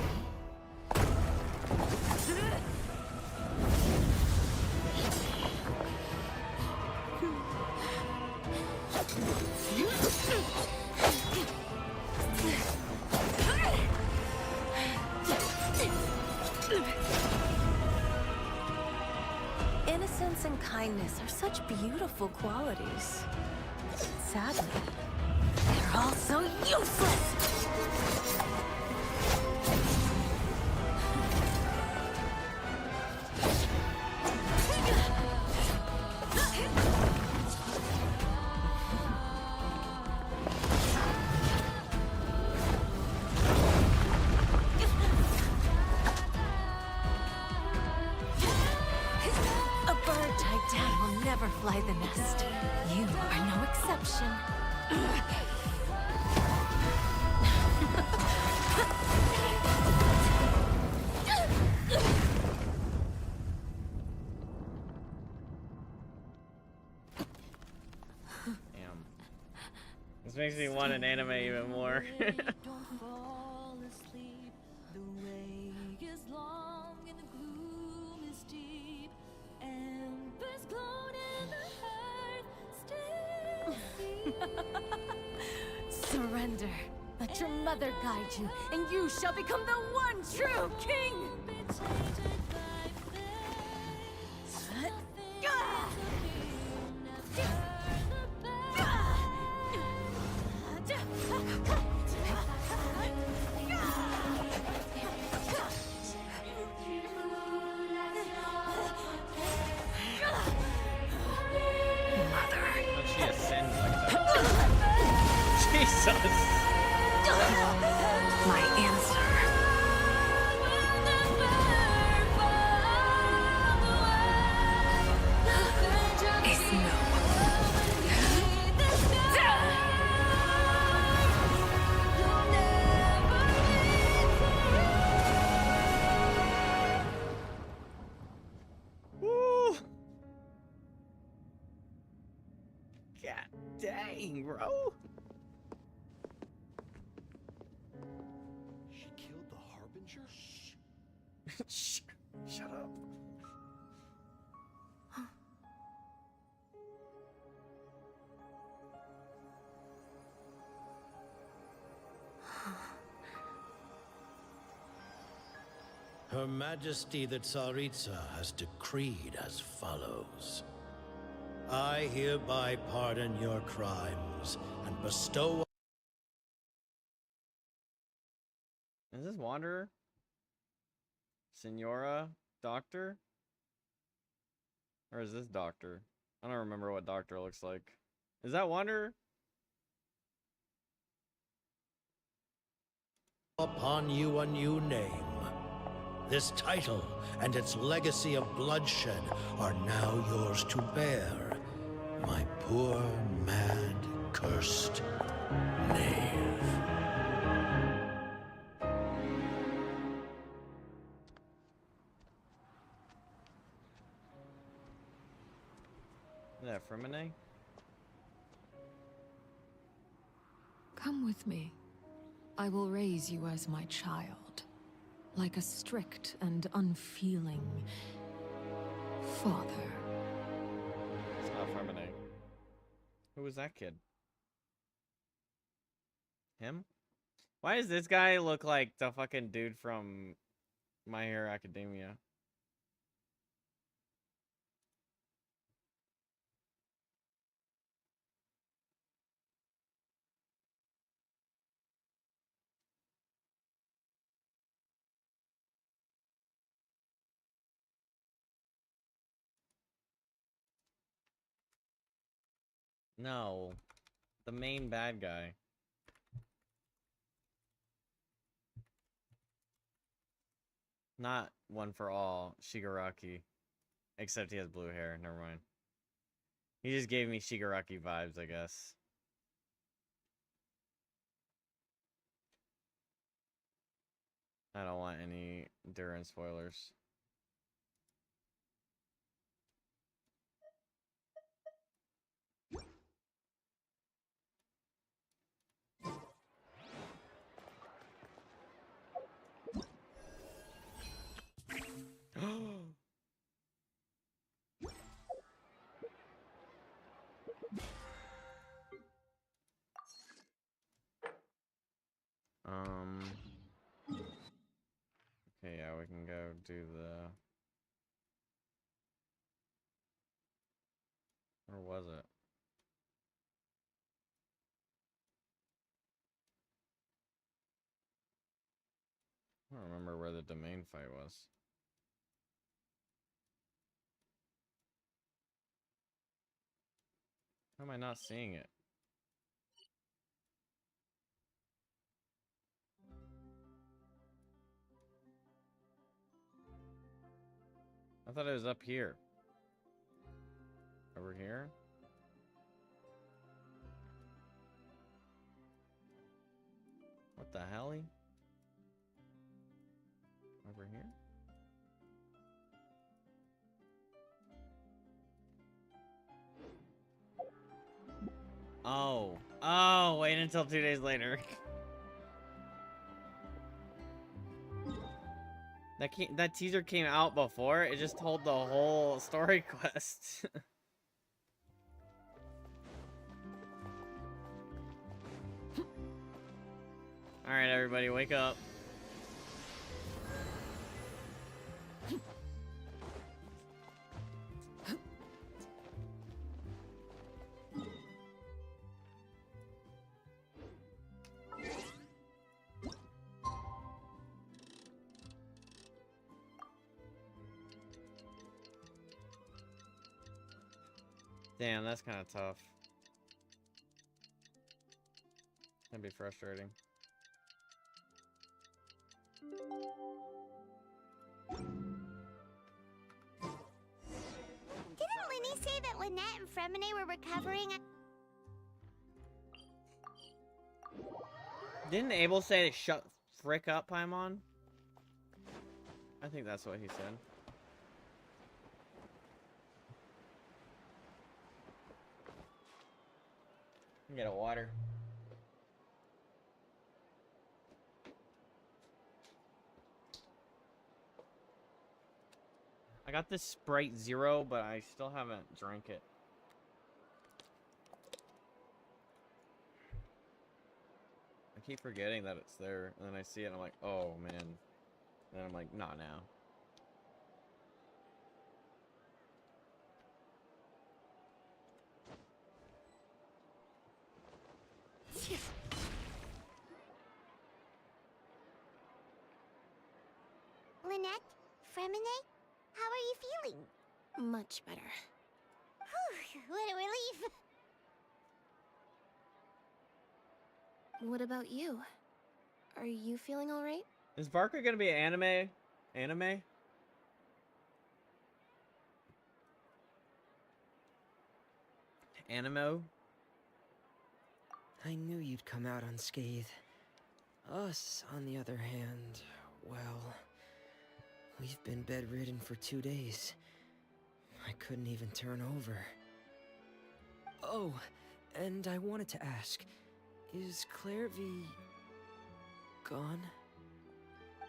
Innocence and kindness are such beautiful qualities. Sadly, they're all so useless! Fly the nest. You are no exception. Damn. This makes me want an anime even more. Don't fall asleep. The way is long and the gloom is deep. Embers glowed in the heart. Still Surrender. Let your mother guide you, and you shall become the one true king! Jesus. My answer is no. Woo. God dang, bro. She killed the Harbinger? Shh. Shut up. Her Majesty the Tsaritsa has decreed as follows. I hereby pardon your crimes and bestow... Is this Wanderer? Senora? Doctor? Or is this Doctor? I don't remember what Doctor looks like. Is that Wanderer? upon you a new name. This title and its legacy of bloodshed are now yours to bear. My poor, mad, cursed knave. Is that FURINA? Come with me. I will raise you as my child, like a strict and unfeeling father. It's not FURINA. Who was that kid? Him? Why does this guy look like the fucking dude from My Hero Academia? No. The main bad guy. Not One for All, Shigaraki. Except he has blue hair, never mind. He just gave me Shigaraki vibes, I guess. I don't want any Duran spoilers. Okay, yeah, we can go do the... Or was it? I don't remember where the domain fight was. How am I not seeing it? I thought it was up here. Over here? What the hell? Over here? Oh. Oh, wait until 2 days later. That teaser came out before. It just told the whole story quest. Alright, everybody, wake up. Damn, that's kind of tough. That'd be frustrating. Didn't Linny say that Lynette and Fremine were recovering? Didn't Abel say to shut frick up, Paimon? I think that's what he said. Get a water. I got this Sprite Zero, but I still haven't drank it. I keep forgetting that it's there, and then I see it and I'm like, oh man. And then I'm like, not now. Lynette? Fremine? How are you feeling? Much better. Whew, what a relief. What about you? Are you feeling alright? Is Barker gonna be anime? Anime? Animo? I knew you'd come out unscathed. Us, on the other hand, well, we've been bedridden for 2 days. I couldn't even turn over. Oh, and I wanted to ask, is Clairvy gone?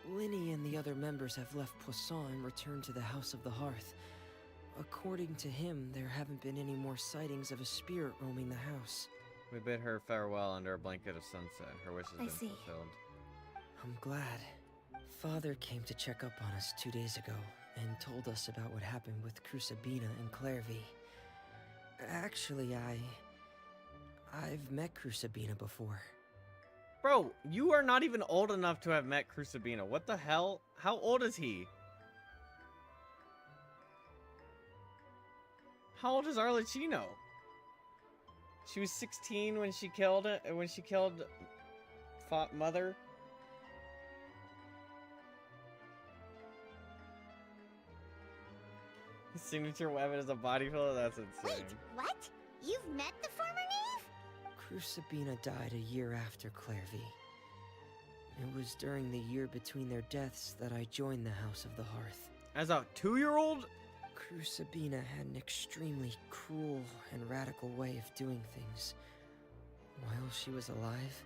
Linny and the other members have left Poisson and returned to the House of the Hearth. According to him, there haven't been any more sightings of a spirit roaming the house. We bid her farewell under a blanket of sunset. Her wish has been see. fulfilled. I'm glad. Father came to check up on us 2 days ago and told us about what happened with Crusabina and Clairvy. Actually, I've met Crusabina before. Bro, you are not even old enough to have met Crusabina. What the hell? How old is he? How old is Arlecchino? She was 16 when she killed it. When she killed Mother. His signature weapon is a body pillow. That's insane. Wait, what? You've met the former knave? Crusabina died a year after Clairvy. It was during the year between their deaths that I joined the House of the Hearth. As a 2-year-old? Crusabina had an extremely cruel and radical way of doing things. While she was alive,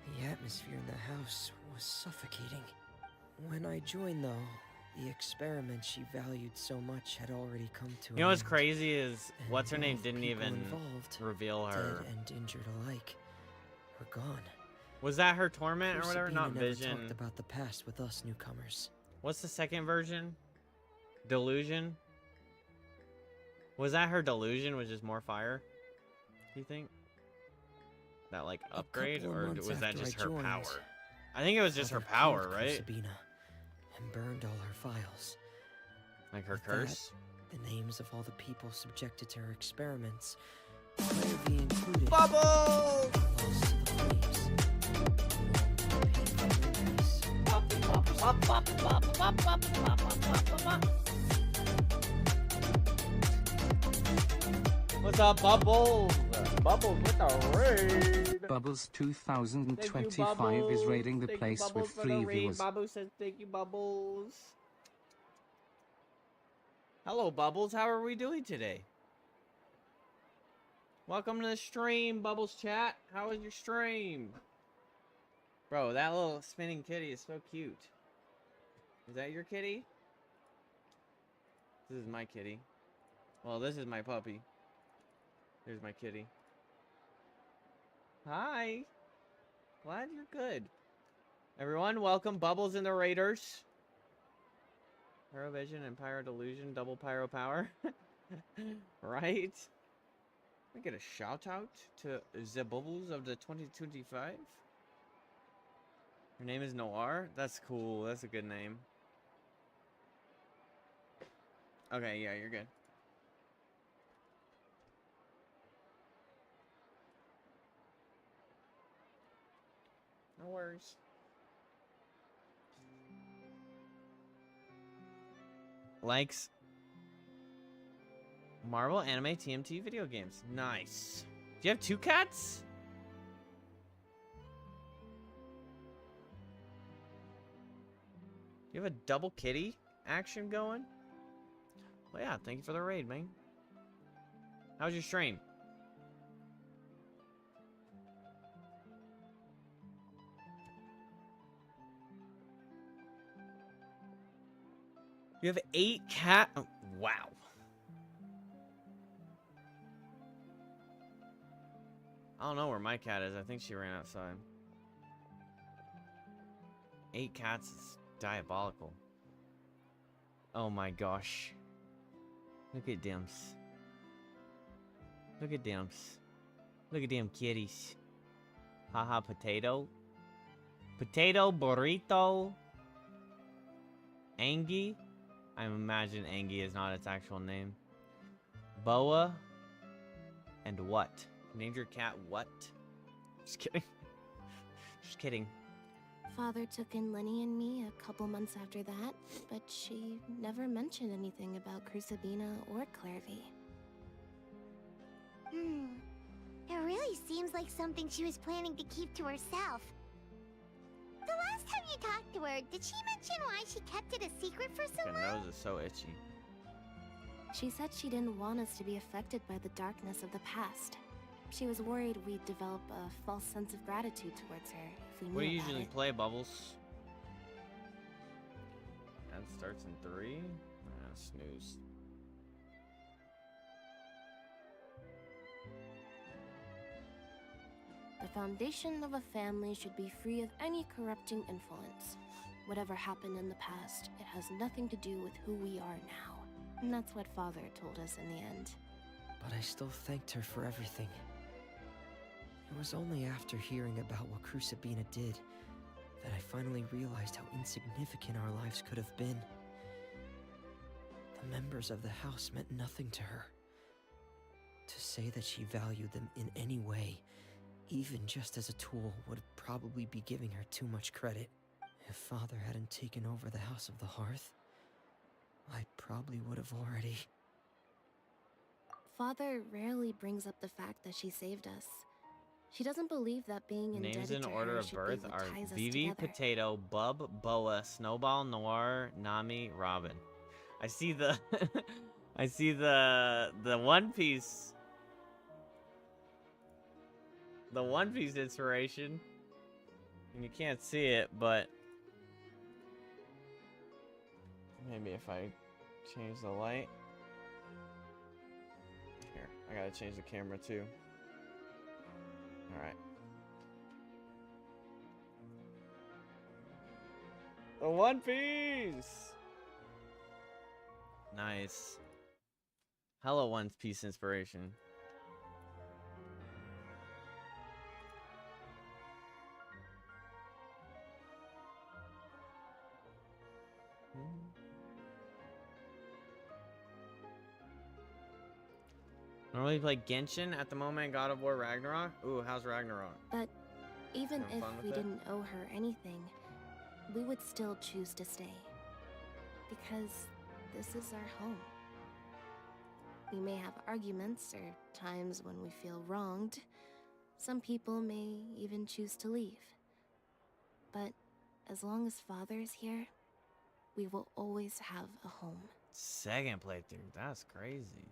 the atmosphere in the house was suffocating. When I joined, though, the experiment she valued so much had already come to an You know what's end, crazy is what's her name both didn't people even involved, reveal her. dead and injured alike, were gone. Was that her torment or whatever? Crusabina Not never vision. talked about the past with us newcomers. What's the second version? Delusion? Was that her delusion, was just more fire? Do you think? That like upgrade, couple of or months was that after just I her joined, power? I think it was just her Father power, killed right? Crusabina and burned all her files. Like her With curse? that, the names of all the people subjected to her experiments, Clairvy included, Bubble! lost to the flames. What's up, Bubbles? Bubbles with the raid. Bubbles Thank you, 2025 Bubbles. is raiding the Thank you, place Bubbles, with for 3 the raid. viewers. Babu says thank you, Bubbles. Hello, Bubbles. How are we doing today? Welcome to the stream, Bubbles chat. How was your stream? Bro, that little spinning kitty is so cute. Is that your kitty? This is my kitty. Well, this is my puppy. Here's my kitty. Hi. Glad you're good. Everyone, welcome Bubbles and the Raiders. Pyrovision and Pyro Delusion, double pyro power. Right? We get a shout out to the Bubbles of the 2025. Her name is Noir. That's cool. That's a good name. Okay, yeah, you're good. worries. Likes Marvel, anime, TMT, video games. Nice. Do you have 2 cats? You have a double kitty action going? Well, yeah, thank you for the raid, man. How's your stream? You have 8 cat. Oh, wow. I don't know where my cat is. I think she ran outside. 8 cats is diabolical. Oh my gosh. Look at them. Look at them. Look at them kitties. Haha, potato. Potato burrito. Angie. I imagine Angie is not its actual name. Boa. And what? Named your cat what? Just kidding. Just kidding. Father took in Lenny and me a couple months after that, but she never mentioned anything about Crucibina or Clairvy. It really seems like something she was planning to keep to herself. The last time you talked to her, did she mention why she kept it a secret for so long? Your nose is so itchy. She said she didn't want us to be affected by the darkness of the past. She was worried we'd develop a false sense of gratitude towards her if we knew What do you about usually it. play, Bubbles? That starts in 3? Ah, snooze. The foundation of a family should be free of any corrupting influence. Whatever happened in the past, it has nothing to do with who we are now. And that's what Father told us in the end. But I still thanked her for everything. It was only after hearing about what Crucibina did that I finally realized how insignificant our lives could have been. The members of the house meant nothing to her. To say that she valued them in any way, even just as a tool, would probably be giving her too much credit. If Father hadn't taken over the House of the Hearth, I probably would have already... Father rarely brings up the fact that she saved us. She doesn't believe that being indebted Names in to order her of should birth be what are ties us Vivi, together. Potato, Bub, Boa, Snowball, Noir, Nami, Robin. I see the I see the One Piece. The One Piece inspiration. And you can't see it, but maybe if I change the light. Here, I gotta change the camera too. Alright. The One Piece! Nice. Hello, One Piece inspiration. Normally play Genshin at the moment, God of War Ragnarok. Ooh, how's Ragnarok? But even Having if fun with we it? didn't owe her anything, we would still choose to stay. Because this is our home. We may have arguments or times when we feel wronged. Some people may even choose to leave. But as long as Father is here, we will always have a home. Second playthrough, that's crazy.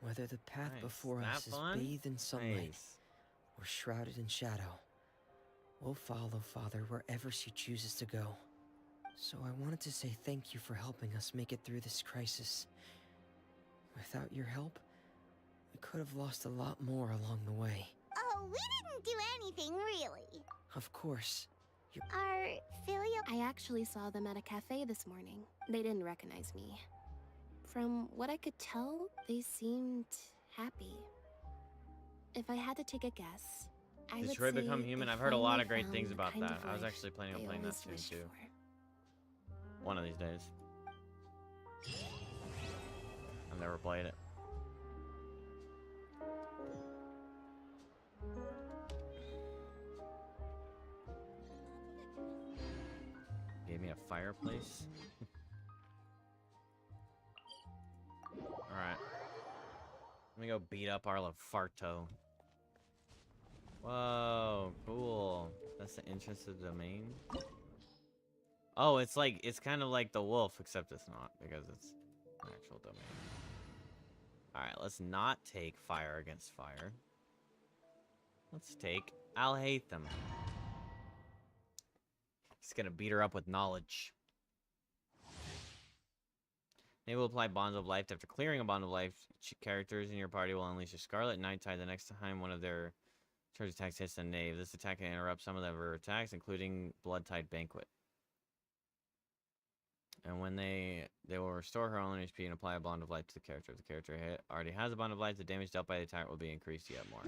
Whether the path Nice. before That us is fun? bathed in sunlight Nice. or shrouded in shadow, we'll follow Father wherever she chooses to go. So I wanted to say thank you for helping us make it through this crisis. Without your help, we could have lost a lot more along the way. Oh, we didn't do anything, really. Of course. Our filial... I actually saw them at a cafe this morning. They didn't recognize me. From what I could tell, they seemed happy. If I had to take a guess, I would Detroit say Become Human. they I've heard a lot finally of great found things the about kind that. of I was life actually planning on they playing that always soon wished too. for. One of these days. I've never played it. fireplace. Alright. Let me go beat up Arlefarto. Whoa, cool. That's the entrance to the domain. Oh, it's kind of like the wolf, except it's not, because it's an actual domain. Alright, let's not take fire against fire. Let's take I'll hate them. Just gonna beat her up with knowledge. They will apply Bonds of Life. After clearing a Bond of Life, characters in your party will unleash a Scarlet Night Tide the next time one of their charge attacks hits the knave. This attack can interrupt some of their attacks, including Blood Tide Banquet. And when they will restore her own HP and apply a Bond of Life to the character. If the character already has a Bond of Life, the damage dealt by the attack will be increased yet more.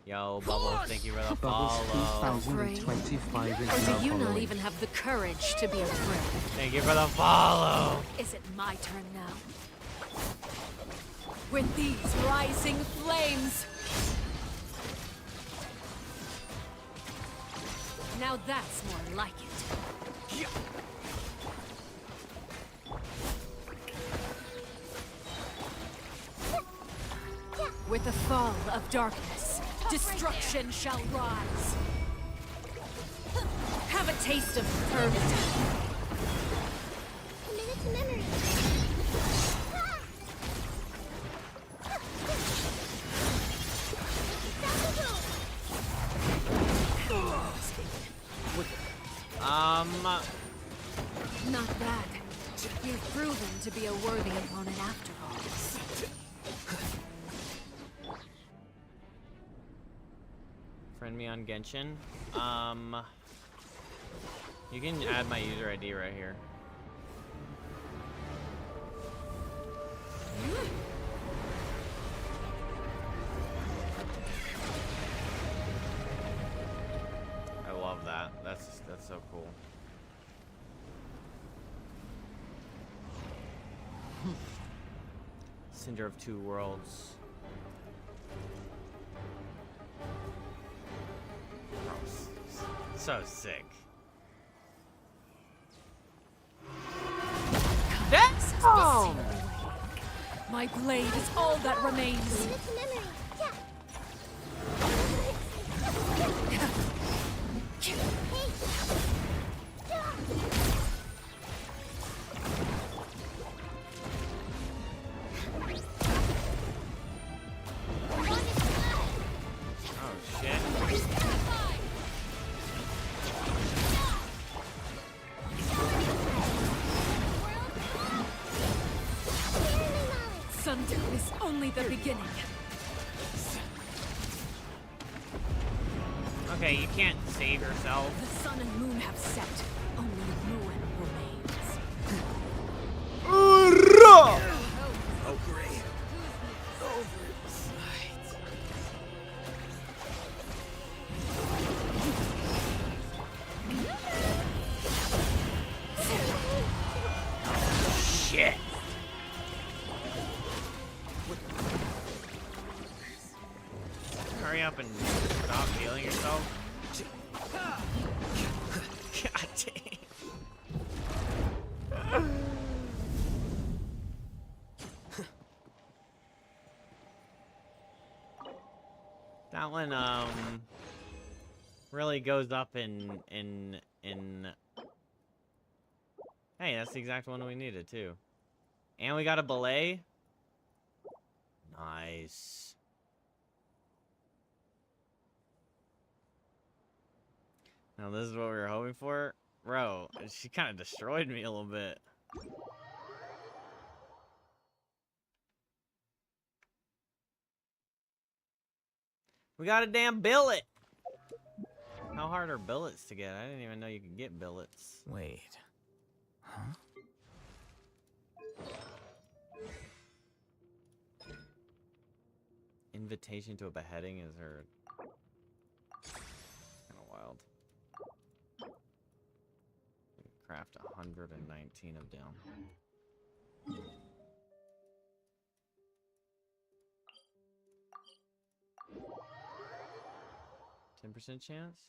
Yo, Bubbles, thank you for the follow. 2025 is Or now do you not following. even have the courage to be afraid? Thank you for the follow. Is it my turn now? With these rising flames! Now that's more like it. With the fall of darkness, destruction shall rise. Have a taste of eternity. Commit to memory. Not bad. You've proven to be a worthy opponent after all. Friend me on Genshin. You can add my user ID right here. I love that. That's so cool. Cinder of Two Worlds. So sick. Oh! My blade is all that remains. Commit to memory. Oh shit. Sundown is only the beginning. Okay, you can't save yourself. The sun and moon have set. Only ruin remains. Oh, great. Shit. Hurry up and stop healing yourself. God dang. That one really goes up in Hey, that's the exact one we needed too. And we got a belay. Nice. Now this is what we were hoping for. Bro, she kind of destroyed me a little bit. We got a damn billet. How hard are billets to get? I didn't even know you could get billets. Wait. Huh? Invitation to a beheading is her. Kind of wild. Craft 119 of them. 10% chance?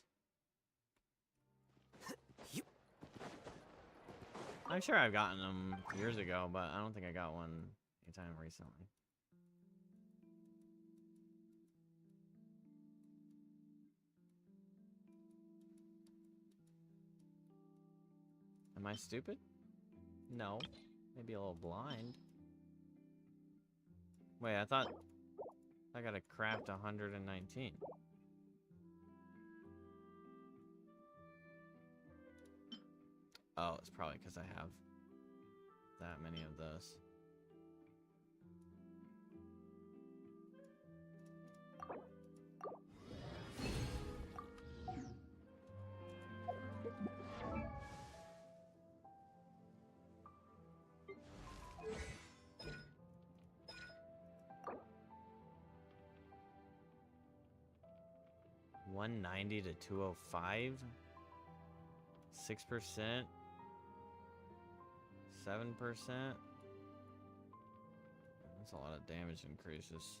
I'm sure I've gotten them years ago, but I don't think I got one anytime recently. Am I stupid? No. Maybe a little blind. Wait, I thought I gotta craft 119. Oh, it's probably because I have that many of those. $190 to $205, 6%, 7%. That's a lot of damage increases.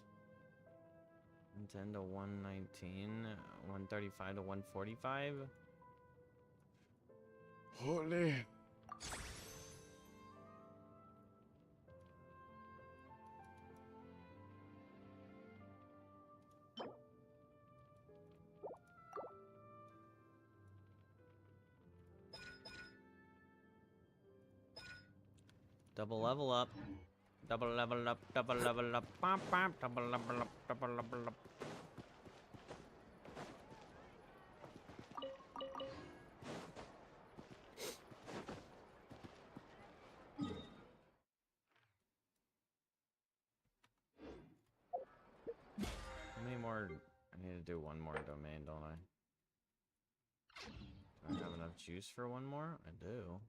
110 to 119, 135 to 145. Holy. Double level up. Double level up, double level up, bam, bam, double level up, double level up. How many more? I need to do one more domain, don't I? Do I have enough juice for one more? I do.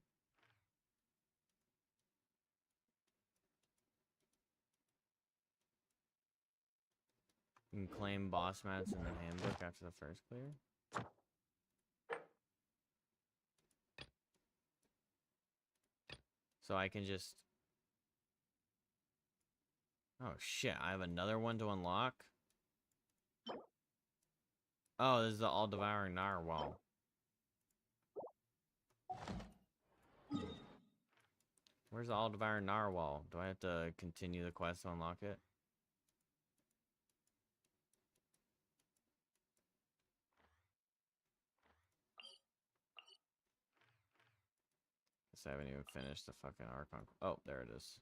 You can claim boss mats in the handbook after the first clear. So I can just... Oh shit, I have another one to unlock? Oh, this is the all-devouring narwhal. Where's the all-devouring narwhal? Do I have to continue the quest to unlock it? I haven't even finished the fucking Archon. Oh, there it is.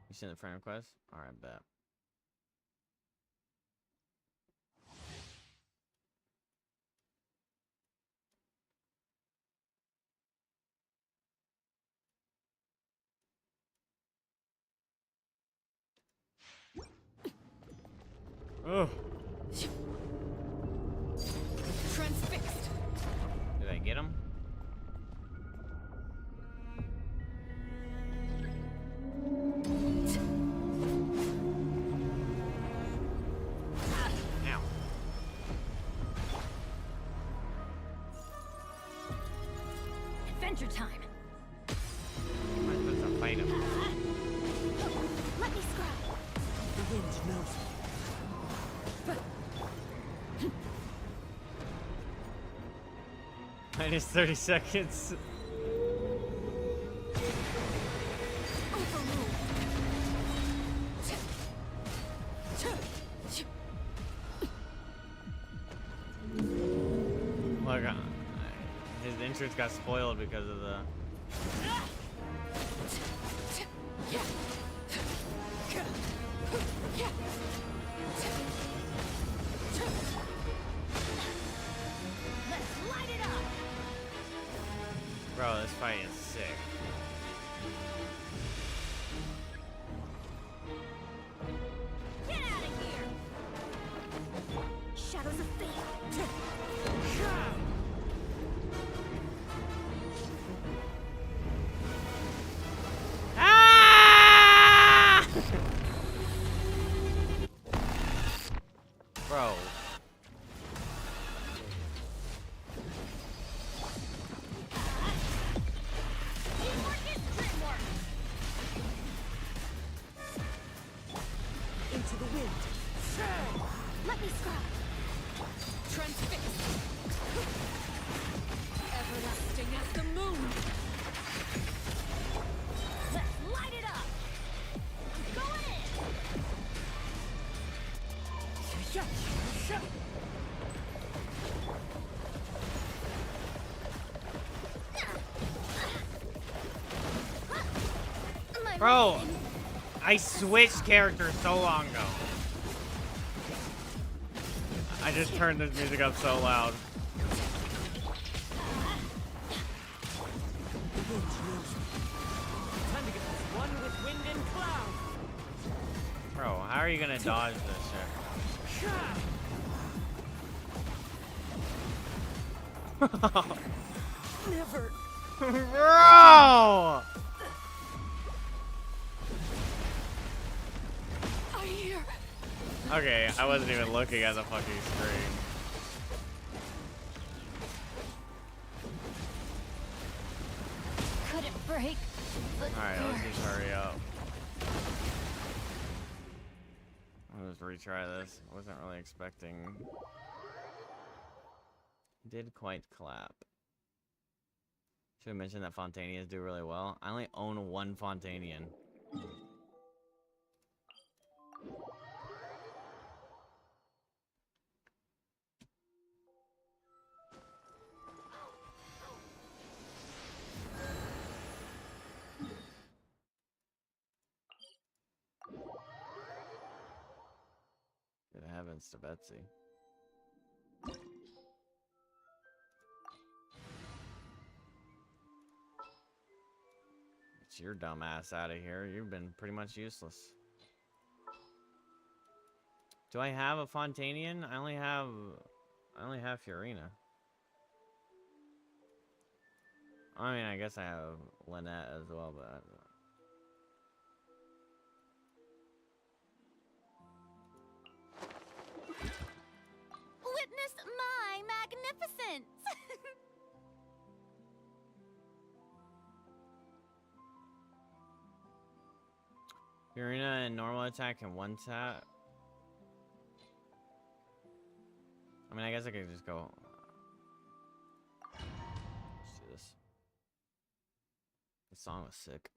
You seen the friend request? Alright, bet. Oh. Transfixed. Did I get him? Ow. Adventure time. Am I supposed to fight him? Let me scry. The wind knows me. Minus 30 seconds. Look, his entrance got spoiled because of the... Let's light it up. Bro, this fight is sick. Get out of here. Shadows of fate. Ah! Bro. Into the wind. Let me scrub. Transfix. Everlasting as the moon. Let's light it up. I'm going in. Bro, I switched characters so long ago. I just turned this music up so loud. Time to get this one with wind and cloud. Bro, how are you gonna dodge this shit? Never. Bro! I hear. Okay, I wasn't even looking at the fucking screen. Couldn't break. Alright, let's just hurry up. I'll just retry this. I wasn't really expecting. Did quite clap. Should have mentioned that Fontainians do really well. I only own one Fontainian. Good heavens to Betsy. Get your dumb ass out of here. You've been pretty much useless. Do I have a Fontainian? I only have FURINA. I mean, I guess I have Lynette as well, but Witness my magnificence. FURINA and normal attack and one tap. I mean, I guess I could just go. Let's do this. The song was sick.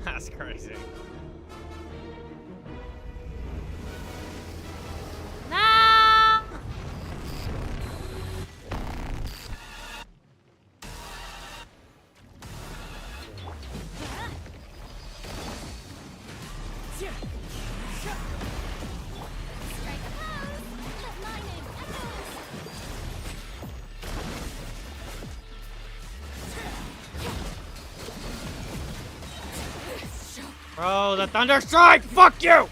That's crazy. No! Strike a pose. Let my name echoes. Bro, the Thunder Strike! Fuck you!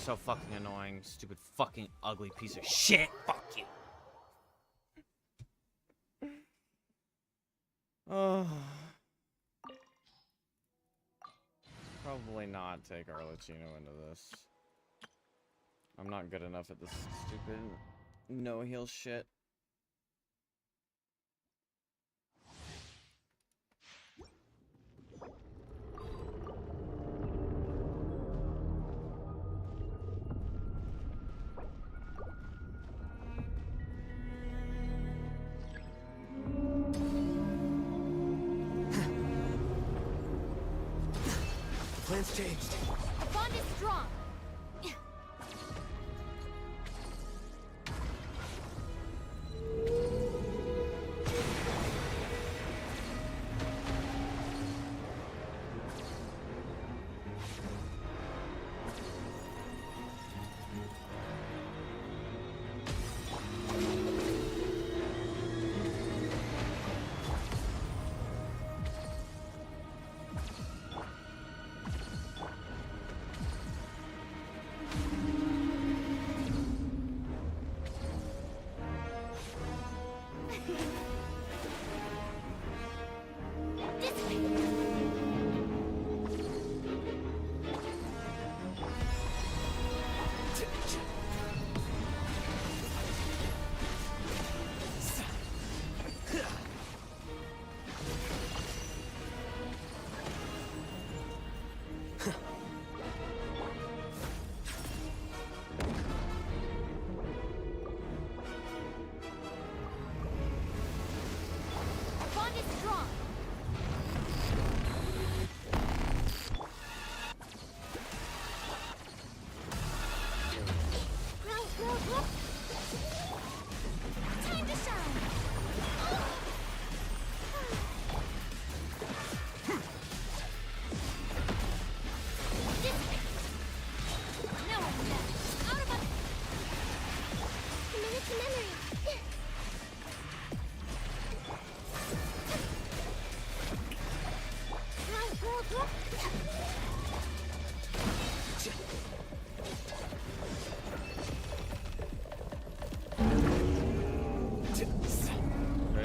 so fucking annoying. Stupid fucking ugly piece of shit. Fuck you. Oh. Probably not take Arlecchino into this. I'm not good enough at this stupid no-heal shit. The plan's changed. The bond is strong.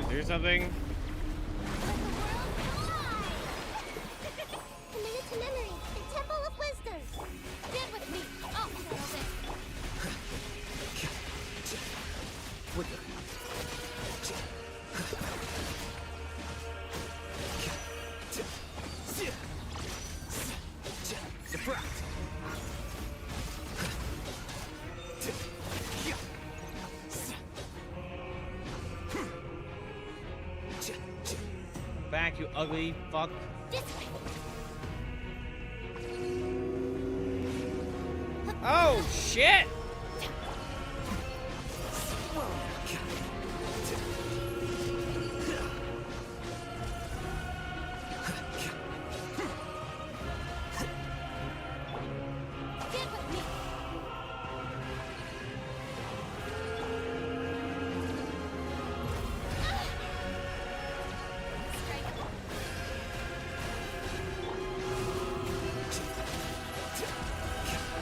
Do something. Committed to memory. The Temple of Wisdom. Get with me. Oh, settle this. What the? Back, you ugly fuck. Oh shit!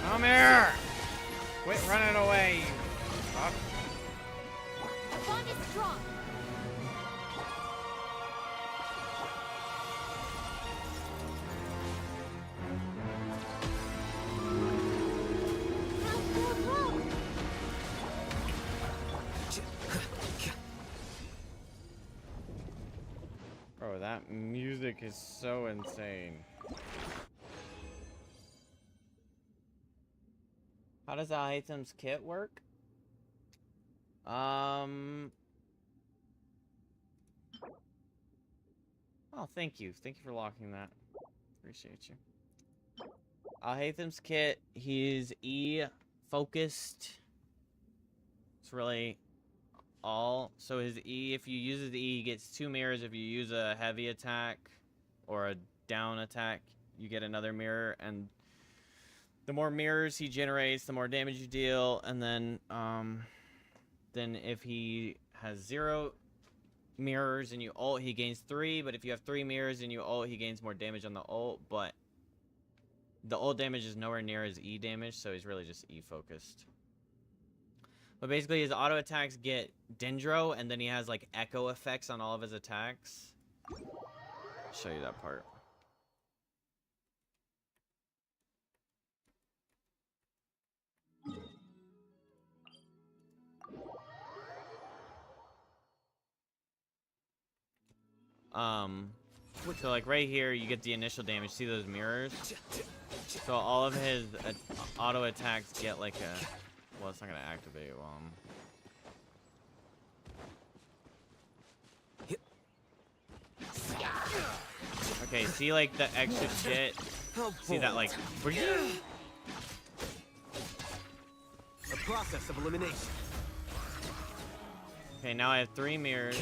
Come here! Quit running away, you fuck. The bond is strong. Bro, that music is so insane. How does Alhaitham's kit work? Oh, thank you. Thank you for locking that. Appreciate you. Alhaitham's kit, he's E focused. It's really all. So his E, if you use his E, he gets 2 mirrors. If you use a heavy attack or a down attack, you get another mirror. And the more mirrors he generates, the more damage you deal. And then if he has 0 mirrors and you ult, he gains 3. But if you have 3 mirrors and you ult, he gains more damage on the ult. But The ult damage is nowhere near his E damage, so he's really just E focused. But basically his auto attacks get Dendro, and then he has like echo effects on all of his attacks. I'll show you that part. So like right here, you get the initial damage. See those mirrors? So all of his auto attacks get like a... Well, it's not gonna activate. Okay, see like the extra shit? See that like... A process of elimination. Okay, now I have 3 mirrors.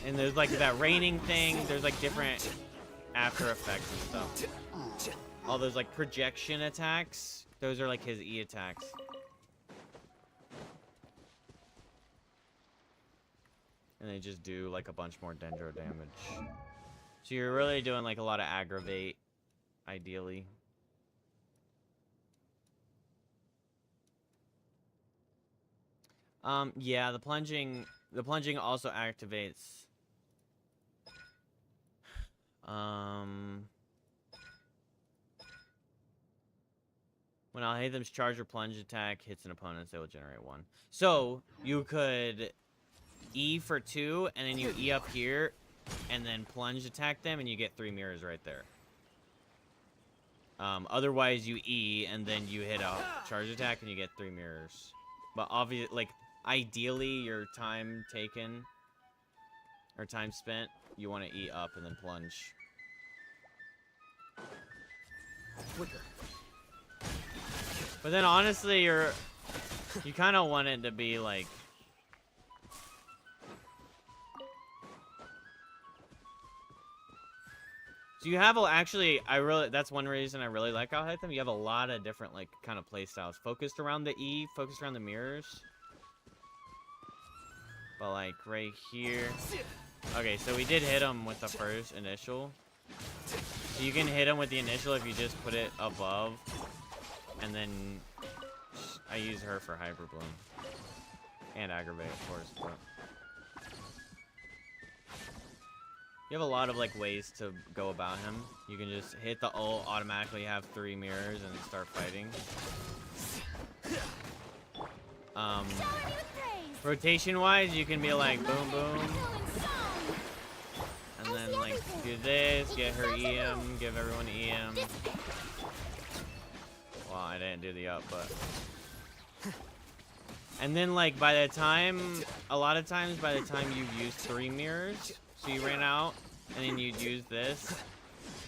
And there's like that raining thing. There's like different after effects and stuff. All those like projection attacks. Those are like his E attacks. And they just do like a bunch more Dendro damage. So you're really doing like a lot of aggravate, ideally. Yeah, the plunging also activates. When Alhaitham's charge or plunge attack hits an opponent, they will generate 1. So you could E for 2, and then you E up here, and then plunge attack them, and you get 3 mirrors right there. Otherwise, you E, and then you hit a charge attack, and you get 3 mirrors. But obviously, like, ideally, your time taken, or time spent, you want to E up and then plunge. Quicker. But then, honestly, you kind of want it to be, like... So you have, actually, that's one reason I really like Alhaitham. You have a lot of different, like, kind of play styles. Focused around the E, focused around the mirrors. But, like, right here... Okay, so we did hit him with the first initial. So you can hit him with the initial if you just put it above. And then I use her for Hyper Bloom. And Aggravate, of course. But you have a lot of like ways to go about him. You can just hit the ult, automatically have 3 mirrors, and start fighting. Rotation-wise, you can be like boom, boom. And then like do this, get her EM, give everyone EM. Well, I didn't do the up, but... And then, like, by the time... A lot of times, by the time you've used 3 mirrors, so you ran out, and then you'd use this,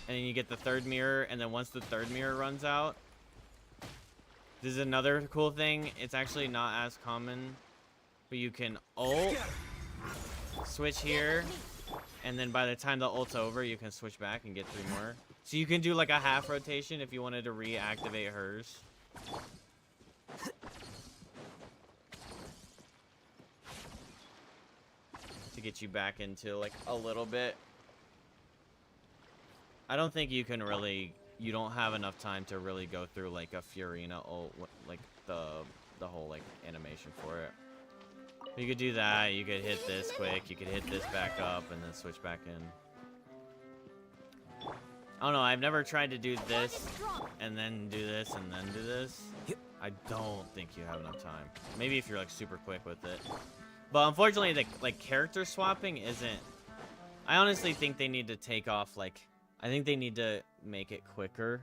and then you get the 3rd mirror, and then once the 3rd mirror runs out... This is another cool thing. It's actually not as common, but you can ult, switch here, and then by the time the ult's over, you can switch back and get 3 more. So you can do like a half rotation if you wanted to reactivate hers. To get you back into like a little bit. I don't think you can really, you don't have enough time to really go through like a FURINA ult, like the whole like animation for it. You could do that, you could hit this quick, you could hit this back up and then switch back in. I don't know, I've never tried to do this, and then do this, and then do this. I don't think you have enough time. Maybe if you're, like, super quick with it. But unfortunately, the, like, character swapping isn't... I honestly think they need to take off, like... I think they need to make it quicker.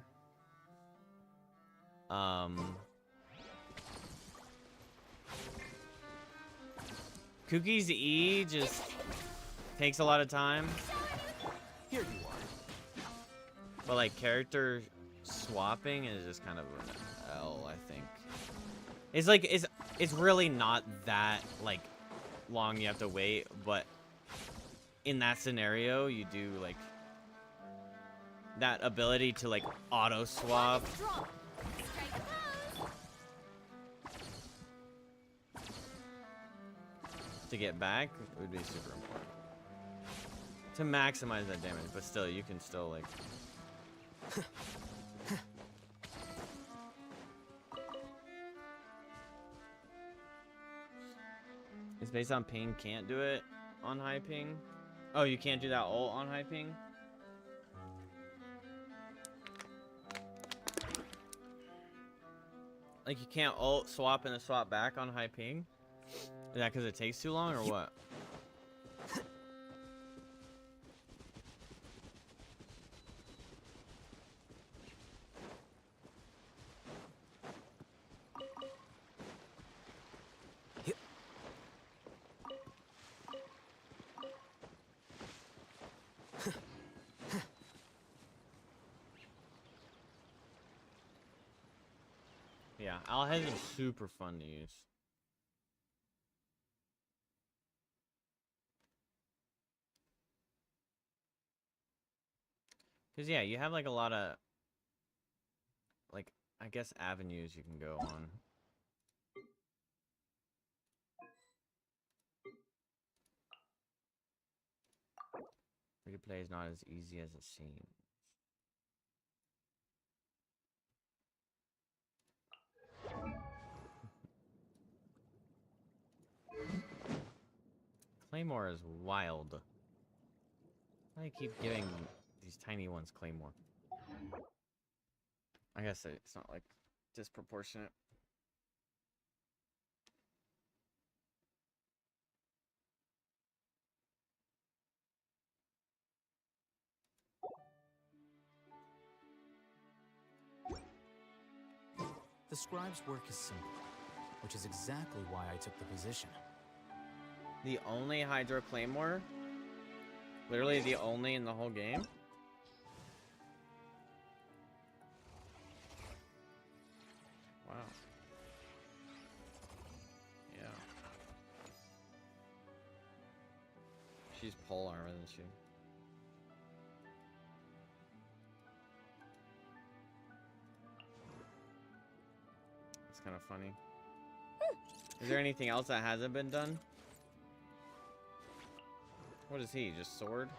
Cookie's E just takes a lot of time. Here you are. But like character swapping is just kind of an L, I think. It's like it's really not that like long you have to wait, but in that scenario you do like that ability to like auto swap. To get back would be super important. To maximize that damage, but still you can still like It's based on ping. Can't do it on high ping. Oh, you can't do that ult on high ping? Like you can't ult swap and then swap back on high ping? Is that because it takes too long or what? Yeah, Alhez is super fun to use. Cause yeah, you have like a lot of, like, I guess avenues you can go on. Free to play is not as easy as it seems. Claymore is wild. Why do you keep giving these tiny ones Claymore? I guess it's not like disproportionate. The scribe's work is simple, which is exactly why I took the position. The only Hydro Claymore? Literally the only in the whole game? Wow. Yeah. She's pole armor, isn't she? It's kind of funny. Is there anything else that hasn't been done? What is he? Just sword?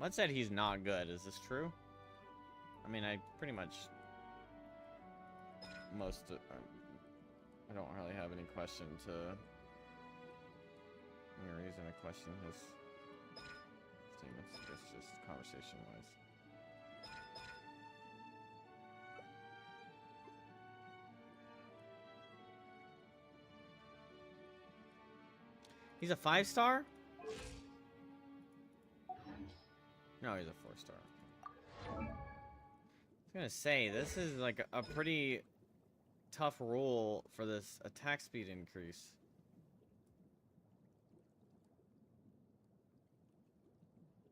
Let's say he's not good. Is this true? I mean, I pretty much I don't really have any question to any reason to question his statements. It's just conversation wise. He's a 5-star? No, he's a 4-star. I was gonna say, this is like a pretty tough rule for this attack speed increase.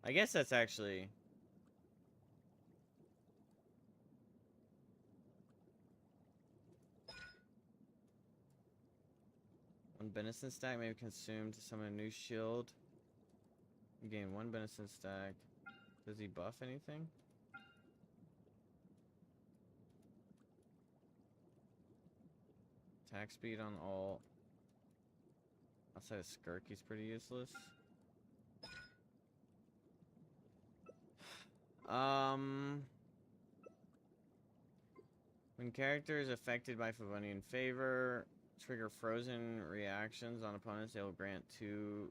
I guess that's actually... One Benison stack may be consumed to summon a new shield. You gain 1 Benison stack. Does he buff anything? Attack speed on all. Outside of Skirk, he's pretty useless. When character is affected by Favonian favor, trigger frozen reactions on opponents. They will grant 2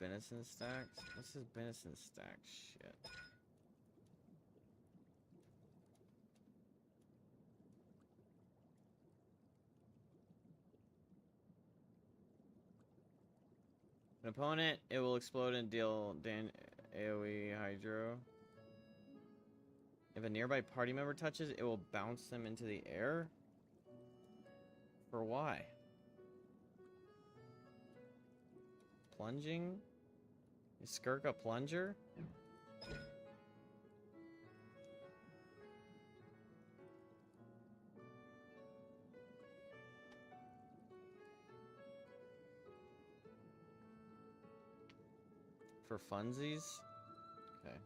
Benison stacks. What's this Benison stack shit? An opponent, it will explode and deal AoE Hydro. If a nearby party member touches, it will bounce them into the air? For why? Plunging? Is Skirk a plunger? For funsies? Okay.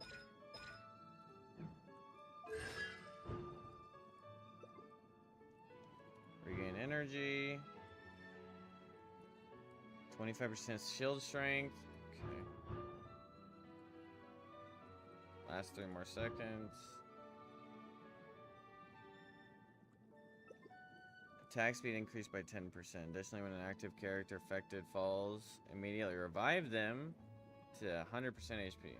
Regain energy. 25% shield strength. Okay. Last 3 more seconds. Attack speed increased by 10%. Additionally, when an active character affected falls, immediately revive them to 100% HP. Okay.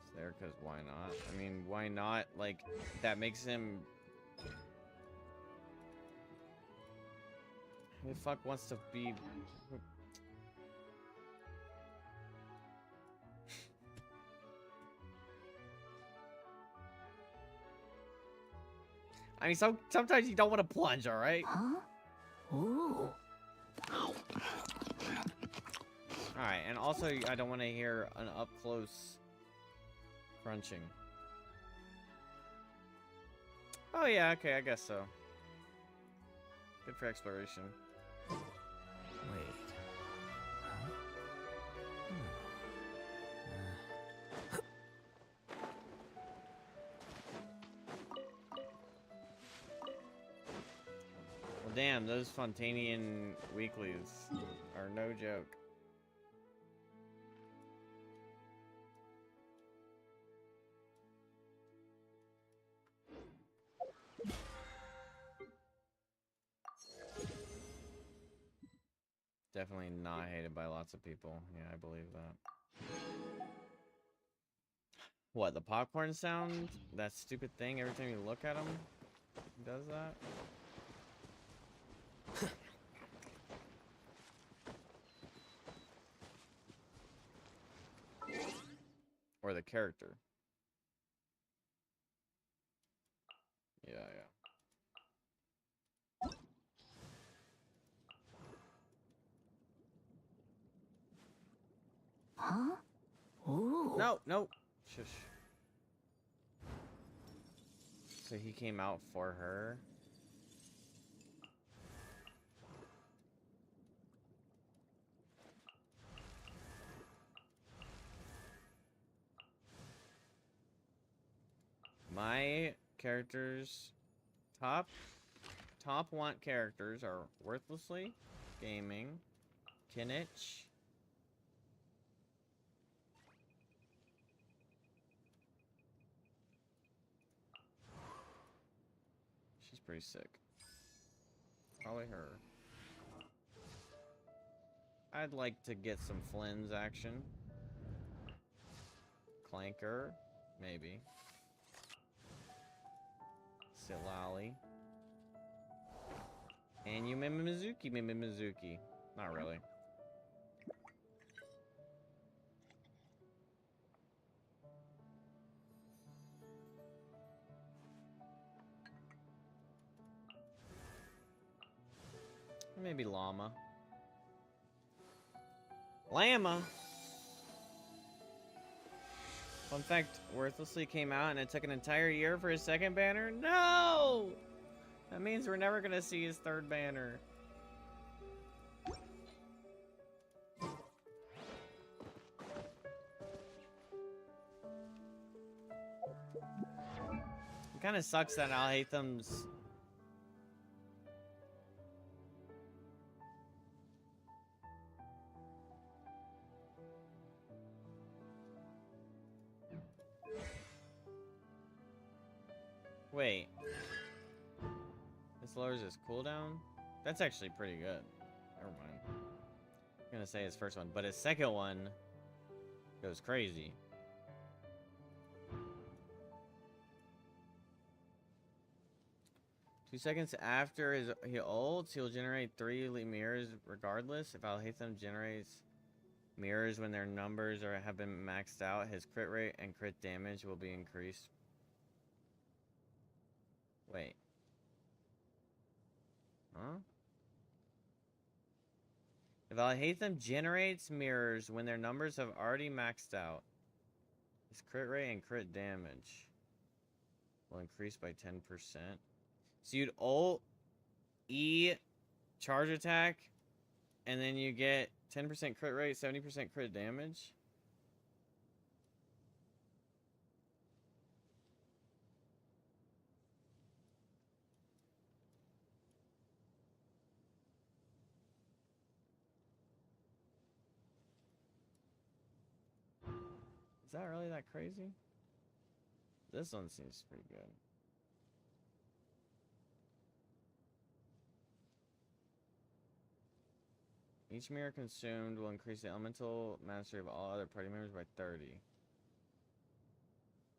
It's there because why not? I mean, why not? Like, that makes him... Who the fuck wants to be... I mean, sometimes you don't want to plunge, all right? Huh? Ooh. All right, and also I don't want to hear an up close crunching. Oh yeah, okay, I guess so. Good for exploration. Wait. Well, damn, those Fontainian weeklies are no joke. Definitely not hated by lots of people. Yeah, I believe that. What, the popcorn sound? That stupid thing every time you look at him? Does that? Or the character. Yeah, yeah. Huh? Ooh. No, no. Shush. So he came out for her. My characters, top want characters are Worthlessly Gaming, Kinich, she's pretty sick. Probably her. I'd like to get some Flynn's action. Clanker, maybe. Silali. And you Mimizuki. Not really. Maybe Llama. Llama! Fun fact, Worthlessly came out and it took an entire year for his second banner? No! That means we're never gonna see his third banner. It kinda sucks that Alhatham's... Wait. This lowers his cooldown? That's actually pretty good. Never mind. I'm gonna say his first one, but his second one goes crazy. Two seconds after he ults, he'll generate 3 mirrors regardless. If Alhaitham generates mirrors when their numbers have been maxed out, his crit rate and crit damage will be increased. Wait. Huh? If Alhaitham generates mirrors when their numbers have already maxed out, his crit rate and crit damage will increase by 10%. So you'd ult E charge attack, and then you get 10% crit rate, 70% crit damage. Is that really that crazy? This one seems pretty good. Each mirror consumed will increase the elemental mastery of all other party members by 30.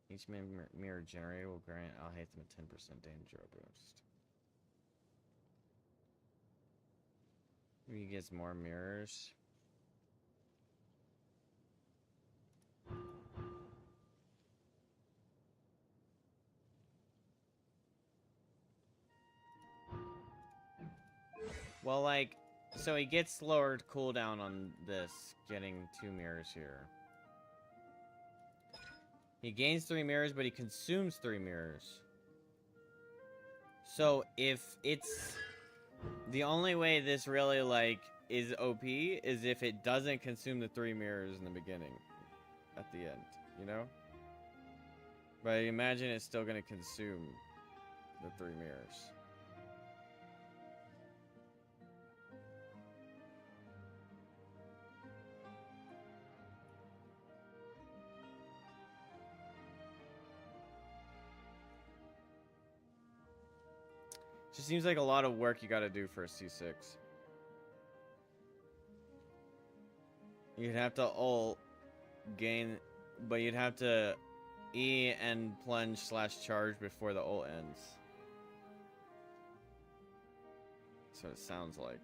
Each mirror generated will grant Alhaitham a 10% danger boost. Maybe he gets more mirrors. Well, like, so he gets lowered cooldown on this, getting 2 mirrors here. He gains 3 mirrors, but he consumes 3 mirrors. So if it's... The only way this really, like, is OP is if it doesn't consume the 3 mirrors in the beginning. At the end, you know? But I imagine it's still gonna consume the 3 mirrors. Just seems like a lot of work you gotta do for a C6. You'd have to ult, gain, but you'd have to E and plunge / charge before the ult ends. So it sounds like.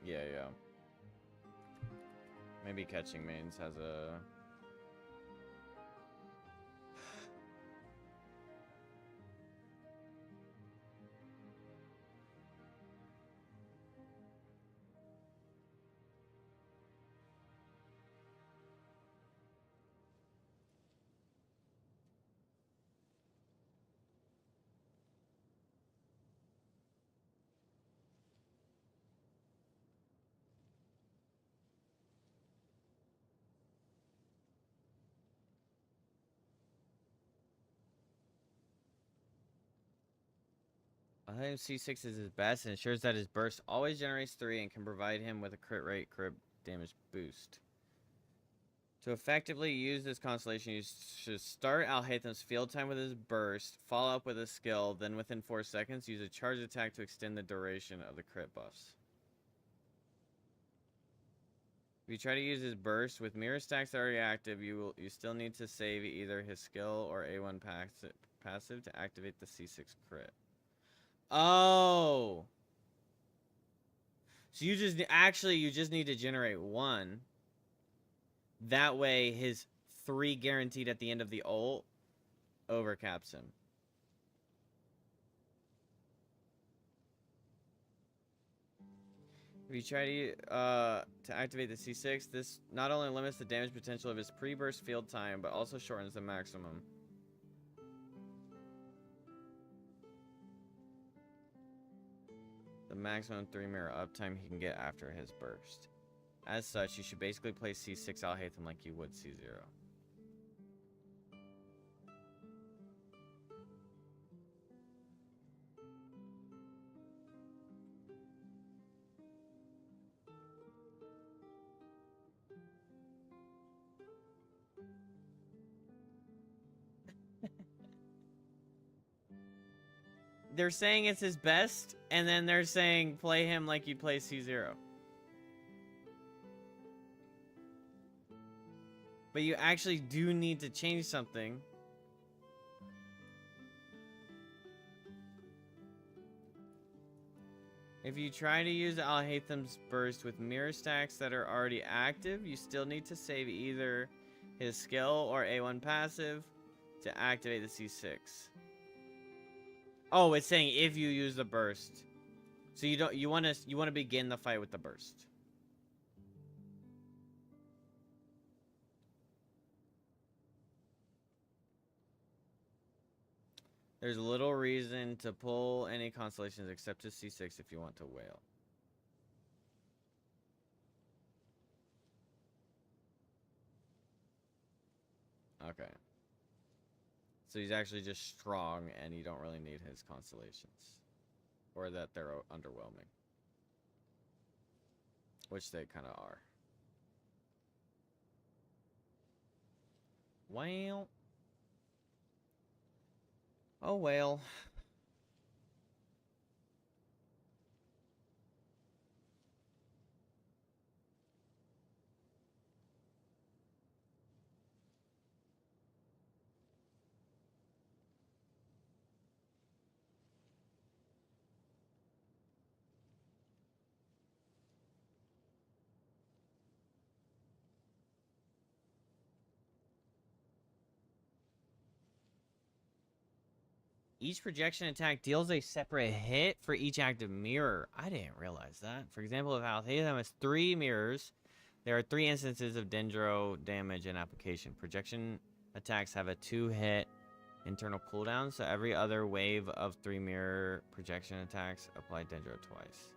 Yeah. Maybe catching mains has a... I think C6 is his best and ensures that his burst always generates 3 and can provide him with a crit rate crit damage boost. To effectively use this constellation, you should start Alhaitham's field time with his burst, follow up with a skill, then within 4 seconds use a charge attack to extend the duration of the crit buffs. If you try to use his burst with mirror stacks already active, you still need to save either his skill or A1 passive to activate the C6 crit. Oh, so you just need to generate 1. That way his 3 guaranteed at the end of the ult overcaps him. If you try to activate the C6, this not only limits the damage potential of his pre-burst field time, but also shortens the maximum. The maximum 3 mirror uptime he can get after his burst. As such, you should basically play C6 Alhaitham like you would C0. They're saying it's his best, and then they're saying play him like you play C0. But you actually do need to change something. If you try to use Alhaitham's burst with mirror stacks that are already active, you still need to save either his skill or A1 passive to activate the C6. Oh, it's saying if you use the burst. So you want to begin the fight with the burst. There's little reason to pull any constellations except to C6 if you want to whale. Okay. So he's actually just strong and you don't really need his constellations. Or that they're underwhelming. Which they kind of are. Well. Oh well. Each projection attack deals a separate hit for each active mirror. I didn't realize that. For example, if Althea has 3 mirrors, there are 3 instances of Dendro damage and application. Projection attacks have a 2-hit internal cooldown, so every other wave of 3 mirror projection attacks apply Dendro twice.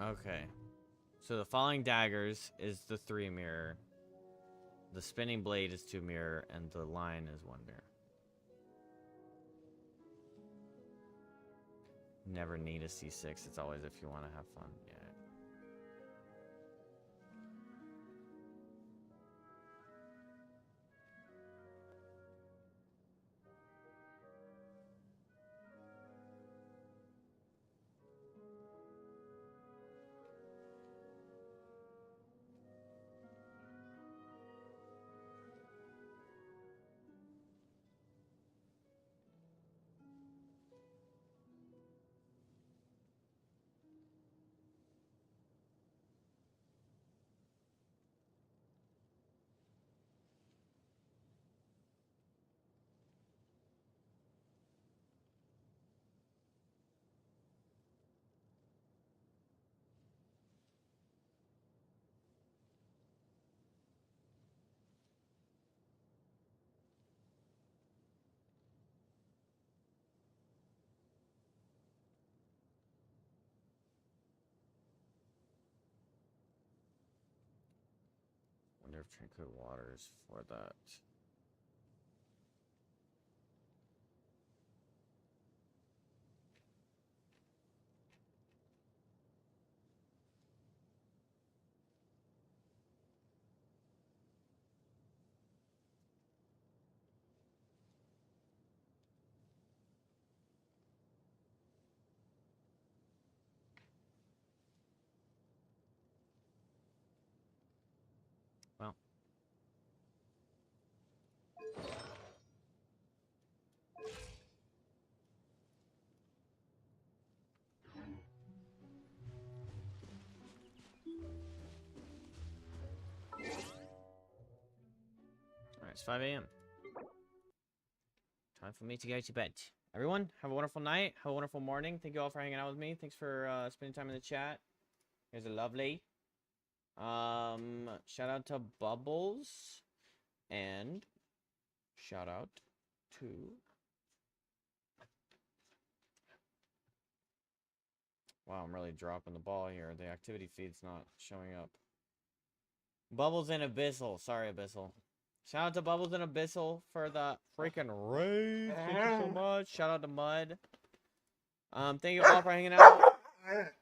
Okay. So the falling daggers is the 3 mirror. The spinning blade is 2 mirror, and the line is 1 mirror. Never need a C6. It's always if you want to have fun. Yeah. Wonder if Trinket Waters for that. Well. Alright, it's 5 a.m. Time for me to go to bed. Everyone, have a wonderful night. Have a wonderful morning. Thank you all for hanging out with me. Thanks for spending time in the chat. You guys are lovely. Shout out to Bubbles. And shout out to... Wow, I'm really dropping the ball here. The activity feed's not showing up. Bubbles and Abyssal. Sorry, Abyssal. Shout out to Bubbles and Abyssal for the freaking raid. Thank you so much. Shout out to Mud. Thank you all for hanging out.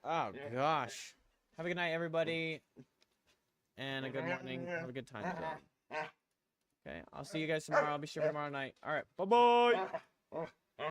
Oh, gosh. Have a good night, everybody. And a good morning. Have a good time today. Okay, I'll see you guys tomorrow. I'll be streaming tomorrow night. All right, bye-bye.